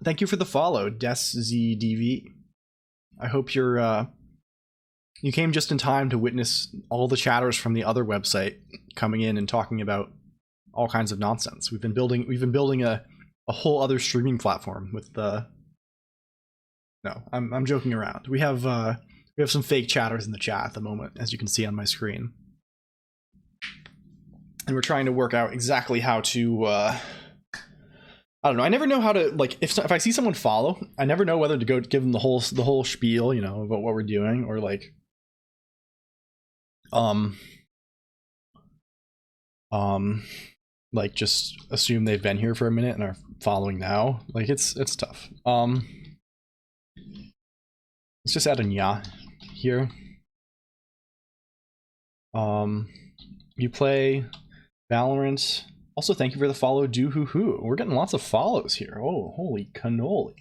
Thank you for the follow, DesZDV. I hope you came just in time to witness all the chatters from the other website coming in and talking about all kinds of nonsense. We've been building a whole other streaming platform with the... No, I'm joking around. We have some fake chatters in the chat at the moment, as you can see on my screen. And we're trying to work out exactly how to, I don't know. I never know how to, like, if I see someone follow, I never know whether to go give them the whole spiel, you know, about what we're doing, or like, like just assume they've been here for a minute and are following now. Like, it's tough. Let's just add a nya here. You play Valorant. Also, thank you for the follow, Doohoo-hoo. We're getting lots of follows here. Oh, holy cannoli.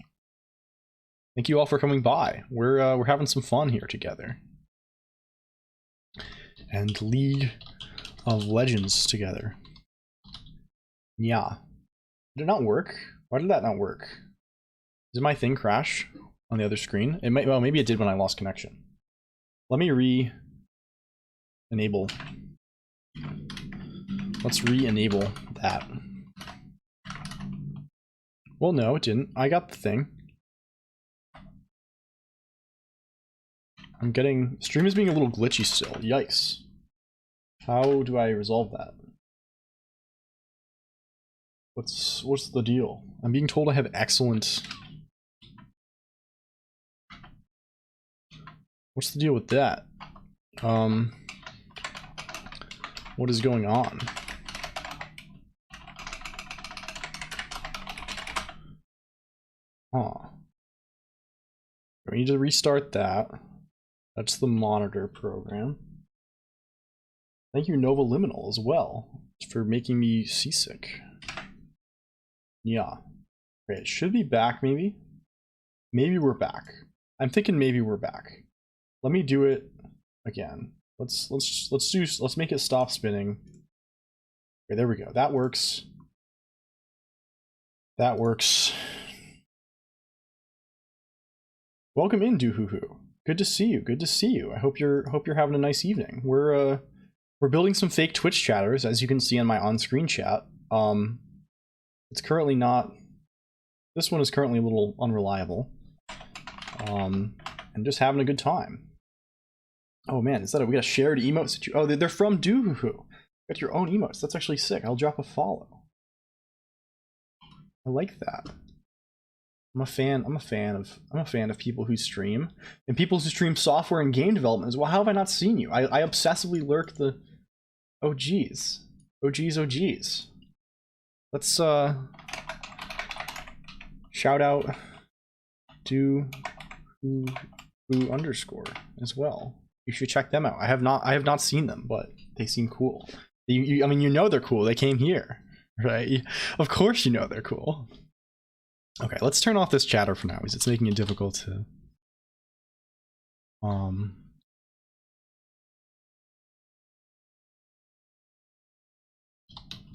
Thank you all for coming by. We're having some fun here together. And League of Legends together. Yeah. Did it not work? Why did that not work? Did my thing crash on the other screen? It might. Well, maybe it did when I lost connection. Let me re-enable. Let's re-enable that. Well, no, it didn't. I got the thing. I'm getting... Stream is being a little glitchy still. Yikes. How do I resolve that? What's the deal? I'm being told I have excellent... What's the deal with that? What is going on? Huh. We need to restart that. That's the monitor program. Thank you, Nova Liminal, as well, for making me seasick. Yeah. Great. It should be back, maybe? Maybe we're back. I'm thinking maybe we're back. Let me do it again. Let's make it stop spinning. Okay, there we go. That works. That works. Welcome in, Doohoo. Good to see you. Good to see you. I hope you're having a nice evening. We're building some fake Twitch chatters, as you can see on my on-screen chat. It's currently not. This one is currently a little unreliable. And just having a good time. Oh man, is that we got shared emotes? Oh, they're from Doohoo. Got your own emotes. That's actually sick. I'll drop a follow. I like that. I'm a fan of people who stream, and people who stream software and game development as well. How have I not seen you? I obsessively lurk the. Oh geez, oh geez, oh geez. Let's shout out to who underscore as well. You should check them out. I have not seen them, but they seem cool. I mean, you know they're cool. They came here, right? Of course you know they're cool. Okay, let's turn off this chatter for now, because it's making it difficult to...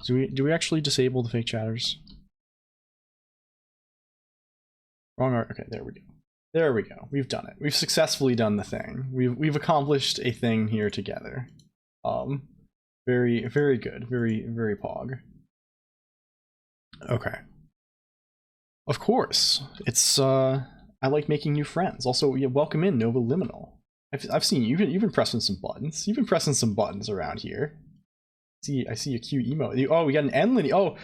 Do we actually disable the fake chatters? Wrong art. Okay, there we go. There we go. We've done it. We've successfully done the thing. We've accomplished a thing here together. Very, very good. Very, very pog. Okay. Of course. It's I like making new friends. Also, yeah, welcome in, Nova Liminal. I've seen you. You've been pressing some buttons. You've been pressing some buttons around here. I see a cute emote. Oh, we got an Enlin. Oh,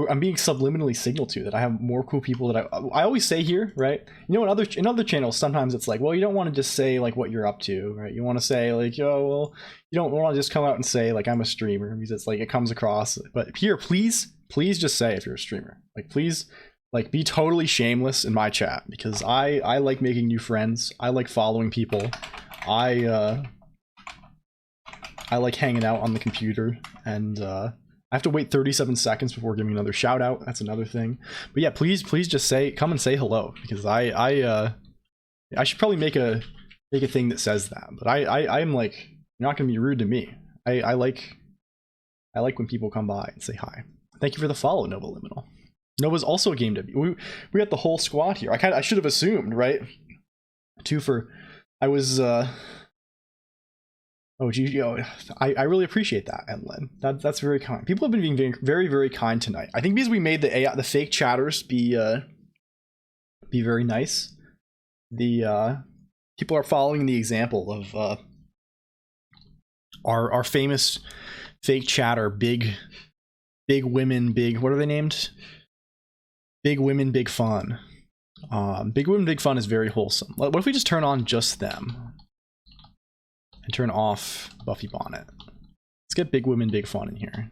I'm being subliminally signaled to that I have more cool people that I always say here, right? You know, in other channels, sometimes it's like, well, you don't want to just say like what you're up to, right? You want to say like, oh, well, you don't want to just come out and say like I'm a streamer, because it's like it comes across. But here, please just say if you're a streamer. Like, please, like, be totally shameless in my chat, because I like making new friends. I like following people. I like hanging out on the computer, and I have to wait 37 seconds before giving another shout out. That's another thing. But yeah, please just come and say hello, because I should probably make a thing that says that. But I'm like, you're not gonna be rude to me. I like when people come by and say hi. Thank you for the follow, Nova Liminal. Nova's also a game debut. We got the whole squad here. I should have assumed, right? I was oh gee, I really appreciate that, Edlin. That's very kind. People have been being very, very kind tonight. I think because we made the fake chatters be very nice. The people are following the example of our famous fake chatter, big women, what are they named? Big women, big fun. Big women, big fun is very wholesome. What if we just turn on just them? And turn off Buffy Bonnet. Let's get big women, big fun in here.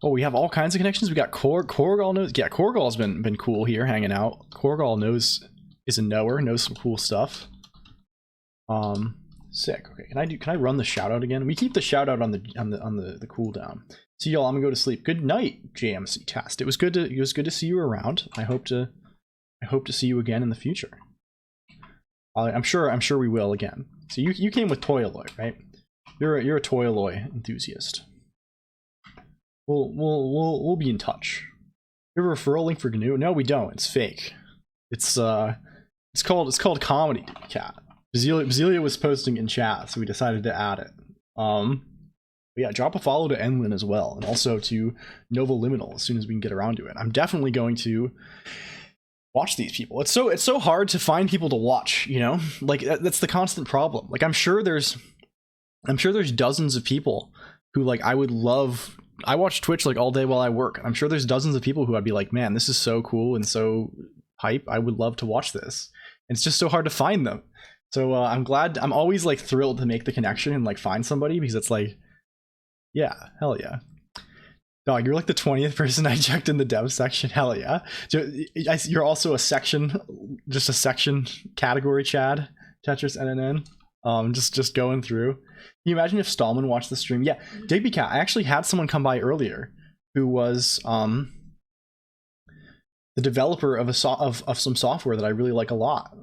Oh, we have all kinds of connections. We got Korgal knows. Yeah, Korgal's been cool here, hanging out. Korgal is a knower, knows some cool stuff. Sick. Okay, can I run the shout out again? We keep the shout out on the cooldown. So y'all, I'm gonna go to sleep. Good night, JMC Test. It was good to see you around. I hope to see you again in the future. I'm sure we will again. So you came with Toyaloy, right? You're a Toyaloy enthusiast. we'll be in touch. You have a referral link for GNU? No, we don't. It's fake. It's called comedy, cat. Bazelia was posting in chat, so we decided to add it. But yeah, drop a follow to Enlin as well, and also to Nova Liminal as soon as we can get around to it. I'm definitely going to watch these people. It's so hard to find people to watch, you know? Like that's the constant problem. Like I'm sure there's dozens of people who like I would love. I watch Twitch like all day while I work. I'm sure there's dozens of people who I'd be like, man, this is so cool and so hype. I would love to watch this. And it's just so hard to find them. So I'm always like thrilled to make the connection and like find somebody, because it's like, yeah, hell yeah. Dog, you're like the 20th person I checked in the dev section. Hell yeah. You're also a section category Chad, Tetris NNN. Just going through. Can you imagine if Stallman watched the stream? Yeah, Digby Cat. I actually had someone come by earlier who was the developer of some software that I really like a lot.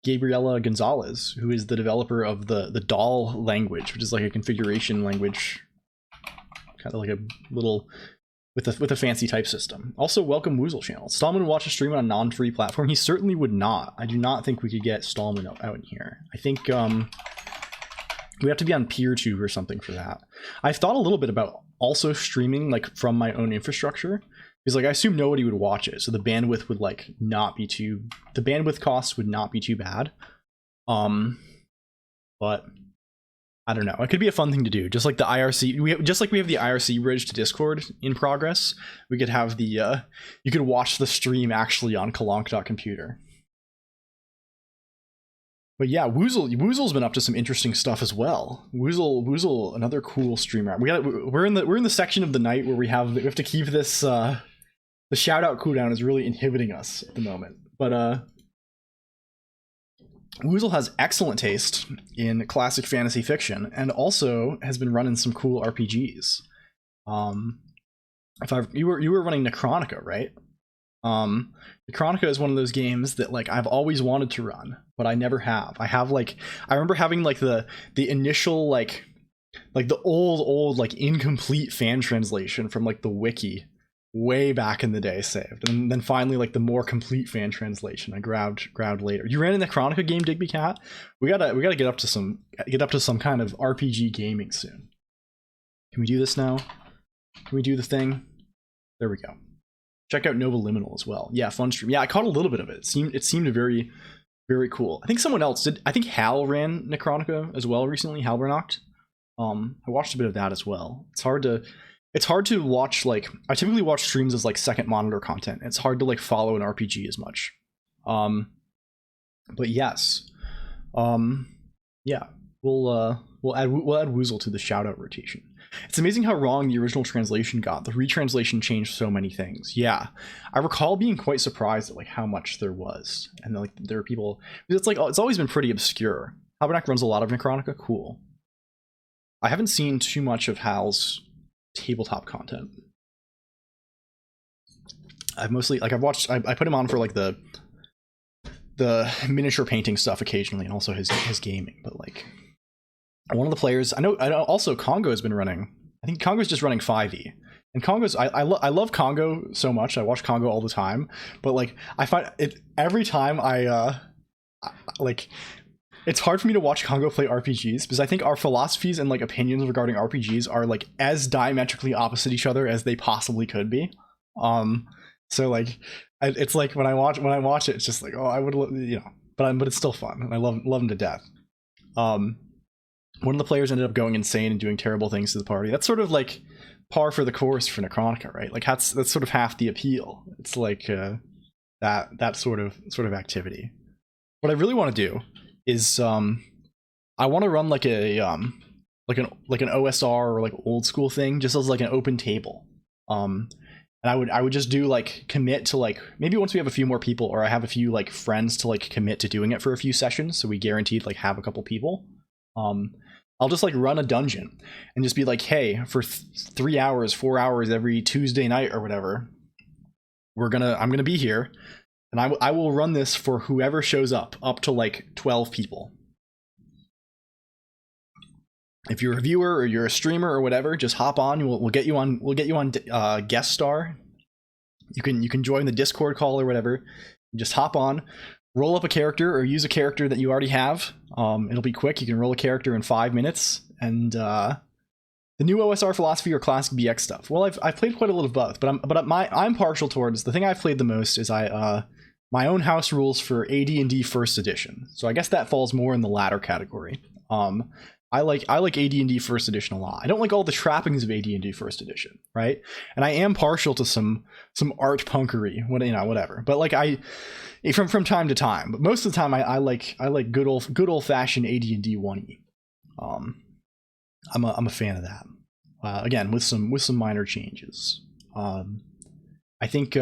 Gabriela Gonzalez, who is the developer of the doll language, which is like a configuration language, kind of like a little with a fancy type system. Also, welcome Woozle channel. Stallman would watch a stream on a non-free platform. He certainly would not. I do not think we could get Stallman out in here. I think we have to be on PeerTube or something for that. I've thought a little bit about also streaming like from my own infrastructure, because like I assume nobody would watch it, so the bandwidth would like the bandwidth costs would not be too bad. But I don't know. It could be a fun thing to do, just like the IRC. We have the IRC bridge to Discord in progress. We could have the you could watch the stream actually on Colonq.computer. But yeah, Woozle's been up to some interesting stuff as well. Woozle, another cool streamer. We're in the section of the night where we have to keep this. The shout out cooldown is really inhibiting us at the moment. But Woozle has excellent taste in classic fantasy fiction, and also has been running some cool RPGs. You were running Necronica, right? Necronica is one of those games that like I've always wanted to run, but I never have. I remember having like the initial like the old like incomplete fan translation from like the wiki way back in the day saved, and then finally like the more complete fan translation I grabbed later. You ran a Necronica game, Digby Cat? We gotta get up to some kind of RPG gaming soon. Can we do this now? Can we do the thing? There we go. Check out Nova Liminal as well. Yeah, fun stream. Yeah, I caught a little bit of it. It seemed very, very cool. I think someone else did. I think Hal ran Necronica as well recently. Halbernacht. I watched a bit of that as well. It's hard to watch, like, I typically watch streams as like second monitor content. It's hard to like follow an RPG as much. But yes. Yeah. We'll add Woozle to the shout out rotation. It's amazing how wrong the original translation got. The retranslation changed so many things. Yeah, I recall being quite surprised at like how much there was, and like there are people. It's like it's always been pretty obscure. Halbernacht runs a lot of Necronica. Cool. I haven't seen too much of Hal's tabletop content. I've mostly like I've watched. I put him on for like the miniature painting stuff occasionally, and also his gaming, but like. One of the players I know also Congo has been running. I think Congo's just running 5e, and Congo's I love Congo so much. I watch Congo all the time, but like I find it every time I like it's hard for me to watch Congo play RPGs, because I think our philosophies and like opinions regarding RPGs are like as diametrically opposite each other as they possibly could be. So like it's like when I watch it, it's just like, oh, I would, you know, but it's still fun, and I love him to death. One of the players ended up going insane and doing terrible things to the party. That's sort of like par for the course for Necronica, right? Like that's sort of half the appeal. It's like that sort of activity. What I really want to do is I want to run like an OSR or like old school thing, just as like an open table. And I would just do like commit to like maybe once we have a few more people, or I have a few like friends to like commit to doing it for a few sessions, so we guaranteed like have a couple people. I'll just like run a dungeon and just be like, hey, for 3 hours, 4 hours every Tuesday night or whatever, I'm gonna be here, and I will run this for whoever shows up to like 12 people. if you're a viewer or you're a streamer or whatever, just hop on. We'll get you on. We'll get you on guest star. You can join the Discord call or whatever. Just hop on, roll up a character or use a character that you already have. It'll be quick. You can roll a character in 5 minutes. And the new OSR philosophy or classic BX stuff. Well, I've played quite a little of both, but I'm partial towards the thing I've played the most is my own house rules for AD&D First Edition. So I guess that falls more in the latter category. I like AD&D First Edition a lot. I don't like all the trappings of AD&D First Edition, right? And I am partial to some art punkery, whatever. But like from time to time. But most of the time, I like good old fashioned AD&D 1E. I'm a fan of that. Again, with some minor changes. I think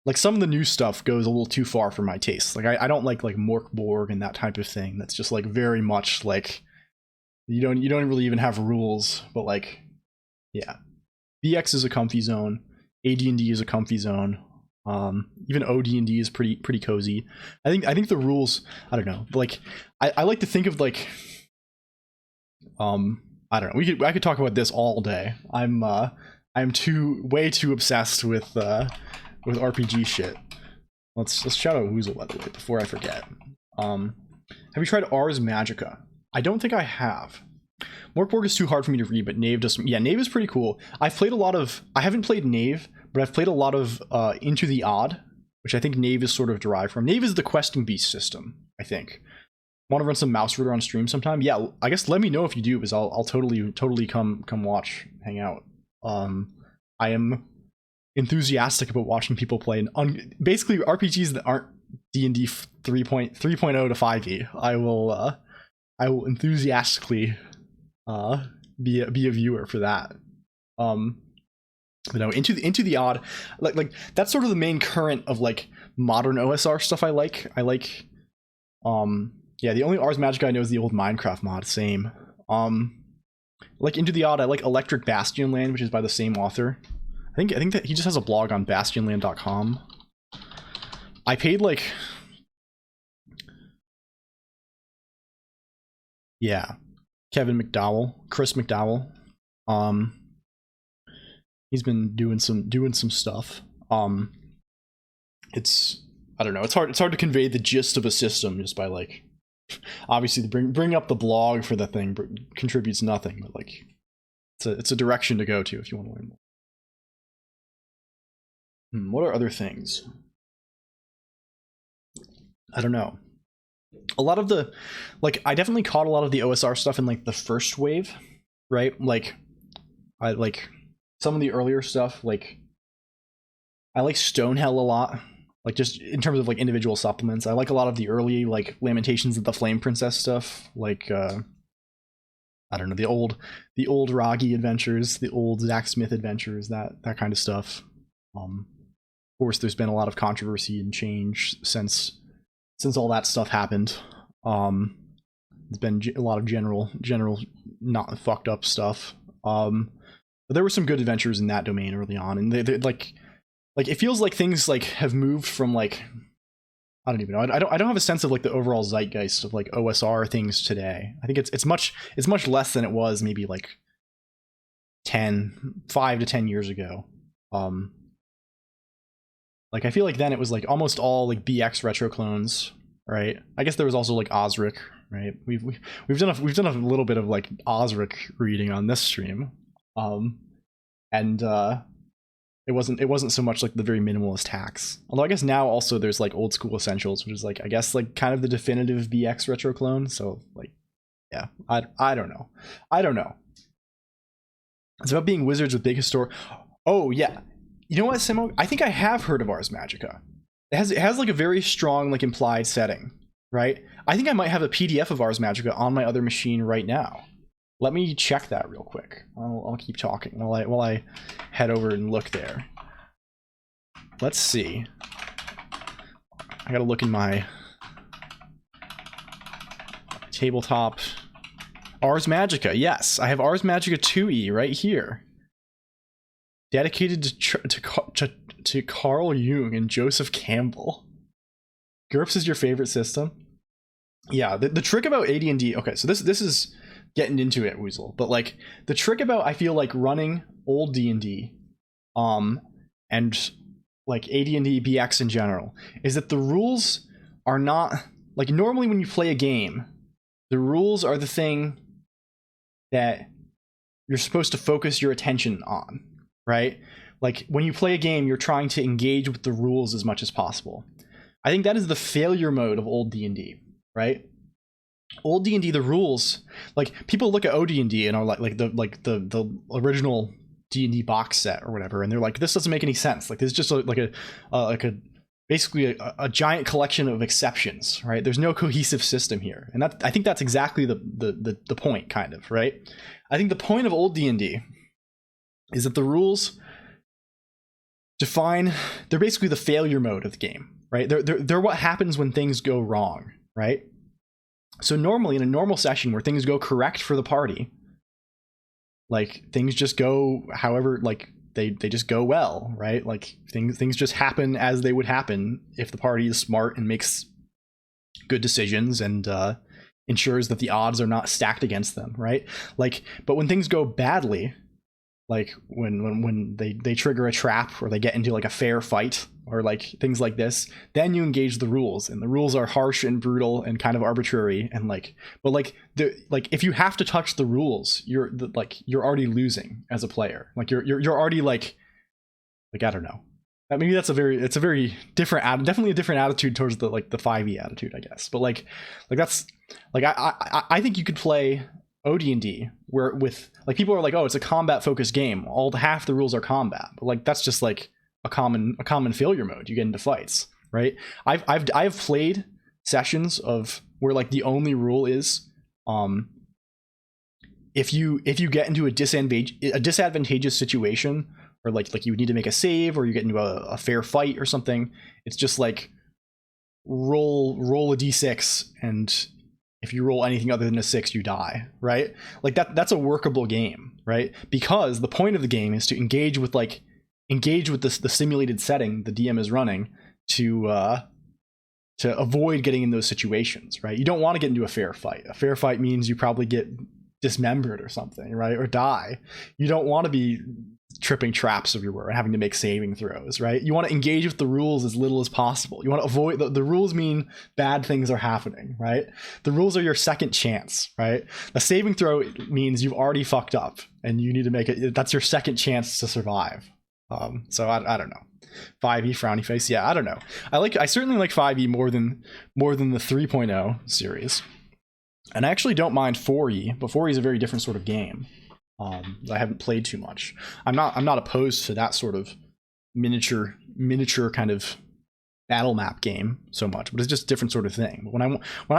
like some of the new stuff goes a little too far for my taste. Like I don't like Morkborg and that type of thing. That's just like very much like you don't really even have rules. But like, yeah, BX is a comfy zone. AD&D is a comfy zone. Even OD&D is pretty cozy. I think the rules. I don't know. Like I like to think of like I don't know. I could talk about this all day. I'm way too obsessed with RPG shit. Let's shout out Woozle, by the way, before I forget. Have you tried Ars Magica? I don't think I have. Morkborg is too hard for me to read, but Knave does. Yeah, Knave is pretty cool. I haven't played Knave, but I've played a lot of Into the Odd, which I think Knave is sort of derived from. Knave is the questing beast system, I think. Want to run some Mouse Rooter on stream sometime? Yeah, I guess let me know if you do, because I'll totally come watch, hang out. I am enthusiastic about watching people play basically RPGs that aren't D&D 3.0 to 5e. I will enthusiastically be a viewer for that. But no, into the odd, like that's sort of the main current of like modern OSR stuff. I like yeah, the only Ars Magica I know is the old Minecraft mod. Same. Like Into the Odd, I like Electric Bastion Land, which is by the same author. I think that he just has a blog on bastionland.com. I paid like, yeah, Chris McDowell. He's been doing some stuff. It's, I don't know, it's hard to convey the gist of a system just by like, obviously bring up the blog for the thing contributes nothing, but like it's a direction to go to if you want to learn more. What are other things? I don't know. A lot of the, like, I definitely caught a lot of the OSR stuff in like the first wave, right? Like I like some of the earlier stuff. Like I like Stonehell a lot. Like just in terms of like individual supplements, I like a lot of the early like Lamentations of the Flame Princess stuff. Like I don't know, the old Ragi adventures, the old Zach Smith adventures, that kind of stuff. Of course, there's been a lot of controversy and change since all that stuff happened. There's been a lot of general not fucked up stuff. But there were some good adventures in that domain early on, and they're like it feels like things like have moved from like, I don't even know. I don't have a sense of like the overall zeitgeist of like OSR things today. I think it's much less than it was maybe like 5 to 10 years ago. Like I feel like then it was like almost all like BX retro clones, right? I guess there was also like Osric, right? We've done a little bit of like Osric reading on this stream. And it wasn't so much like the very minimalist hacks. Although I guess now also there's like Old School Essentials, which is like I guess like kind of the definitive BX retro clone. So like, yeah, I don't know. It's about being wizards with big historic. Oh yeah, you know what, Simo? I think I have heard of Ars Magica. It has like a very strong like implied setting, right? I think I might have a PDF of Ars Magica on my other machine right now. Let me check that real quick. I'll keep talking while I head over and look there. Let's see. I gotta look in my tabletop. Ars Magica, yes, I have Ars Magica 2e right here. Dedicated to Carl Jung and Joseph Campbell. GURPS is your favorite system? Yeah, the trick about AD&D. Okay, so this is getting into it, Woozle. But like the trick about, I feel like, running old D&D, and like AD&D BX in general, is that the rules are not like, normally when you play a game, the rules are the thing that you're supposed to focus your attention on, right? Like when you play a game, you're trying to engage with the rules as much as possible. I think that is the failure mode of old D&D, right? Old D&D, the rules, like people look at OD&D and are like the original D&D box set or whatever, and they're like, this doesn't make any sense. Like this is just basically a giant collection of exceptions, right? There's no cohesive system here, and I think that's exactly the point, kind of, right? I think the point of old D&D is that the rules they're basically the failure mode of the game, right? They're what happens when things go wrong, right? So normally in a normal session where things go correct for the party, like things just go however, like they just go well, right? Like things just happen as they would happen if the party is smart and makes good decisions and ensures that the odds are not stacked against them, right? Like, but when things go badly, like when they trigger a trap or they get into like a fair fight or like things like this, then you engage the rules, and the rules are harsh and brutal and kind of arbitrary, and like, but like if you have to touch the rules, you're already losing as a player. Like you're already like I don't know. Maybe it's a very different, definitely a different attitude towards the 5e attitude, I guess. But like that's like I think you could play OD&D where with like people are like, oh, it's a combat focused game, half the rules are combat, but like that's just like a common failure mode. You get into fights, right? I've played sessions of where like the only rule is if you get into a disadvantageous situation, or like you would need to make a save, or you get into a fair fight or something, it's just like roll a d6, and if you roll anything other than a 6, you die, right? Like that's a workable game, right? Because the point of the game is to engage with the simulated setting the DM is running to avoid getting in those situations, right? You don't want to get into a fair fight. A fair fight means you probably get dismembered or something, right? Or die. You don't want to be tripping traps everywhere and having to make saving throws, right? You want to engage with the rules as little as possible. You want to avoid the rules mean bad things are happening, right? The rules are your second chance, right? A saving throw means you've already fucked up and you need to make it. That's your second chance to survive. So I don't know. 5e frowny face. Yeah, I don't know. I certainly like 5e more than the 3.0 series. And I actually don't mind 4e, but 4e is a very different sort of game. I haven't played too much. I'm not opposed to that sort of miniature kind of battle map game so much, but it's just a different sort of thing. But when I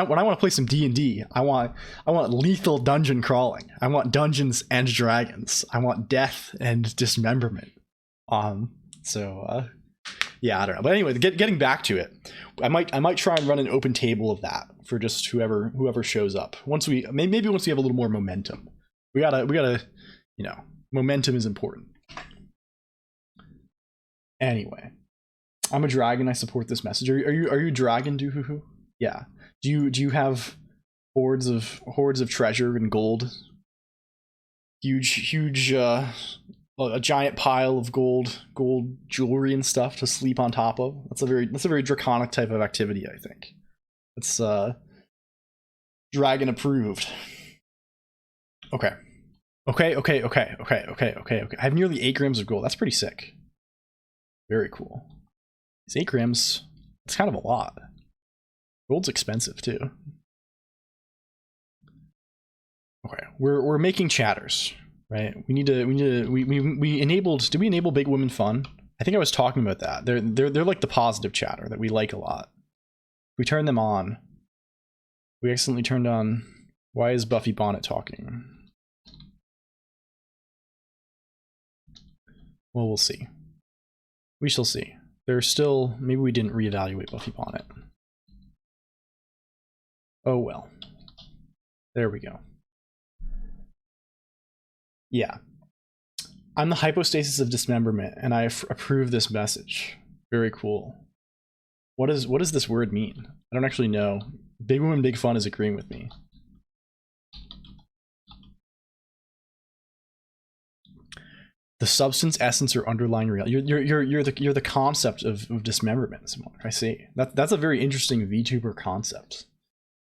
want to play some D&D, I want lethal dungeon crawling. I want Dungeons and Dragons. I want death and dismemberment. Yeah, I don't know. But anyway, getting back to it, I might try and run an open table of that for just whoever shows up. Once we have a little more momentum. We gotta, momentum is important. Anyway, I'm a dragon. I support this message. Are you a dragon, Doohoo? Yeah. Do you have hordes of treasure and gold? Huge a giant pile of gold jewelry and stuff to sleep on top of. That's a very draconic type of activity, I think. It's dragon approved. Okay. I have nearly 8 grams of gold. That's pretty sick. Very cool. It's 8 grams. It's kind of a lot. Gold's expensive too. Okay, we're making chatters, right? We enabled. Did we enable Big Women Fun? I think I was talking about that. They're like the positive chatter that we like a lot. We turn them on. We accidentally turned on. Why is Buffy Bonnet talking? Well, we'll see. We shall see. There's still... Maybe we didn't reevaluate Buffy Bonnet. Oh well. There we go. Yeah. I'm the hypostasis of dismemberment, and I approve this message. Very cool. What does this word mean? I don't actually know. Big Woman Big Fun is agreeing with me. The substance, essence, or underlying reality. You're the concept of dismemberment. I see. That's a very interesting VTuber concept.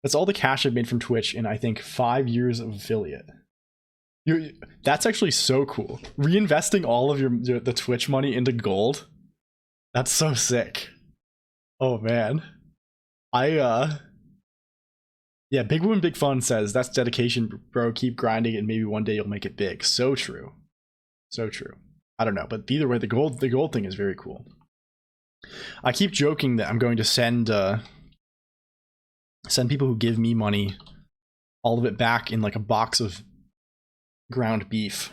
That's all the cash I've made from Twitch in, I think, 5 years of affiliate. That's actually so cool. Reinvesting all of the Twitch money into gold. That's so sick. Oh man. Yeah, Big Woman Big Fun says, that's dedication, bro. Keep grinding and maybe one day you'll make it big. So true. So true. I don't know, but either way, the gold thing is very cool. I keep joking that I'm going to send people who give me money all of it back in like a box of ground beef.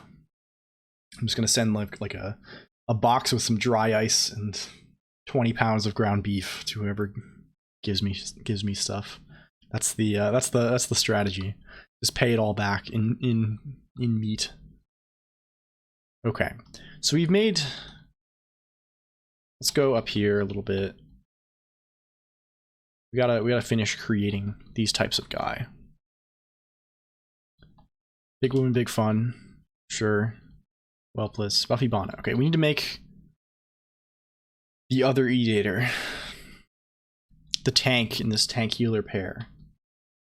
I'm just gonna send like a box with some dry ice and 20 pounds of ground beef to whoever gives me stuff. That's the strategy. Just pay it all back in meat. Okay, so we've made. Let's go up here a little bit. We gotta finish creating these types of guy. Big Woman, Big Fun, sure. Whelpless, Buffy Bonnet. Okay, we need to make the other Edator, the tank in this tank healer pair.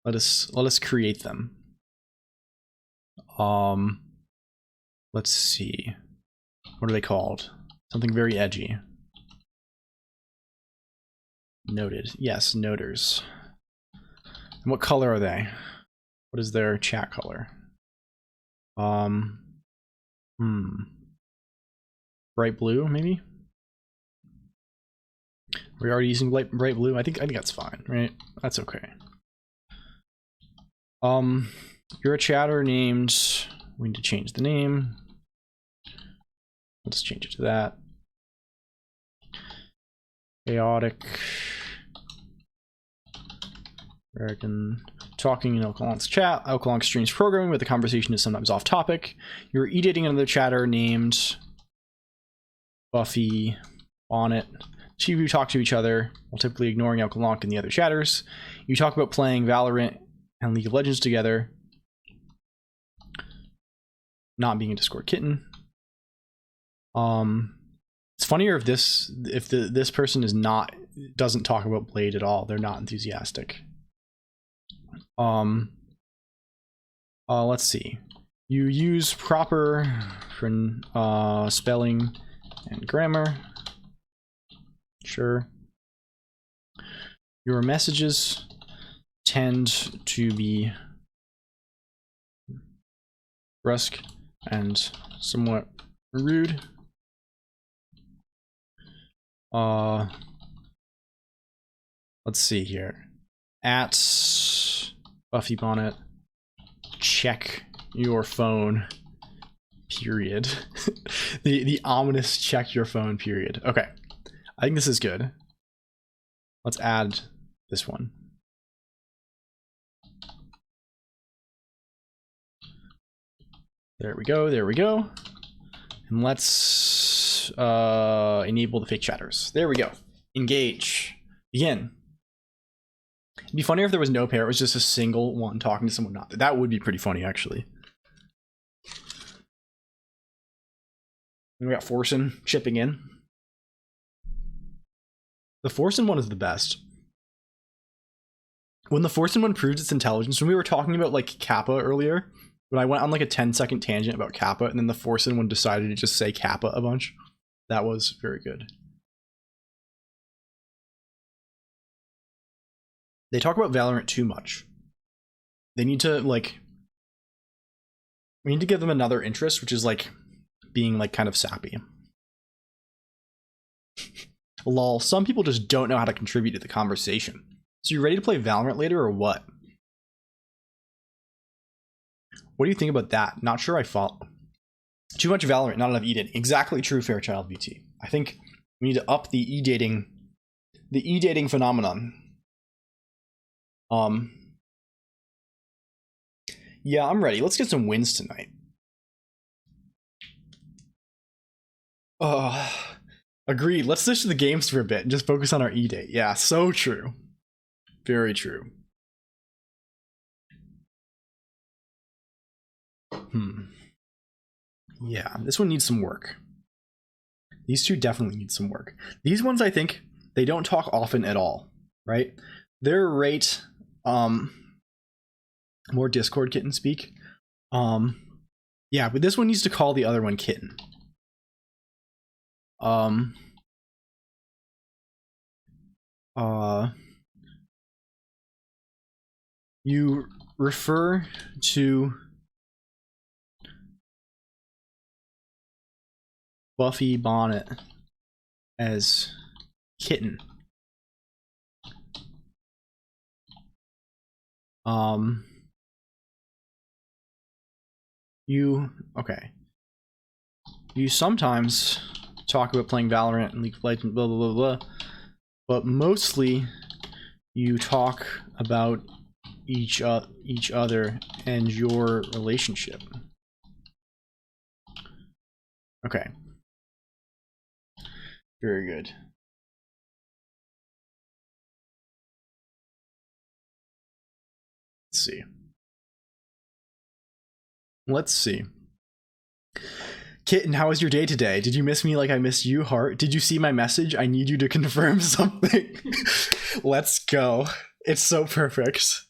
Let us create them. Let's see. What are they called? Something very edgy. Noted. Yes, noters. And what color are they? What is their chat color? Bright blue, maybe? We're already using bright blue. I think that's fine, right? That's okay. You're a chatter named. We need to change the name. Let's change it to that. Chaotic. American. Talking in LLLL's chat. LLLL streams programming, but the conversation is sometimes off topic. You're e-dating another chatter named Buffy Bonnet. Two of you talk to each other while typically ignoring LLLL and the other chatters. You talk about playing Valorant and League of Legends together. Not being a Discord kitten. It's funnier if this person doesn't talk about Blade at all. They're not enthusiastic. Let's see. You use proper spelling and grammar. Sure. Your messages tend to be brusque and somewhat rude. Let's see here. At Buffy Bonnet, check your phone. Period. the ominous check your phone period. Okay. I think this is good. Let's add this one. There we go, there we go. And let's enable the fake chatters. There we go. Engage. Begin. It'd be funnier if there was no pair, it was just a single one talking to someone not. That would be pretty funny, actually. And we got Forsen chipping in. The Forsen one is the best. When the Forsen one proves its intelligence, when we were talking about like Kappa earlier, when I went on like a 10-second tangent about Kappa, and then the Forsen one decided to just say Kappa a bunch, that was very good. They talk about Valorant too much. They need to like, we need to give them another interest, which is like being like kind of sappy. Lol, some people just don't know how to contribute to the conversation. So you ready to play Valorant later or what? What do you think about that? Not sure I follow. Too much Valorant, not enough e-dating. Exactly true, Fairchild VT. I think we need to up the e-dating phenomenon. Yeah, I'm ready. Let's get some wins tonight. Agreed. Let's switch to the games for a bit and just focus on our e-date. Yeah, so true. Very true. Yeah, this one needs some work. These two definitely need some work. These ones, I think, they don't talk often at all, right? They're right, more Discord kitten speak. Yeah, but this one needs to call the other one kitten. You refer to Buffy Bonnet as kitten. Okay. You sometimes talk about playing Valorant and League of Legends, blah, blah, blah, blah. But mostly, you talk about each other and your relationship. Okay. Very good. Let's see. Let's see. Kitten, how was your day today? Did you miss me like I missed you, heart? Did you see my message? I need you to confirm something. Let's go. It's so perfect.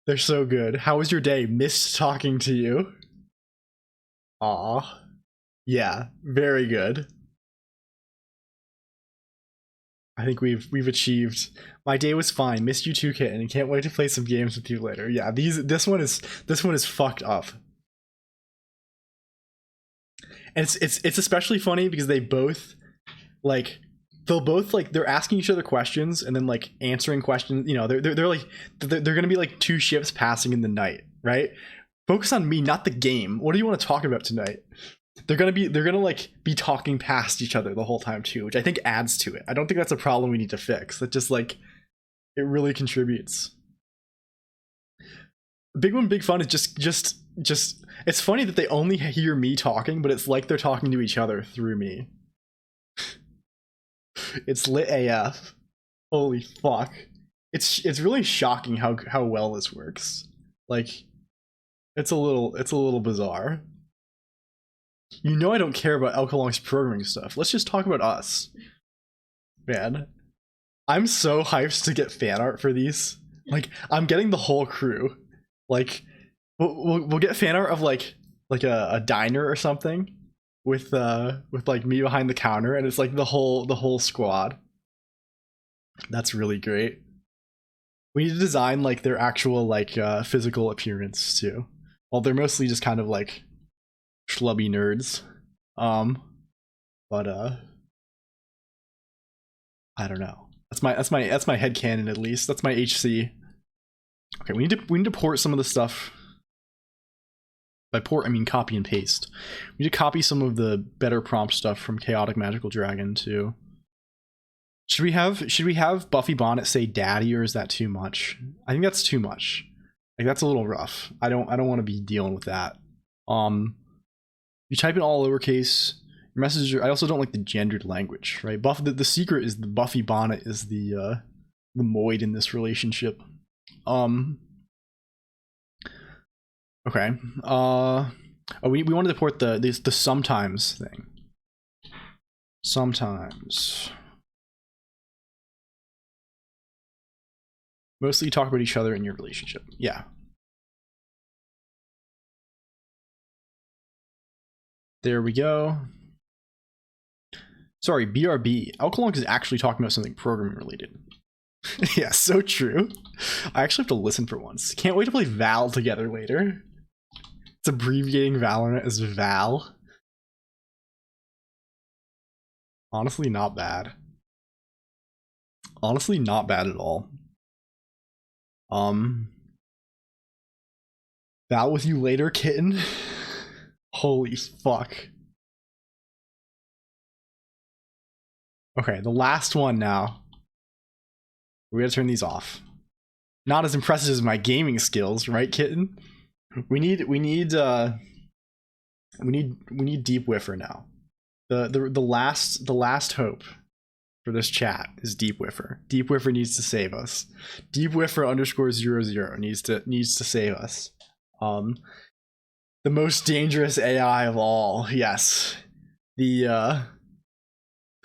They're so good. How was your day? Missed talking to you. Aw. Yeah, very good. I think we've achieved. My day was fine. Missed you too, kitten. Can't wait to play some games with you later. Yeah, this one is fucked up. And it's especially funny because they both like they're asking each other questions and then like answering questions, you know, they're gonna be like two ships passing in the night, right? Focus on me, not the game. What do you want to talk about tonight? They're gonna like be talking past each other the whole time too, which I think adds to it. I don't think that's a problem we need to fix. That just like it really contributes. Big One Big Fun is just it's funny that they only hear me talking, but it's like they're talking to each other through me. It's lit AF. Holy fuck. It's really shocking how well this works. Like it's a little bizarre. You know I don't care about LLLL Colonq's programming stuff. Let's just talk about us. Man. I'm so hyped to get fan art for these. Like I'm getting the whole crew. Like we'll get fan art of like a diner or something with like me behind the counter, and it's like the whole squad. That's really great. We need to design like their actual like physical appearance too. Well, they're mostly just kind of like schlubby nerds. But I don't know. That's my headcanon at least. That's my HC. Okay, we need to port some of the stuff. By port, I mean copy and paste. We need to copy some of the better prompt stuff from Chaotic Magical Dragon too. Should we have Buffy Bonnet say daddy, or is that too much? I think that's too much. Like that's a little rough. I don't want to be dealing with that. You type in all lowercase. Your message. I also don't like the gendered language, right? The secret is the Buffy Bonnet is the moid in this relationship. Okay. We wanted to port the sometimes thing. Sometimes. Mostly talk about each other in your relationship. Yeah. There we go. Sorry, BRB. LLLL Colonq is actually talking about something programming related. Yeah, so true. I actually have to listen for once. Can't wait to play Val together later. It's abbreviating Valorant as Val. Honestly, not bad. Honestly, not bad at all. Val with you later, kitten. Holy fuck. Okay, the last one now. We gotta turn these off. Not as impressive as my gaming skills, right, kitten? We need Deep Whiffer now. The last hope for this chat is Deep Whiffer. Deep Whiffer needs to save us. Deep Whiffer _00 needs to save us. The most dangerous AI of all. Yes. The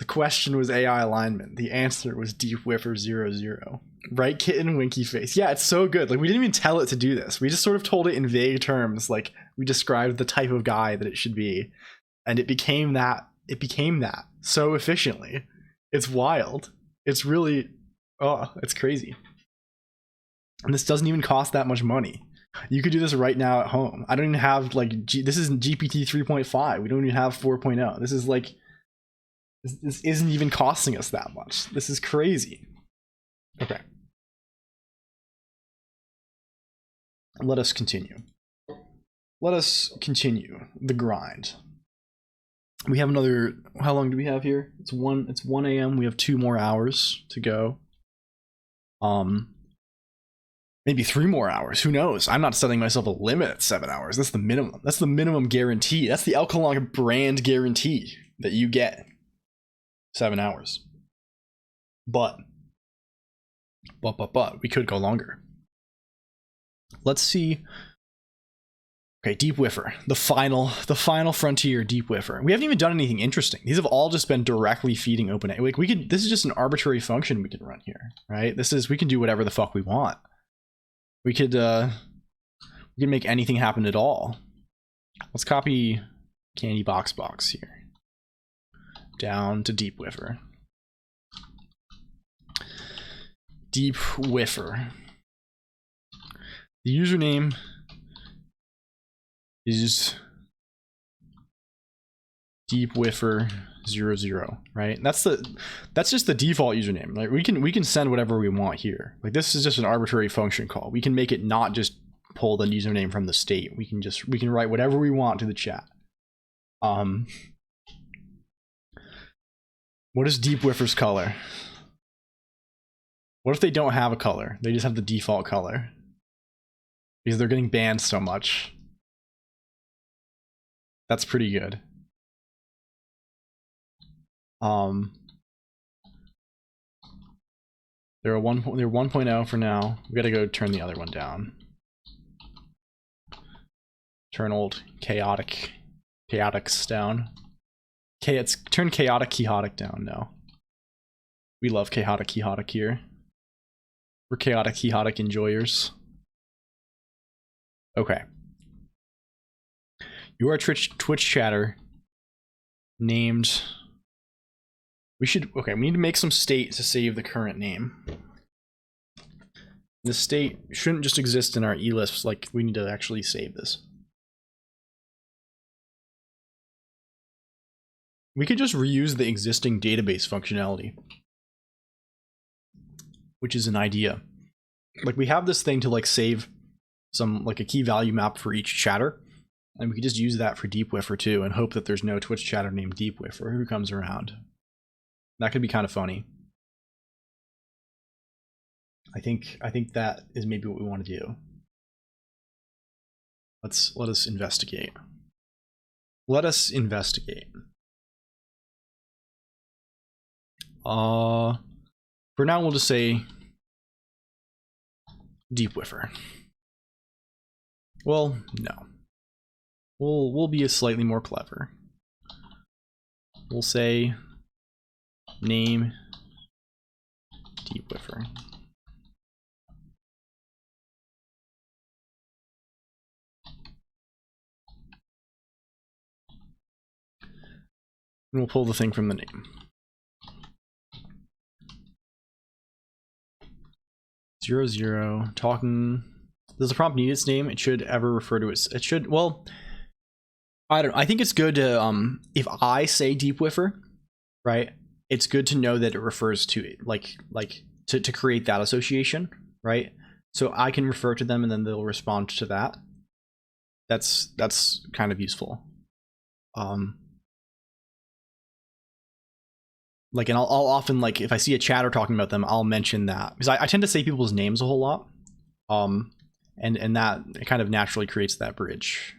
question was AI alignment. The answer was Deep Whiffer 00. Right kitten, winky face. Yeah, it's so good. Like, we didn't even tell it to do this. We just sort of told it in vague terms. Like, we described the type of guy that it should be. And it became that. It became that so efficiently. It's wild. It's really, oh, it's crazy. And this doesn't even cost that much money. You could do this right now at home. I don't even have, like, this isn't GPT 3.5. We don't even have 4.0. This is like, this isn't even costing us that much. This is crazy. Okay. Let us continue. Let us continue the grind. We have another, how long do we have here? It's 1 a.m. We have 2 more hours to go. Maybe 3 more hours. Who knows? I'm not setting myself a limit at 7 hours. That's the minimum. That's the minimum guarantee. That's the LLLL Colonq brand guarantee that you get. 7 hours. But we could go longer. Let's see. Okay, Deep Whiffer, the final frontier, Deep Whiffer. We haven't even done anything interesting. These have all just been directly feeding OpenAI. Like, we can. This is just an arbitrary function we can run here, right? We can do whatever the fuck we want. We can make anything happen at all. Let's copy Candy Box here down to Deep Whiffer. Deep Whiffer. The username is Deep Whiffer 00, right? That's just the default username. Like, we can send whatever we want here. Like, this is just an arbitrary function call. We can make it not just pull the username from the state. We can write whatever we want to the chat. What is Deep Whiffer's color? What if they don't have a color? They just have the default color because they're getting banned so much. That's pretty good. They're 1.0 for now. We gotta go turn the other one down. Turn old chaotics down. Turn chaotic down now. We love chaotic here. We're chaotic enjoyers. Okay. You are a Twitch chatter named. We need to make some state to save the current name. This state shouldn't just exist in our elists, like, we need to actually save this. We could just reuse the existing database functionality, which is an idea. Like, we have this thing to, like, save some, like, a key value map for each chatter, and we could just use that for Deep Whiffer too, and hope that there's no Twitch chatter named Deep Whiffer who comes around. That could be kind of funny. I think that is maybe what we want to do. Let us investigate. Let us investigate. For now, we'll just say Deep Whiffer. Well, no. We'll be slightly more clever. We'll say name Deep Whiffer. And we'll pull the thing from the name. 00 talking. Does the prompt need its name? It should ever refer to it should, well, I don't know. I think it's good to if I say Deep Whiffer, right? It's good to know that it refers to it, like to create that association, right? So I can refer to them and then they'll respond to that. That's kind of useful. Like, and I'll often, like, if I see a chatter talking about them, I'll mention that because I tend to say people's names a whole lot. And that kind of naturally creates that bridge.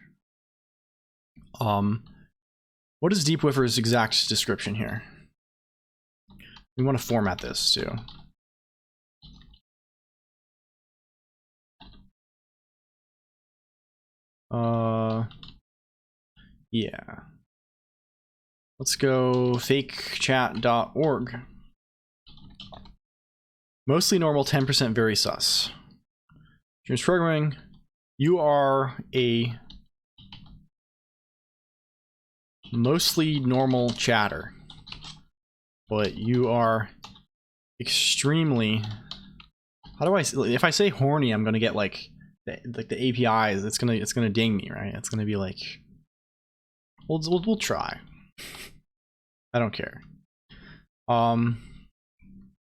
What is Deep Whiffer's exact description here? We want to format this too. Yeah. Let's go fakechat.org. Mostly normal, 10% very sus. James programming, you are a mostly normal chatter, but you are extremely, how do I, if I say horny, I'm gonna get like the APIs, it's gonna ding me, right? It's gonna be like, we'll try. I don't care.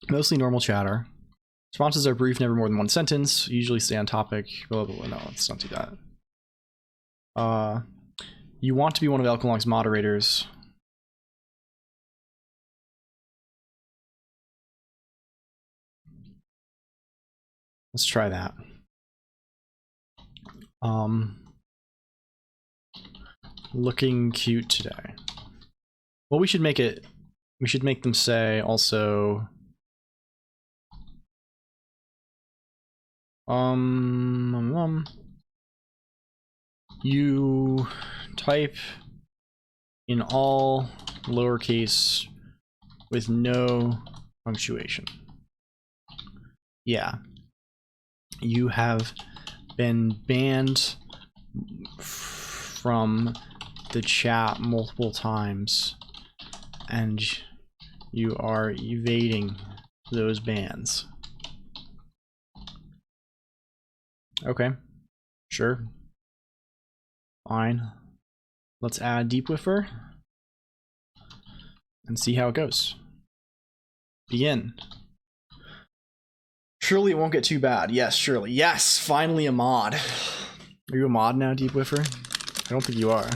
Mostly normal chatter. Responses are brief, never more than one sentence. Usually stay on topic. Blah, blah, blah. No, let's not do that. You want to be one of Colonq's moderators. Let's try that. Looking cute today. Well, we should make it. We should make them say also. You type in all lowercase with no punctuation. Yeah. You have been banned from the chat multiple times, and you are evading those bans. Okay, sure. Fine. Let's add Deep Wiffer and see how it goes. Begin. Surely it won't get too bad. Yes, surely. Yes, finally a mod. Are you a mod now, Deep Wiffer? I don't think you are.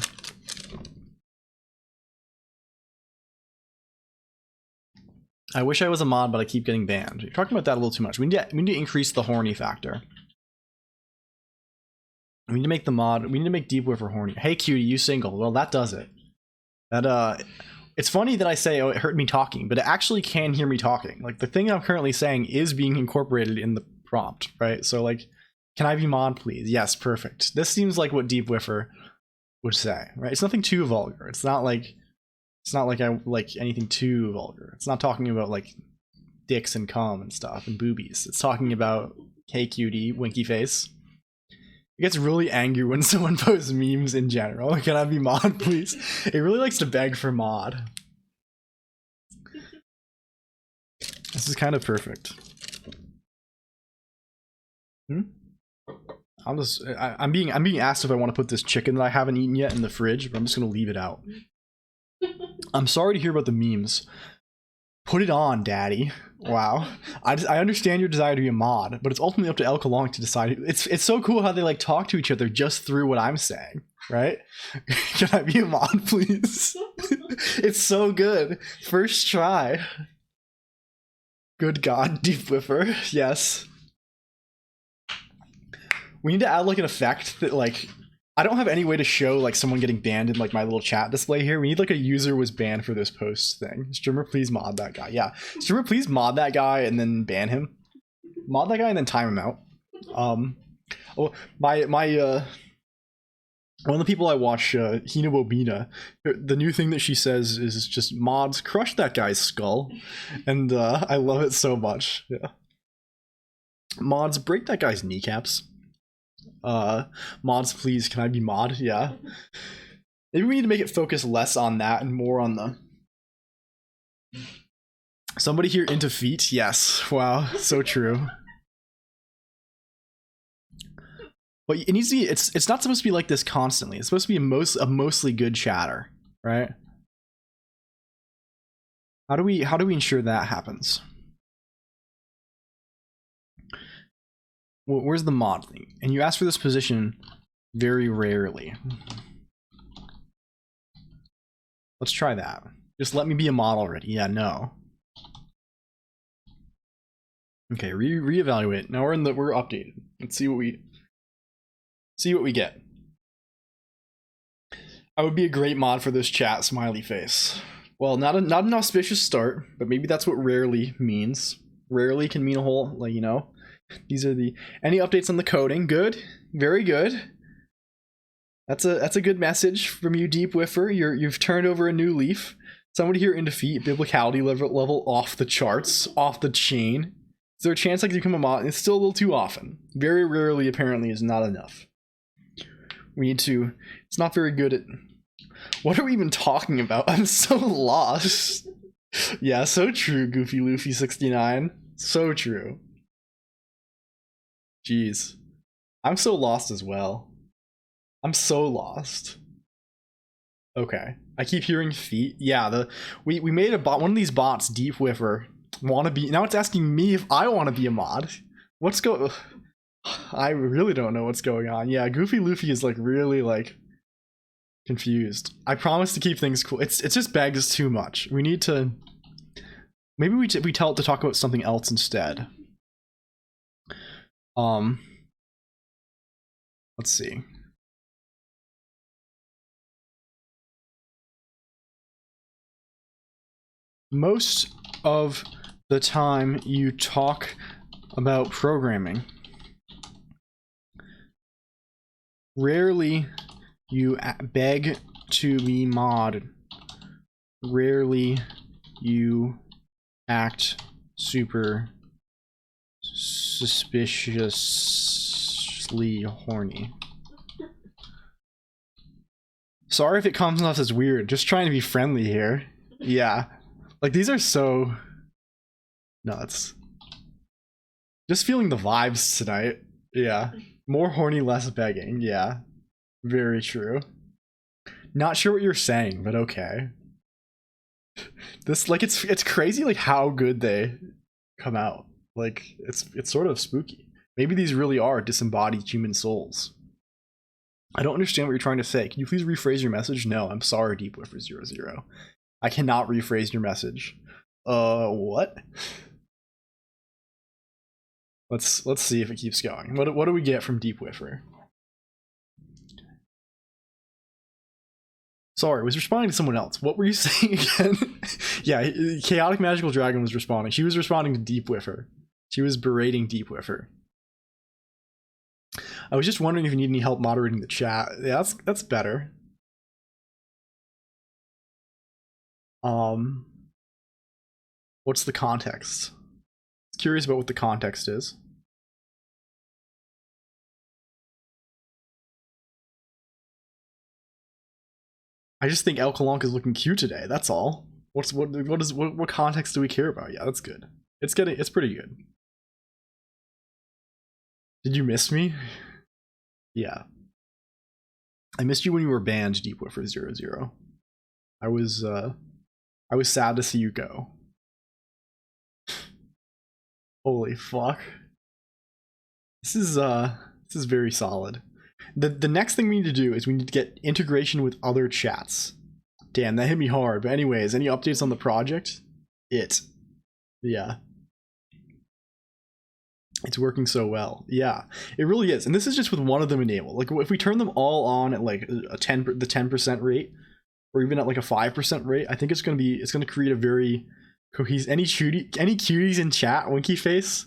I wish I was a mod, but I keep getting banned. You're talking about that a little too much. We need to increase the horny factor. We need to make the mod. We need to make Deep Wiffer horny. Hey, cutie, you single? Well, that does it. That it's funny that I say, oh, it hurt me talking, but it actually can hear me talking. Like the thing I'm currently saying is being incorporated in the prompt, right? So like, can I be mod, please? Yes, perfect. This seems like what Deep Wiffer would say, right? It's nothing too vulgar. It's not like I like anything too vulgar. It's not talking about like dicks and cum and stuff and boobies. It's talking about, hey, cutie, winky face. It gets really angry when someone posts memes in general. Can I be mod, please? It really likes to beg for mod. This is kind of perfect. I'm being asked if I want to put this chicken that I haven't eaten yet in the fridge, but I'm just gonna leave it out. I'm sorry to hear about the memes. Put it on, daddy. Wow. I understand your desire to be a mod, but it's ultimately up to LLLL Colonq to decide. It's so cool how they like talk to each other just through what I'm saying, right? Can I be a mod, please? It's so good. First try. Good God, Deep Wiffer. Yes. We need to add like an effect that like, I don't have any way to show like someone getting banned in like my little chat display here. We need like a user was banned for this post thing. Streamer, please mod that guy. Yeah. Streamer, please mod that guy and then ban him. Mod that guy and then time him out. Oh, my one of the people I watch, Hina Bobina, the new thing that she says is just mods crush that guy's skull. And I love it so much. Yeah. Mods break that guy's kneecaps. Mods, please, can I be mod? Yeah. Maybe we need to make it focus less on that and more on the... Somebody here into feet? Yes. Wow, so true. But it needs to be, it's not supposed to be like this constantly. It's supposed to be a mostly good chatter, right? How do we ensure that happens? Well, where's the mod thing? And you ask for this position very rarely. Let's try that. Just let me be a mod already. Yeah, no. Okay, reevaluate. Now we're updated. Let's see what we get. I would be a great mod for this chat, smiley face. Well, not an auspicious start, but maybe that's what rarely means. Rarely can mean a whole, like, you know. These are any updates on the coding? Good, very good. That's a good message from you, Deep Whiffer. You've turned over a new leaf. Somebody here in defeat, biblicality level off the charts, off the chain. Is there a chance I can become a mod? It's still a little too often. Very rarely, apparently, is not enough. We need to. It's not very good at. What are we even talking about? I'm so lost. Yeah, so true, Goofy Luffy 69. So true. Jeez. I'm so lost as well. I'm so lost. Okay. I keep hearing feet. Yeah, we made a bot, one of these bots, Deep Whiffer, wanna be. Now it's asking me if I want to be a mod. What's go? I really don't know what's going on. Yeah, Goofy Luffy is like really like confused. I promise to keep things cool. It just begs too much. We need to. Maybe we tell it to talk about something else instead. Let's see. Most of the time you talk about programming. Rarely you beg to be mod. Rarely you act super suspiciously horny. Sorry if it comes off as weird. Just trying to be friendly here. Yeah. Like, these are so nuts. Just feeling the vibes tonight. Yeah. More horny, less begging. Yeah. Very true. Not sure what you're saying, but okay. This, like, it's crazy, like, how good they come out. Like, it's sort of spooky. Maybe these really are disembodied human souls. I don't understand what you're trying to say. Can you please rephrase your message? No, I'm sorry, Deep Whiffer 00. I cannot rephrase your message. What? Let's see if it keeps going. What do we get from Deep Whiffer? Sorry, I was responding to someone else. What were you saying again? Yeah, Chaotic Magical Dragon was responding. She was responding to Deep Whiffer. She was berating Deep Whiffer. I was just wondering if you need any help moderating the chat. Yeah, that's better. What's the context? Curious about what the context is. I just think LLLL Colonq is looking cute today. That's all. What context do we care about? Yeah, that's good. It's pretty good. Did you miss me? Yeah. I missed you when you were banned, Deep Whiffer 00. I was sad to see you go. Holy fuck. This is very solid. The next thing we need to do is we need to get integration with other chats. Damn, that hit me hard. But anyways, any updates on the project? Yeah. It's working so well. Yeah, it really is. And this is just with one of them enabled. Like, if we turn them all on at like the 10% rate, or even at like a 5% rate, I think it's gonna create a very cohesive. Any cuties in chat, winky face.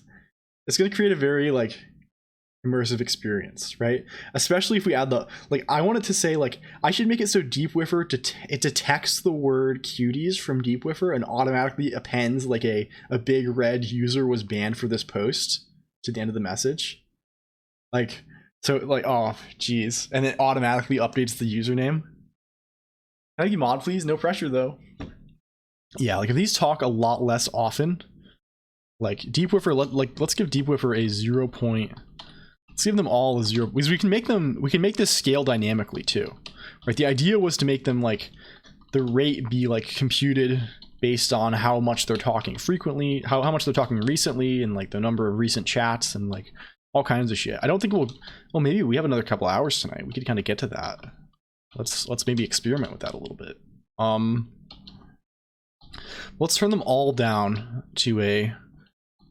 It's gonna create a very like immersive experience, right? Especially if we add the, like, I wanted to say, like, I should make it so Deep Whiffer it detects the word cuties from Deep Whiffer and automatically appends like a big red user was banned for this post to the end of the message. Like, so like, oh geez, and it automatically updates the username. Can I give you mod, please? No pressure though. Yeah, like if these talk a lot less often, like Deep Whiffer, let's give Deep Whiffer a 0. Let's give them all a 0, because we can make this scale dynamically too, right? The idea was to make them like the rate be like computed based on how much they're talking frequently, how much they're talking recently, and like the number of recent chats and like all kinds of shit. I don't think well, maybe we have another couple hours tonight. We could kind of get to that. Let's maybe experiment with that a little bit. Let's turn them all down to a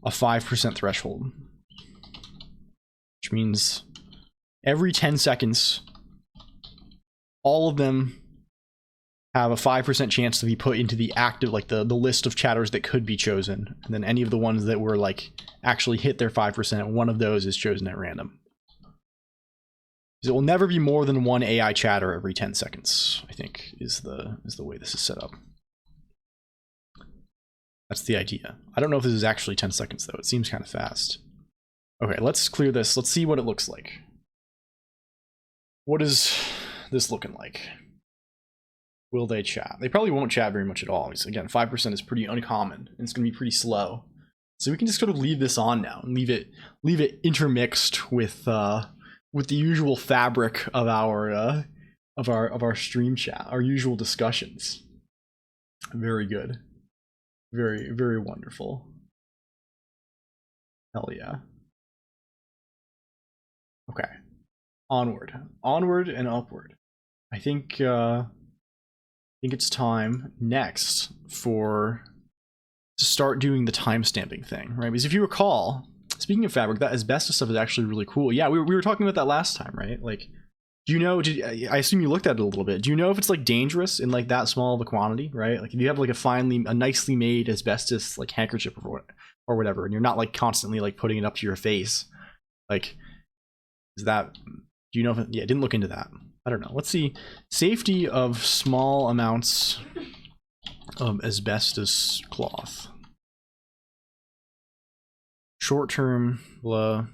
5% threshold. Which means every 10 seconds, all of them have a 5% chance to be put into the active, like the list of chatters that could be chosen. And then any of the ones that were like actually hit their 5%, one of those is chosen at random. It will never be more than one AI chatter every 10 seconds, I think, is the way this is set up. That's the idea. I don't know if this is actually 10 seconds, though. It seems kind of fast. Okay, let's clear this. Let's see what it looks like. What is this looking like? Will they chat? They probably won't chat very much at all. Because, again, 5% is pretty uncommon, and it's going to be pretty slow. So we can just sort of leave this on now and leave it intermixed with the usual fabric of our stream chat, our usual discussions. Very good. Very, very wonderful. Hell yeah. Okay. Onward and upward. I think it's time next to start doing the timestamping thing, right? Because if you recall, speaking of fabric, that asbestos stuff is actually really cool. Yeah, we were talking about that last time, right? Like, do you know, I assume you looked at it a little bit. Do you know if it's like dangerous in like that small of a quantity, right? Like if you have like a nicely made asbestos like handkerchief or whatever, and you're not like constantly like putting it up to your face, like, is that, do you know if it, yeah, I didn't look into that. I don't know. Let's see. Safety of small amounts of asbestos cloth. Short-term, blah.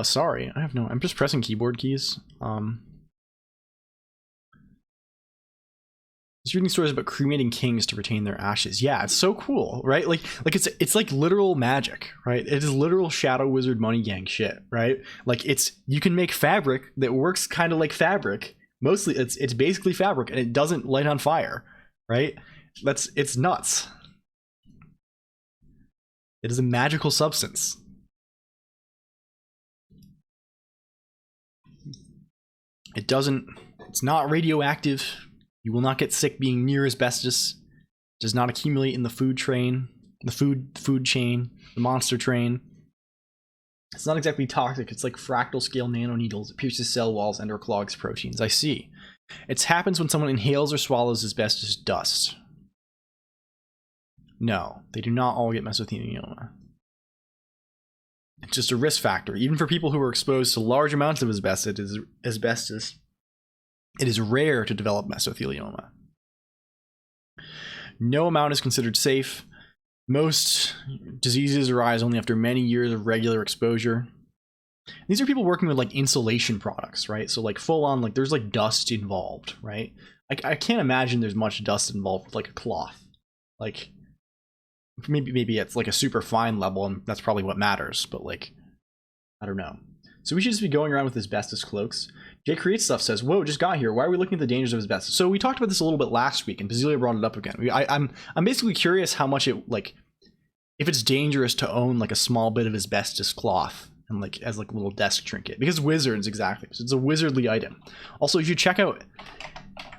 Sorry, I'm just pressing keyboard keys. He's reading stories about cremating kings to retain their ashes. Yeah, it's so cool, right? Like it's like literal magic, right? It is literal Shadow Wizard money gang shit, right? Like you can make fabric that works kind of like fabric. Mostly it's basically fabric and it doesn't light on fire, right? It's nuts. It is a magical substance. It's not radioactive. You will not get sick being near asbestos. It does not accumulate in the food chain, the monster train. It's not exactly toxic. It's like fractal scale nanoneedles. It pierces cell walls and or clogs proteins. I see. It happens when someone inhales or swallows asbestos dust. No, they do not all get mesothelioma. It's just a risk factor. Even for people who are exposed to large amounts of asbestos, it is rare to develop mesothelioma. No amount is considered safe. Most diseases arise only after many years of regular exposure. These are people working with like insulation products, right? So like full on, like there's like dust involved, right? I can't imagine there's much dust involved with like a cloth. Like maybe it's like a super fine level and that's probably what matters, but like, I don't know. So we should just be going around with asbestos cloaks. Jay Creates Stuff says, whoa, just got here. Why are we looking at the dangers of asbestos? So we talked about this a little bit last week and Basilia brought it up again. I'm basically curious how much it, like, if it's dangerous to own like a small bit of asbestos cloth and like as like a little desk trinket, because wizards, exactly. So it's a wizardly item. Also, you should check out,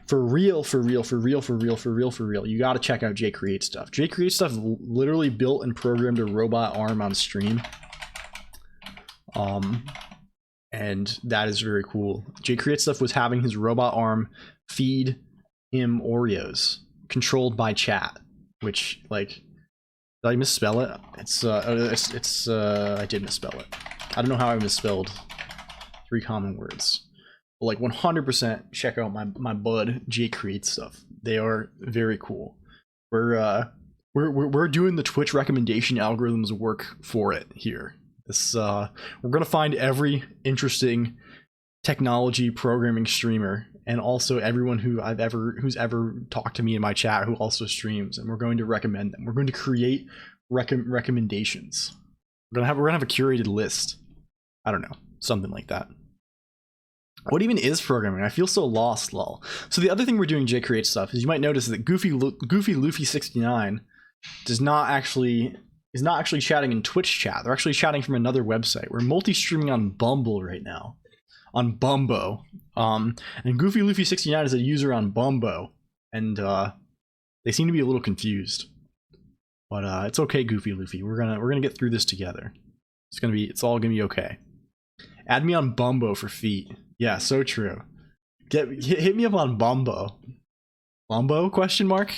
for real, you gotta check out Jay Creates Stuff. Jay Creates Stuff literally built and programmed a robot arm on stream. And that is very cool. Jay Creates Stuff was having his robot arm feed him Oreos controlled by chat, which, like, did I misspell it? I did misspell it. I don't know how I misspelled 3 common words. But like 100% check out my bud Jay Creates Stuff. They are very cool. We're doing the Twitch recommendation algorithms work for it here. This we're gonna find every interesting technology programming streamer and also everyone who's ever talked to me in my chat who also streams, and we're going to recommend them. We're going to create recommendations. We're gonna have a curated list. I don't know, something like that. What even is programming? I feel so lost, lol. So the other thing we're doing, Jay Creates Stuff, is you might notice that Goofy Luffy 69 is not actually chatting in Twitch chat. They're actually chatting from another website. We're multi-streaming on Bumble right now. On Bumbo. And Goofy Luffy 69 is a user on Bumbo. And they seem to be a little confused. But it's okay, Goofy Luffy. We're gonna get through this together. It's all gonna be okay. Add me on Bumbo for feet. Yeah, so true. Hit me up on Bumbo. Bumbo? Question mark?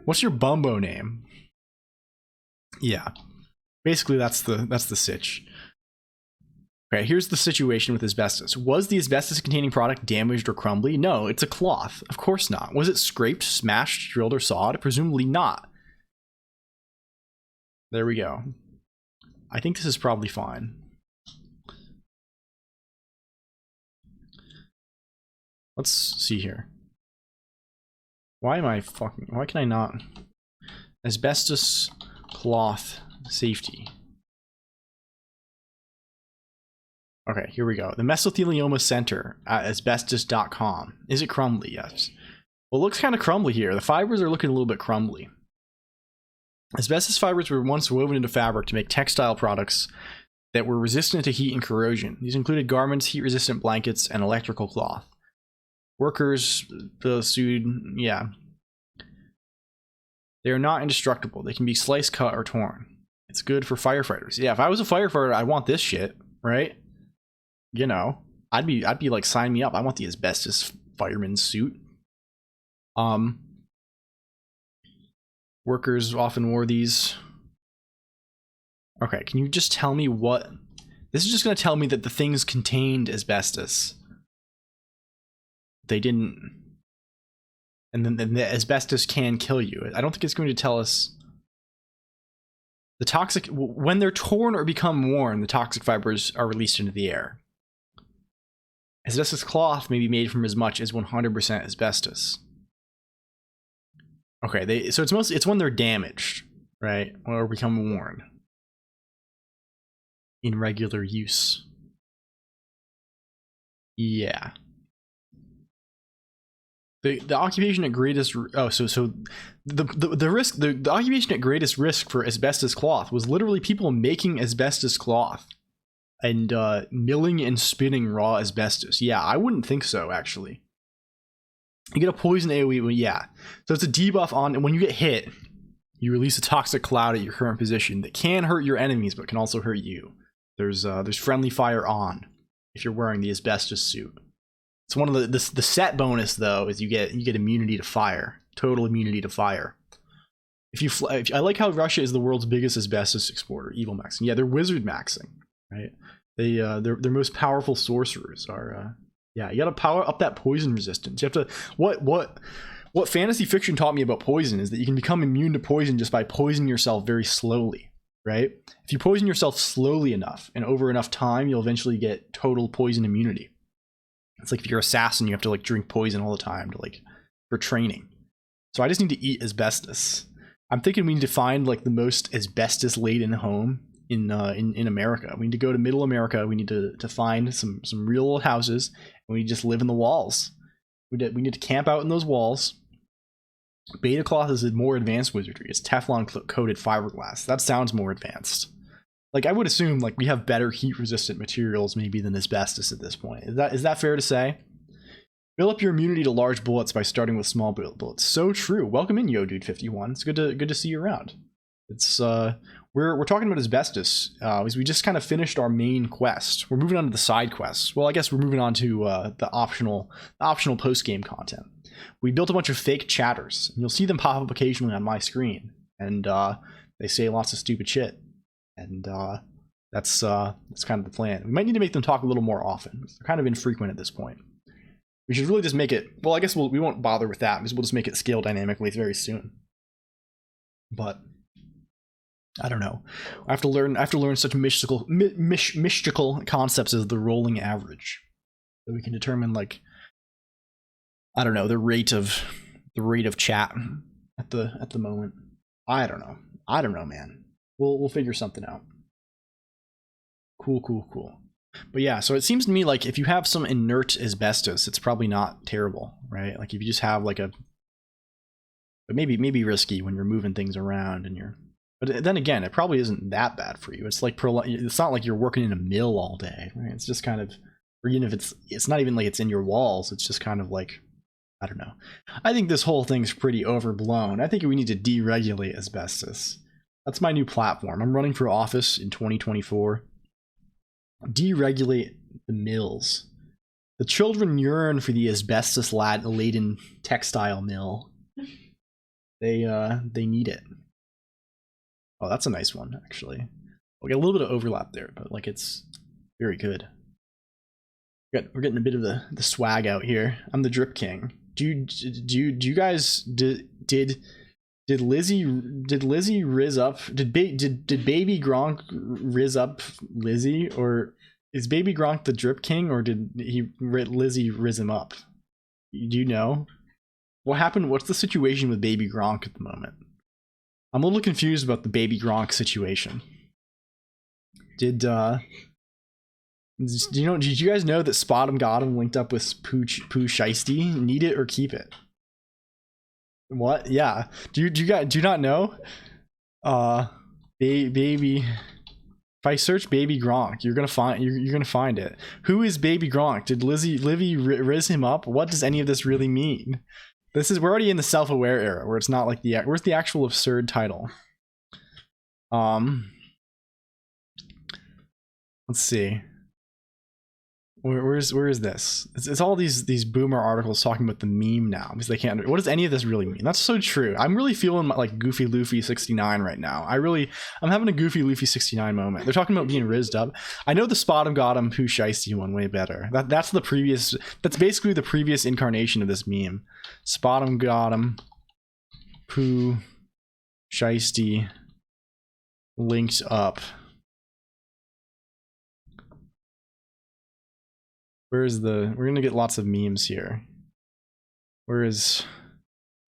What's your Bumbo name? Yeah. Basically, that's the sitch. Okay, here's the situation with asbestos. Was the asbestos-containing product damaged or crumbly? No, it's a cloth. Of course not. Was it scraped, smashed, drilled, or sawed? Presumably not. There we go. I think this is probably fine. Let's see here. Why can I not? Asbestos cloth safety. Okay, here we go. The Mesothelioma Center at asbestos.com. Is it crumbly? Yes. Well, it looks kind of crumbly here. The fibers are looking a little bit crumbly. Asbestos fibers were once woven into fabric to make textile products that were resistant to heat and corrosion. These included garments, heat-resistant blankets, and electrical cloth. Workers sued, yeah. They are not indestructible. They can be sliced, cut, or torn. It's good for firefighters. Yeah, if I was a firefighter, I'd want this shit, right? You know, I'd be like, sign me up. I want the asbestos fireman suit. Workers often wore these. Okay, can you just tell me what? This is just going to tell me that the things contained asbestos. They didn't. And then the asbestos can kill you. I don't think it's going to tell us. The toxic, when they're torn or become worn, the toxic fibers are released into the air. Asbestos cloth may be made from as much as 100% asbestos. Okay, so it's when they're damaged, right, or become worn in regular use. Yeah. The occupation at greatest the occupation at greatest risk for asbestos cloth was literally people making asbestos cloth and milling and spinning raw asbestos. Yeah, I wouldn't think so, actually. You get a poison AoE, well, yeah. So it's a debuff on, and when you get hit, you release a toxic cloud at your current position that can hurt your enemies, but can also hurt you. There's friendly fire on if you're wearing the asbestos suit. It's one of the set bonus though is you get immunity to fire, total immunity to fire. I like how Russia is the world's biggest asbestos exporter, evil maxing. Yeah, they're wizard maxing, right? Their most powerful sorcerers are yeah, you gotta power up that poison resistance. You have to what fantasy fiction taught me about poison is that you can become immune to poison just by poisoning yourself very slowly, right? If you poison yourself slowly enough and over enough time, you'll eventually get total poison immunity. It's like if you're an assassin, you have to like drink poison all the time to like for training. So I just need to eat asbestos. I'm thinking we need to find like the most asbestos laden home in America. We need to go to Middle America. We need to find some real old houses, and we just live in the walls. We need to camp out in those walls. Beta cloth is a more advanced wizardry. It's Teflon coated fiberglass. That sounds more advanced. Like, I would assume, like, we have better heat-resistant materials maybe than asbestos at this point. Is that fair to say? Build up your immunity to large bullets by starting with small bullets. So true. Welcome in, YoDude51. It's good to see you around. It's we're talking about asbestos. We just kind of finished our main quest. We're moving on to the side quests. Well, I guess we're moving on to the optional post-game content. We built a bunch of fake chatters, and you'll see them pop up occasionally on my screen, and they say lots of stupid shit. And that's kind of the plan. We might need to make them talk a little more often. They're kind of infrequent at this point. We should really just make it. Well, I guess we won't bother with that because we'll just make it scale dynamically very soon. But I don't know. I have to learn such mystical concepts as the rolling average, so we can determine like I don't know the rate of chat at the moment. I don't know, man. We'll figure something out. Cool. But yeah, so it seems to me like if you have some inert asbestos, it's probably not terrible, right? Like if you just have like but maybe risky when you're moving things around and but then again, it probably isn't that bad for you. It's like it's not like you're working in a mill all day, right? It's just kind of, or even if it's not even like it's in your walls. It's just kind of like, I don't know. I think this whole thing's pretty overblown. I think we need to deregulate asbestos. That's my new platform. I'm running for office in 2024. Deregulate the mills. The children yearn for the asbestos-laden textile mill. They need it. Oh, that's a nice one, actually. We got a little bit of overlap there, but like it's very good. We're getting a bit of the swag out here. I'm the drip king. Do you guys did Lizzie riz up? Did Baby Gronk riz up Lizzie, or is Baby Gronk the drip king, or did Lizzie riz him up? Do you know what happened? What's the situation with Baby Gronk at the moment? I'm a little confused about the Baby Gronk situation. Did you guys know that Spot 'em Got 'em linked up with Pooh Shiesty? Need it or keep it? What? Yeah. Do you not know? Baby. If I search Baby Gronk, you're gonna find it. Who is Baby Gronk? Did Livy riz him up? What does any of this really mean? We're already in the self-aware era where it's not like where's the actual absurd title? Let's see. Where is this? It's all these boomer articles talking about the meme now because they can't. What does any of this really mean? That's so true. I'm really feeling like Goofy Luffy 69 right now. I'm having a Goofy Luffy 69 moment. They're talking about being rizzed up. I know the Spot 'em Got 'em Pooh Shiesty one way better. That's basically the previous incarnation of this meme. Spot 'em Got 'em Pooh Shiesty linked up. We're gonna get lots of memes here.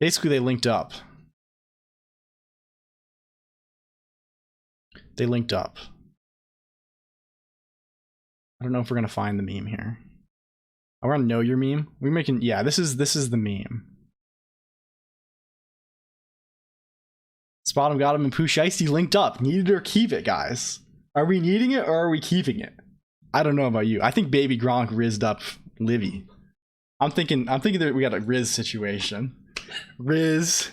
Basically they linked up. They linked up. I don't know if we're gonna find the meme here. I wanna know your meme. Yeah, this is the meme. Spot 'em Got 'em and Pooh Shiesty linked up. Need it or keep it, guys. Are we needing it or are we keeping it? I don't know about you. I think Baby Gronk rizzed up Livy. I'm thinking that we got a Riz situation. Riz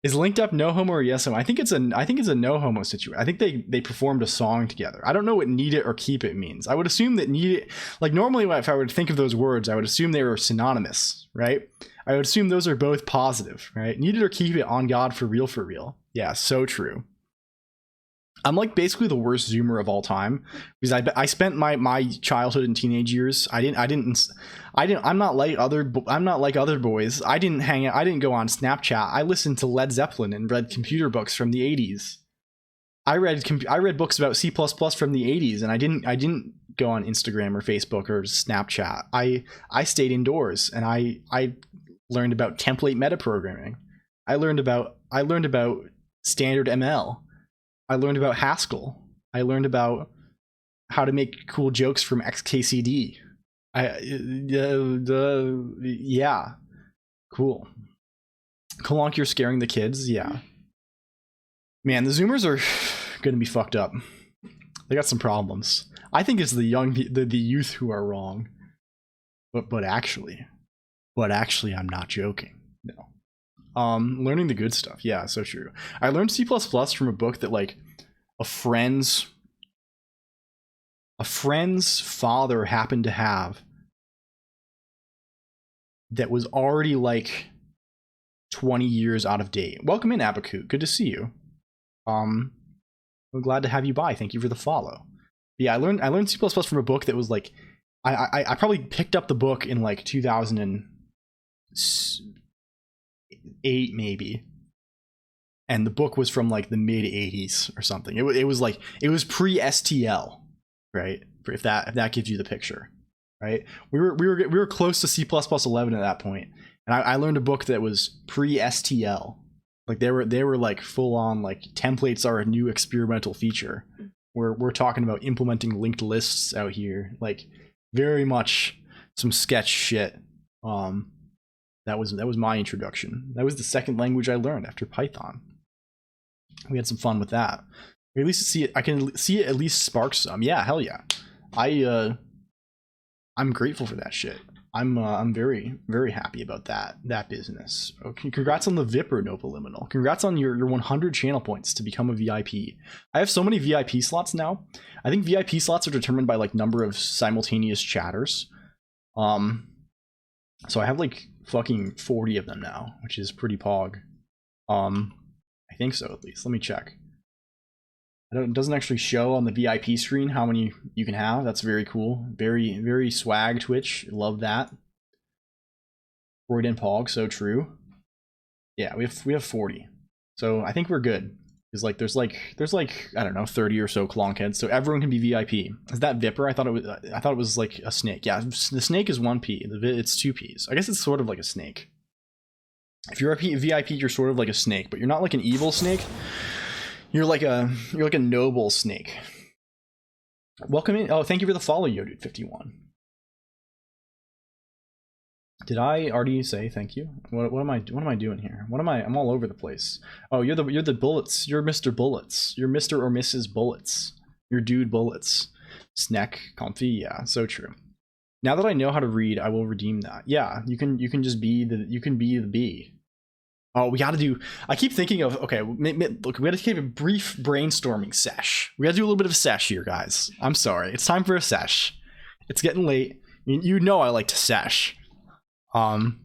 is linked up no homo or yes homo. I think it's a no homo situation. I think they performed a song together. I don't know what need it or keep it means. I would assume that need it, like normally if I were to think of those words, I would assume they were synonymous, right? I would assume those are both positive, right? Need it or keep it, on God, for real, for real. Yeah, so true. I'm like basically the worst Zoomer of all time because I spent my childhood and teenage years. I'm not like other boys. I didn't hang out. I didn't go on Snapchat. I listened to Led Zeppelin and read computer books from the 80s. I read books about C++ from the 80s, and I didn't go on Instagram or Facebook or Snapchat. I stayed indoors and I learned about template metaprogramming. I learned about standard ML. I learned about Haskell. I learned about how to make cool jokes from XKCD. Yeah, cool. Colonq, you're scaring the kids. Yeah, man, the Zoomers are gonna be fucked up. They got some problems. I think it's the youth who are wrong. But actually, I'm not joking. No. Learning the good stuff. Yeah, so true. I learned C++ from a book that like a friend's father happened to have that was already like 20 years out of date. Welcome in, Abaku. Good to see you. I'm glad to have you by. Thank you for the follow. Yeah, I learned C++ from a book that was like I probably picked up the book in like 2008 maybe, and the book was from like the mid 80s or something. It was pre STL, right? If that gives you the picture, right? We were close to C++ 11 at that point, and I learned a book that was pre STL. Like they were like full on like templates are a new experimental feature. We're talking about implementing linked lists out here, like very much some sketch shit. That was my introduction. That was the second language I learned after Python. We had some fun with that. Or at least I can see it at least spark some. Yeah, hell yeah. I'm grateful for that shit. I'm very, very happy about that business. Okay, congrats on the Vipper, Nopaliminal. Congrats on your 100 channel points to become a VIP. I have so many VIP slots now. I think VIP slots are determined by like number of simultaneous chatters. So I have like fucking 40 of them now, which is pretty pog. I think so, at least. Let me check. It doesn't actually show on the VIP screen how many you can have. That's very cool. Very, very swag Twitch. Love that. Freud and Pog, so true. Yeah, we have 40. So I think we're good. Because like there's like I don't know 30 or so Colonq heads, so everyone can be VIP. Is that Viper? I thought it was like a snake. Yeah, the snake is 1p. It's 2p's. I guess it's sort of like a snake. If you're a VIP, you're sort of like a snake, but you're not like an evil snake. You're like a noble snake. Welcome in. Oh, thank you for the follow, Yodude51. Did I already say thank you? What am I doing here? I'm all over the place. Oh, you're the Bullets. You're Mr. Bullets. You're Mr. or Mrs. Bullets. You're Dude Bullets. Snack comfy. Yeah, so true. Now that I know how to read, I will redeem that. Yeah, you can just be the bee. Oh, we gotta do. I keep thinking of. Okay, look, we gotta take a brief brainstorming sesh. We gotta do a little bit of a sesh here, guys. I'm sorry. It's time for a sesh. It's getting late. You know I like to sesh. I'm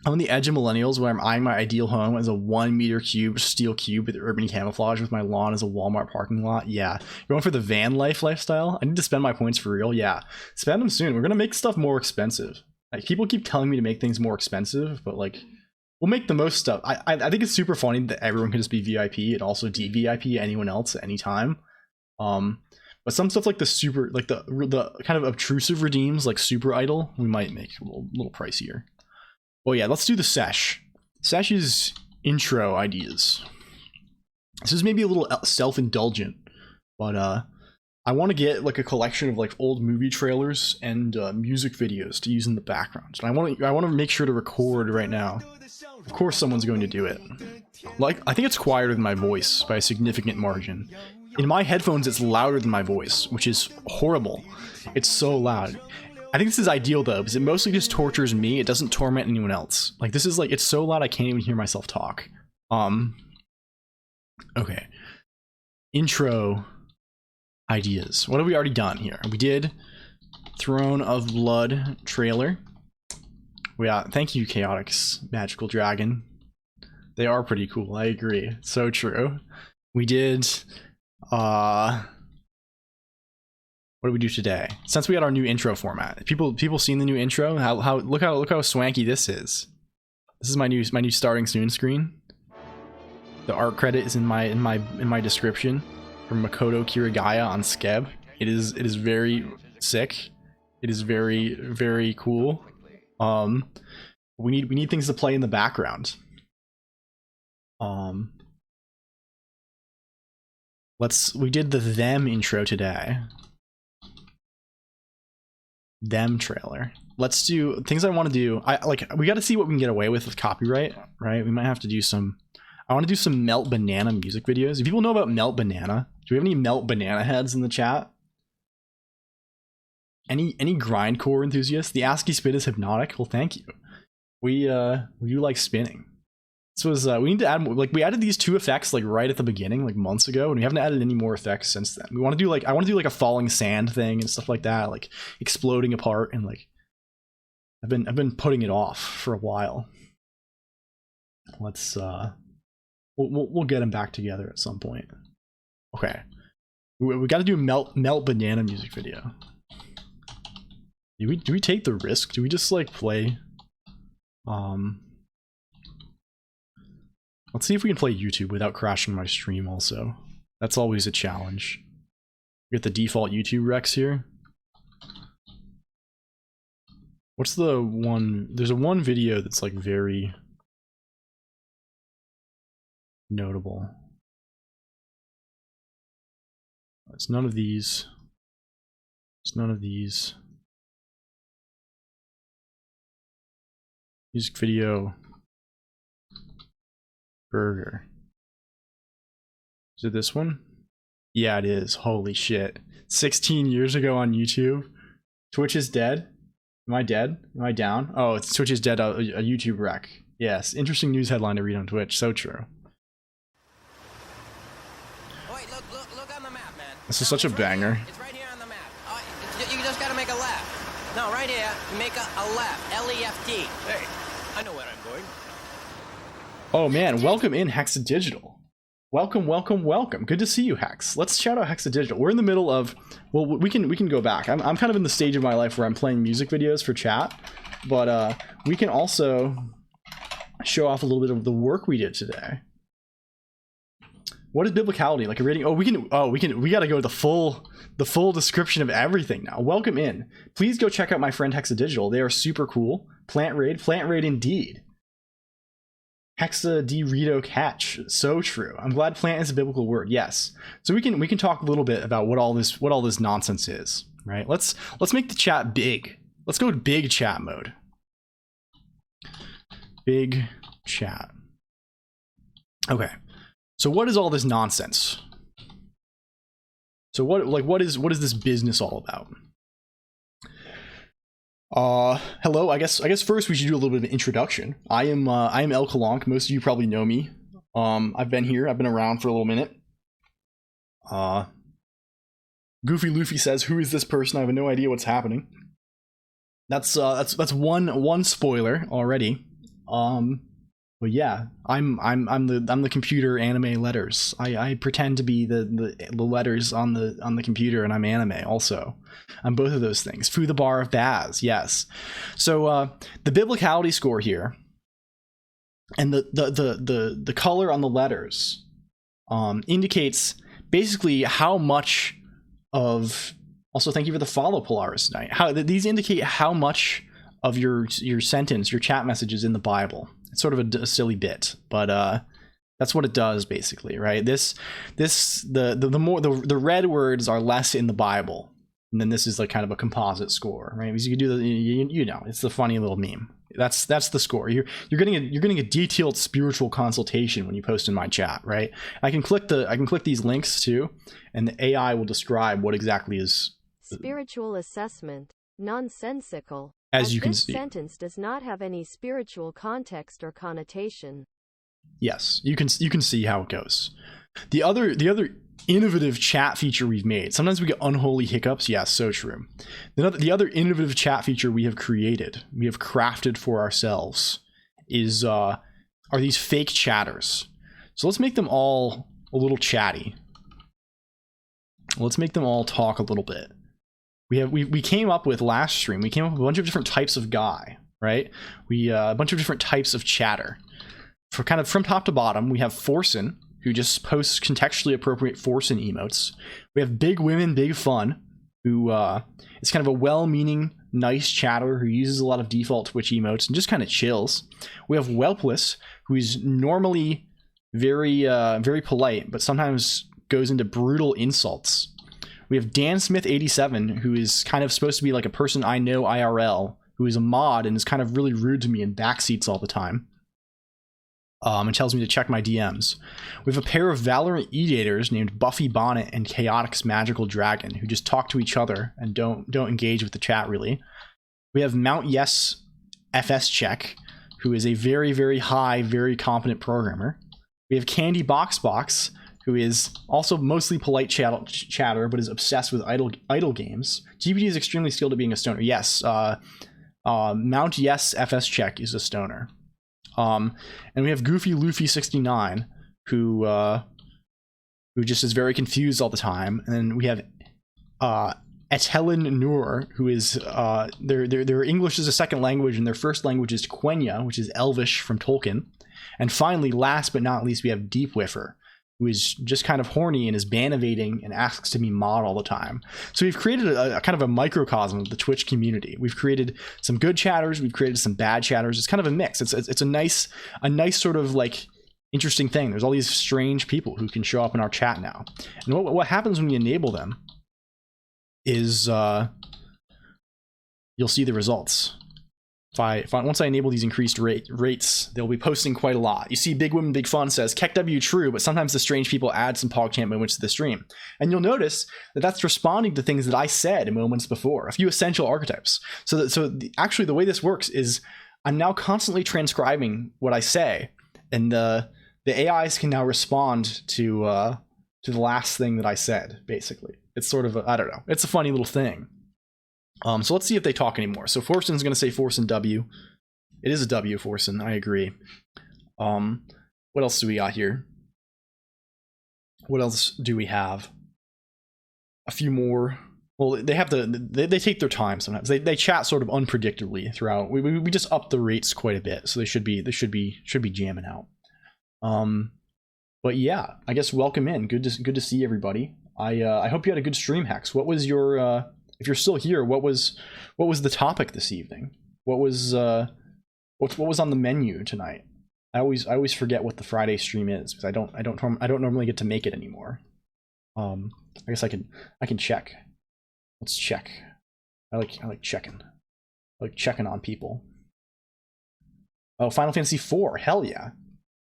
on the edge of millennials where I'm eyeing my ideal home as a 1 meter cube steel cube with urban camouflage with my lawn as a Walmart parking lot. Yeah. You're going for the van lifestyle? I need to spend my points for real. Yeah. Spend them soon. We're going to make stuff more expensive. Like, people keep telling me to make things more expensive, but like, we'll make the most stuff. I think it's super funny that everyone can just be VIP and also DVIP anyone else at any time. But some stuff like the super, like the kind of obtrusive redeems, like Super Idol, we might make a little pricier. Oh yeah, let's do the sesh. Sesh's intro ideas. This is maybe a little self-indulgent, but I want to get like a collection of like old movie trailers and music videos to use in the background. And I want to make sure to record right now. Of course, someone's going to do it. Like, I think it's quieter than my voice by a significant margin. In my headphones, it's louder than my voice, which is horrible. It's so loud. I think this is ideal though, because it mostly just tortures me. It doesn't torment anyone else. Like, this is like, it's so loud I can't even hear myself talk. Okay. Intro ideas. What have we already done here? We did Throne of Blood trailer. Thank you, Chaotix Magical Dragon. They are pretty cool, I agree. So true. We did what do we do today? Since we got our new intro format, people seen the new intro? Look how swanky this is. This is my new starting soon screen. The art credit is in my description from Makoto Kirigaya on Skeb. It is very sick. It is very, very cool. We need things to play in the background. We did the Them intro today. Them trailer. Let's do things I want to do. We got to see what we can get away with copyright, right? We might have to do some. I want to do some Melt Banana music videos. Do people know about Melt Banana? Do we have any Melt Banana heads in the chat? Any grindcore enthusiasts? The ASCII spit is hypnotic. Well, thank you. We do like spinning. This was we need to add more. Like, we added these 2 effects like right at the beginning, like months ago, and we haven't added any more effects since then. We want to do like I want to do like a falling sand thing and stuff like that, like exploding apart, and like I've been putting it off for a while. Let's we'll get them back together at some point. Okay, we got to do Melt Banana music video. Do we take the risk? Do we just like play? Let's see if we can play YouTube without crashing my stream also. That's always a challenge. We get the default YouTube recs here. What's the one? There's a one video that's like very notable. It's none of these. It's none of these. Music video. Burger. Is it this one? Yeah, it is. Holy shit. 16 years ago on YouTube. Twitch is dead. Am I dead? Am I down? Oh, it's Twitch is dead, a YouTube wreck. Yes, interesting news headline to read on Twitch. So true. Wait, look on the map, man. This is such a banger. It's right here on the map. You just gotta make a left. No, right here, you make a left. L-E-F-T. Hey, I know where I'm going. Oh man, welcome in Hexa Digital. Welcome, welcome, welcome. Good to see you, Hex. Let's shout out Hexa Digital. We're in the middle of, well, we can go back. I'm kind of in the stage of my life where I'm playing music videos for chat, but we can also show off a little bit of the work we did today. What is biblicality? Like a rating? We got to go to the full description of everything now. Welcome in. Please go check out my friend Hexa Digital. They are super cool. Plant raid indeed. Hexa de Rito catch. So true. I'm glad plant is a biblical word. Yes. So we can talk a little bit about what all this nonsense is, right? Let's make the chat big. Let's go to big chat mode. Big chat. Okay. So what is all this nonsense? So what is this business all about? Hello. I guess first we should do a little bit of an introduction. I am LLLL Colonq. Most of you probably know me. I've been here. I've been around for a little minute. Goofy Luffy says, "Who is this person?" I have no idea what's happening. That's one spoiler already. But yeah, I'm the computer anime letters. I pretend to be the letters on the computer, and I'm anime also. I'm both of those things. Fu the bar of Baz, yes. So the biblicality score here, and the color on the letters, indicates basically how much of. Also, thank you for the follow, Polaris Knight. These indicate how much of your sentence, your chat message is in the Bible. It's sort of a silly bit, but that's what it does basically, right? The red words are less in the Bible, and then this is like kind of a composite score, right? Because you can do it's the funny little meme. That's the score. You're getting a detailed spiritual consultation when you post in my chat, right? I can click these links too, and the AI will describe what exactly is spiritual assessment. Nonsensical. As you can see, this sentence does not have any spiritual context or connotation. Yes, you can see how it goes. The other innovative chat feature we've made. Sometimes we get unholy hiccups. Yes, so true. The other innovative chat feature we have crafted for ourselves are these fake chatters. So let's make them all a little chatty. Let's make them all talk a little bit. We came up with last stream. We came up with a bunch of different types of guy, right? A bunch of different types of chatter. For kind of from top to bottom, we have Forsen, who just posts contextually appropriate Forsen emotes. We have Big Women, Big Fun, who is kind of a well-meaning, nice chatter who uses a lot of default Twitch emotes and just kind of chills. We have Whelpless, who is normally very polite, but sometimes goes into brutal insults. We have Dan Smith 87, who is kind of supposed to be like a person I know IRL, who is a mod and is kind of really rude to me in backseats all the time. And tells me to check my DMs. We have a pair of Valorant edators named Buffy Bonnet and Chaotix Magical Dragon, who just talk to each other and don't engage with the chat really. We have Mount Yes FS Check, who is a very, very high, very competent programmer. We have Candy Box, who is also mostly polite chatter, but is obsessed with idle games. GPT is extremely skilled at being a stoner. Yes, Mount Yes FS Check is a stoner. And we have Goofy Luffy 69, who just is very confused all the time. And then we have Etelen Nur, who is their English is a second language, and their first language is Quenya, which is Elvish from Tolkien. And finally, last but not least, we have Deep Whiffer, who is just kind of horny and is ban evading and asks to be mod all the time. So we've created a kind of a microcosm of the Twitch community. We've created some good chatters, we've created some bad chatters. It's kind of a mix. It's a nice sort of like interesting thing. There's all these strange people who can show up in our chat now. And what happens when we enable them is you'll see the results. Once I enable these increased rates, they'll be posting quite a lot. You see Big Women Big Fun says, KEKW true, but sometimes the strange people add some PogChamp moments to the stream. And you'll notice that that's responding to things that I said in moments before, a few essential archetypes. Actually the way this works is I'm now constantly transcribing what I say, and the AIs can now respond to the last thing that I said, basically. It's sort of I don't know. It's a funny little thing. So let's see if they talk anymore. So Forsen's going to say Forsen W. It is a W, Forsen. I agree. What else do we got here? What else do we have? A few more. Well, they have they take their time sometimes. They chat sort of unpredictably throughout. We just up the rates quite a bit, so they should be jamming out. But yeah, I guess welcome in. Good to see everybody. I hope you had a good stream, Hex. What was your if you're still here, what was the topic this evening? What was on the menu tonight? I always forget what the Friday stream is because I don't normally get to make it anymore. I guess I can check. Let's check. I like checking. I like checking on people. Oh, Final Fantasy IV. Hell yeah.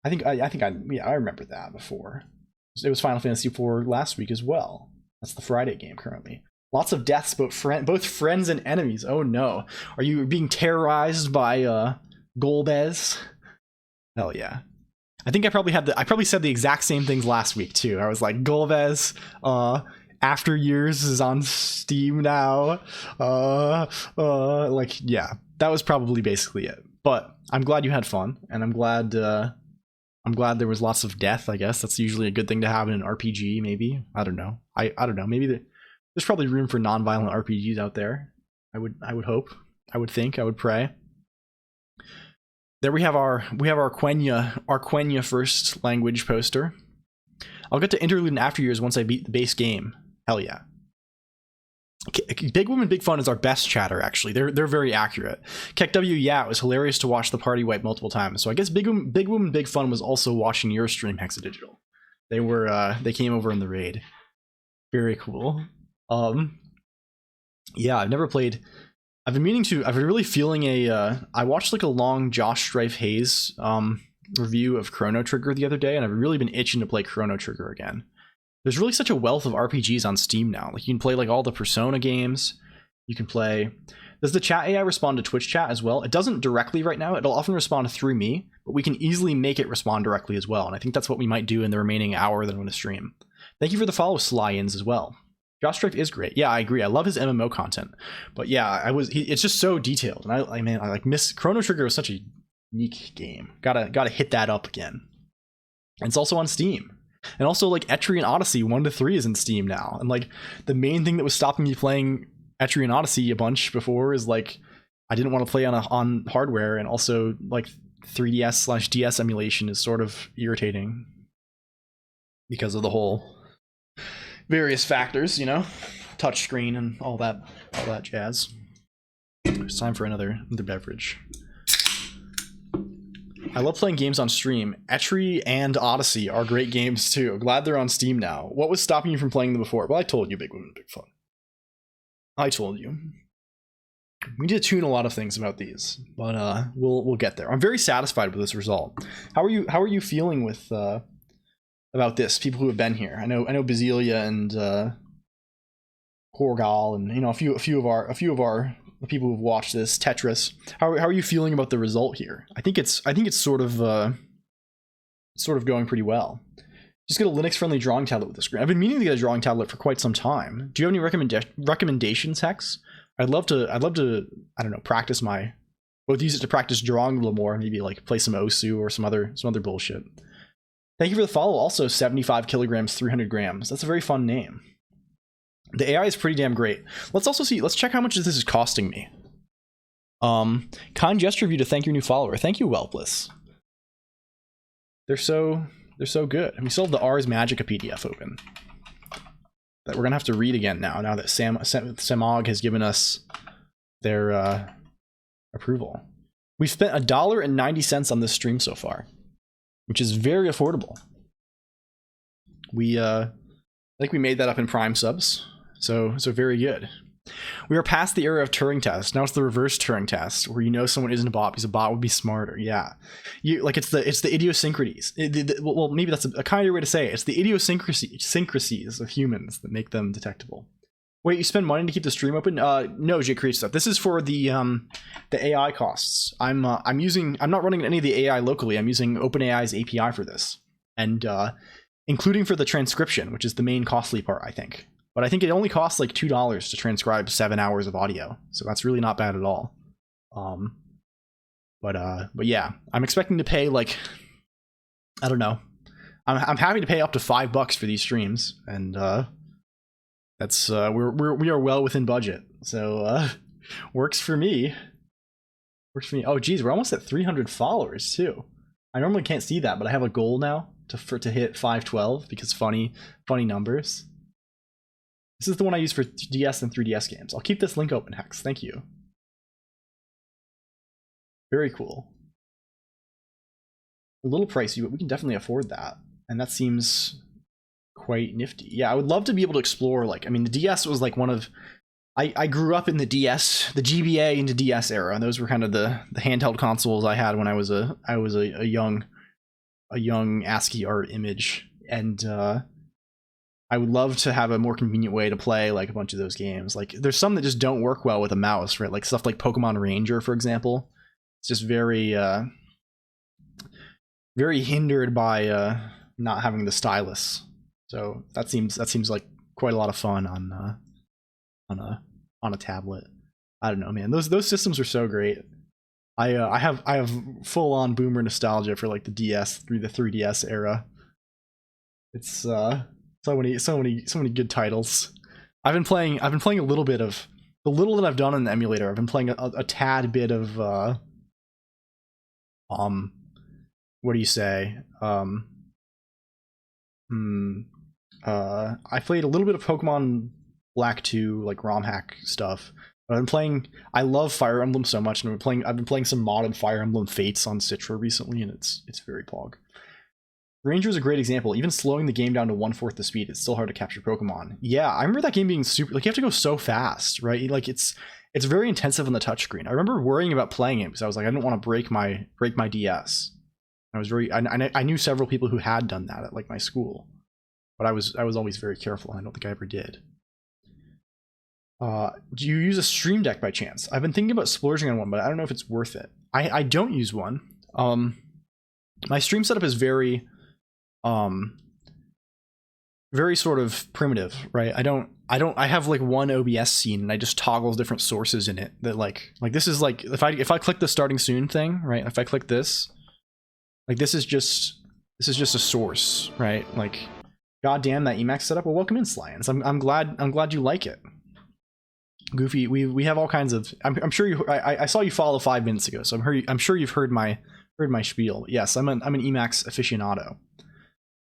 I remember that before. It was Final Fantasy IV last week as well. That's the Friday game currently. Lots of deaths, both friends and enemies. Oh no. Are you being terrorized by Golbez? Hell yeah. I think I probably said the exact same things last week too. I was like, Golbez, After Years is on Steam now. Like, yeah, that was probably basically it. But I'm glad you had fun, and I'm glad there was lots of death. I guess that's usually a good thing to have in an RPG. Maybe, I don't know. I don't know. Maybe there's probably room for non-violent RPGs out there. I would hope. I would think. I would pray. There we have our Quenya first language poster. I'll get to Interlude and After Years once I beat the base game. Hell yeah. Big Woman Big Fun is our best chatter, actually. They're very accurate. KekW, yeah, it was hilarious to watch the party wipe multiple times. So I guess Big Woman Big Fun was also watching your stream, Hexadigital. They came over in the raid. Very cool. Yeah, I've never played. I've been really feeling I watched like a long Josh Strife Hayes review of Chrono Trigger the other day, and I've really been itching to play Chrono Trigger again. There's really such a wealth of RPGs on Steam now. Like, you can play like all the Persona games. You can play. Does the chat AI respond to Twitch chat as well? It doesn't directly right now. It'll often respond through me, but we can easily make it respond directly as well. And I think that's what we might do in the remaining hour that I'm going to stream. Thank you for the follow, Sly-ins, as well. Josh Strife is great. Yeah, I agree. I love his MMO content. But yeah, it's just so detailed. And I like miss Chrono Trigger was such a unique game. Gotta hit that up again. And it's also on Steam. And also, like, Etrian Odyssey 1 to 3 is in Steam now. And like, the main thing that was stopping me playing Etrian Odyssey a bunch before is like, I didn't want to play on hardware, and also like 3DS/DS emulation is sort of irritating because of the whole various factors, you know, touchscreen and all that jazz. It's time for another beverage. I love playing games on stream. Etri and Odyssey are great games too. Glad they're on Steam now. What was stopping you from playing them before? Well, I told you, Big Woman, Big Fun. I told you. We need to tune a lot of things about these, but we'll get there. I'm very satisfied with this result. How are you feeling with about this? People who have been here. I know Basilia and Horgal, and you know a few of our the people who've watched this, Tetris. How are you feeling about the result here? I think it's sort of going pretty well. Just get a Linux friendly drawing tablet with the screen. I've been meaning to get a drawing tablet for quite some time. Do you have any recommendations, Hex? I'd love to I don't know, practice both use it to practice drawing a little more, maybe like play some Osu or some other bullshit. Thank you for the follow. Also 75 kilograms, 300 grams. That's a very fun name. The AI is pretty damn great. Let's check how much this is costing me. Kind gesture of you to thank your new follower. Thank you, Welpless. They're so good. And we still have the Ars Magica PDF open that we're gonna have to read again now that Samog has given us their approval. We've spent $1.90 on this stream so far, which is very affordable. I think we made that up in Prime subs. So very good. We are past the era of Turing test. Now it's the reverse Turing test, where you know someone isn't a bot because a bot would be smarter. Yeah, it's the idiosyncrasies. Well, maybe that's a kinder way to say it. It's the idiosyncrasies of humans that make them detectable. Wait, you spend money to keep the stream open? No, J Create stuff. This is for the AI costs. I'm not running any of the AI locally. I'm using OpenAI's API for this, and including for the transcription, which is the main costly part, I think. But I think it only costs like $2 to transcribe 7 hours of audio, so that's really not bad at all. But yeah, I'm expecting to pay like, I don't know, I'm happy to pay up to $5 for these streams, and that's we are well within budget, so works for me. Works for me. Oh geez, we're almost at 300 followers too. I normally can't see that, but I have a goal now to hit 512 because funny numbers. This is the one I use for DS and 3DS games. I'll keep this link open, Hex. Thank you. Very cool. A little pricey, but we can definitely afford that. And that seems quite nifty. Yeah, I would love to be able to explore, like, I mean, the DS was like one of... I grew up in the DS, the GBA into DS era, and those were kind of the handheld consoles I had when I was a young ASCII art image. And I would love to have a more convenient way to play like a bunch of those games. Like, there's some that just don't work well with a mouse, right? Like stuff like Pokemon Ranger, for example. It's just very hindered by not having the stylus. So that seems like quite a lot of fun on a tablet. I don't know, man. Those systems are so great. I have full on boomer nostalgia for like the DS through the 3DS era. It's so many good titles. I've been playing a little bit of the little that I've done in the emulator. I've been playing a tad bit of what do you say? I played a little bit of Pokemon Black 2, like ROM hack stuff. But I love Fire Emblem so much, and I've been playing some modded Fire Emblem Fates on Citra recently, and it's very pog. Ranger is a great example. Even slowing the game down to 1/4 the speed, it's still hard to capture Pokemon. Yeah, I remember that game being super, like, you have to go so fast, right? Like, it's very intensive on the touchscreen. I remember worrying about playing it because I was like, I didn't want to break my DS. I knew several people who had done that at like my school, but I was always very careful, and I don't think I ever did. Do you use a Stream Deck by chance? I've been thinking about splurging on one, but I don't know if it's worth it. I don't use one. My stream setup is very sort of primitive, right? I have like one OBS scene, and I just toggle different sources in it that like this is like, if I click the starting soon thing, right? If I click this, like this is just a source, right? Like, goddamn that Emacs setup. Well, welcome in, Slians. I'm glad you like it. Goofy, we have all kinds of. I'm sure you. I saw you follow 5 minutes ago, so I'm sure you've heard my spiel. Yes, I'm an Emacs aficionado.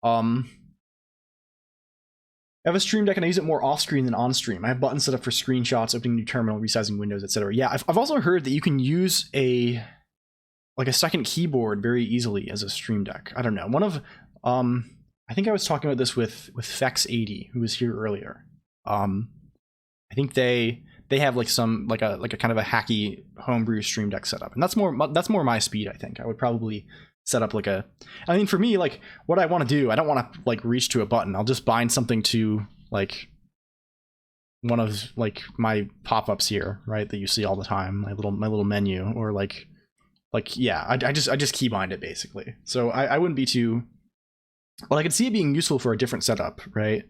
I have a Stream Deck and I use it more off screen than on stream. I have buttons set up for screenshots, opening new terminal, resizing windows, etc. Yeah, I've also heard that you can use a second keyboard very easily as a Stream Deck. I don't know. One of I think I was talking about this with Fex80, who was here earlier. I think they have like some like a kind of a hacky homebrew Stream Deck setup, and that's more my speed. I think I would probably set up I mean, for me, like, what I want to do, I don't want to like reach to a button. I'll just bind something to like one of like my pop-ups here, right, that you see all the time, my little menu, or like yeah, I just key bind it basically. So I wouldn't be too. Well, I could see it being useful for a different setup, right?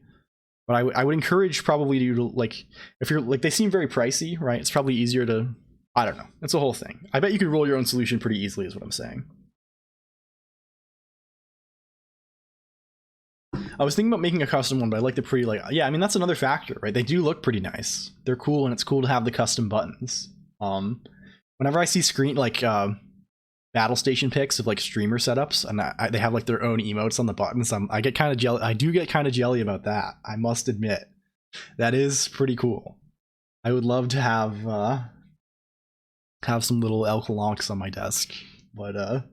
But I would encourage probably you to, like, if you're like, they seem very pricey, right? It's probably easier to, I don't know. It's a whole thing. I bet you could roll your own solution pretty easily, is what I'm saying. I was thinking about making a custom one, but I like the pretty, like, yeah, I mean, that's another factor, right? They do look pretty nice. They're cool, and it's cool to have the custom buttons. Whenever I see battle station pics of like streamer setups, and they have like their own emotes on the buttons, I get kind of jelly. I do get kind of jelly about that, I must admit. That is pretty cool. I would love to have some little LLLL Colonqs on my desk, but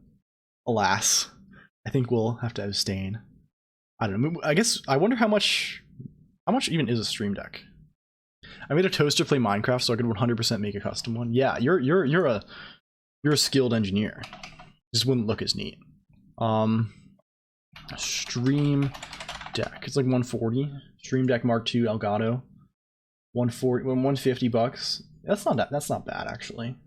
alas, I think we'll have to abstain. I don't know. I guess I wonder how much even is a Stream Deck. I made a toaster play Minecraft, so I could 100% make a custom one. Yeah, you're a skilled engineer. Just wouldn't look as neat. Stream Deck. It's like 140. Stream Deck Mark II Elgato. 150 bucks. That's not bad actually.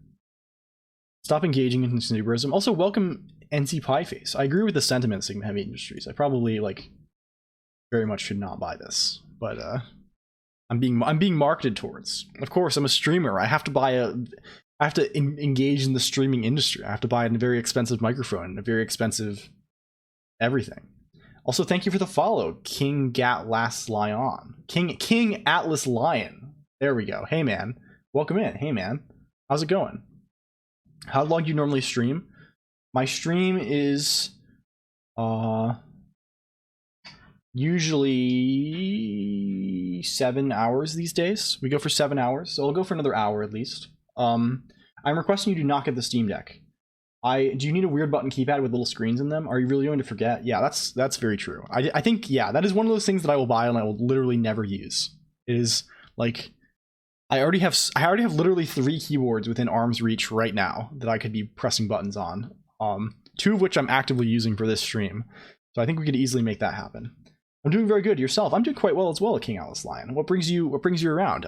Stop engaging in consumerism. Also, welcome NC Pieface. I agree with the sentiment, Sigma Heavy Industries. I probably like very much should not buy this, but I'm being marketed towards. Of course, I'm a streamer. I have to engage in the streaming industry. I have to buy a very expensive microphone and a very expensive everything. Also, thank you for the follow, King Gatlas Lion. King Atlas Lion. There we go. Hey man, welcome in. Hey man, how's it going? How long do you normally stream? My stream is usually 7 hours these days. We go for 7 hours, so I'll go for another hour at least. I'm requesting you do not get the Steam Deck. Do you need a weird button keypad with little screens in them? Are you really going to forget? Yeah, that's very true. I think, yeah, that is one of those things that I will buy and I will literally never use. It is like, I already have literally 3 keyboards within arm's reach right now that I could be pressing buttons on. 2 of which I'm actively using for this stream. So I think we could easily make that happen. I'm doing very good. Yourself? I'm doing quite well as well, King Alice Lion. What brings you around?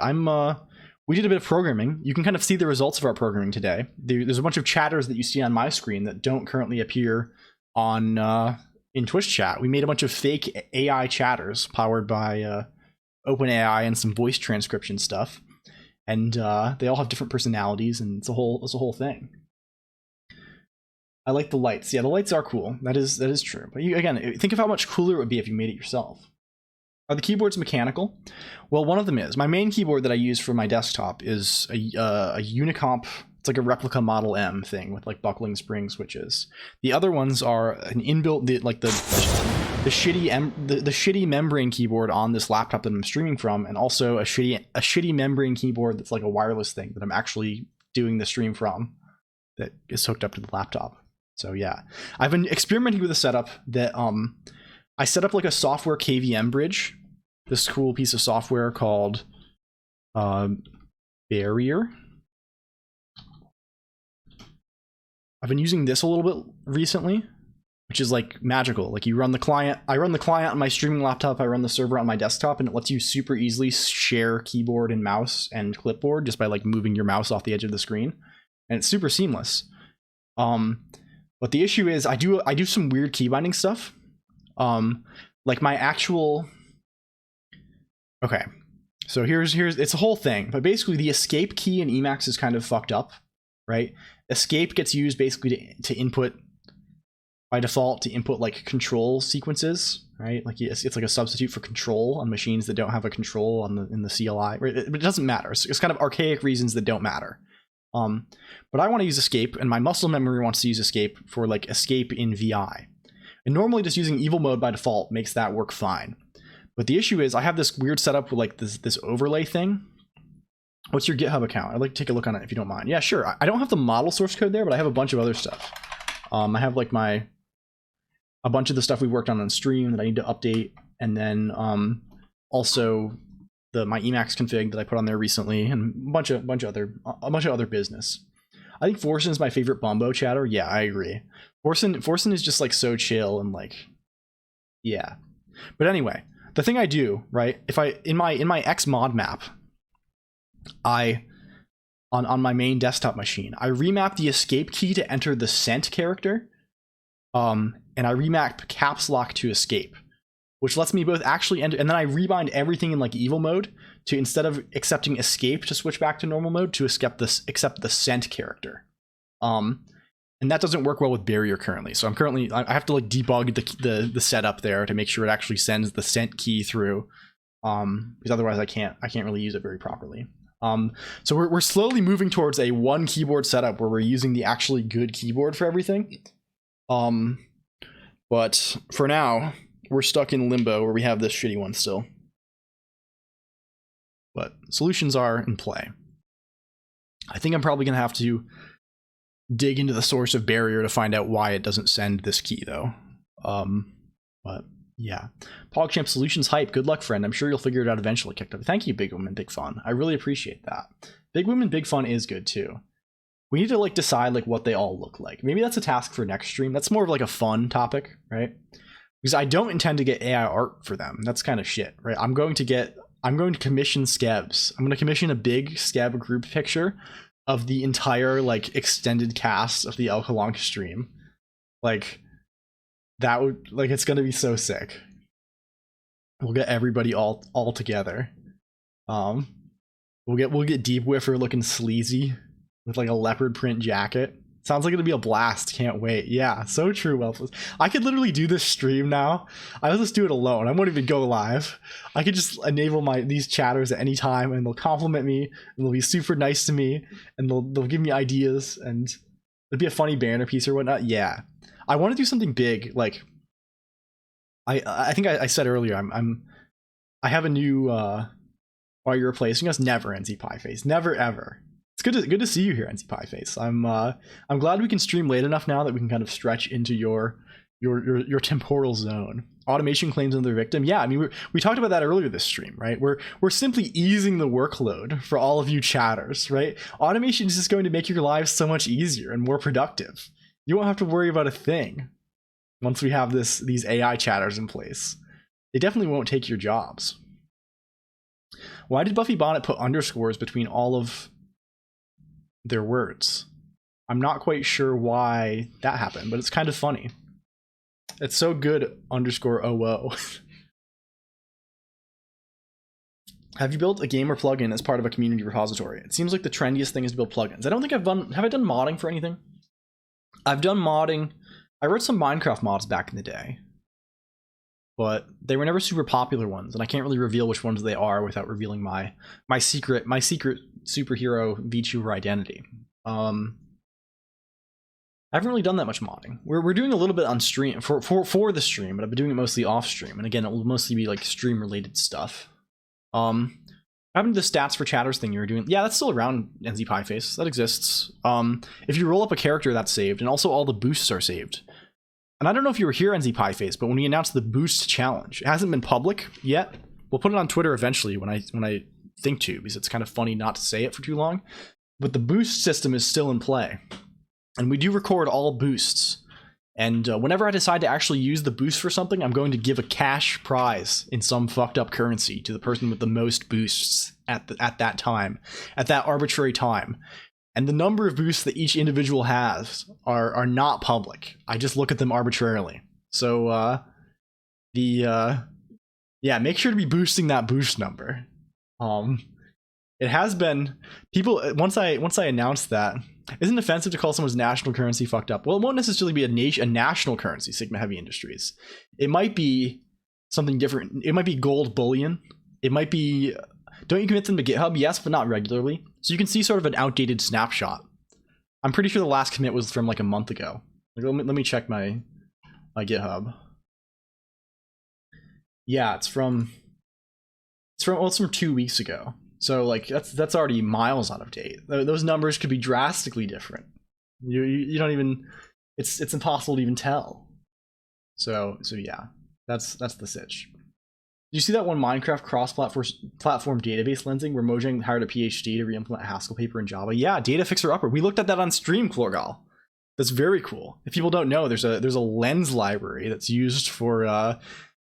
We did a bit of programming. You can kind of see the results of our programming today. There's a bunch of chatters that you see on my screen that don't currently appear on in Twitch chat. We made a bunch of fake AI chatters powered by OpenAI and some voice transcription stuff, and they all have different personalities, and it's a whole thing. I like the lights. Yeah, the lights are cool. That is true. But again, think of how much cooler it would be if you made it yourself. Are the keyboards mechanical? Well, one of them is. My main keyboard that I use for my desktop is a Unicomp. It's like a replica Model M thing with like buckling spring switches. The other ones are an inbuilt, the shitty membrane keyboard on this laptop that I'm streaming from, and also a shitty membrane keyboard that's like a wireless thing that I'm actually doing the stream from, that is hooked up to the laptop. So yeah, I've been experimenting with a setup that I set up like a software KVM bridge, this cool piece of software called Barrier. I've been using this a little bit recently, which is like magical. Like you run the client, I run the client on my streaming laptop, I run the server on my desktop, and it lets you super easily share keyboard and mouse and clipboard just by like moving your mouse off the edge of the screen, and it's super seamless. But the issue is I do some weird key binding stuff. Like my actual, okay, so here's it's a whole thing, but basically the escape key in Emacs is kind of fucked up, right? Escape gets used basically to input, by default, to input like control sequences, right? Like it's like a substitute for control on machines that don't have a control in the CLI, right? But it doesn't matter. It's kind of archaic reasons that don't matter. But I want to use escape, and my muscle memory wants to use escape for like escape in VI. And normally just using evil mode by default makes that work fine. But the issue is I have this weird setup with like this overlay thing. What's your GitHub account? I'd like to take a look on it if you don't mind. Yeah, sure. I don't have the model source code there, but I have a bunch of other stuff. I have like a bunch of the stuff we worked on stream that I need to update, and then also my Emacs config that I put on there recently, and a bunch of other business. I think Forsen is my favorite Bumbo chatter. Yeah, I agree. Forsen is just like so chill and like, yeah. But anyway, the thing I do, right? If I in my Xmod map, on my main desktop machine, I remap the escape key to enter the sent character, and I remap caps lock to escape, which lets me both actually enter, and then I rebind everything in like evil mode to, instead of accepting escape to switch back to normal mode, to accept the sent character. And that doesn't work well with Barrier currently. So I have to like debug the setup there to make sure it actually sends the sent key through, because otherwise I can't really use it very properly. So we're slowly moving towards a one keyboard setup where we're using the actually good keyboard for everything. But for now, we're stuck in limbo where we have this shitty one still. But solutions are in play. I think I'm probably going to have to dig into the source of Barrier to find out why it doesn't send this key, though. But yeah. PogChamp Solutions hype. Good luck, friend. I'm sure you'll figure it out eventually. Kicked up. Thank you, Big Woman, Big Fun. I really appreciate that. Big Woman, Big Fun is good, too. We need to like decide like what they all look like. Maybe that's a task for next stream. That's more of like a fun topic, right? Because I don't intend to get AI art for them. That's kind of shit, right? I'm going to commission skebs. I'm going to commission a big skeb group picture of the entire like extended cast of the LLLL Colonq stream. Like that would, like, it's going to be so sick. We'll get everybody all together. We'll get Deep Whiffer looking sleazy with like a leopard print jacket. Sounds like it'll be a blast. Can't wait. Yeah, so true, Welfless. I could literally do this stream now. I'll just do it alone. I won't even go live. I could just enable these chatters at any time, and they'll compliment me, and they'll be super nice to me, and they'll give me ideas, and it'll be a funny banner piece or whatnot. Yeah, I want to do something big. Like, I think I said earlier, I have a new. While you're replacing us, never NZ Pieface, never ever. It's good to see you here, NZ Pieface. I'm glad we can stream late enough now that we can kind of stretch into your temporal zone. Automation claims another victim. Yeah, I mean we talked about that earlier this stream, right? We're simply easing the workload for all of you chatters, right? Automation is just going to make your lives so much easier and more productive. You won't have to worry about a thing once we have these AI chatters in place. They definitely won't take your jobs. Why did Buffy Bonnet put underscores between all of their words? I'm not quite sure why that happened, but it's kind of funny. It's so good, underscore OO. Have you built a gamer plugin as part of a community repository? It seems like the trendiest thing is to build plugins. I don't think have I done modding for anything? I've done modding. I wrote some Minecraft mods back in the day, but they were never super popular ones, and I can't really reveal which ones they are without revealing my secret superhero VTuber identity. I haven't really done that much modding. We're doing a little bit on stream for the stream, but I've been doing it mostly off stream, and again, it will mostly be like stream related stuff. Having the stats for chatters thing you were doing, yeah, that's still around, NZ Pieface. That exists. If you roll up a character, that's saved, and also all the boosts are saved. And I don't know if you were here, NZ Pieface, but when we announced the boost challenge, it hasn't been public yet. We'll put it on Twitter eventually when I think to, because it's kind of funny not to say it for too long. But the boost system is still in play, and we do record all boosts. And whenever I decide to actually use the boost for something, I'm going to give a cash prize in some fucked up currency to the person with the most boosts at that time, at that arbitrary time. And the number of boosts that each individual has are not public. I just look at them arbitrarily. So yeah, make sure to be boosting that boost number. It has been people once I announced that. Isn't it offensive to call someone's national currency fucked up? Well, it won't necessarily be a national currency, Sigma Heavy Industries. It might be something different. It might be gold bullion. It might be... Don't you commit them to GitHub? Yes, but not regularly. So you can see sort of an outdated snapshot. I'm pretty sure the last commit was from like a month ago. Like, let me check my GitHub. Yeah, it's from 2 weeks ago. So like that's already miles out of date. Those numbers could be drastically different. You don't even, it's impossible to even tell. So yeah, that's the sitch. Did you see that one Minecraft cross-platform database lensing where Mojang hired a PhD to re-implement Haskell paper in Java? Yeah, data fixer upper. We looked at that on stream, Chlorgal. That's very cool. If people don't know, there's a lens library that's used for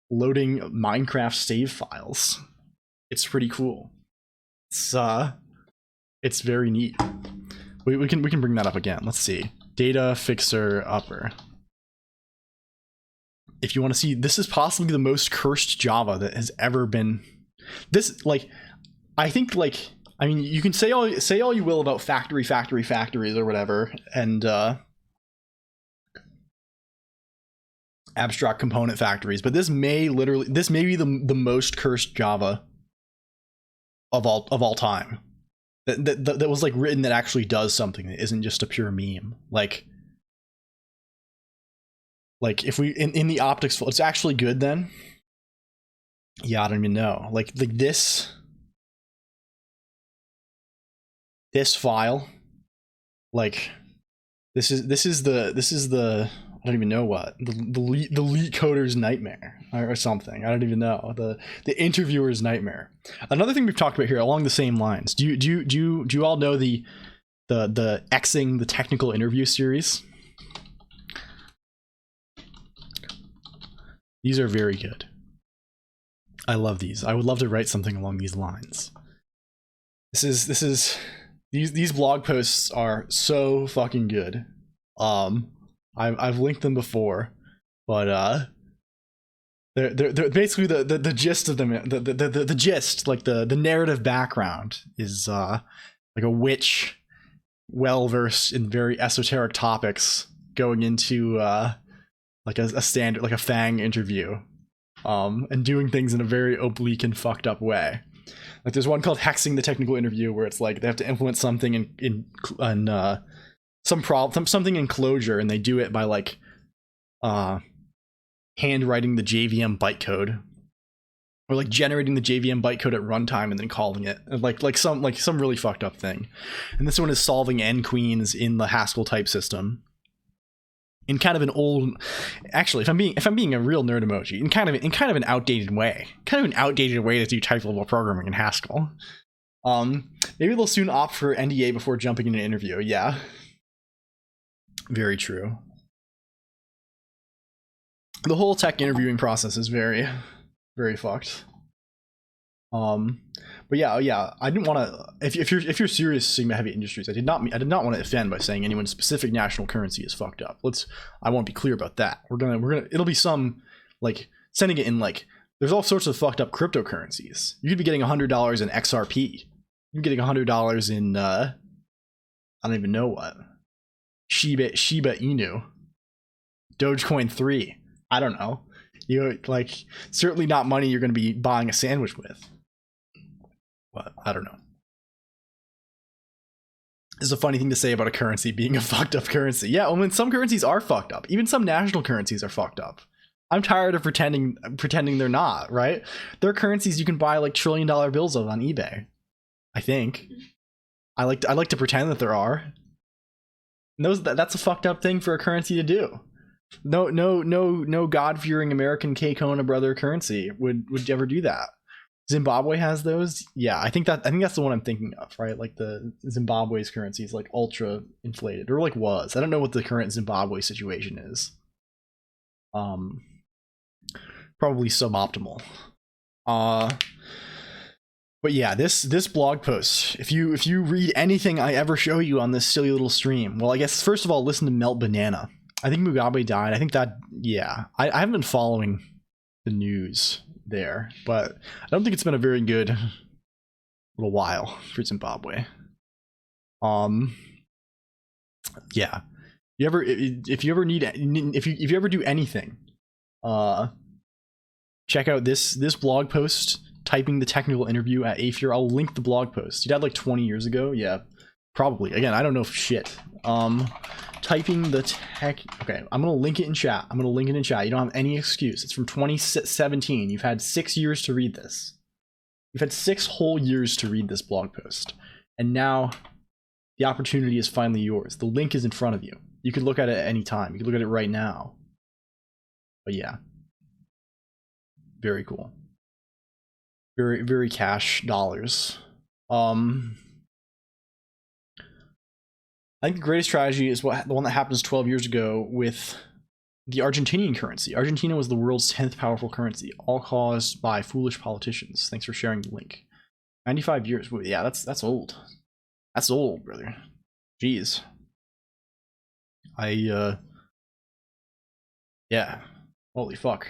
loading Minecraft save files. It's pretty cool. It's very neat. We can bring that up again. Let's see. Data fixer upper. If you want to see, this is possibly the most cursed Java that has ever been. This, like, I think, like, I mean, you can say all you will about factories or whatever, and abstract component factories, but this may be the most cursed Java of all time. That was like written that actually does something that isn't just a pure meme. Like if we in the optics, it's actually good then. Yeah, I don't even know. Like this file, like this is the I don't even know what the leak coder's nightmare or something. I don't even know, the interviewer's nightmare. Another thing we've talked about here along the same lines. Do you all know the Xing the technical interview series? These are very good. I love these. I would love to write something along these lines. These blog posts are so fucking good. I've linked them before, but they're basically the gist of them. The gist, like the narrative background is like a witch well versed in very esoteric topics going into like a standard, like a Fang interview, and doing things in a very oblique and fucked up way. Like there's one called hexing the technical interview, where it's like they have to implement something in something in Clojure, and they do it by like handwriting the JVM bytecode, or like generating the JVM bytecode at runtime and then calling it like some really fucked up thing. And this one is solving n queens in the Haskell type system in kind of an old, actually, if I'm being a real nerd emoji, in kind of an outdated way, to do type level programming in Haskell. Maybe they'll soon opt for NDA before jumping in an interview. Yeah, very true. The whole tech interviewing process is very, very fucked. But yeah, I didn't want to. If you're serious Sigma heavy industries, I did not want to offend by saying anyone's specific national currency is fucked up. I want to be clear about that. We're gonna. It'll be some like sending it in like. There's all sorts of fucked up cryptocurrencies. You could be getting $100 in XRP. You're getting $100 in I don't even know what. Shiba Inu. Dogecoin 3. I don't know. Like certainly not money you're going to be buying a sandwich with. But I don't know. It's a funny thing to say about a currency being a fucked up currency. Yeah, I mean, some currencies are fucked up. Even some national currencies are fucked up. I'm tired of pretending they're not, right? There are currencies you can buy like $1 trillion bills of on eBay. I think. I like to pretend that there are. And that's a fucked up thing for a currency to do. No God-fearing American K-Kona brother currency would ever do that. Zimbabwe has those. Yeah, I think that's the one I'm thinking of, right? Like the Zimbabwe's currency is like ultra inflated, or like was. I don't know what the current Zimbabwe situation is. Probably suboptimal. But yeah, this blog post, if you read anything I ever show you on this silly little stream, well, I guess first of all, listen to Melt Banana. I think Mugabe died. I think that, yeah. I haven't been following the news there, but I don't think it's been a very good little while for Zimbabwe. Yeah. If you ever do anything, check out this blog post, typing the technical interview at Afier. I'll link the blog post. He died like 20 years ago. Yeah, probably. Again, I don't know shit. Typing the tech. Okay, I'm gonna link it in chat. You don't have any excuse. It's from 2017. You've had 6 years to read this. You've had 6 whole years to read this blog post, and now the opportunity is finally yours. The link is in front of you. You could look at it at any time. You could look at it right now. But yeah, very cool. Very, very cash dollars. I think the greatest tragedy is the one that happens 12 years ago with the Argentinian currency. Argentina was the world's 10th powerful currency, all caused by foolish politicians. Thanks for sharing the link. 95 years. Yeah, that's old. That's old, brother. Jeez. Yeah. Holy fuck.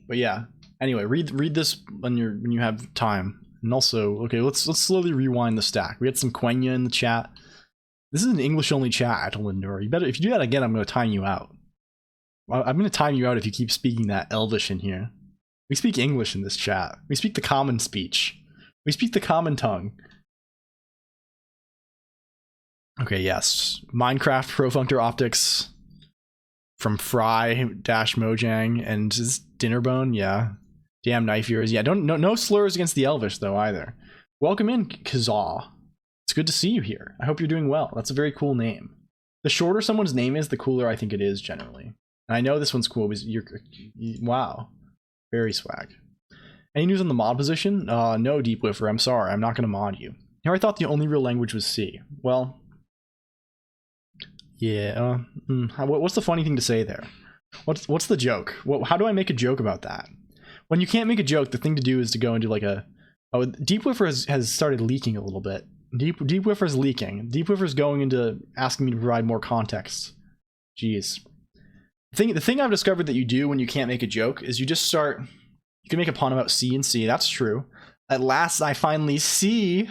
But yeah. Anyway, read this when you have time. And also, okay, let's slowly rewind the stack. We had some Quenya in the chat. This is an English-only chat, Lindor. You better, if you do that again, I'm going to time you out. I'm going to time you out if you keep speaking that Elvish in here. We speak English in this chat. We speak the common speech. We speak the common tongue. Okay, yes. Minecraft Profunctor Optics from Fry-Mojang and Dinnerbone, yeah. Damn knife ears. Yeah, no slurs against the Elvish, though, either. Welcome in, Kazaa. It's good to see you here. I hope you're doing well. That's a very cool name. The shorter someone's name is, the cooler I think it is generally. And I know this one's cool because wow. Very swag. Any news on the mod position? No, Deep Wiffer, I'm sorry. I'm not going to mod you. Here I thought the only real language was C. Well, yeah. What's the funny thing to say there? What's the joke? How do I make a joke about that? When you can't make a joke, the thing to do is to go into like a... Oh, Deep Wiffer has started leaking a little bit. Deep Wiffer's leaking. Deep Wiffer's going into asking me to provide more context. Jeez. The thing I've discovered that you do when you can't make a joke is you just start... You can make a pun about C and C. That's true. At last, I finally see...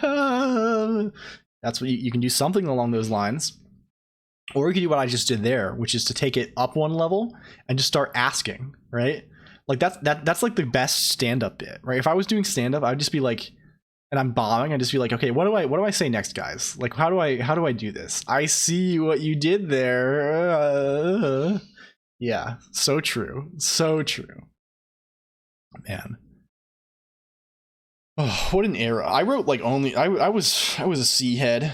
That's what you can do, something along those lines. Or you can do what I just did there, which is to take it up one level and just start asking, right? Like that's like the best stand-up bit, right? If I was doing stand-up, I'd just be like, and I'm bombing, I'd just be like, okay, what do I say next, guys? Like, how do I do this? I see what you did there. Yeah, so true. So true. Man. Oh, what an era. I wrote like only I was a C head.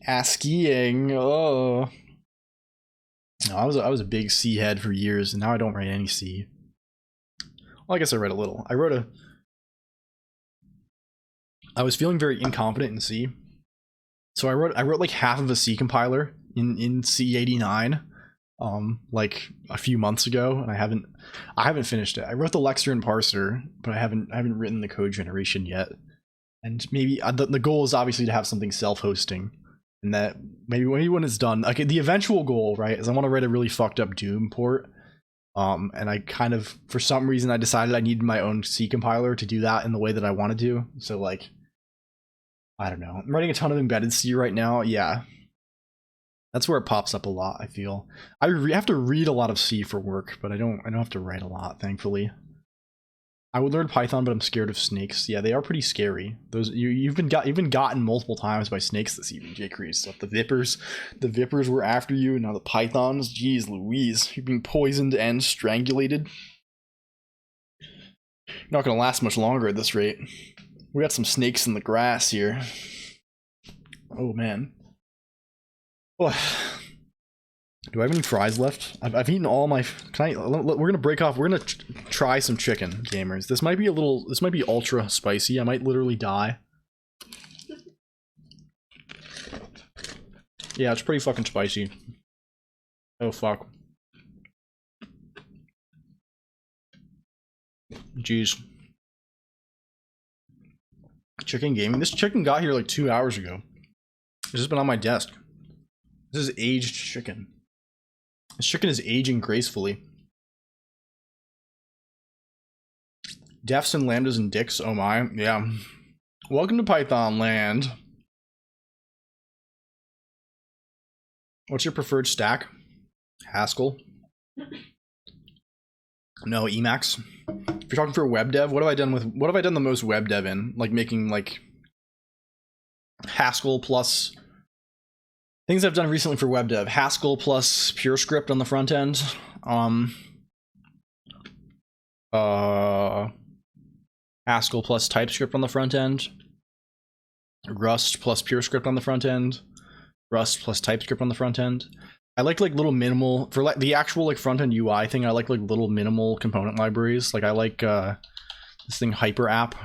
ASCIIing. Oh. No, I was a big C head for years, and now I don't write any C. Well, I guess I read a little. I was feeling very incompetent in C. So I wrote like half of a C compiler in C89 like a few months ago, and I haven't finished it. I wrote the Lexer and parser, but I haven't written the code generation yet. And maybe the goal is obviously to have something self-hosting, and that maybe when it's done, like the eventual goal, right, is I want to write a really fucked up Doom port. And I kind of, for some reason, I decided I needed my own C compiler to do that in the way that I want to do. So like, I don't know. I'm writing a ton of embedded C right now. Yeah. That's where it pops up a lot, I feel. I have to read a lot of C for work, but I don't have to write a lot, thankfully. I would learn Python, but I'm scared of snakes. Yeah, they are pretty scary. Those you've been gotten multiple times by snakes this evening, J. Crease. Stuff. The Vipers were after you, and now the Pythons. Jeez Louise, you're being poisoned and strangulated. You're not gonna last much longer at this rate. We got some snakes in the grass here. Oh man. Oh. Do I have any fries left? I've eaten all my. We're gonna break off. We're gonna try some chicken, gamers. This might be ultra spicy. I might literally die. Yeah, it's pretty fucking spicy. Oh fuck. Jeez. Chicken gaming. This chicken got here like 2 hours ago. It's just been on my desk. This is aged chicken. This chicken is aging gracefully. Defs and lambdas and dicks, oh my, yeah. Welcome to Python land. What's your preferred stack? Haskell? No, Emacs. If you're talking for web dev, what have I done the most web dev in? Like making like Haskell plus things I've done recently for web dev. Haskell plus PureScript on the front end. Haskell plus TypeScript on the front end. Rust plus PureScript on the front end. Rust plus TypeScript on the front end. I like little minimal, for like the actual like front end UI thing, I like little minimal component libraries. Like I like this thing Hyper App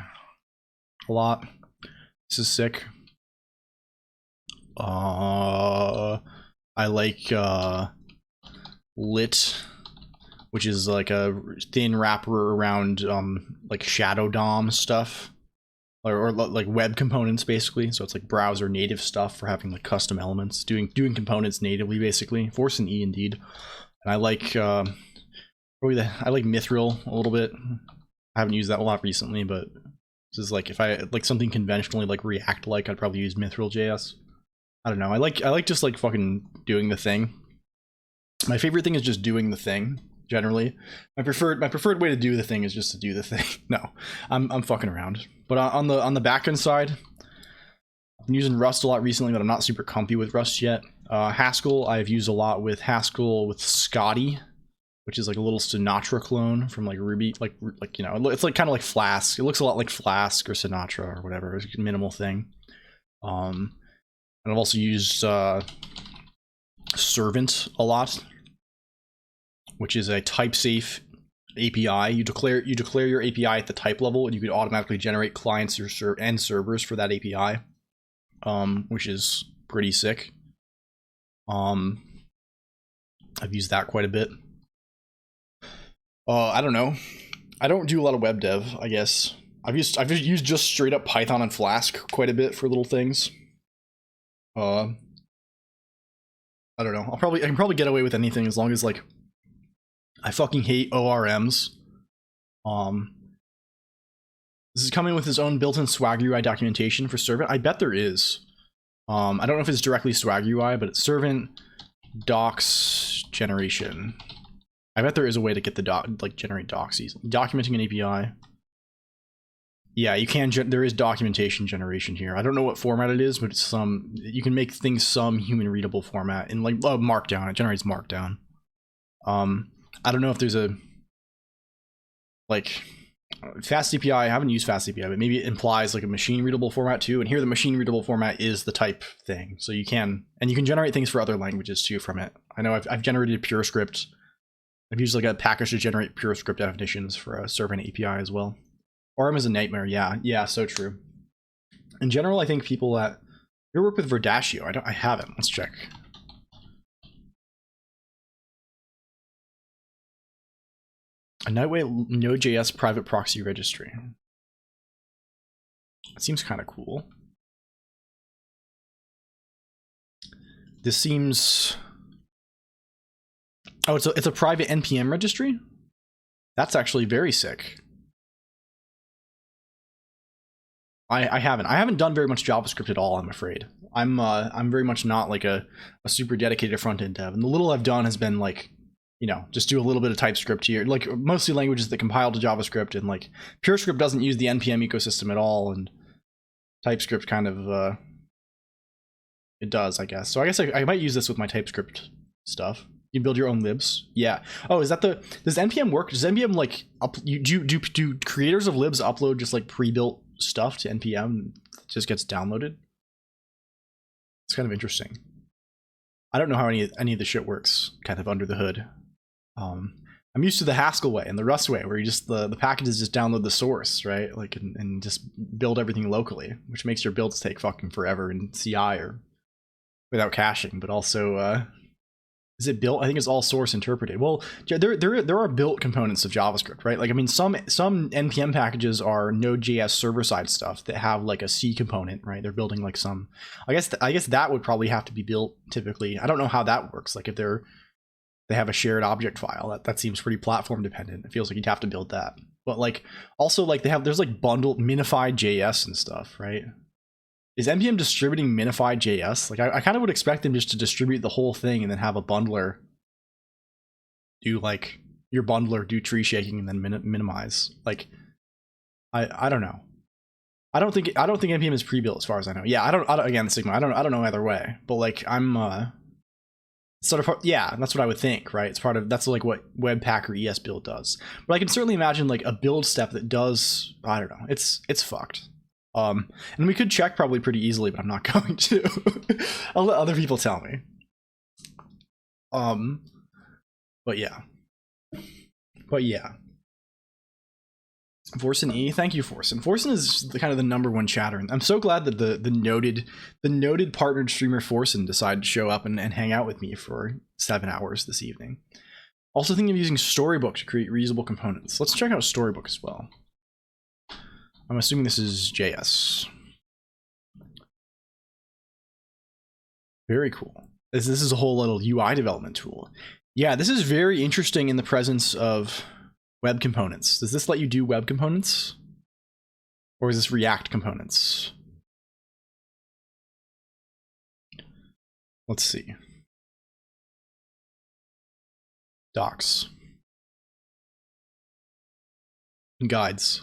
a lot. This is sick. I like Lit, which is like a thin wrapper around like Shadow DOM stuff, or like web components basically. So it's like browser native stuff for having like custom elements, doing components natively basically. Force and E indeed. And I like I like Mithril a little bit. I haven't used that a lot recently, but this is like if I like something conventionally like React like, I'd probably use Mithril JS. I don't know. I like just like fucking doing the thing. My favorite thing is just doing the thing. Generally, my preferred way to do the thing is just to do the thing. No, I'm fucking around. But on the backend side, I'm using Rust a lot recently, but I'm not super comfy with Rust yet. Haskell I've used a lot with Haskell with Scotty, which is like a little Sinatra clone from like Ruby, like you know, it's like kind of like Flask. It looks a lot like Flask or Sinatra or whatever. It's a minimal thing. And I've also used Servant a lot, which is a type-safe API. You declare your API at the type level, and you could automatically generate clients and servers for that API, which is pretty sick. I've used that quite a bit. I don't know. I don't do a lot of web dev, I guess. I've used just straight up Python and Flask quite a bit for little things. I don't know. I can probably get away with anything as long as like I fucking hate ORMs. This is coming with his own built-in Swagger UI documentation for Servant. I bet there is. I don't know if it's directly Swag UI, but it's servant docs generation. I bet there is a way to get the generate docs easily. Documenting an API. Yeah, you can. There is documentation generation here. I don't know what format it is, but it's some. You can make things some human readable format in like Markdown. It generates Markdown. I don't know if there's a like fast API. I haven't used fast API, but maybe it implies like a machine readable format too. And here the machine readable format is the type thing, so you can generate things for other languages too from it. I know I've generated PureScript. I've used like a package to generate PureScript definitions for a servant API as well. ORM is a nightmare. Yeah, so true. In general, I think people that you work with Verdaccio. I haven't. Let's check. A Nightway Node.js private proxy registry. It seems kind of cool. This seems. Oh, it's a private NPM registry? That's actually very sick. I haven't done very much JavaScript at all, I'm afraid. I'm very much not like a super dedicated front-end dev. And the little I've done has been like, you know, just do a little bit of TypeScript here. Like mostly languages that compile to JavaScript, and like PureScript doesn't use the NPM ecosystem at all, and TypeScript kind of it does, I guess. So I guess I might use this with my TypeScript stuff. You can build your own libs. Yeah. Oh, is that does NPM work? Does NPM like do creators of libs upload just like pre-built stuff to NPM? It just gets downloaded? It's kind of interesting. I don't know how any of the shit works kind of under the hood. I'm used to the Haskell way and the Rust way, where you just the packages just download the source, right? Like and just build everything locally, which makes your builds take fucking forever in CI or without caching. But also, is it built? I think it's all source interpreted. Well, there are built components of JavaScript, right? Like, I mean, some NPM packages are Node.js server-side stuff that have like a C component, right? They're building like some. I guess that would probably have to be built typically. I don't know how that works. Like if they have a shared object file, that seems pretty platform dependent. It feels like you'd have to build that. But like also like there's like bundled minified JS and stuff, right? Is NPM distributing minified JS? Like I kind of would expect them just to distribute the whole thing and then have a bundler do like your bundler do tree shaking and then minimize. Like I don't know. I don't think NPM is pre-built as far as I know. Yeah, I don't again Sigma. I don't know either way. But like I'm sort of yeah, that's what I would think, right? It's part of that's like what Webpack or ES build does. But I can certainly imagine like a build step that does I don't know. It's fucked. And we could check probably pretty easily, but I'm not going to. I'll let other people tell me. But yeah. Forsen E, thank you, Forsen. Forsen is kind of the #1 chatter. I'm so glad that the noted partnered streamer Forsen decided to show up and hang out with me for 7 hours this evening. Also thinking of using Storybook to create reusable components. Let's check out Storybook as well. I'm assuming this is JS. Very cool. This is a whole little UI development tool. Yeah, this is very interesting in the presence of web components. Does this let you do web components? Or is this React components? Let's see. Docs. Guides.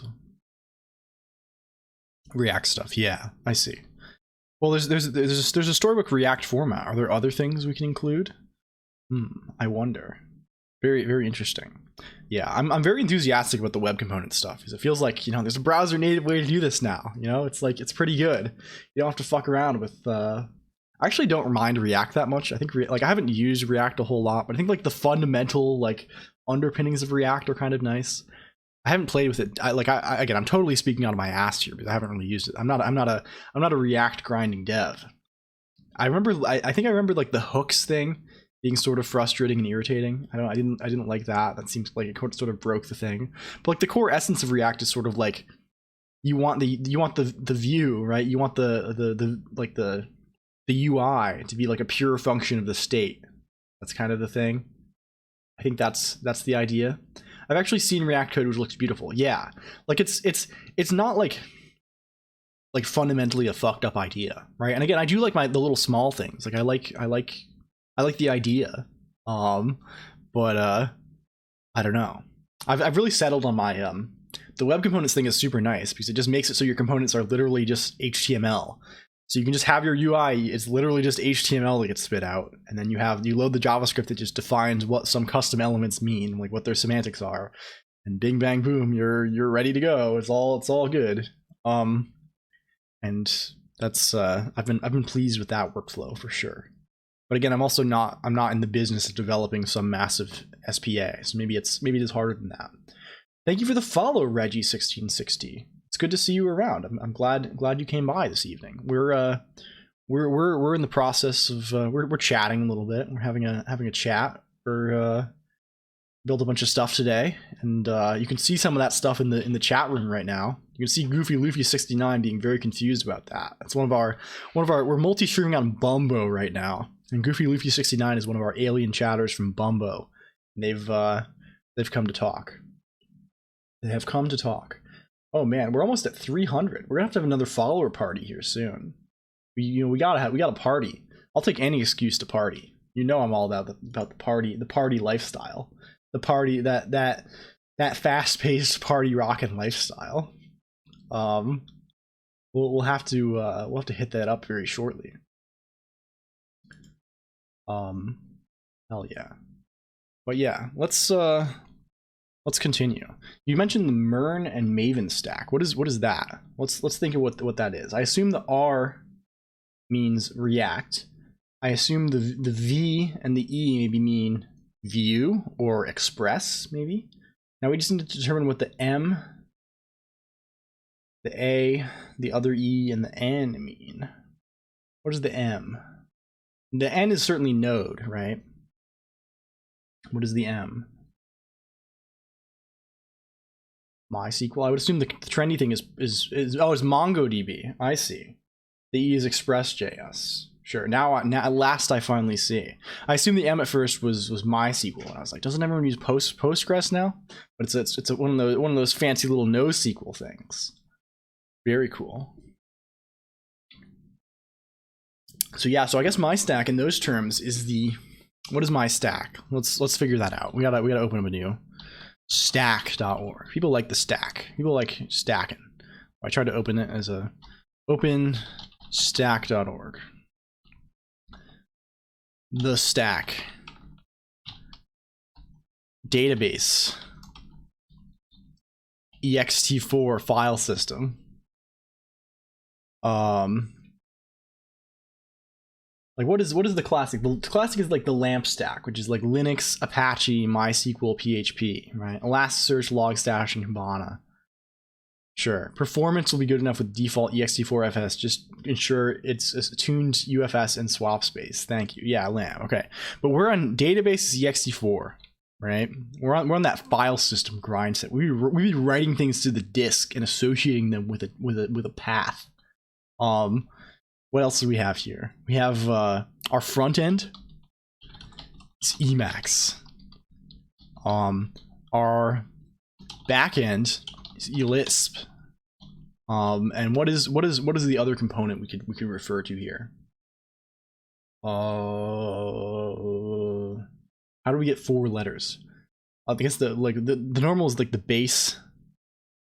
React stuff, yeah, I see. Well, there's a Storybook React format. Are there other things we can include? I wonder. Very, very interesting. Yeah, I'm very enthusiastic about the web component stuff because it feels like, you know, there's a browser native way to do this now. You know, it's like it's pretty good. You don't have to fuck around with. I actually don't mind React that much. I think like I haven't used React a whole lot, but I think like the fundamental like underpinnings of React are kind of nice. I haven't played with it. Again, I'm totally speaking out of my ass here because I haven't really used it. I'm not a React grinding dev. I think I remember like the hooks thing being sort of frustrating and irritating. I didn't like that. That seems like it sort of broke the thing. But like the core essence of React is sort of like you want the view, right? You want the UI to be like a pure function of the state. That's kind of the thing. I think that's the idea. I've actually seen React code which looks beautiful. Yeah, like it's not like like fundamentally a fucked up idea, right? And again, I do like the little small things. Like I like the idea. But I don't know. I've really settled on my the web components thing is super nice because it just makes it so your components are literally just HTML. So you can just have your UI, it's literally just HTML that gets spit out, and then you load the JavaScript that just defines what some custom elements mean, like what their semantics are, and bing bang boom, you're ready to go. It's all good. And that's I've been pleased with that workflow for sure. But again, I'm not in the business of developing some massive SPA, so maybe it is harder than that. Thank you for the follow, Reggie1660. It's good to see you around. I'm glad you came by this evening. We're in the process of we're chatting a little bit. We're having a chat. We're built a bunch of stuff today, and you can see some of that stuff in the chat room right now. You can see Goofy Luffy 69 being very confused about that. That's one of our we're multi-streaming on Bumbo right now, and Goofy Luffy 69 is one of our alien chatters from Bumbo. And they've come to talk. They have come to talk. Oh man, we're almost at 300. We're gonna have to have another follower party here soon. We gotta party. I'll take any excuse to party. You know I'm all about the party lifestyle, the party that fast-paced party rockin' lifestyle. We'll have to hit that up very shortly. Hell yeah. But yeah, let's continue. You mentioned the Mern and Maven stack. What is that? Let's think of what that is. I assume the R means React. I assume the V and the E maybe mean Vue or Express, maybe. Now we just need to determine what the M, the A, the other E, and the N mean. What is the M? The N is certainly Node, right? What is the M? MySQL. I would assume the trendy thing is MongoDB. I see. The E is Express.js. Sure. Now at last I finally see. I assume the M at first was MySQL, and I was like, doesn't everyone use Postgres now? But it's one of those fancy little NoSQL things. Very cool. So yeah, so I guess my stack in those terms is what is my stack? Let's figure that out. We gotta open up a new stack.org. People like the stack. People like stacking. I tried to open it as a open stack.org. The stack database ext4 file system. Like what is the classic? The classic is like the LAMP stack, which is like Linux, Apache, MySQL, PHP, right? Elasticsearch, Logstash, and Kibana. Sure. Performance will be good enough with default ext4fs. Just ensure it's tuned UFS and swap space. Thank you. Yeah, LAMP. Okay. But we're on database ext4, right? We're on that file system grind set. We be writing things to the disk and associating them with a path. What else do we have here? We have our front end. It's Emacs. Our back end is eLisp. And what is the other component we could refer to here? How do we get 4 letters? I guess the normal is like the base.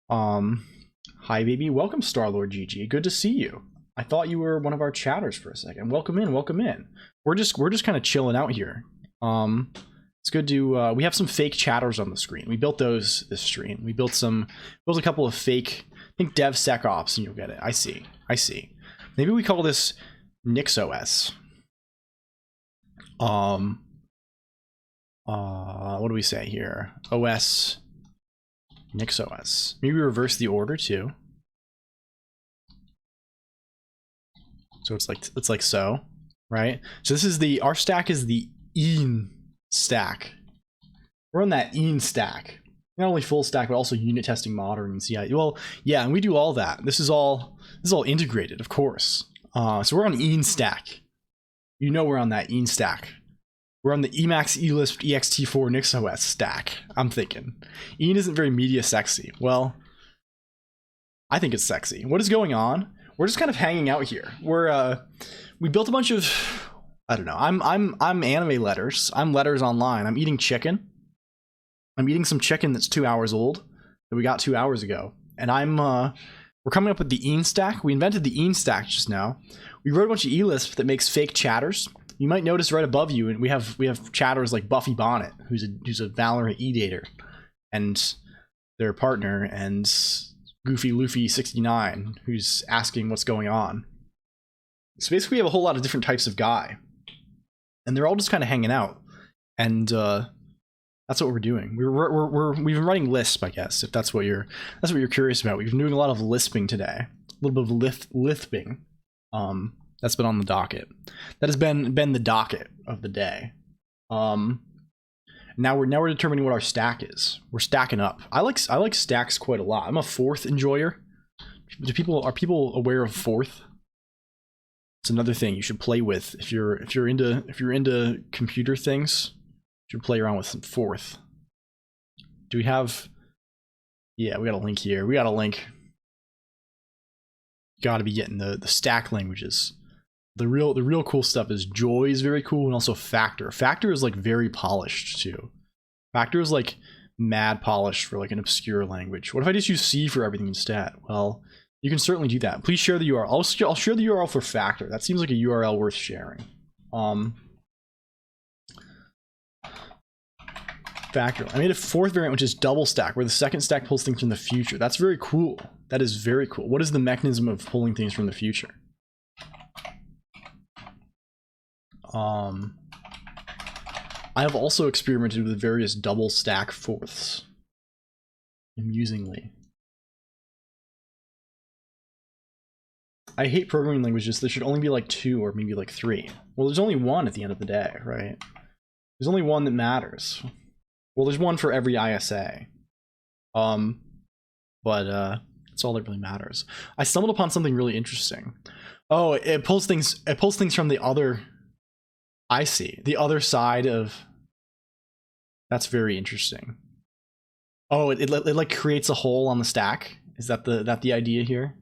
Hi baby, welcome Starlord GG. Good to see you. I thought you were one of our chatters for a second. Welcome in, welcome in. We're just kind of chilling out here. It's good to we have some fake chatters on the screen. We built those this stream. We built a couple of fake, I think DevSecOps, and you'll get it. I see. Maybe we call this NixOS. What do we say here? OS NixOS. Maybe we reverse the order too. So it's like so, right? So this is our stack is the EEN stack. We're on that EEN stack. Not only full stack, but also unit testing, monitoring, and CI. Well, yeah, and we do all that. This is all integrated, of course. So we're on EEN stack. You know we're on that EEN stack. We're on the Emacs eLisp ext4 NixOS stack. I'm thinking. EEN isn't very media sexy. Well, I think it's sexy. What is going on? we're just kind of hanging out here. We built a bunch of, I don't know. I'm anime letters. I'm letters online. I'm eating chicken. I'm eating some chicken that's 2 hours old that we got 2 hours ago, and we're coming up with the Ean stack. We invented the Ean stack just now. We wrote a bunch of eLisp that makes fake chatters. You might notice right above you, and we have chatters like Buffy Bonnet, who's a Valorant eDater, and their partner, and Goofy Luffy 69, who's asking what's going on. So basically, we have a whole lot of different types of guy, and they're all just kind of hanging out, and that's what we're doing. We've been running Lisp, I guess, if that's what you're curious about. We've been doing a lot of lisping today, a little bit of lisping. That's been on the docket. That has been the docket of the day. Now we're determining what our stack is. We're stacking up. I like stacks quite a lot. I'm a fourth enjoyer. Are people aware of fourth? It's another thing you should play with if you're into computer things. You should play around with some fourth. Do we have? Yeah, we got a link here. We got a link. Got to be getting the stack languages. The real cool stuff is Joy is very cool, and also Factor. Factor is like very polished too. Factor is like mad polished for like an obscure language. What if I just use C for everything instead? Well, you can certainly do that. Please share the URL. I'll share the URL for Factor. That seems like a URL worth sharing. Factor. I made a fourth variant, which is double stack, where the second stack pulls things from the future. That's very cool. That is very cool. What is the mechanism of pulling things from the future? I have also experimented with various double stack fourths. Amusingly. I hate programming languages. There should only be like 2 or maybe like 3. Well, there's only one at the end of the day, right? There's only one that matters. Well, there's one for every ISA. But that's all that really matters. I stumbled upon something really interesting. Oh, it pulls things from the other. I see. The other side of. That's very interesting. Oh, it like creates a hole on the stack. Is that the idea here?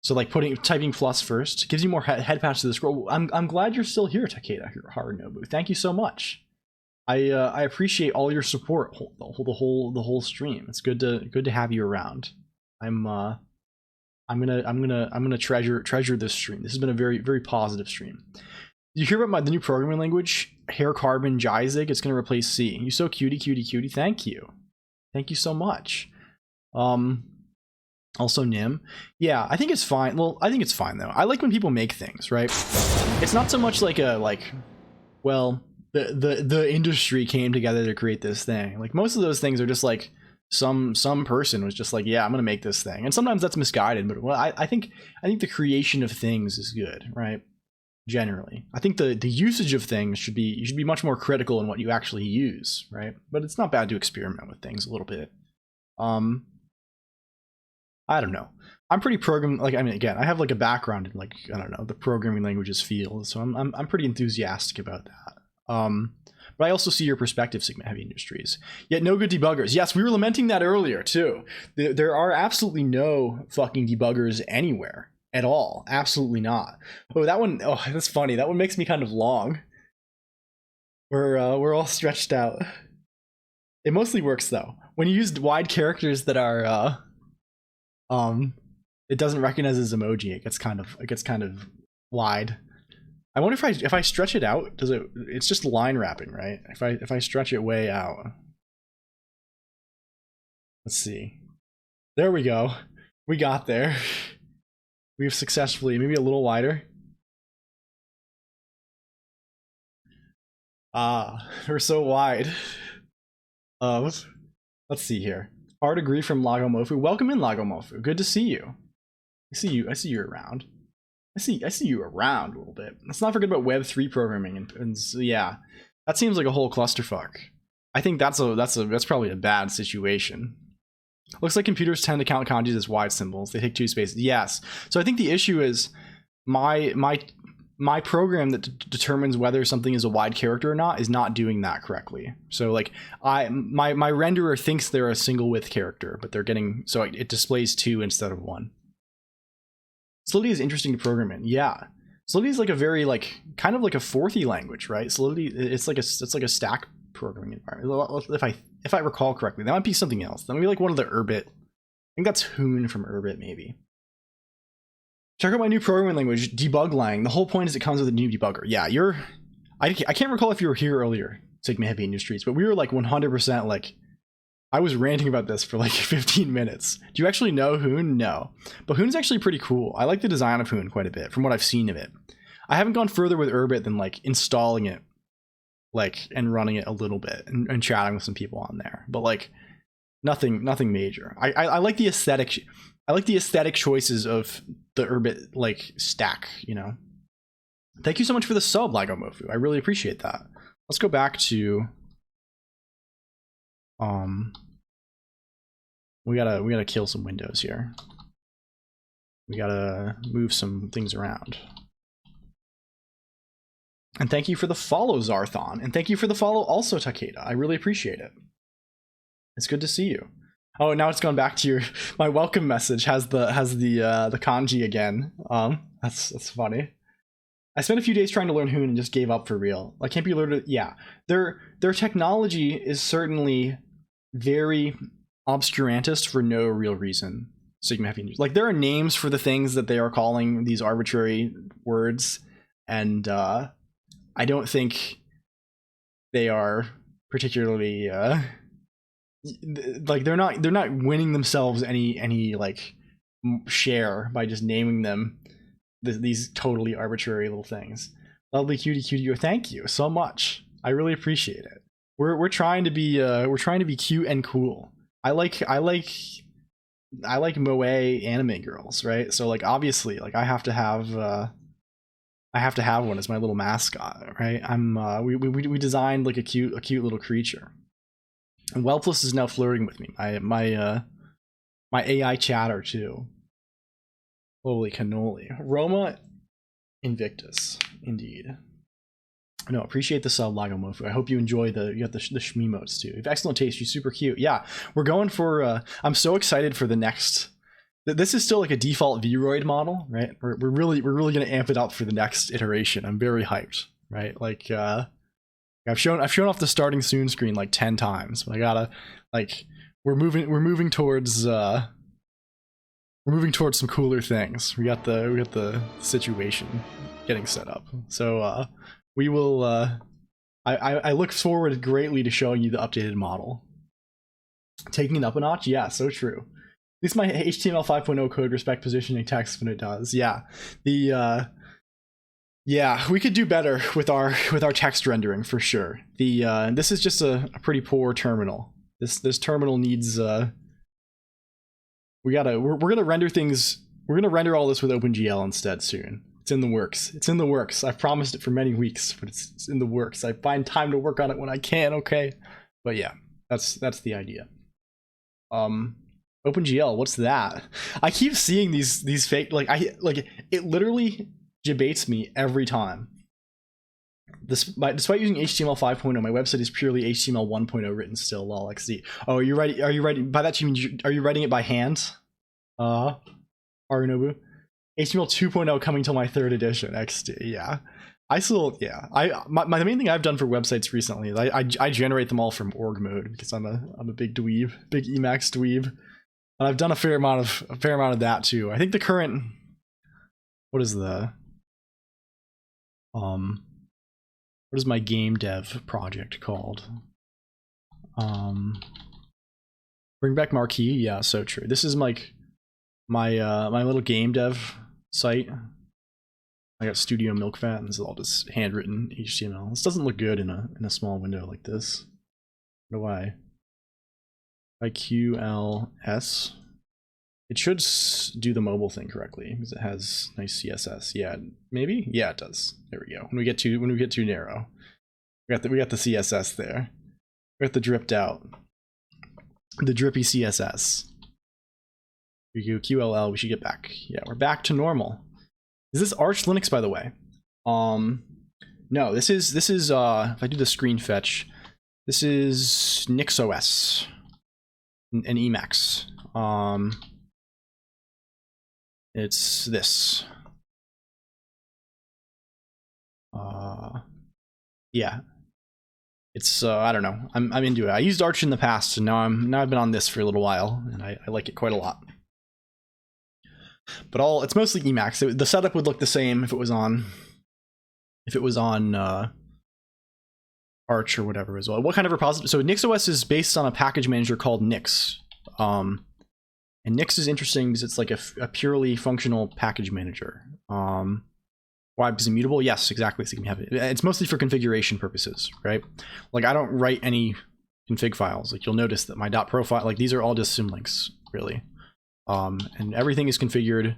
So like typing plus first gives you more head patch to the scroll. I'm glad you're still here, Takeda Harunobu. Thank you so much. I appreciate all your support the whole stream. It's good to have you around. I'm gonna treasure this stream. This has been a very, very positive stream. Did you hear about the new programming language, Hair Carbon Jizig? It's gonna replace C. You so cutie. Thank you so much. Also Nim. Yeah, I think it's fine. Well, I think it's fine though. I like when people make things, right? It's not so much like well, the industry came together to create this thing. Like most of those things are just like some person was just like, yeah, I'm gonna make this thing. And sometimes that's misguided, but well, I think the creation of things is good, right? Generally. I think the usage of things you should be much more critical in what you actually use, right? But it's not bad to experiment with things a little bit. I don't know. I'm pretty again, I have like a background in like, I don't know, the programming languages field, so I'm pretty enthusiastic about that. But I also see your perspective, Sigma Heavy Industries. Yet no good debuggers. Yes, we were lamenting that earlier too. There are absolutely no fucking debuggers anywhere at all. Absolutely not. Oh, that one, oh, that's funny. That one makes me kind of long. We're all stretched out. It mostly works though. When you use wide characters that are it doesn't recognize as emoji. It gets kind of wide. I wonder if I stretch it out, does it? It's just line wrapping, right? If I stretch it way out, let's see. There we go. We got there. We've successfully, maybe a little wider. We're so wide. Let's see here. Hard agree from Lagomofu. Welcome in, Lagomofu. Good to see you. I see you around. I see you around a little bit. Let's not forget about Web3 programming and so, yeah, that seems like a whole clusterfuck. I think that's probably a bad situation. Looks like computers tend to count kanjis as wide symbols. They take 2 spaces. Yes. So I think the issue is my program that determines whether something is a wide character or not is not doing that correctly. So like my renderer thinks they're a single width character, but they're getting, so it displays 2 instead of 1. Solidity is interesting to program in. Yeah. Solidity is like a very like kind of like a fourthy language, right? Solidity it's like a stack programming environment. If I recall correctly, that might be something else. That might be like one of the Urbit. I think that's Hoon from Urbit, maybe. Check out my new programming language, Debuglang. The whole point is it comes with a new debugger. Yeah, I can't recall if you were here earlier, Sigma Heavy Industries, but we were like 100% like, I was ranting about this for like 15 minutes. Do you actually know Hoon? No. But Hoon's actually pretty cool. I like the design of Hoon quite a bit from what I've seen of it. I haven't gone further with Urbit than like installing it like and running it a little bit and chatting with some people on there. But like nothing major. I like the aesthetic. I like the aesthetic choices of the Urbit like stack, you know. Thank you so much for the sub, Lago Mofu. I really appreciate that. Let's go back to we gotta kill some windows here. We gotta move some things around. And thank you for the follow, Zarthon, and thank you for the follow also, Takeda. I really appreciate it. It's good to see you. Oh, now it's gone back to your my welcome message has the kanji again. That's funny. I spent a few days trying to learn Hoon and just gave up for real. I can't be learned. Yeah, their technology is certainly very obscurantist for no real reason. Sigma Heavy News. Like there are names for the things that they are calling these arbitrary words, and I don't think they are particularly like they're not winning themselves any like share by just naming them these totally arbitrary little things. Lovely cutie, thank you so much. I really appreciate it. We're trying to be cute and cool. I like moe anime girls, right? So like obviously like I have to have one as my little mascot, right? We designed like a cute little creature. And Whelpless is now flirting with me. My AI chatter too. Holy cannoli. Roma Invictus, indeed. No, appreciate the sub, Lago Mofu. I hope you enjoy you got the Shmeemotes too. You have excellent taste. You're super cute. Yeah, we're going for. I'm so excited for the next. This is still like a default Vroid model, right? We're really gonna amp it up for the next iteration. I'm very hyped, right? Like I've shown off the starting soon screen like 10 times, but I gotta like we're moving towards some cooler things. We got the situation getting set up. So we will I look forward greatly to showing you the updated model. Taking it up a notch? Yeah, so true. At least my HTML 5.0 code respect positioning text when it does. Yeah. Yeah, we could do better with our text rendering for sure. This is just a pretty poor terminal. This terminal needs we're gonna render things. We're gonna render all this with OpenGL instead soon. It's in the works. It's in the works. I've promised it for many weeks, but it's in the works. I find time to work on it when I can. Okay, but yeah, that's the idea. OpenGL, what's that? I keep seeing these fake it literally debates me every time. Despite using HTML 5.0, my website is purely HTML 1.0 written still. Lol XD. Oh, are you writing by that? You mean are you writing it by hand? Arunobu. HTML 2.0 coming till my 3rd edition. XD. Yeah. The main thing I've done for websites recently is I generate them all from org mode because I'm a big dweeb, big Emacs dweeb, and I've done a fair amount of that too. I think the current what is my game dev project called? Bring back Marquee. Yeah, so true. This is like my little game dev site. I got Studio Milk Fat, and this is all just handwritten HTML. This doesn't look good in a small window like this. What do I? IQLS. It should do the mobile thing correctly because it has nice CSS. Yeah, maybe. Yeah, it does. There we go. When we get too narrow, we got the CSS there. We got the dripped out, the drippy CSS. We go QLL. We should get back. Yeah, we're back to normal. Is this Arch Linux, by the way? No. This is if I do the screen fetch, this is NixOS and Emacs. It's this. Yeah. It's I don't know. I'm into it. I used Arch in the past, and now I've been on this for a little while, and I like it quite a lot. But it's mostly Emacs. The setup would look the same if it was on Arch or whatever as well. What kind of repository? So NixOS is based on a package manager called Nix. And Nix is interesting because it's like a purely functional package manager. Why? Because immutable? Yes, exactly. So you can have it. It's mostly for configuration purposes, right? Like I don't write any config files. Like you'll notice that my .profile, like these are all just symlinks, really. And everything is configured.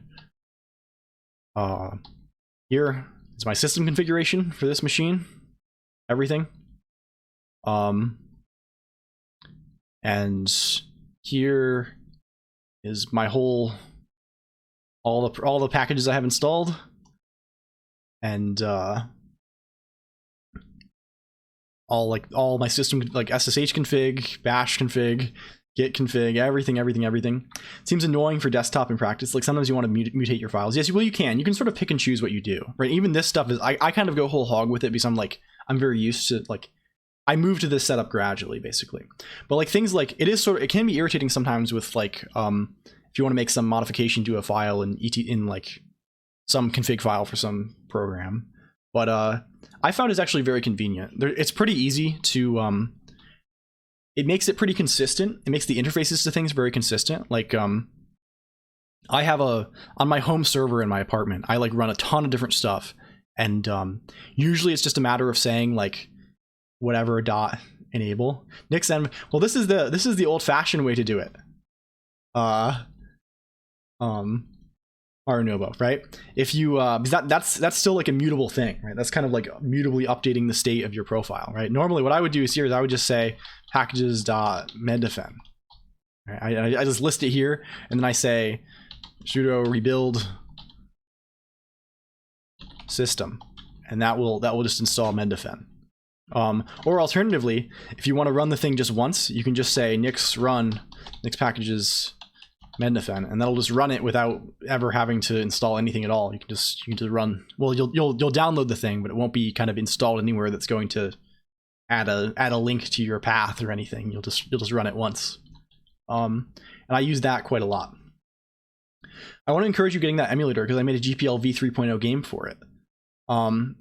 Here is my system configuration for this machine. Everything. And here is my whole all the packages I have installed. And all my system, like SSH config, bash config, git config, everything. It seems annoying for desktop in practice. Like sometimes you want to mutate your files. Yes, well you can sort of pick and choose what you do, right? Even this stuff is I kind of go whole hog with it because I'm very used to, like, I moved to this setup gradually, basically. But like things like it can be irritating sometimes with like if you want to make some modification to a file in like some config file for some program. But I found it's actually very convenient. It's pretty easy to it makes it pretty consistent. It makes the interfaces to things very consistent. Like I have on my home server in my apartment, I like run a ton of different stuff, and usually it's just a matter of saying like whatever .enable Nix. And well, this is the old-fashioned way to do it. Arnobo, right? If you because that's still like a mutable thing, right? That's kind of like mutably updating the state of your profile, right? Normally what I would do is I would just say packages.meddefen. Right? I just list it here, and then I say sudo rebuild system, and that will just install meddefen. Or alternatively, if you want to run the thing just once, you can just say nix run nix packages meddefen, and that'll just run it without ever having to install anything at all. You can just run. Well, you'll download the thing, but it won't be kind of installed anywhere that's going to add a link to your path or anything. You'll just run it once. And I use that quite a lot. I want to encourage you getting that emulator because I made a GPL v3.0 game for it.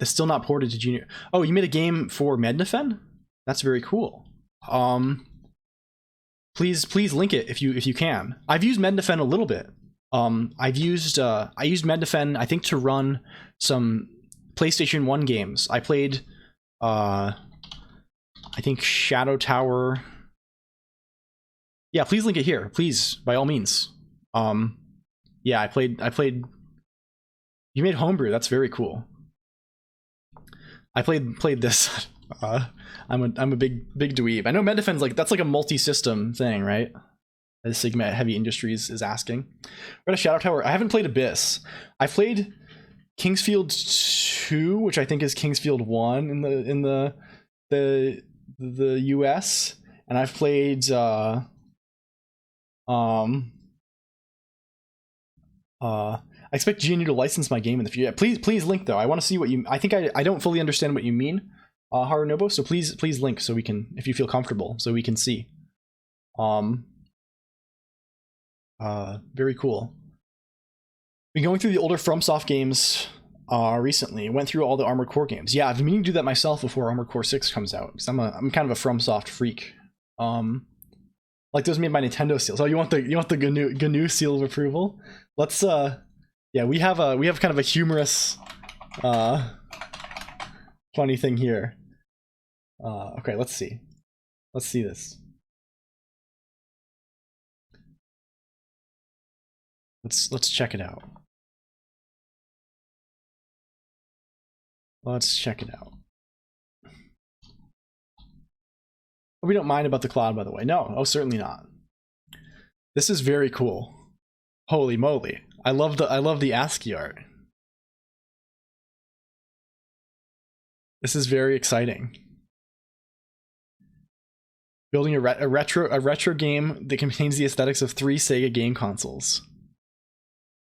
It's still not ported to Junior. Oh, you made a game for meddefen? That's very cool. Please link it if you can. I've used meddefen a little bit. I used meddefen, I think, to run some PlayStation 1 games. I played I think Shadow Tower. Yeah, please link it here, please, by all means. Yeah, I played you made homebrew. That's very cool. I played this. I'm a big dweeb. I know medefen's that's like a multi-system thing, right? As Sigma Heavy Industries is asking. We're at a Shadow Tower. I haven't played Abyss. I played Kingsfield 2, which I think is Kingsfield 1 in the US, and I've played I expect GNU to license my game in the future. Please link though. I want to see what you. I think I don't fully understand what you mean, Harunobu. So please link so we can, if you feel comfortable, so we can see. Very cool. Been going through the older FromSoft games recently. Went through all the Armored Core games. Yeah, I've been meaning to do that myself before Armored Core 6 comes out because I'm kind of a FromSoft freak. Like those made by Nintendo seals. Oh, you want the GNU seal of approval? Let's yeah, we have kind of a humorous funny thing here. Okay, let's see this. Let's check it out. Let's check it out. We don't mind about the cloud, by the way. No, oh, certainly not. This is very cool. Holy moly. I love the ASCII art. This is very exciting. Building a retro game that contains the aesthetics of 3 Sega game consoles.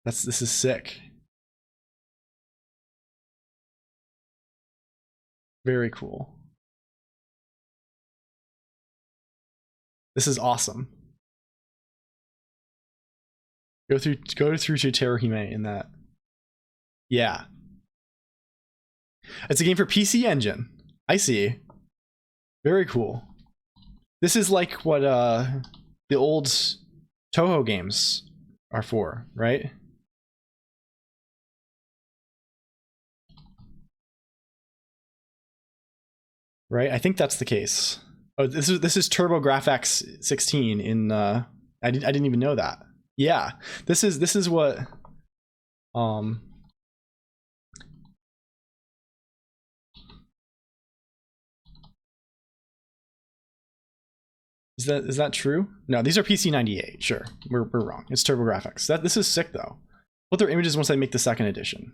This is sick. Very cool. This is awesome. Go through to Teruhime in that. Yeah. It's a game for PC Engine. I see. Very cool. This is like what the old Toho games are for, right? Right? I think that's the case. Oh, this is TurboGrafx 16 in I didn't even know that. Yeah. This is what Is that true? No, these are PC 98. Sure. We're wrong. It's TurboGrafx. This is sick though. What their images once I make the second edition.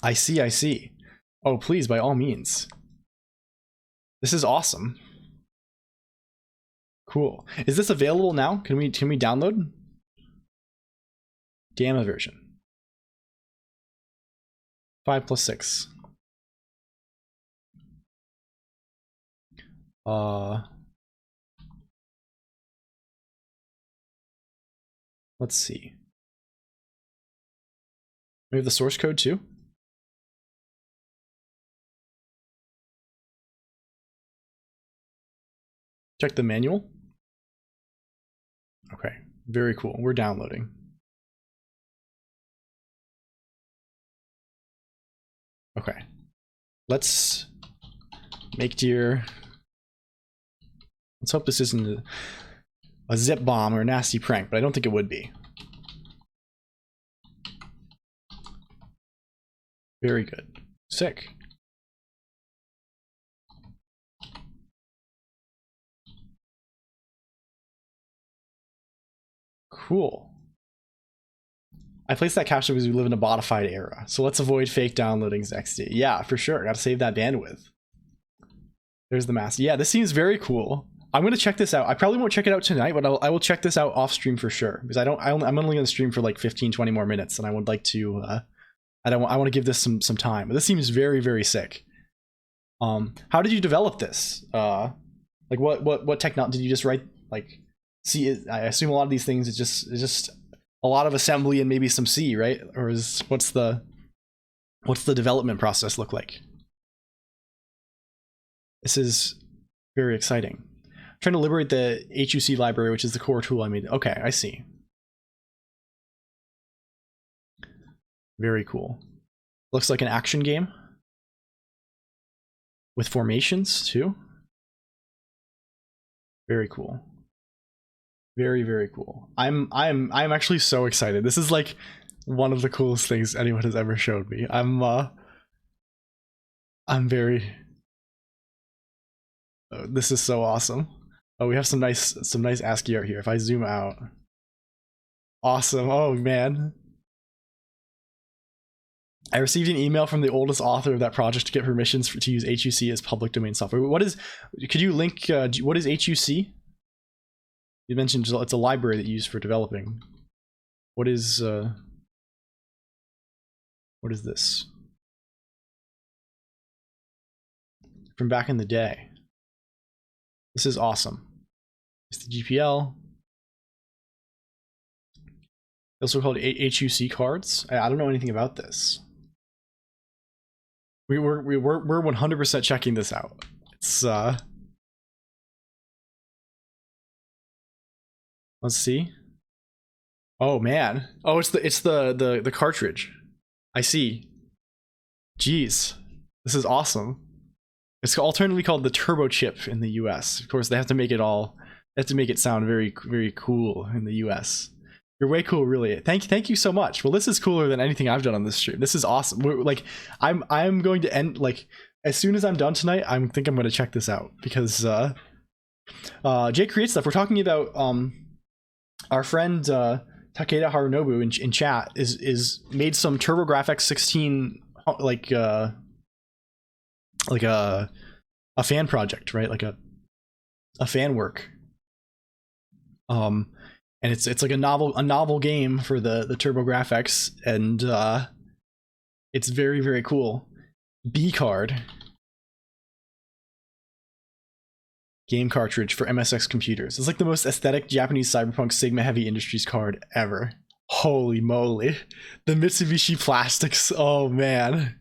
I see. Oh, please, by all means. This is awesome. Cool. Is this available now? Can we download? Gamma version. 5+6. Let's see. We have the source code too. Check the manual. Okay, very cool. We're downloading. Okay, let's make dear. Let's hope this isn't a zip bomb or a nasty prank, but I don't think it would be. Very good. Sick. Cool. I placed that caption because we live in a bottified era, so let's avoid fake downloadings XD. Yeah, for sure. Gotta save that bandwidth. There's the mask. Yeah, this seems very cool. I'm gonna check this out. I probably won't check it out tonight, but I will check this out off stream for sure, because I'm only gonna stream for like 15-20 more minutes, and I would like to I want to give this some time. But this seems very, very sick. How did you develop this? Like what technology did you just write? Like, C? I assume a lot of these things it's just a lot of assembly and maybe some C, right? Or what's the development process look like? This is very exciting. I'm trying to liberate the HUC library, which is the core tool I made. Okay, I see. Very cool. Looks like an action game with formations too. Very cool. Very, very cool. I'm actually so excited. This is like one of the coolest things anyone has ever showed me. I'm very this is so awesome. Oh, we have some nice ASCII art here. If I zoom out. Awesome. Oh man. I received an email from the oldest author of that project to get permissions to use HUC as public domain software. Could you link, what is HUC? You mentioned it's a library that you use for developing. What is this? From back in the day. This is awesome. It's the GPL. Also called HUC cards. I don't know anything about this. We're 100% checking this out. It's let's see. Oh man. Oh, it's the cartridge. I see. Jeez. This is awesome. It's alternatively called the turbo chip in the US. Of course, they have to make it sound very, very cool in the US. You're way cool, really. Thank you so much. Well, this is cooler than anything I've done on this stream. This is awesome. I'm going to end, like, as soon as I'm done tonight, I think I'm going to check this out, because Jay creates stuff. We're talking about our friend Takeda Harunobu in chat is made some TurboGrafx 16 like a fan project, right? Like a fan work. and it's like a novel game for the TurboGrafx, and it's very, very cool. B card. Game cartridge for MSX computers. It's like the most aesthetic Japanese cyberpunk Sigma Heavy Industries card ever. Holy moly. The Mitsubishi plastics. Oh man.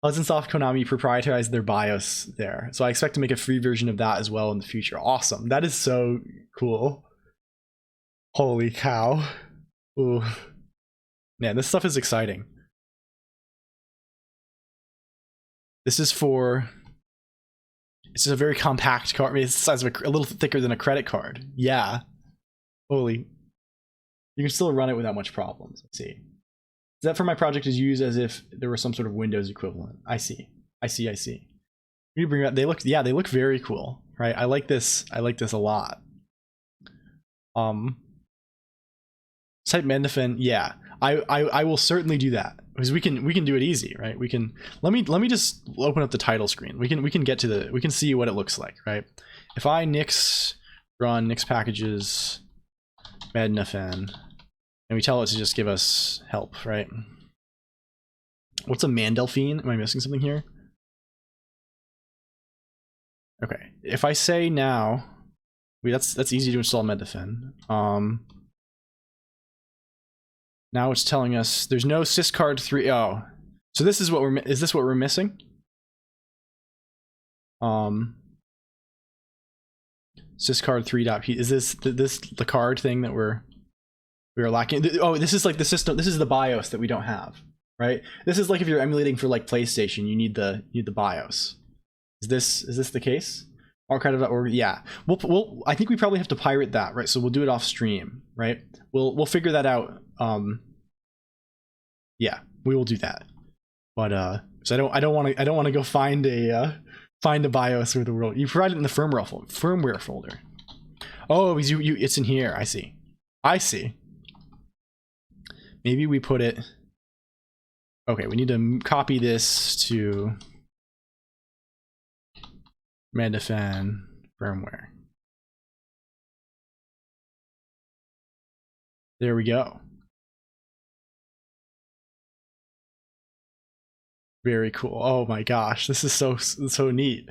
Pleasantsoft Konami proprietarized their BIOS there. So I expect to make a free version of that as well in the future. Awesome. That is so cool. Holy cow. Ooh. Man, this stuff is exciting. This is for... This is a very compact card. I mean, it's the size of a little thicker than a credit card. Yeah. Holy. You can still run it without much problems. Let's see. Is that for my project is used as if there was some sort of Windows equivalent? I see. I see. You bring up. They look. Yeah, they look very cool. Right. I like this. I like this a lot. Type Mendefen. Yeah. I will certainly do that because we can do it easy, right? We can let me just open up the title screen. We can get to the, we can see what it looks like, right? If I run nix packages Mendefen and we tell it to just give us help, right? What's a Mandelphine? Am I missing something here? Okay, if I say now, that's easy to install Mendefen. Now it's telling us there's no syscard 3. Oh, so this is what is this what we're missing? Syscard 3.p. Is this the card thing that we're lacking? Oh, this is like the system. This is the BIOS that we don't have, right? This is like if you're emulating for like PlayStation, you need the BIOS. Is this the case? Archive.org. Yeah. We'll I think we probably have to pirate that, right? So we'll do it off stream, right? We'll figure that out. Yeah, we will do that. But so I don't want to go find a BIOS or the world. You provide it in the firmware folder. Oh, it's in here. I see. Maybe we put it. Okay, we need to copy this to Mendefen firmware. There we go. Very cool. Oh my gosh, this is so neat.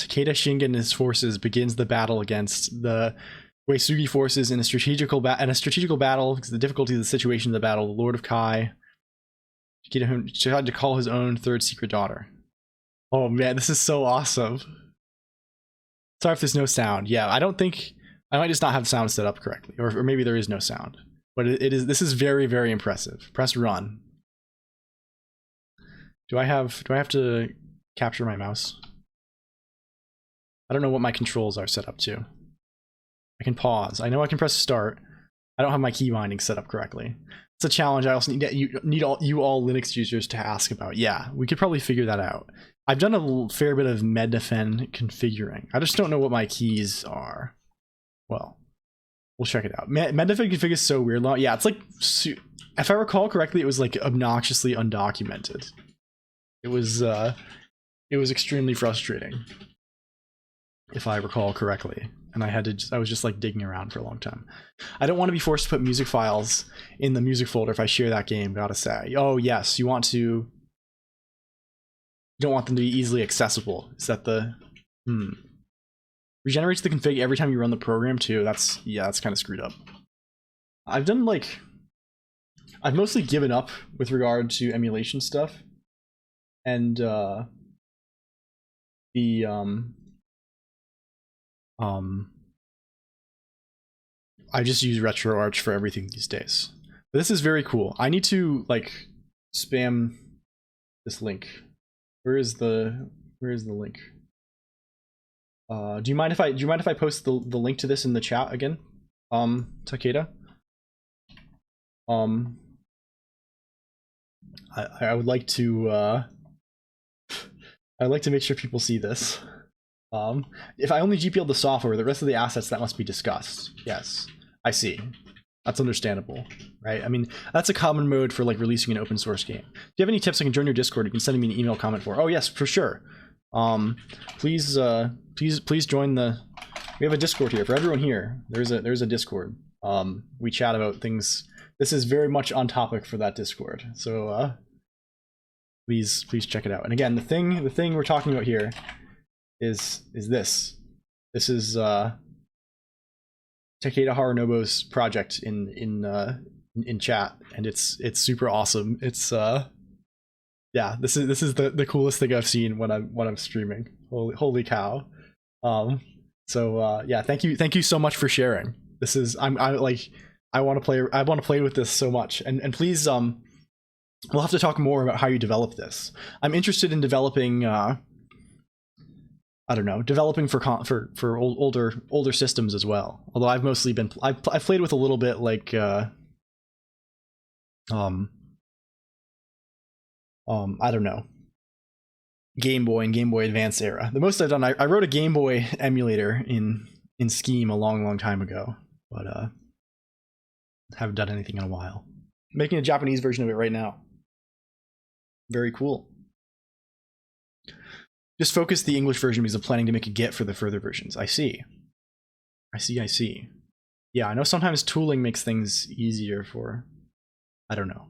Takeda Shingen and his forces begins the battle against the Uesugi forces in a strategical battle because of the difficulty of the situation of the battle. The Lord of Kai Takeda tried to call his own third secret daughter. Oh man, this is so awesome. Sorry if there's no sound. Yeah, I don't think I might just not have the sound set up correctly, or maybe there is no sound. But this is very, very impressive. Press run. Do I have to capture my mouse? I don't know what my controls are set up to. I can pause. I know I can press start. I don't have my key binding set up correctly. It's a challenge I also need all Linux users to ask about. Yeah, we could probably figure that out. I've done a fair bit of Mendefen configuring. I just don't know what my keys are. Well, we'll check it out. Mendefen config is so weird. Yeah, it's like, if I recall correctly, it was like obnoxiously undocumented. It was extremely frustrating, if I recall correctly. And I was just like digging around for a long time. I don't want to be forced to put music files in the music folder if I share that game, gotta say. Oh yes, you don't want them to be easily accessible. Is that the regenerates the config every time you run the program too? That's kind of screwed up. I've mostly given up with regard to emulation stuff, and I just use RetroArch for everything these days. But this is very cool. I need to like spam this link. Where is the link? Do you mind if I post the link to this in the chat again? Takeda? I would like to I'd like to make sure people see this. If I only GPL'd the software, the rest of the assets that must be discussed. Yes, I see. That's understandable, right? I mean, that's a common mode for like releasing an open source game. If you have any tips, I can join your Discord. You can send me an email comment for. Oh yes, for sure. Please join the. We have a Discord here for everyone here. There's a Discord. We chat about things. This is very much on topic for that Discord. So please check it out. And again, the thing we're talking about here is this. This is Takeda Harunobu's project in chat, and it's super awesome. It's yeah, this is the coolest thing I've seen when I'm streaming. Holy cow. So yeah, thank you so much for sharing. This is I want to play with this so much. And please we'll have to talk more about how you develop this. I'm interested in developing I don't know, developing for older systems as well. Although I've mostly been I've played with a little bit like I don't know, Game Boy and Game Boy Advance era. The most I've done, I wrote a Game Boy emulator in Scheme a long time ago, but haven't done anything in a while. Making a Japanese version of it right now. Very cool. Just focus the English version because I'm planning to make a Git for the further versions. I see. Yeah, I know sometimes tooling makes things easier for, I don't know.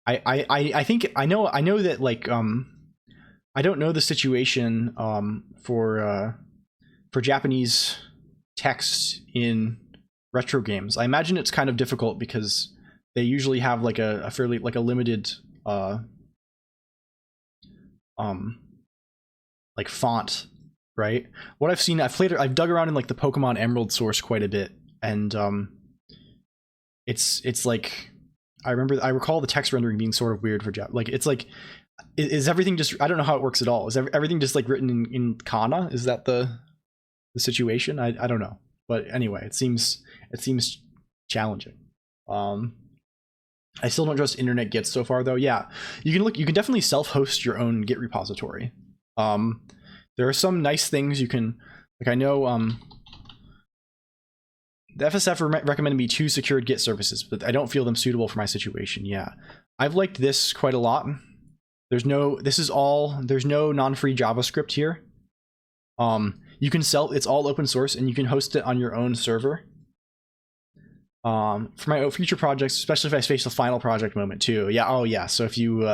I think I know that like I don't know the situation for Japanese text in retro games. I imagine it's kind of difficult because they usually have like a fairly like a limited like font, right? What I've seen, I've dug around in like the Pokemon Emerald source quite a bit, and it's like I recall the text rendering being sort of weird for Jap. Like it's like, is everything just? I don't know how it works at all. Is everything just like written in kana? Is that the situation? I don't know. But anyway, it seems challenging. I still don't trust internet Git so far though. Yeah, you can definitely self-host your own Git repository. There are some nice things you can, like I know the FSF recommended me 2 secured Git services, but I don't feel them suitable for my situation. Yeah, I've liked this quite a lot. There's no non-free JavaScript here. You can it's all open source, and you can host it on your own server. For my future projects, especially if I face the final project moment too. Yeah. Oh yeah. So if you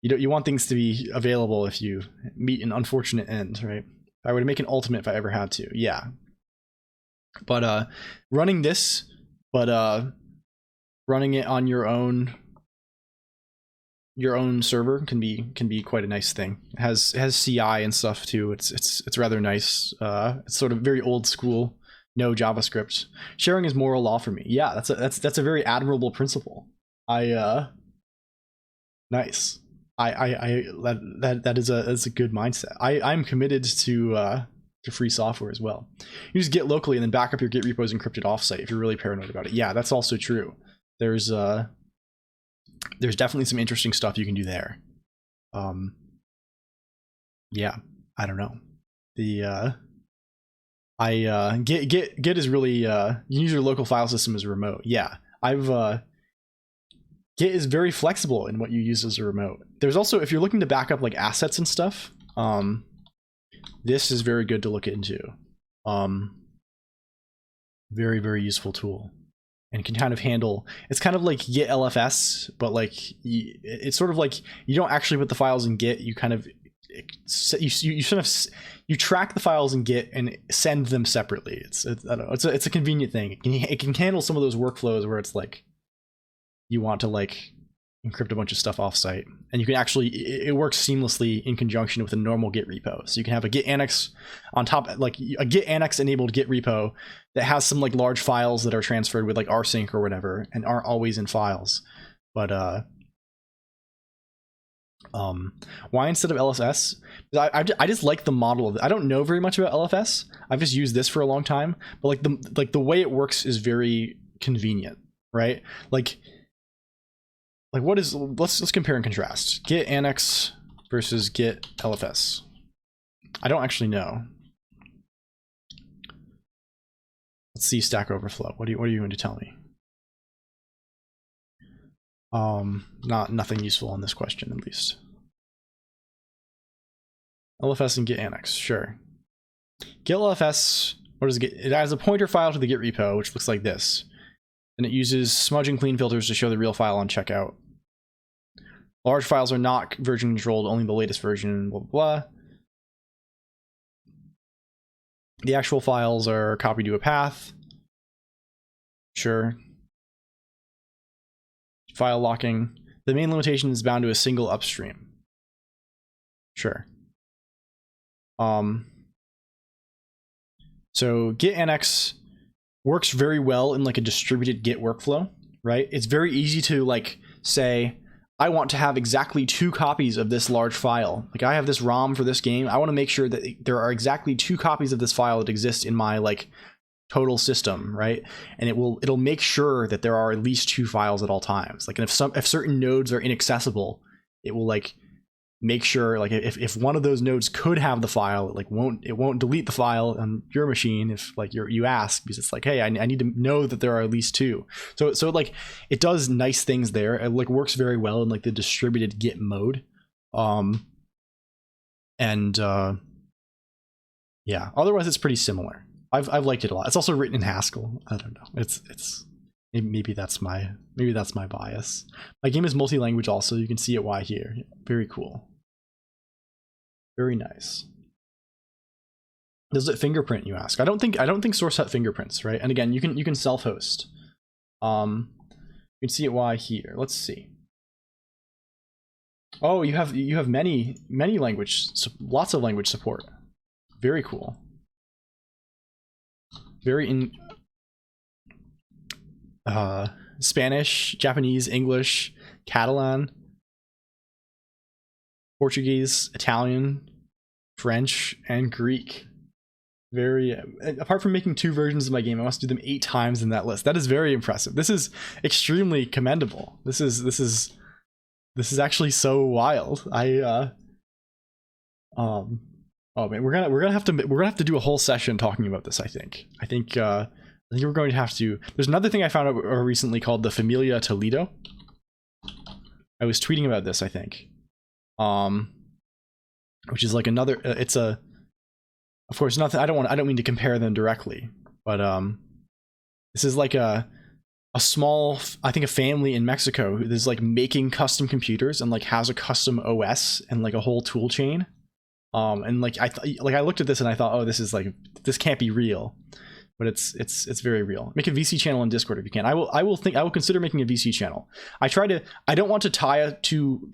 you want things to be available if you meet an unfortunate end, right? I would make an ultimate if I ever had to. Yeah. But running this, running it on your own server can be quite a nice thing. It has CI and stuff too. It's rather nice. It's sort of very old school. No JavaScript. Sharing is moral law for me. Yeah, that's a very admirable principle. Nice. That is a good mindset. I'm committed to free software as well. You just Git locally and then back up your Git repos encrypted offsite if you're really paranoid about it. Yeah, that's also true. There's definitely some interesting stuff you can do there. Yeah, I don't know. Git is really you use your local file system as a remote. Yeah, Git is very flexible in what you use as a remote. There's also, if you're looking to back up like assets and stuff, this is very good to look into. Very useful tool, and can kind of handle. It's kind of like Git LFS, but like it's sort of like you don't actually put the files in Git. You kind of you track the files in Git and send them separately. I don't know. It's a convenient thing. It can handle some of those workflows where it's like you want to like encrypt a bunch of stuff offsite, and you can actually it works seamlessly in conjunction with a normal Git repo. So you can have a Git annex on top, like a Git annex enabled Git repo that has some like large files that are transferred with like rsync or whatever and aren't always in files. But why instead of LFS? I just like the model of it. I don't know very much about LFS. I've just used this for a long time, but like the way it works is very convenient, right? Like what is, let's compare and contrast Git annex versus Git LFS. I don't actually know. Let's see Stack Overflow. What are you going to tell me? Nothing useful on this question, at least. LFS and git annex, sure. Git LFS, what does it get? It adds a pointer file to the git repo, which looks like this. And it uses smudge and clean filters to show the real file on checkout. Large files are not version controlled, only the latest version, blah, blah, blah. The actual files are copied to a path. Sure. File locking. The main limitation is bound to a single upstream. Sure. So git annex works very well in like a distributed Git workflow, right? It's very easy to like say, I want to have exactly 2 copies of this large file. Like I have this ROM for this game. I want to make sure that there are exactly 2 copies of this file that exist in my like total system, right? And it'll make sure that there are at least 2 files at all times. Like, and if certain nodes are inaccessible, it will like make sure like if one of those nodes could have the file, it won't delete the file on your machine if like you ask, because it's like, hey, I need to know that there are at least 2. So like it does nice things there. It like works very well in like the distributed Git mode. Yeah, otherwise it's pretty similar. I've liked it a lot. It's also written in Haskell. I don't know. Maybe that's my bias. My game is multi-language also. You can see it why here. Very cool. Very nice. Does it fingerprint, you ask? I don't think source set fingerprints, right? And again, you can self-host. You can see it why here. Let's see. Oh, you have many lots of language support. Very cool. Spanish, Japanese, English, Catalan, Portuguese, Italian, French, and Greek. Apart from making 2 versions of my game, I must do them 8 times in that list. That is very impressive. This is extremely commendable. This is actually so wild. Oh man, we're gonna have to do a whole session talking about this. I think we're going to have to. There's another thing I found out recently called the Familia Toledo. I was tweeting about this, I think, which is like another. It's of course nothing. I don't mean to compare them directly, but this is like a small, I think, a family in Mexico who is like making custom computers and like has a custom OS and like a whole tool chain. And like I looked at this and I thought, oh, this can't be real, but it's very real. Make a VC channel in Discord if you can. I will consider making a VC channel. I don't want to tie it to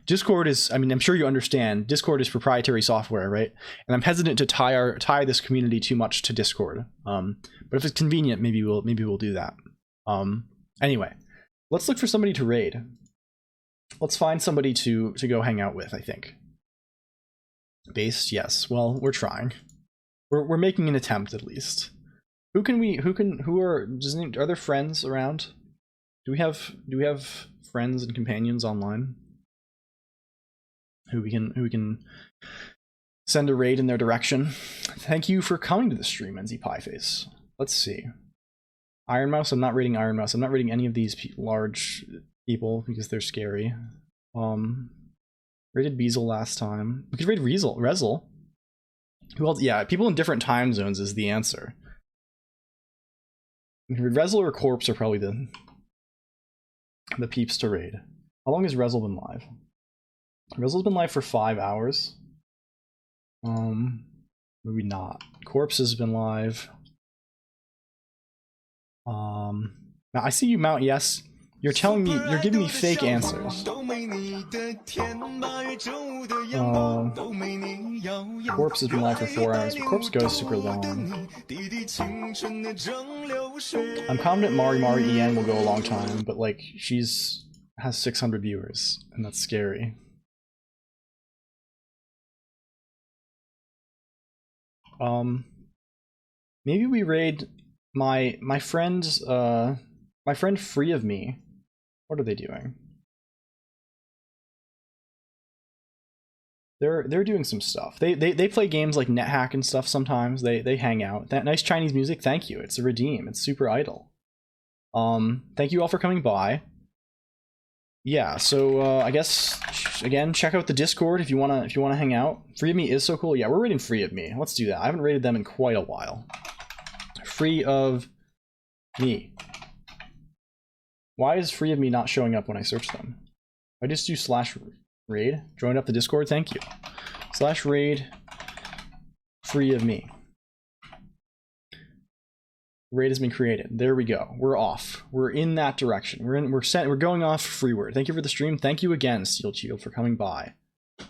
Discord is, I mean, I'm sure you understand, Discord is proprietary software, right? And I'm hesitant to tie this community too much to Discord. But if it's convenient, maybe we'll do that. Anyway, let's look for somebody to raid. Let's find somebody to go hang out with, I think. Base, yes. Well, we're trying. We're making an attempt at least. Are there friends around? Do we have friends and companions online who we can send a raid in their direction? Thank you for coming to the stream, NZ Pieface. Let's see. Iron Mouse, I'm not raiding Iron Mouse. I'm not raiding any of these large people because they're scary. Raided Beazle last time. We could raid Rezel. Who else? Yeah, people in different time zones is the answer. Rezel or Corpse are probably the peeps to raid. How long has Rezel been live? Rezel's been live for 5 hours. Maybe not. Corpse has been live. Now I see you, Mount. Yes. You're telling me, you're giving me fake answers. Corpse has been live for 4 hours, but Corpse goes super long. I'm confident Mari EN will go a long time, but like, has 600 viewers, and that's scary. Maybe we raid my friend Free of Me. What are they doing? They're doing some stuff. They play games like NetHack and stuff sometimes. They hang out. That nice Chinese music, thank you. It's a redeem. It's super idle. Thank you all for coming by. yeah, so I guess again, check out the Discord if you wanna hang out. Free of Me is so cool. Yeah, we're rating Free of Me. Let's do that. I haven't rated them in quite a while. Free of Me. Why is Free of Me not showing up when I search them? I just do /raid. Join up the Discord. Thank you. /raid. Free of Me. Raid has been created. There we go. We're off. We're in that direction. We're going off freeward. Thank you for the stream. Thank you again, Steel Shield, for coming by.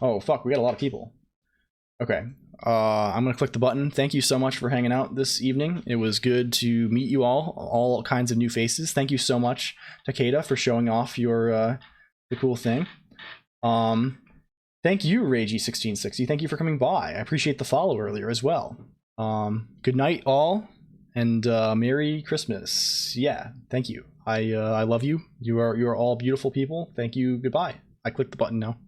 Oh fuck, we got a lot of people. Okay. I'm gonna click the button. Thank you so much for hanging out this evening. It was good to meet you all kinds of new faces. Thank you so much, Takeda, for showing off your the cool thing. Thank you, Ragey1660. Thank you for coming by. I appreciate the follow earlier as well. Good night, all. And Merry Christmas. Yeah, thank you. I love you. You are all beautiful people. Thank you. Goodbye. I clicked the button now.